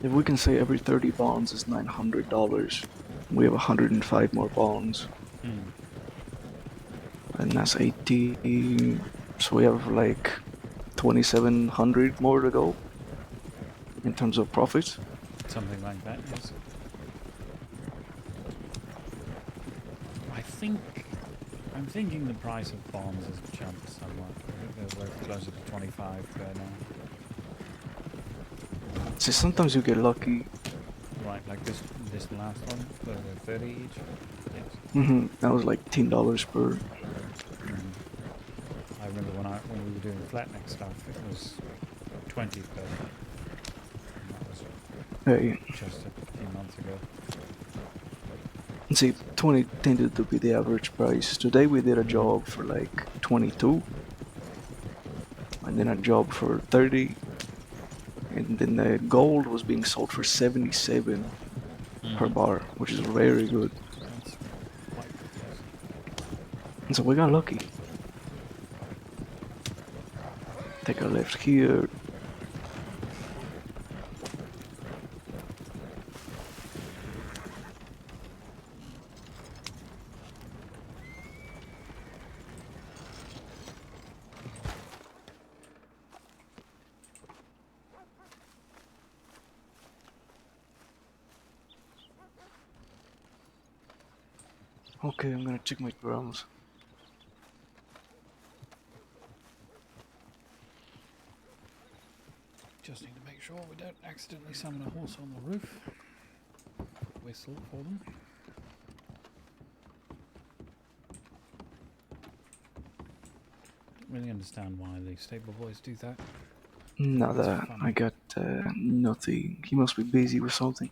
If we can say every 30 bonds is $900, we have 105 more bonds. And that's 80, so we have like 2,700 more to go in terms of profits. Something like that, yes. I'm thinking the price of bonds has jumped somewhat. I think they're worth closer to 25 per now. See, sometimes you get lucky. Right, like this last one, for 30 each. Yes. That was like $10 per. I remember when we were doing flatneck stuff, it was 20 per. And that was Hey. just a few months ago. See, 20 tended to be the average price. Today we did a job for like 22, and then a job for 30, and then the gold was being sold for 77 per bar, which is very good. That's quite good, yes. And so we got lucky. Take a left here. Okay, I'm gonna check my drums. Just need to make sure we don't accidentally summon a horse on the roof. Whistle for them. Don't really understand why the stable boys do that. Nada, I got nothing. He must be busy with something.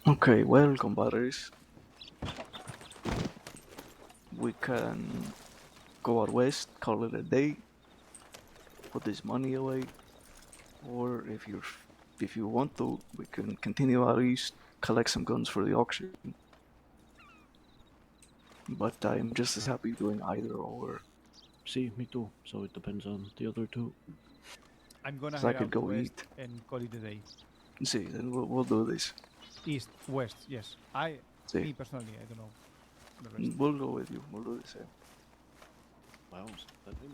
Okay, well, compadres, we can go out west, call it a day, put this money away, or if you want to, we can continue out east, collect some guns for the auction. But I'm just as happy doing either or. See, me too. So it depends on the other two. I'm gonna So I head could out go west eat. and call it a day. See, then we'll do this. East, west, yes. Sí. Me personally, I don't know the rest. We'll go with you. We'll do the same. Wow, that him.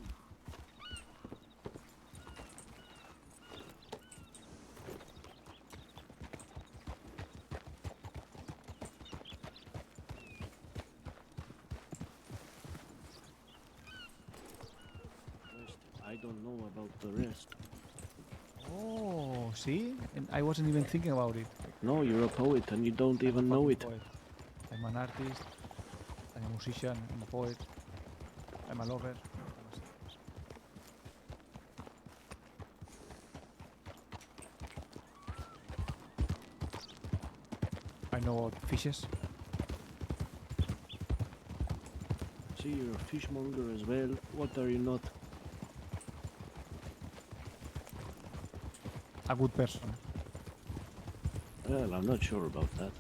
I don't know about the rest. Oh, see? And I wasn't even thinking about it. No, you're a poet and you don't even know it. Poet. I'm an artist, I'm a musician, I'm a poet, I'm a lover. I know about fishes. See, you're a fishmonger as well. What are you not? A good person. Well, I'm not sure about that.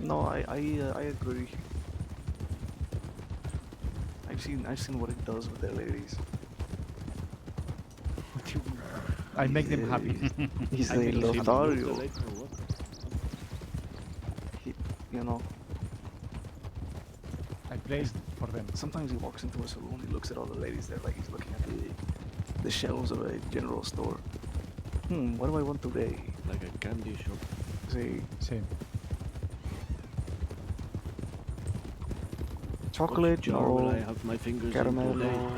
No, I agree. I've seen what it does with their ladies. I make them happy. He's I a make them happy. lotario. You know. I played for them. Sometimes he walks into a saloon, he looks at all the ladies there like he's looking at the shelves of a general store. What do I want today? Like a candy shop. See. Same. chocolate, jar will I no have my fingers in caramel, today? no.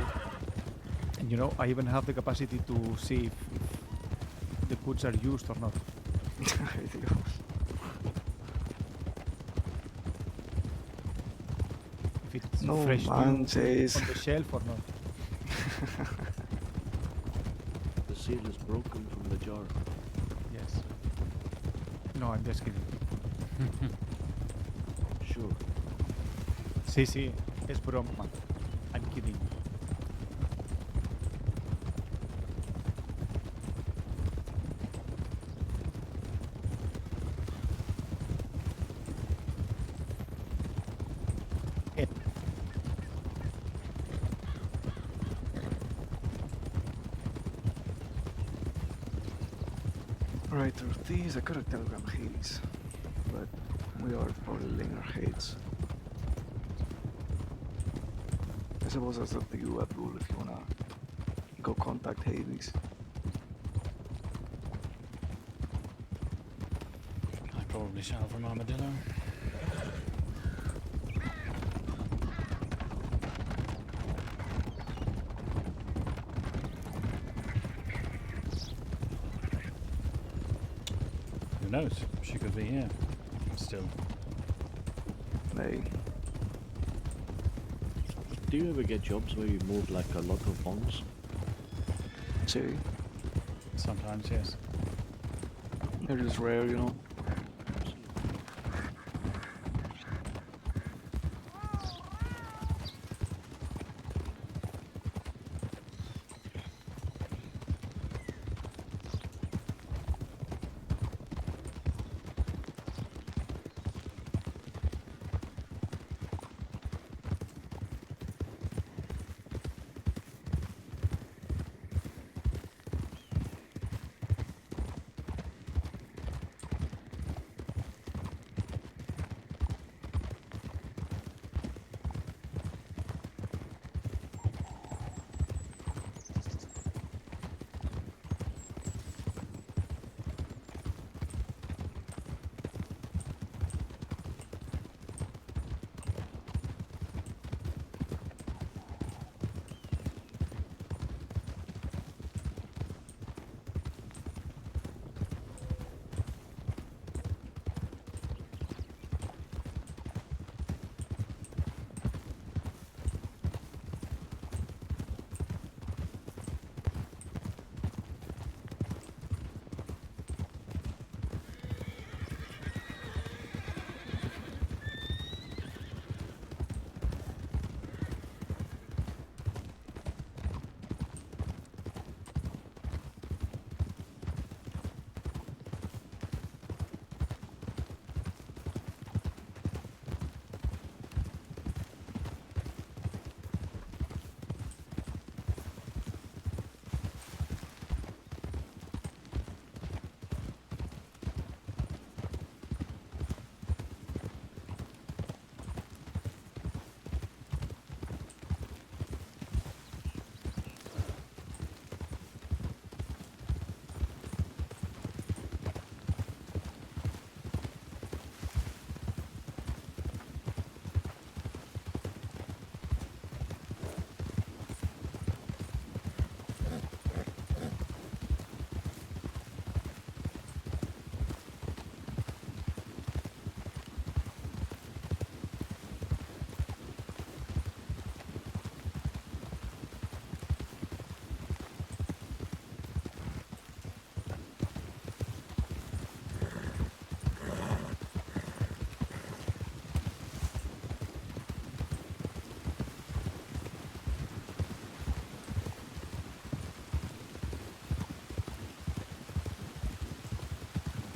And you know, I even have the capacity to see if the goods are used or not. If it's No fresh manches. on the shelf or not. The seal is broken from the jar. Yes. No, I'm just kidding. Sure. Sí, es broma. I'm kidding. Right, through these, I could have telegram Hades, but we are probably laying our heads. I suppose that's up to you, Abdul, if you wanna go contact Hades. I probably shall from Armadillo. Who knows? She could be here. Still. Hey. Do you ever get jobs where you move like a lot of bonds? See? Sometimes, yes. They're just rare, you know?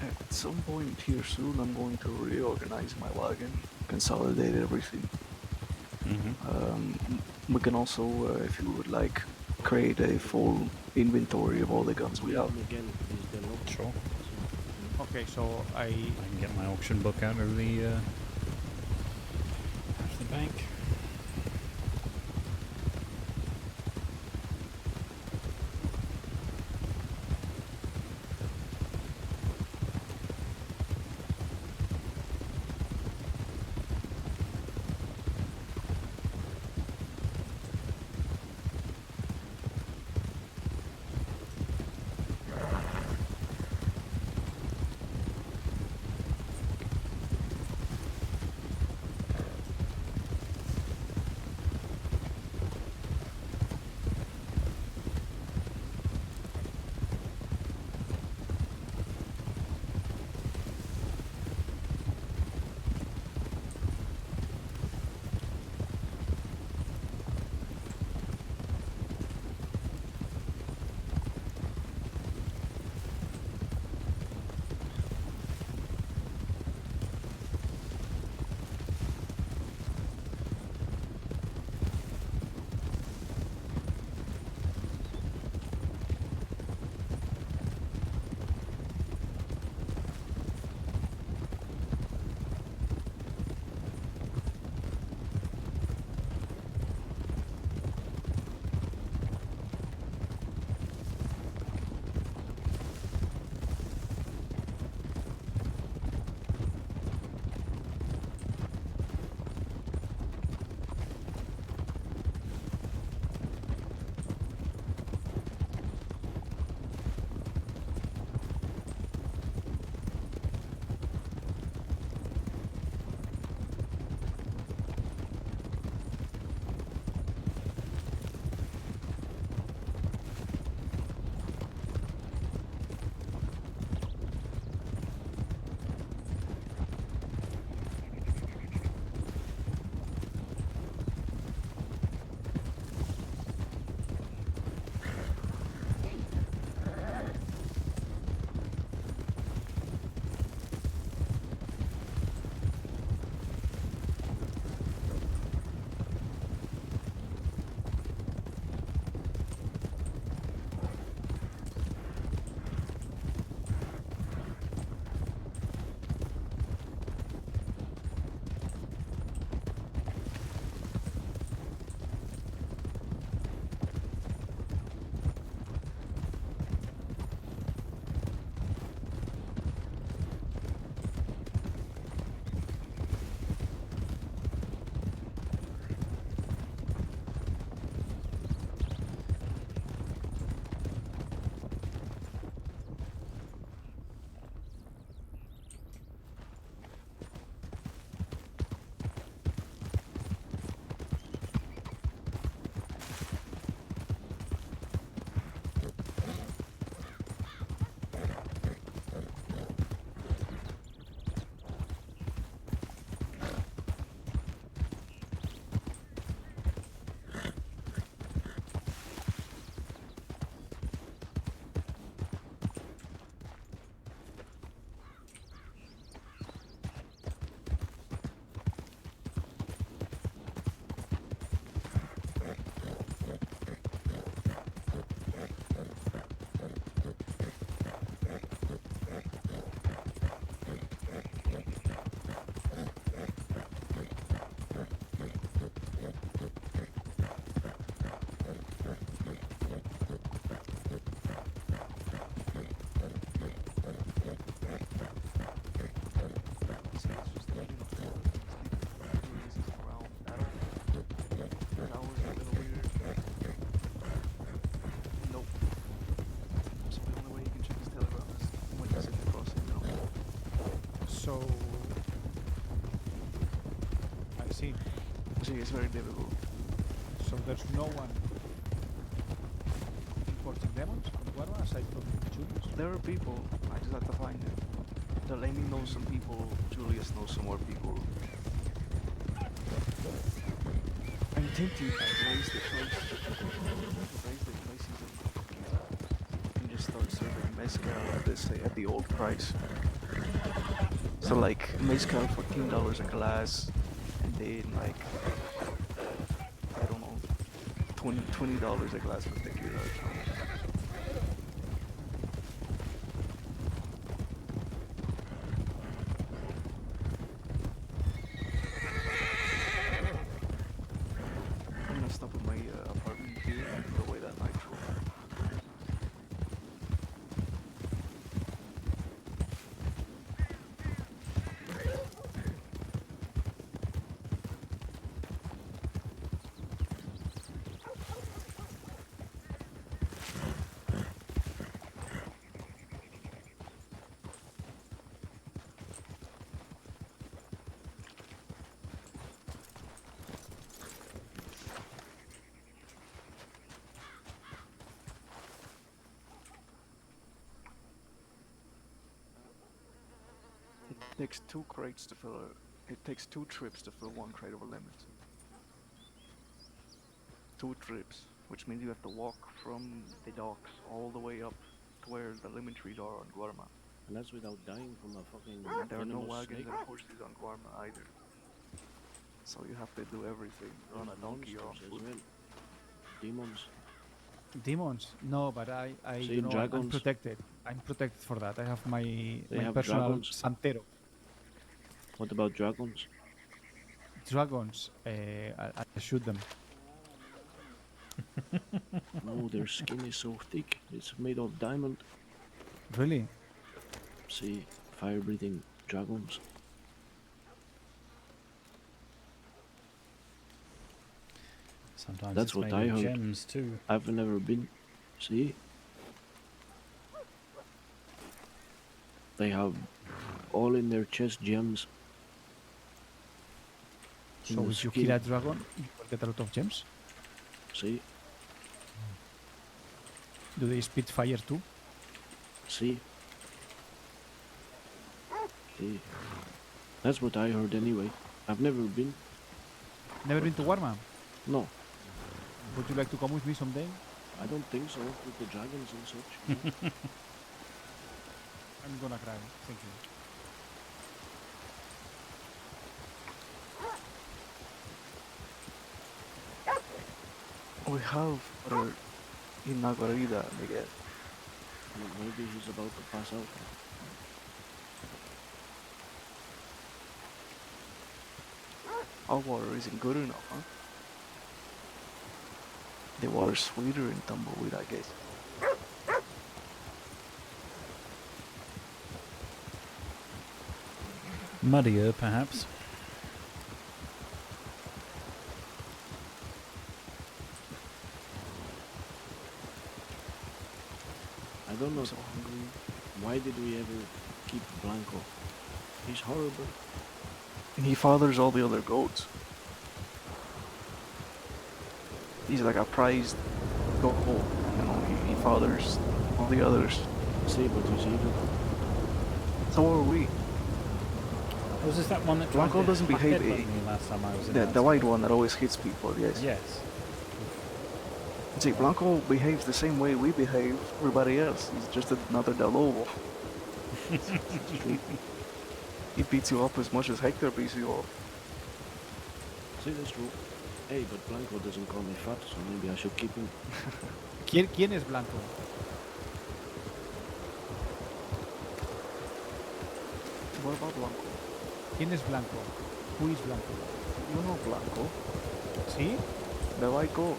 At some point here soon, I'm going to reorganize my wagon, consolidate everything. We can also, if you would like, create a full inventory of all the guns we have. Sure. Okay, so I can get my auction book out of the bank. So I see. See, it's very difficult. So there's no one importing demons from Guarma aside from Julius? There are people, I just have to find them. Delaney knows some people, Julius knows some more people. I'm tempted to raise the price. Raise the prices and just start serving mezcal at the old price. So like mezcal $14 a glass, and then like I don't know, $20 a glass for tequila. I'm gonna stop at my apartment here and put away that nitro. It takes 2 crates to fill it takes 2 trips to fill 1 crate of a limit. 2 trips, which means you have to walk from the docks all the way up to where the lemon trees are on Guarma. And that's without dying from a fucking And there are no venomous wagons snake. and horses on Guarma either. So you have to do everything. You're on a donkey or on Monsters foot. as well. Demons. Demons? No, but I See, you know, I'm dragons. protected. I'm protected for that. I have my They my have personal dragons. Santero. What about dragons? Dragons, I shoot them. No, their skin is so thick. It's made of diamond. Really? See, fire-breathing dragons. Sometimes That's it's what made I of heard. gems too. I've never been. See? They have all in their chest gems. So if you kill a dragon, you will get a lot of gems. See? Do they spit fire too? See? See? That's what I heard anyway. I've never been. Never been to Warma? No. Would you like to come with me someday? I don't think so, with the dragons and such. I'm gonna cry. Thank you. We have her in Nagarida, I guess. Maybe he's about to pass out. Our water isn't good enough, huh? The water's sweeter in Tumbleweed, I guess. Muddier, perhaps. I don't know. So hungry. Why did we ever keep Blanco? He's horrible. He fathers all the other goats. He's like a prized goat. You know, he fathers all the others. See, but he's evil. So are we. Was this that one that Blanco tried to doesn't behave. headbutt me last time I was in The that white spot? one that always hits people, yes. Yes. See, Blanco behaves the same way we behave, everybody else. He's just another Del Lobo. He beats you up as much as Hector beats you up. See, that's true. Hey, but Blanco doesn't call me fat, so maybe I should keep him. ¿Quién es Blanco? What about Blanco? ¿Quién es Blanco? Who is Blanco? You know Blanco. ¿Sí? The white goat.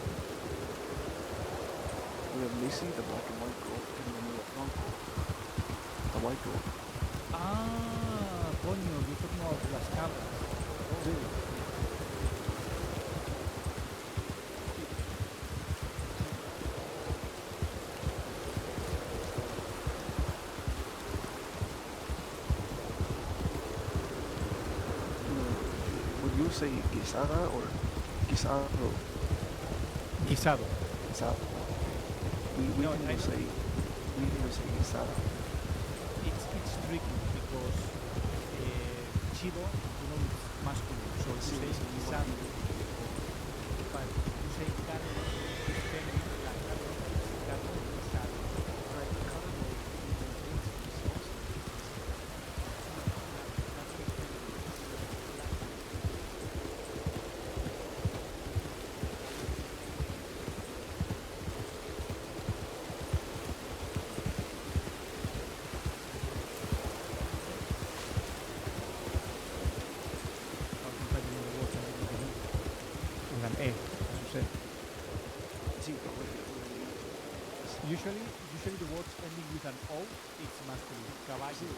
We have Missy, the black and white goat, and then we have Blanco, the white goat. Ah, coño, you're talking about las cabras. Sí. say guisada or guisado? Guisado. Guisado. We need to say guisada. It's tricky because chido, it's masculine, so you say guisado. But you say carne, it's feminine, like carne guisado. Right, carne with an A, as you said. Usually the words ending with an O, it's masculine. Caballo.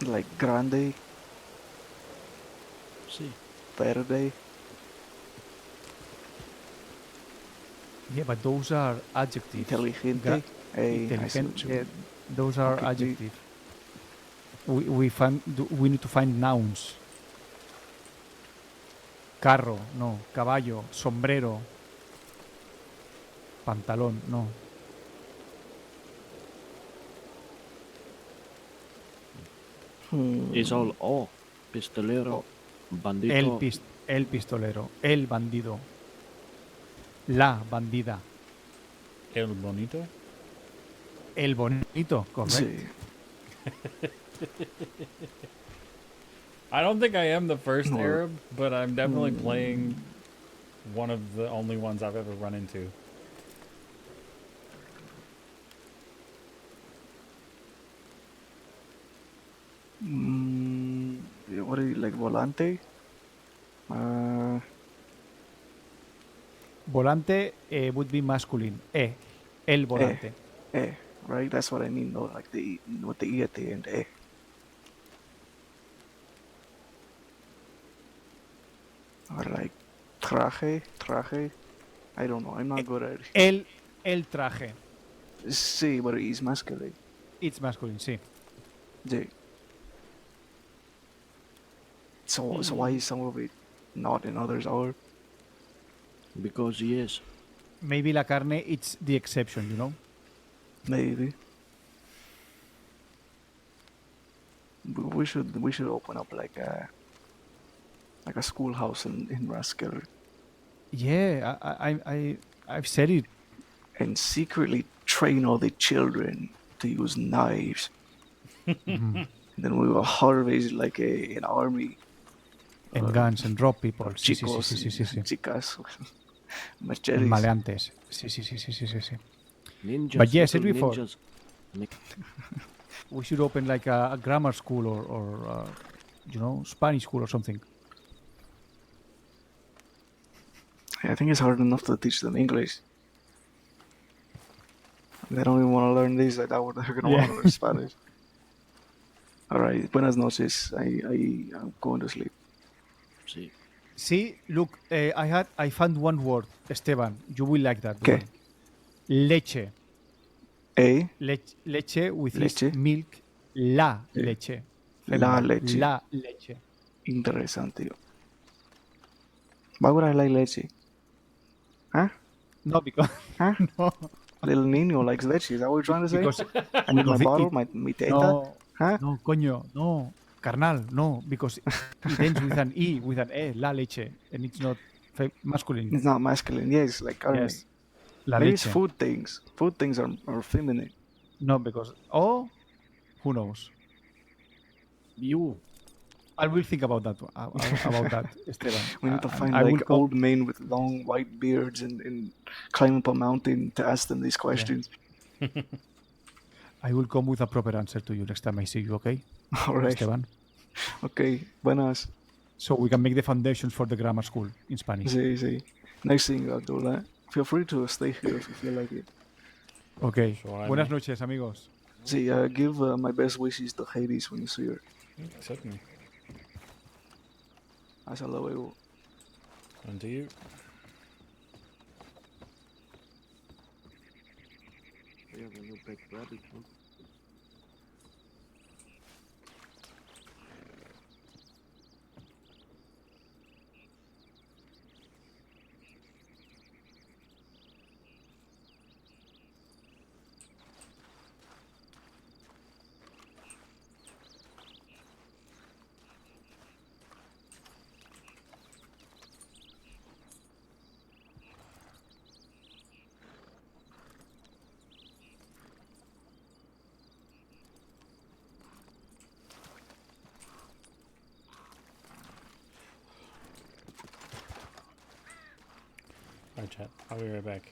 Like grande. Sí. Verde. Yeah, but those are adjectives. Inteligente. Inteligente. Those are adjectives. We need to find nouns. Carro, no. Caballo, sombrero, pantalón, no. It's all O. Pistolero. Bandito. El pistolero, el bandido, la bandida. El bonito. El bonito, correct. Sí. I don't think I am the first Arab, but I'm definitely playing one of the only ones I've ever run into. What are you, like volante? Volante would be masculine. El volante. Right? That's what I mean though, like with the E at the end, Or like traje. I don't know, I'm not good at it. El traje. Sí, but it's masculine. It's masculine, sí. Sí. So why is some of it not and others are? Because yes. Maybe la carne, it's the exception, you know? Maybe. We should open up like a schoolhouse in Rascal. Yeah, I've said it. And secretly train all the children to use knives. Mhm. And then we will harvest like an army. And guns and drop people. Sí, Chicos, sí. chicas, machetes. Maleantes. Sí. Ninjas. But yeah, said before. Ninjas. We should open like a grammar school or Spanish school or something. I think it's hard enough to teach them English. They don't even want to learn this. I doubt they're going to want to learn Spanish. All right, buenas noches. I'm going to sleep. Sí. See, look, I found one word, Esteban. You will like that. ¿Qué? One. Leche. Leche with Leche. milk. La leche. La leche. La leche. Interesante. Why would I like leche? Huh? No, because no. Little niño likes leche. Is that what you're trying to say? Because, I need my bottle, my teta. No, huh? No, coño, no. Carnal, no, because it ends with an E, with an E, la leche, and it's not masculine. It's not masculine. Yes, like carne. Yes. La Maybe leche. it's food things. Food things are feminine. No, because who knows? You. I will think about that. About that, Esteban. We need to And find I will like come. old men with long white beards and climb up a mountain to ask them these questions. I will come with a proper answer to you next time I see you. Okay, All right. Esteban. Okay. Buenas. So we can make the foundations for the grammar school in Spanish. Sí, sí. Nice seeing you, Abdullah. Feel free to stay here if you feel like it. Okay. Sure, Buenas man. noches, amigos. Sí, give my best wishes to Hades when you see her. Certainly. Hasta luego. And to you. We have a new pet rabbit, huh? Alright, chat. I'll be right back.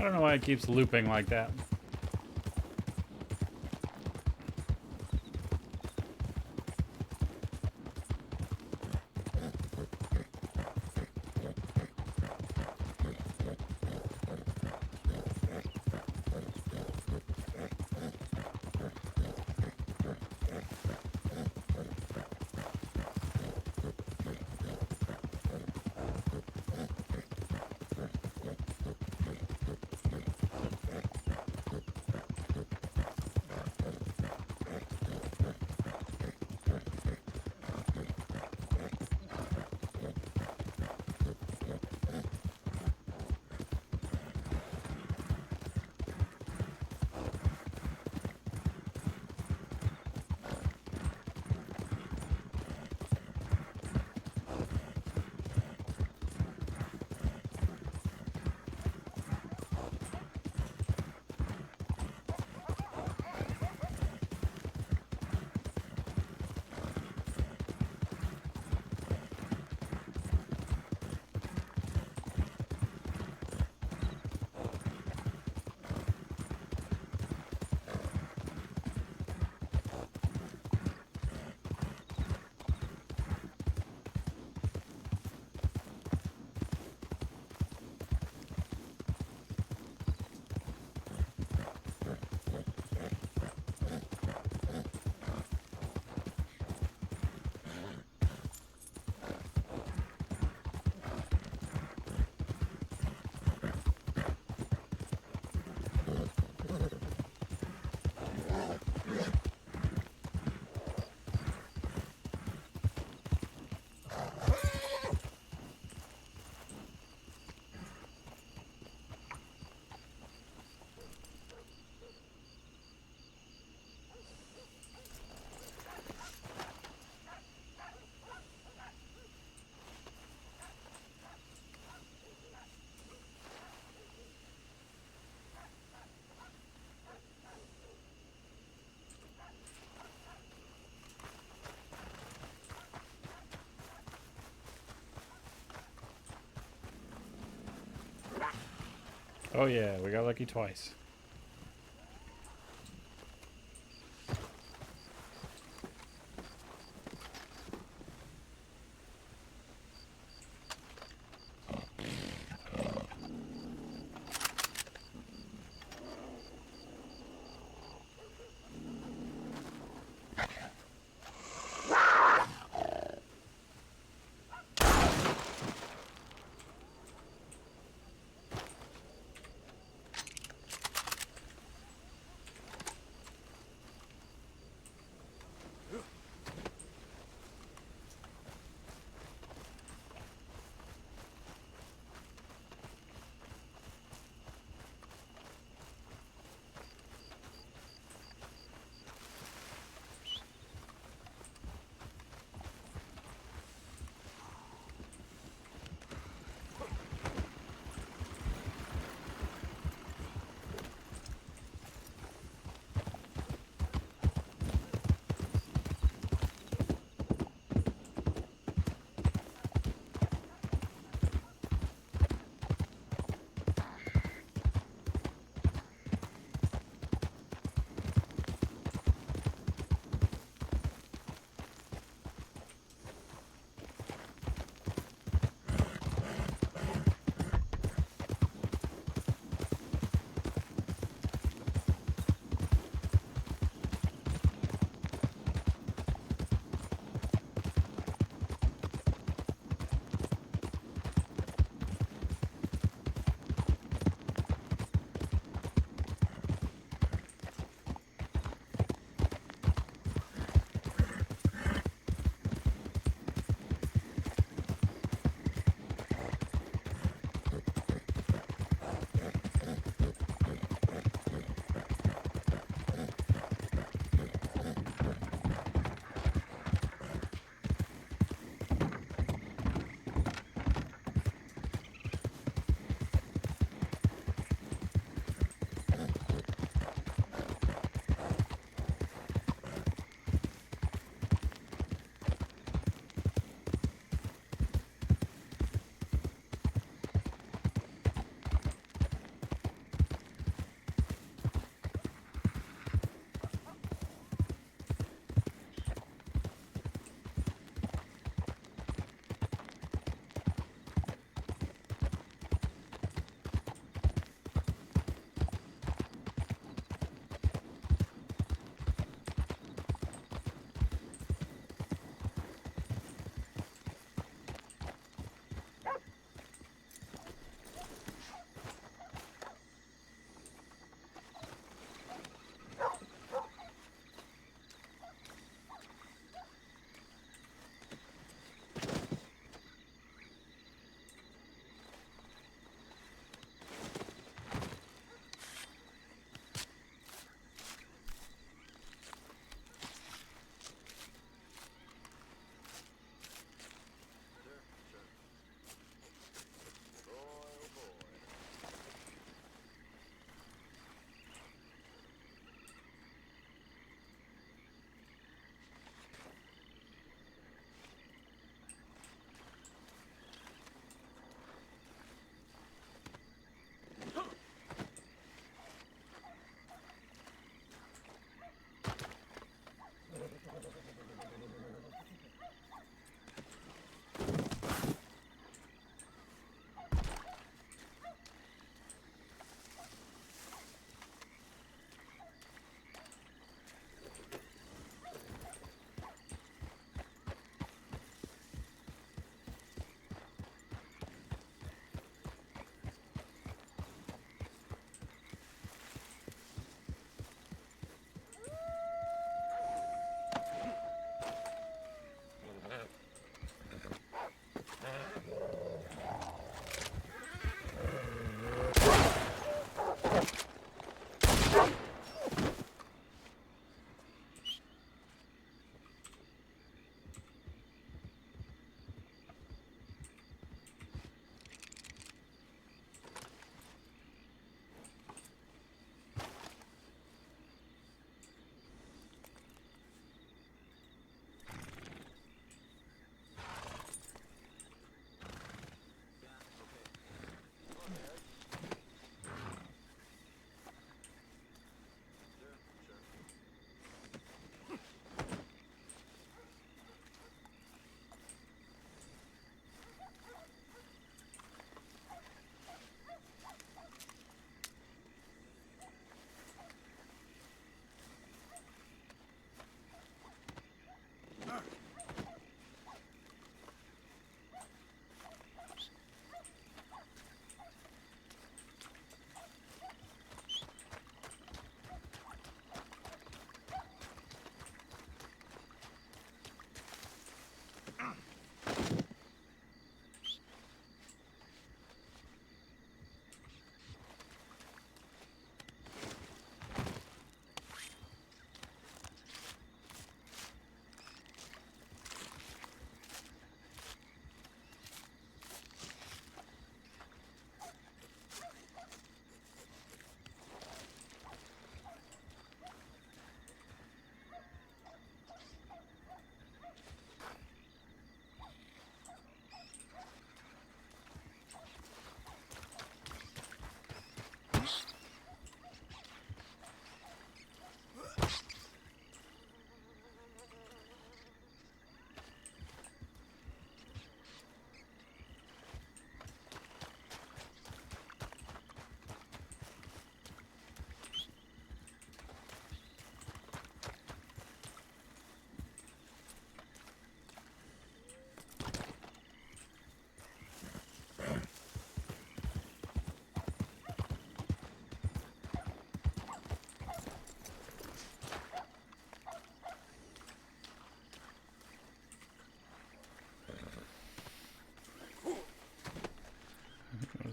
I don't know why it keeps looping like that. Oh yeah, we got lucky twice.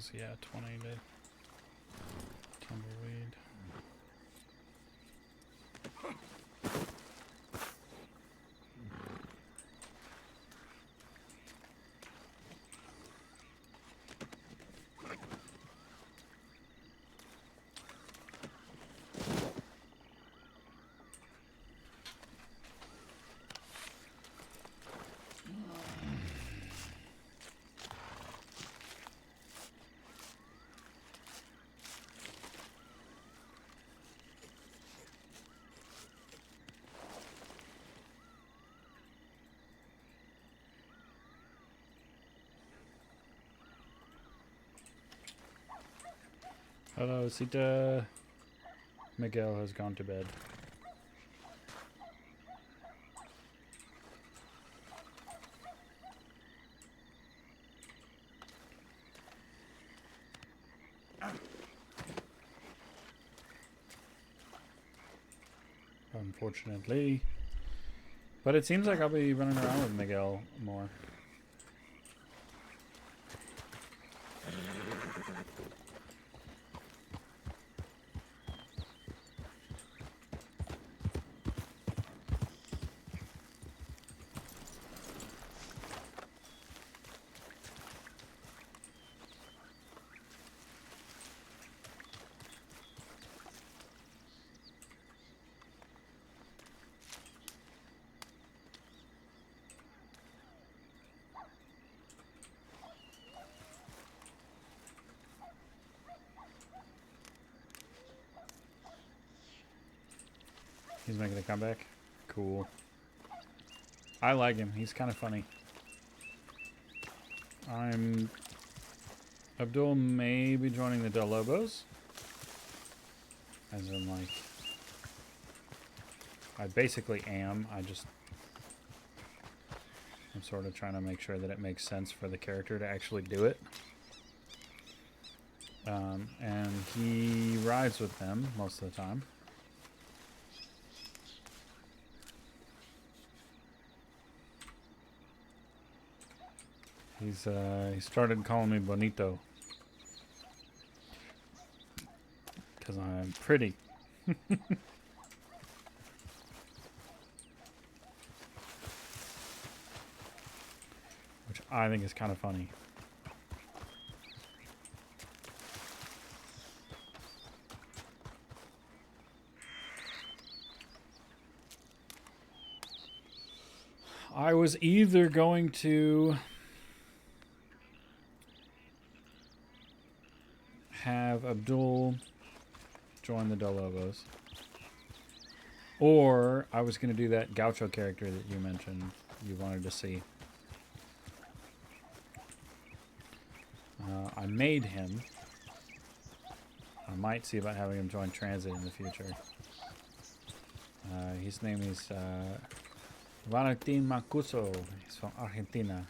was, yeah, 20 to tumbleweed. Hello, Sita. Miguel has gone to bed. Unfortunately. But it seems like I'll be running around with Miguel more. He's making a comeback? Cool. I like him. He's kind of funny. Abdul may be joining the Del Lobos. As in, like... I basically am. I'm sort of trying to make sure that it makes sense for the character to actually do it. And he rides with them most of the time. He started calling me Bonito. Because I'm pretty. Which I think is kind of funny. I was either going to have Abdul join the Del Lobos, or I was going to do that Gaucho character that you mentioned you wanted to see. I made him. I might see about having him join Transit in the future. His name is Valentin Mancuso. He's from Argentina.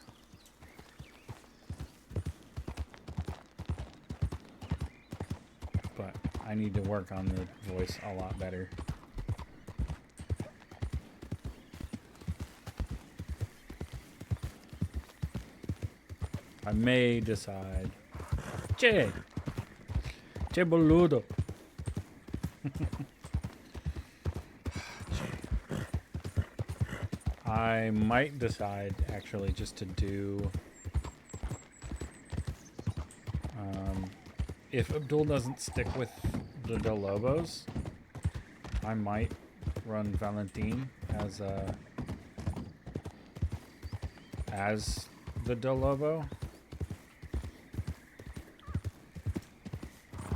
But I need to work on the voice a lot better. I may decide. Che boludo. I might decide actually just to do if Abdul doesn't stick with the Del Lobos, I might run Valentin as the Del Lobo.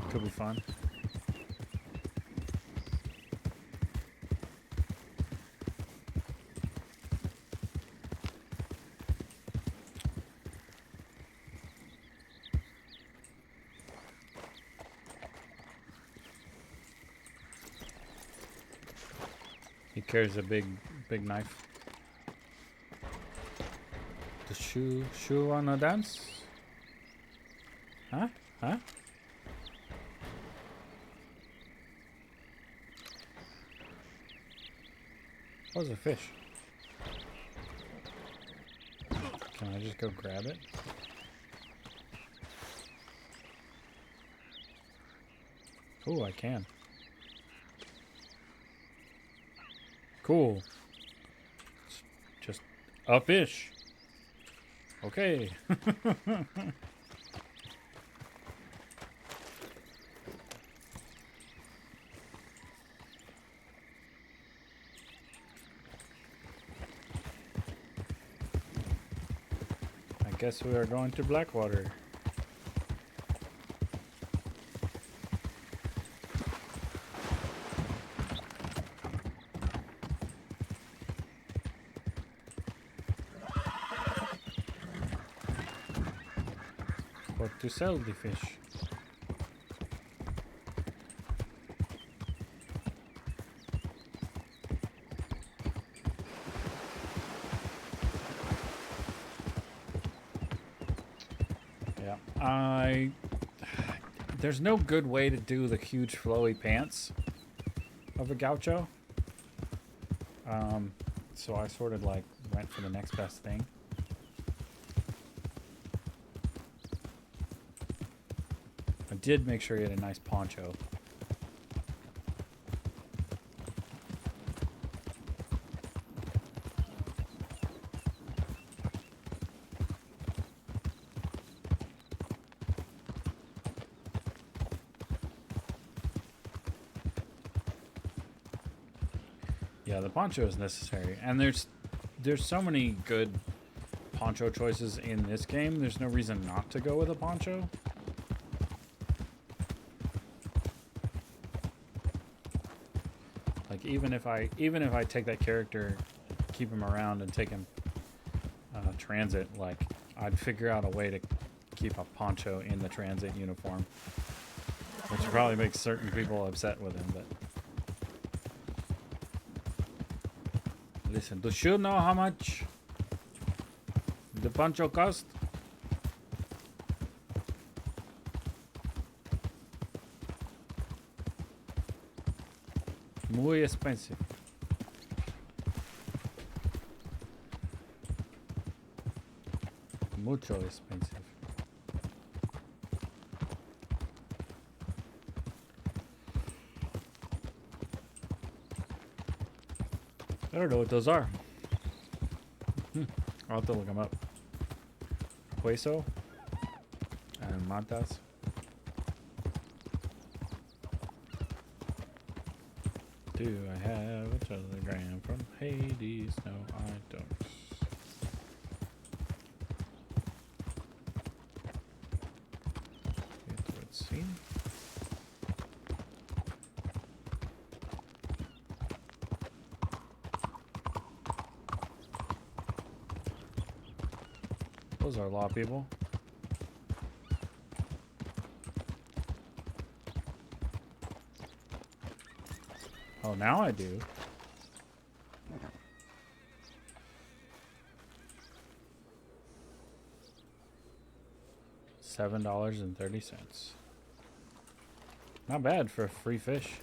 Could be fun. He carries a big knife. The shoe wanna dance? Huh? Huh? Oh, there's a fish. Can I just go grab it? Oh, I can. Cool. It's just a fish. Okay. I guess we are going to Blackwater. Or to sell the fish. Yeah, there's no good way to do the huge flowy pants of a gaucho. So I sort of like went for the next best thing. I did make sure he had a nice poncho. Yeah, the poncho is necessary, and there's so many good poncho choices in this game. There's no reason not to go with a poncho. Like even if I take that character, keep him around, and take him transit, like I'd figure out a way to keep a poncho in the transit uniform, which probably makes certain people upset with him, but. Listen, does you know how much the poncho cost? Muy expensive. Mucho expensive. I don't know what those are. I'll have to look them up. Hueso and Matas. Do I have a telegram from Hades? No, I don't. Let's see. Those are law people. Oh, now I do. $7.30. Not bad for a free fish.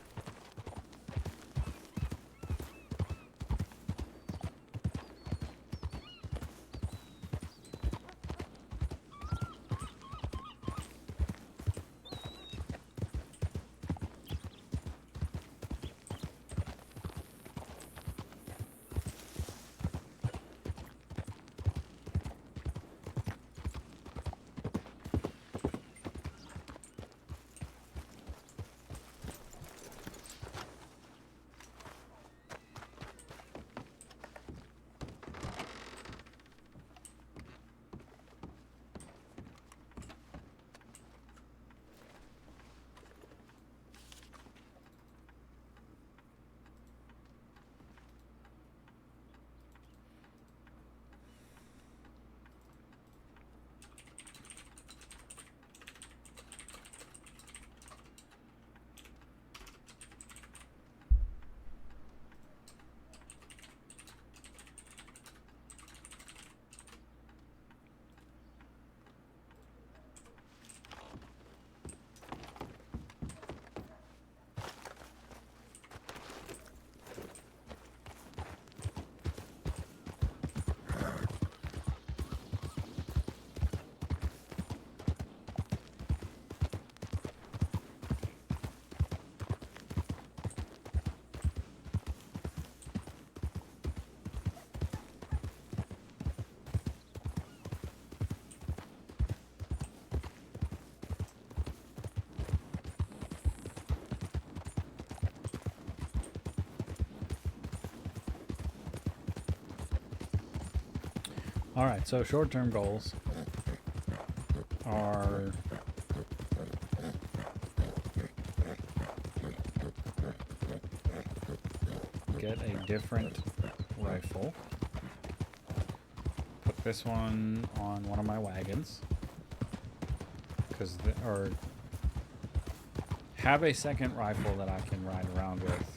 Alright, so short-term goals are get a different rifle. Put this one on one of my wagons. Or have a second rifle that I can ride around with.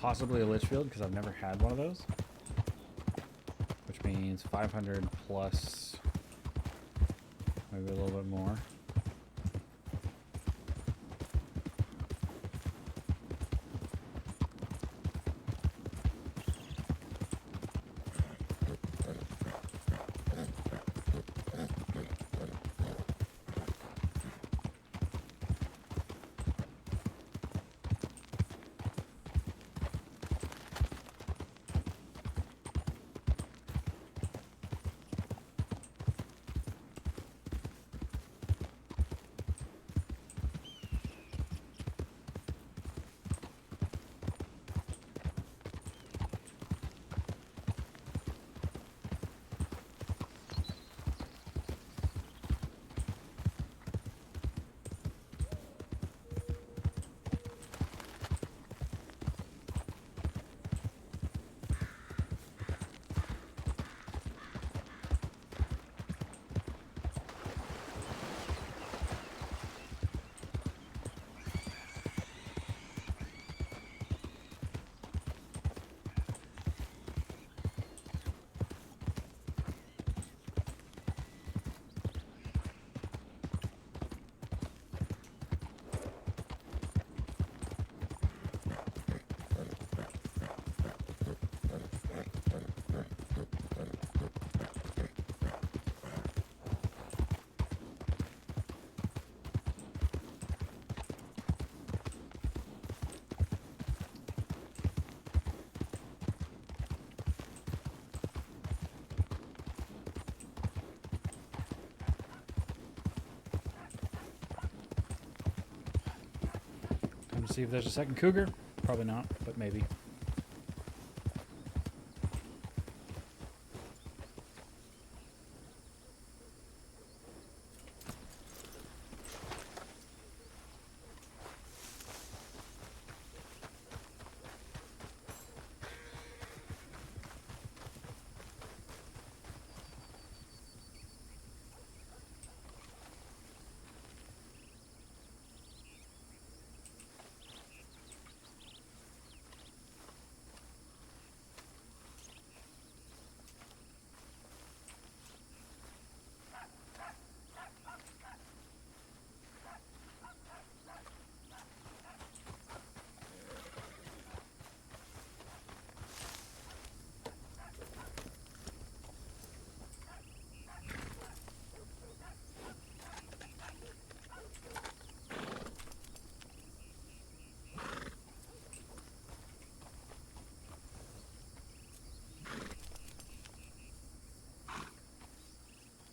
Possibly a Litchfield, because I've never had one of those. Which means 500 plus, maybe a little bit more. See if there's a second cougar. Probably not, but maybe.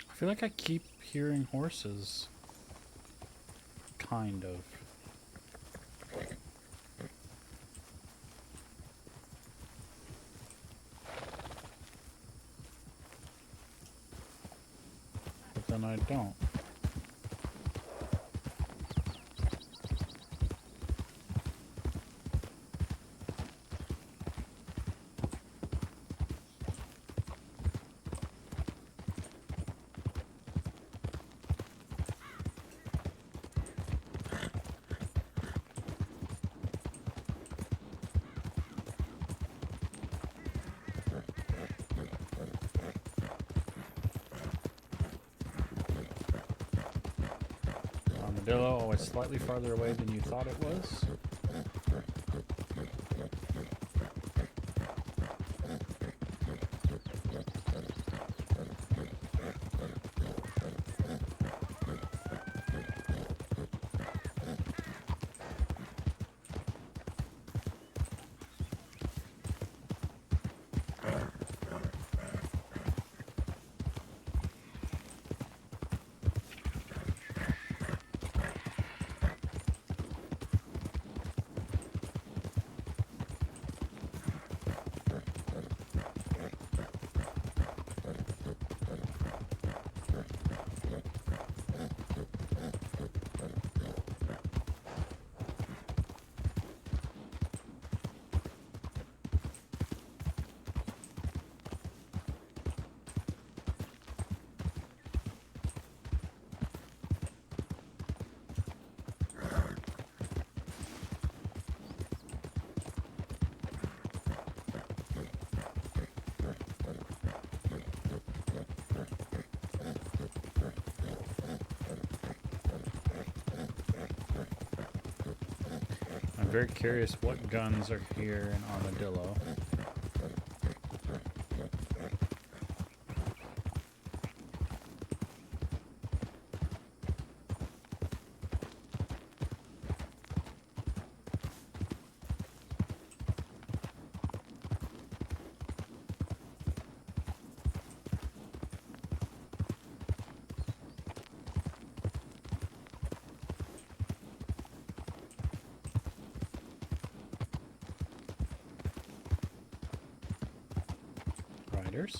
I feel like I keep hearing horses. Kind of. But then I don't. Armadillo, always slightly farther away than you thought it was. very curious what guns are here in Armadillo. Riders.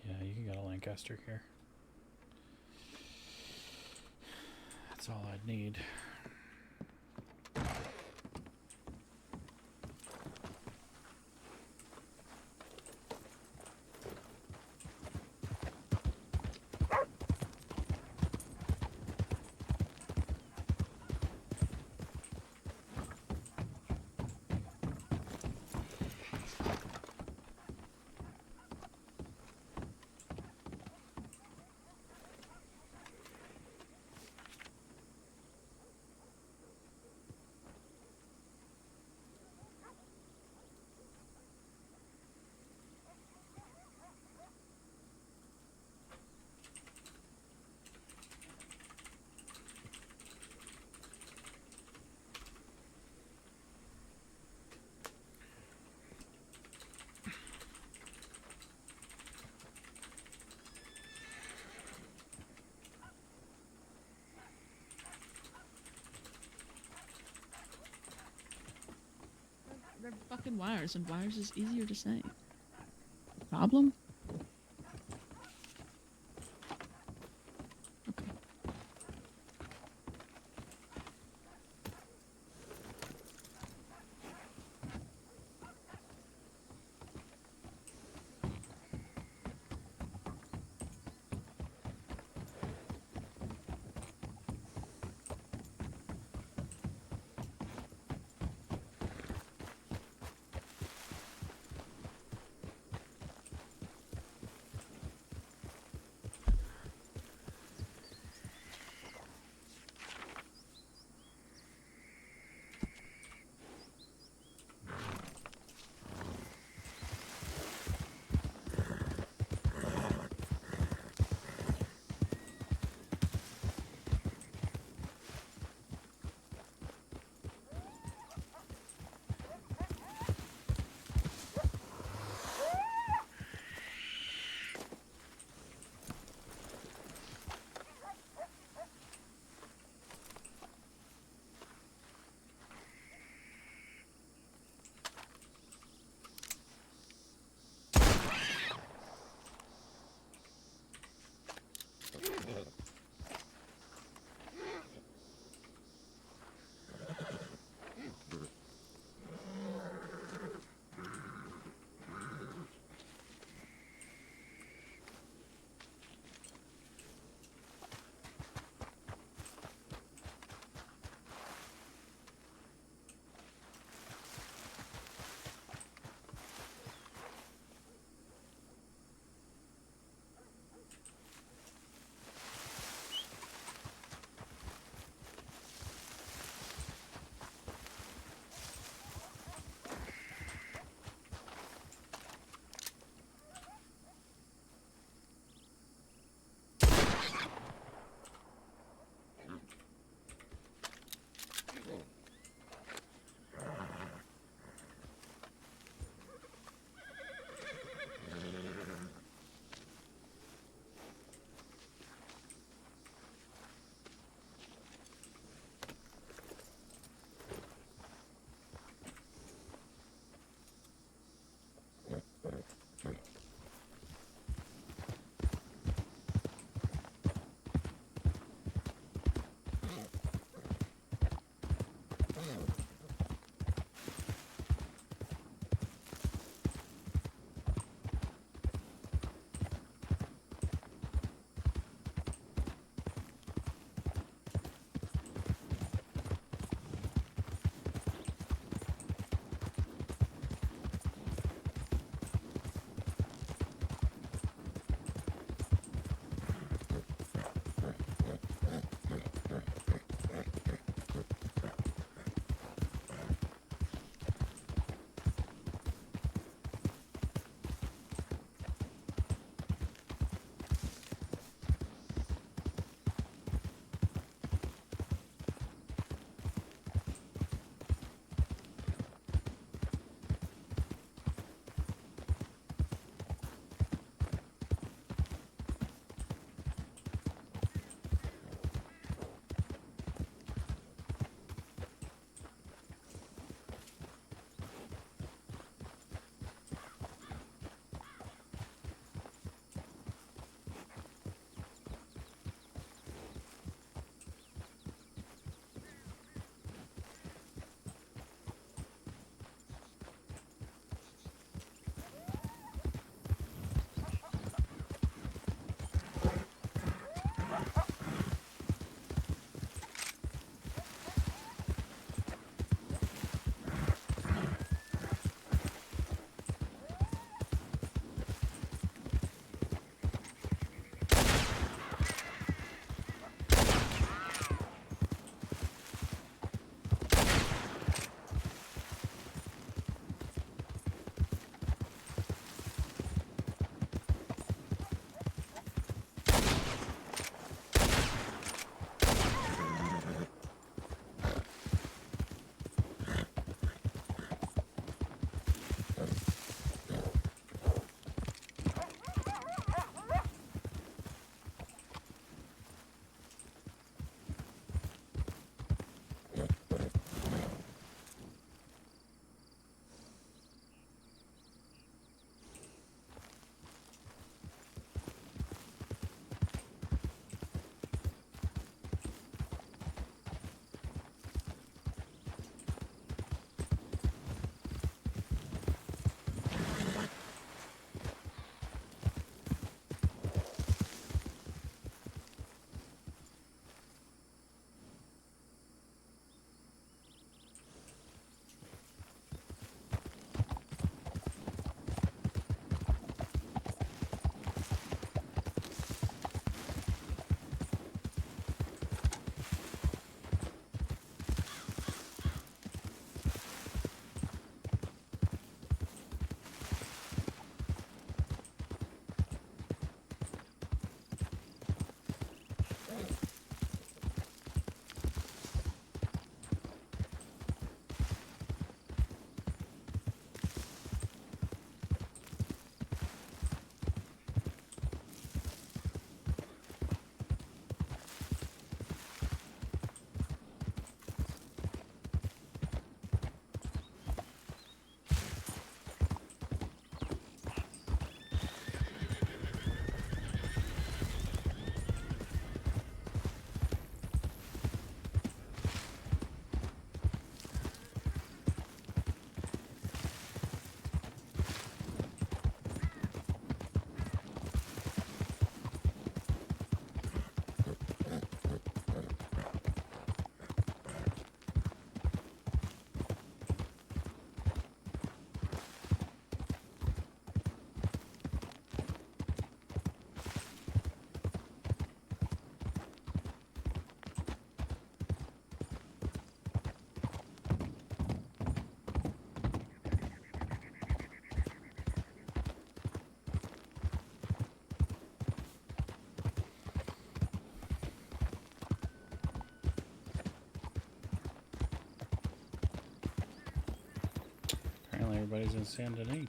Yeah, you can get a Lancaster here. That's all I'd need. They're fucking wires, and wires is easier to say. Problem? everybody's in Saint Denis.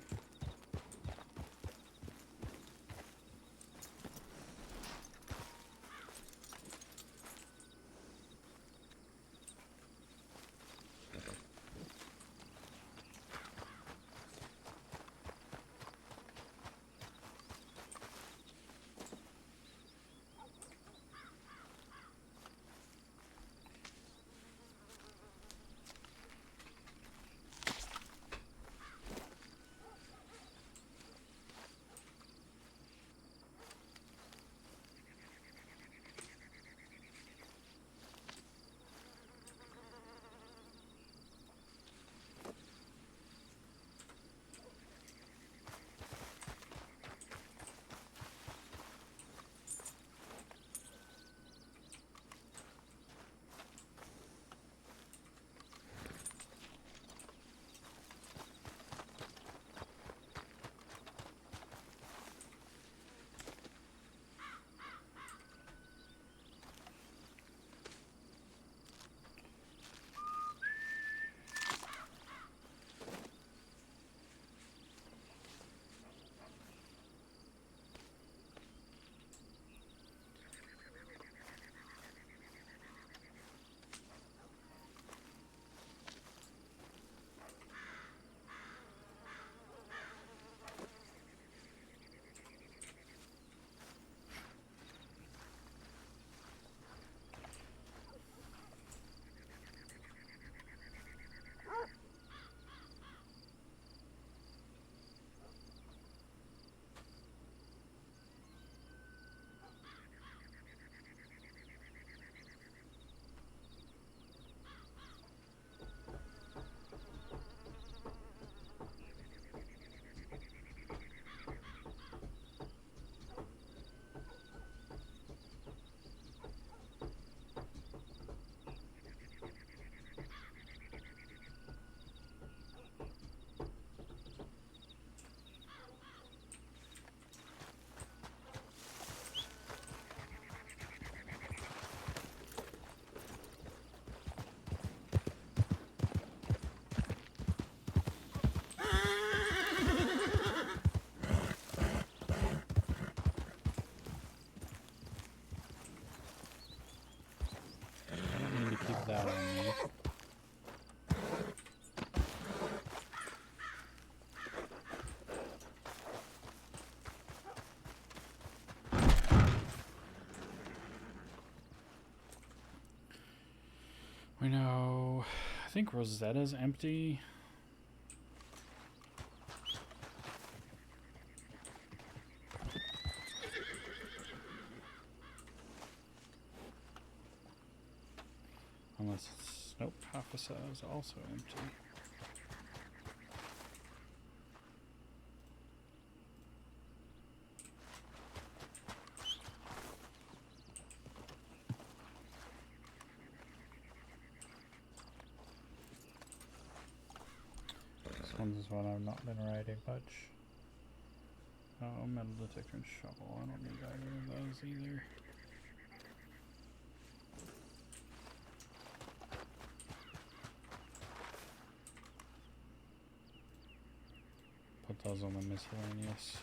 Keep that on me. We know, I think Rosetta's empty. Unless it's, nope, Hafasa is also empty. This one's one I've not been riding much. Oh, metal detector and shovel. I don't need either of those either. Put those on the miscellaneous.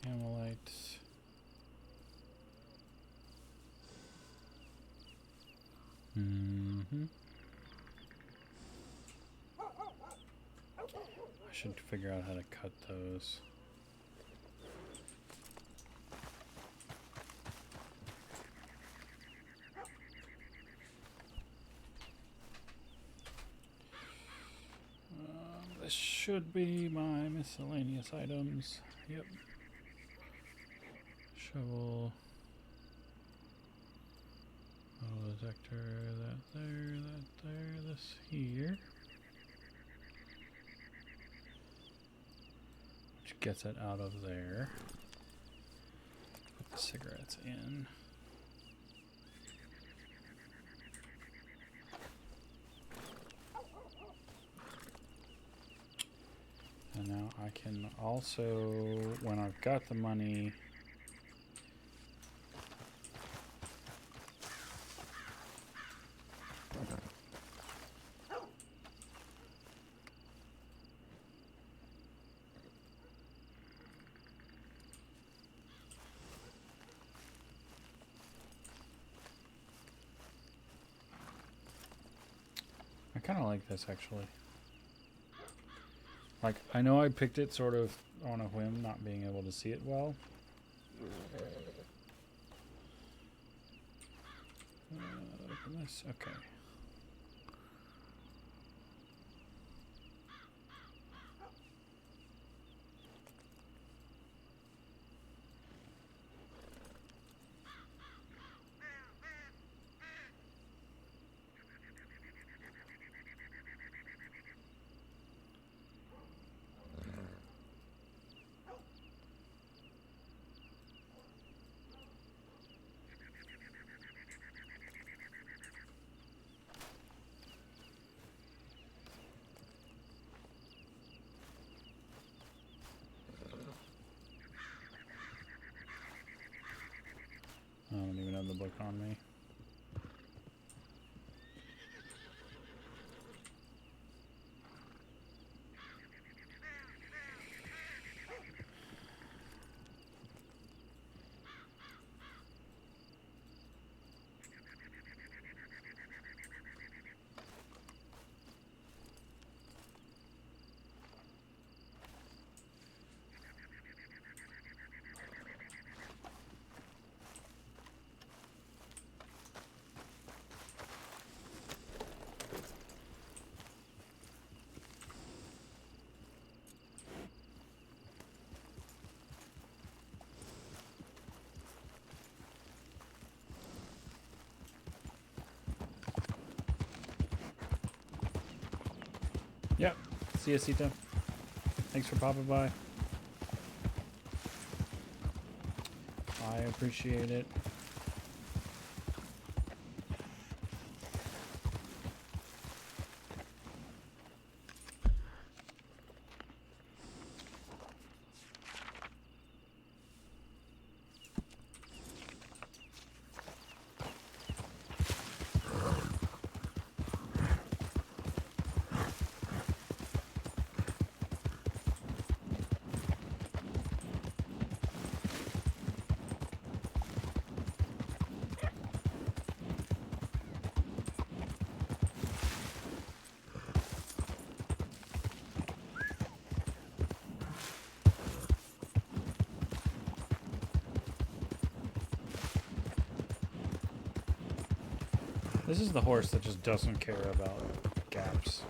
Amylites. I should figure out how to cut those. This should be my miscellaneous items. Yep. Shovel. Metal detector, that there, this here. Which gets it out of there. Put the cigarettes in. Now I can also, when I've got the money, I kind of like this actually. Like, I know I picked it sort of on a whim, not being able to see it well. Open this, okay. I don't even have the book on me. Yep. See ya, Sita. Thanks for popping by. I appreciate it. This is the horse that just doesn't care about gaps.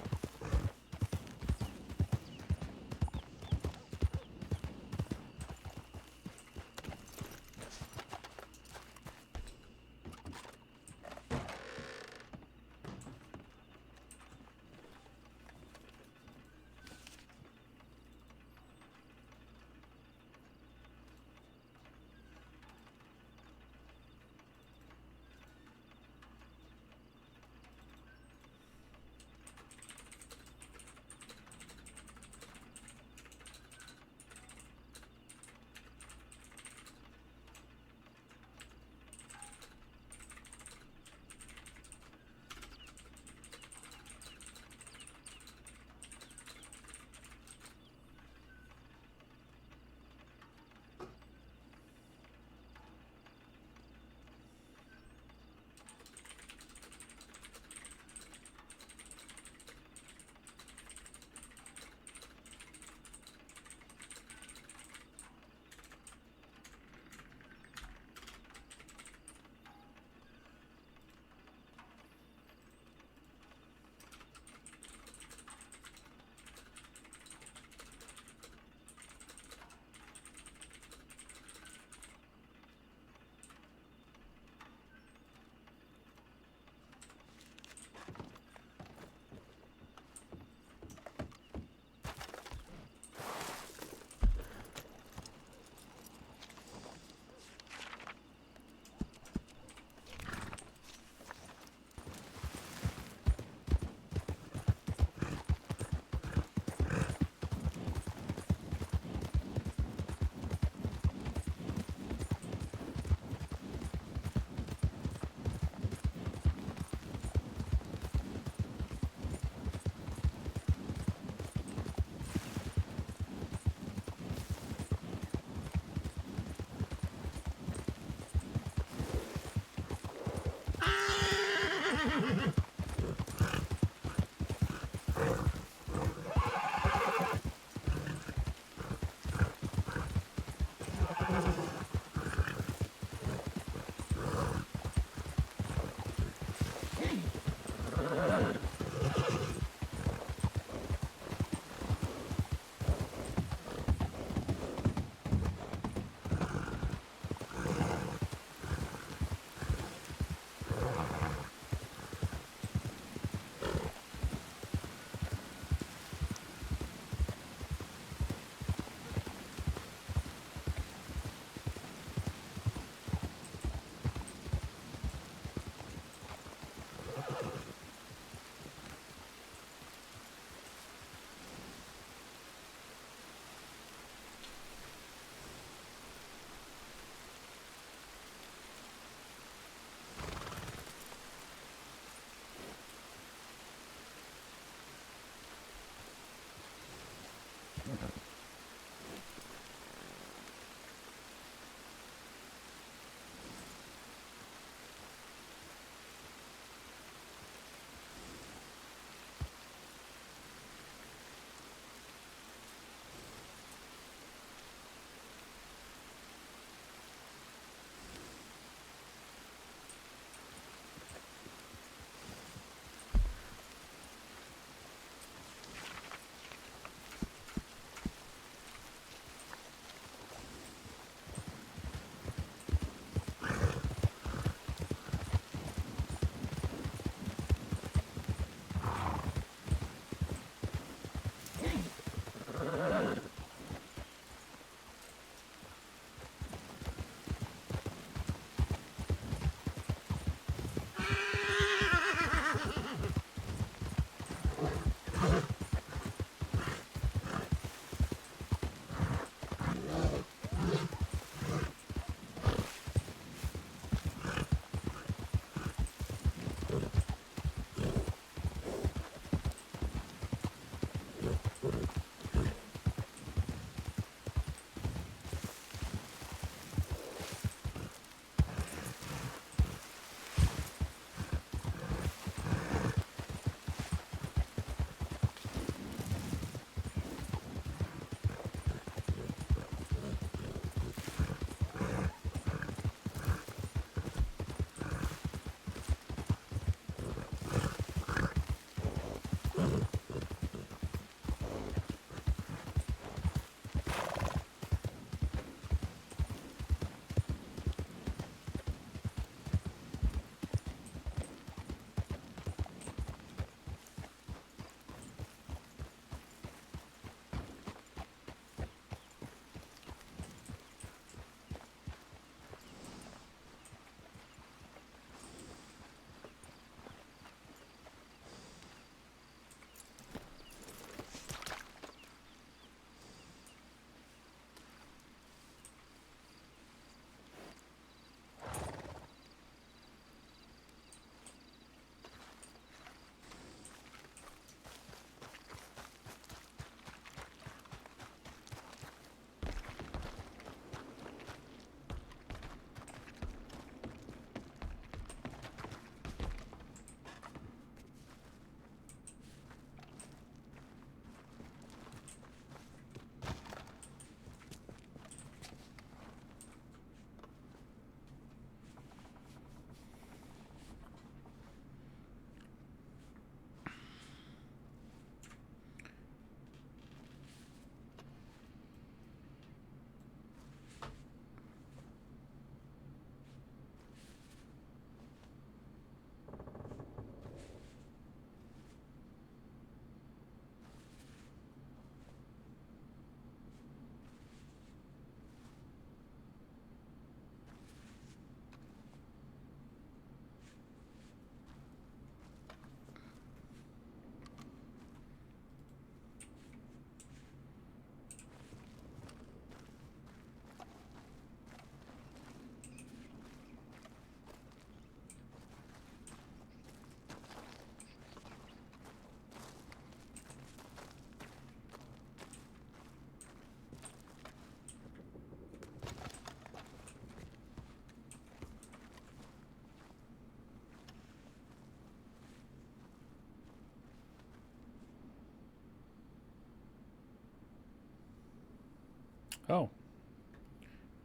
Oh.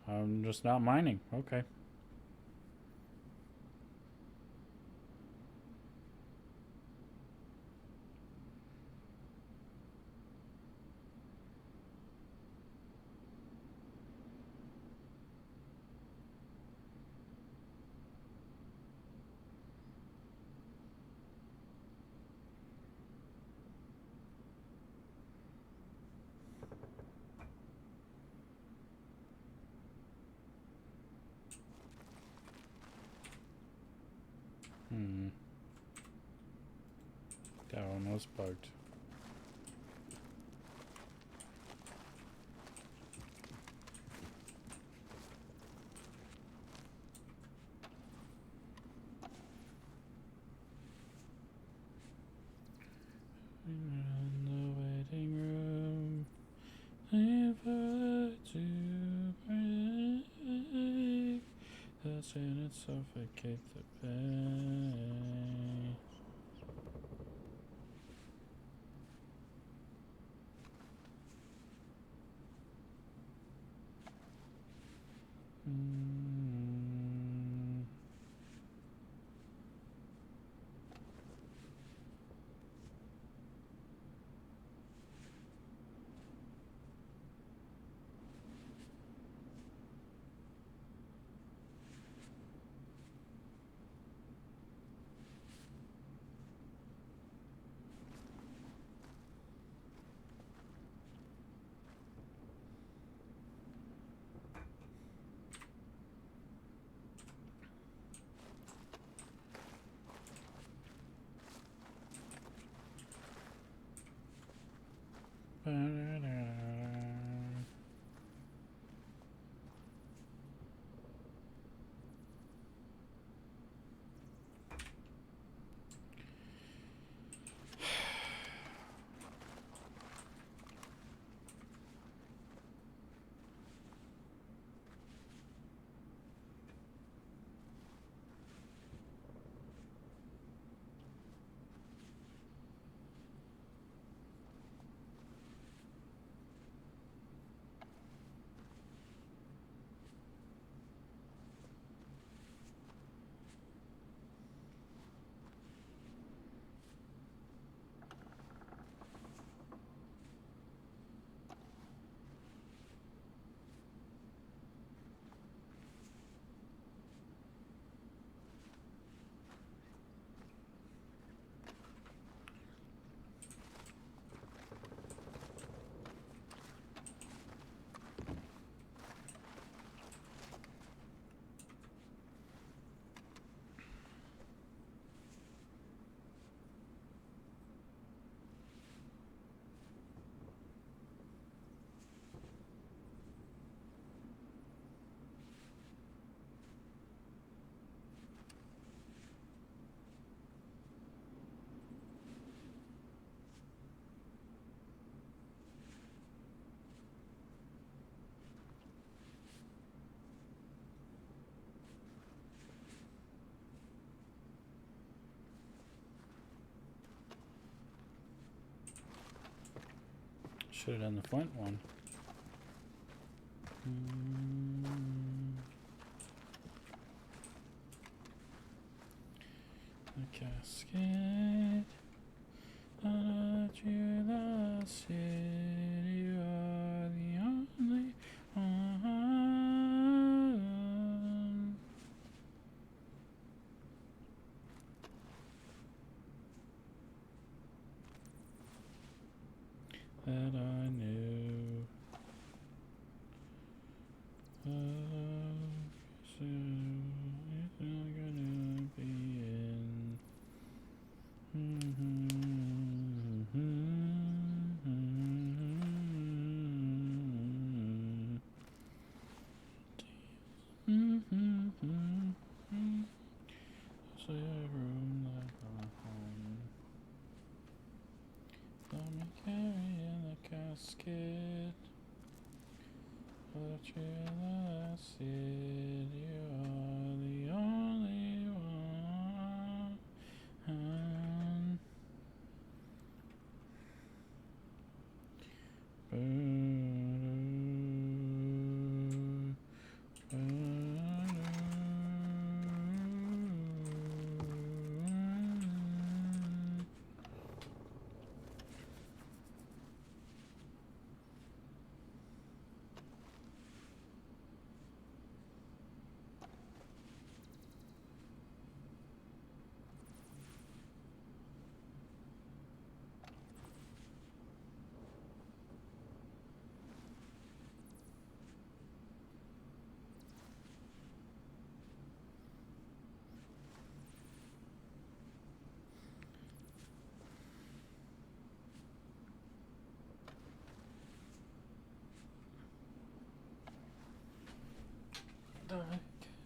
I'm just not mining. Okay. That one was bugged. In the waiting room, never to break. That's in it, suffocate the pain. Should have done the Flint one. The casket. You the city, you are the only one. That I knew. Soon it's not gonna be in. Say a room like a home. Let me carry in the casket. But you're the city, you are the only one.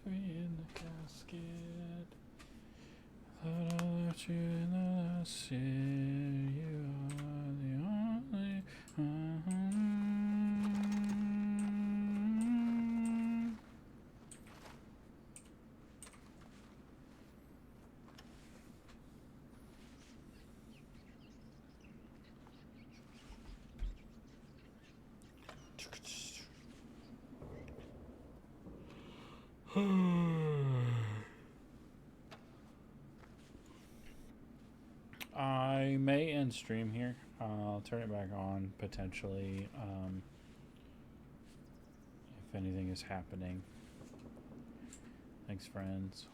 me in the casket. Thought I left you in the last year. You are the only. I may end stream here. I'll turn it back on potentially if anything is happening. Thanks, friends.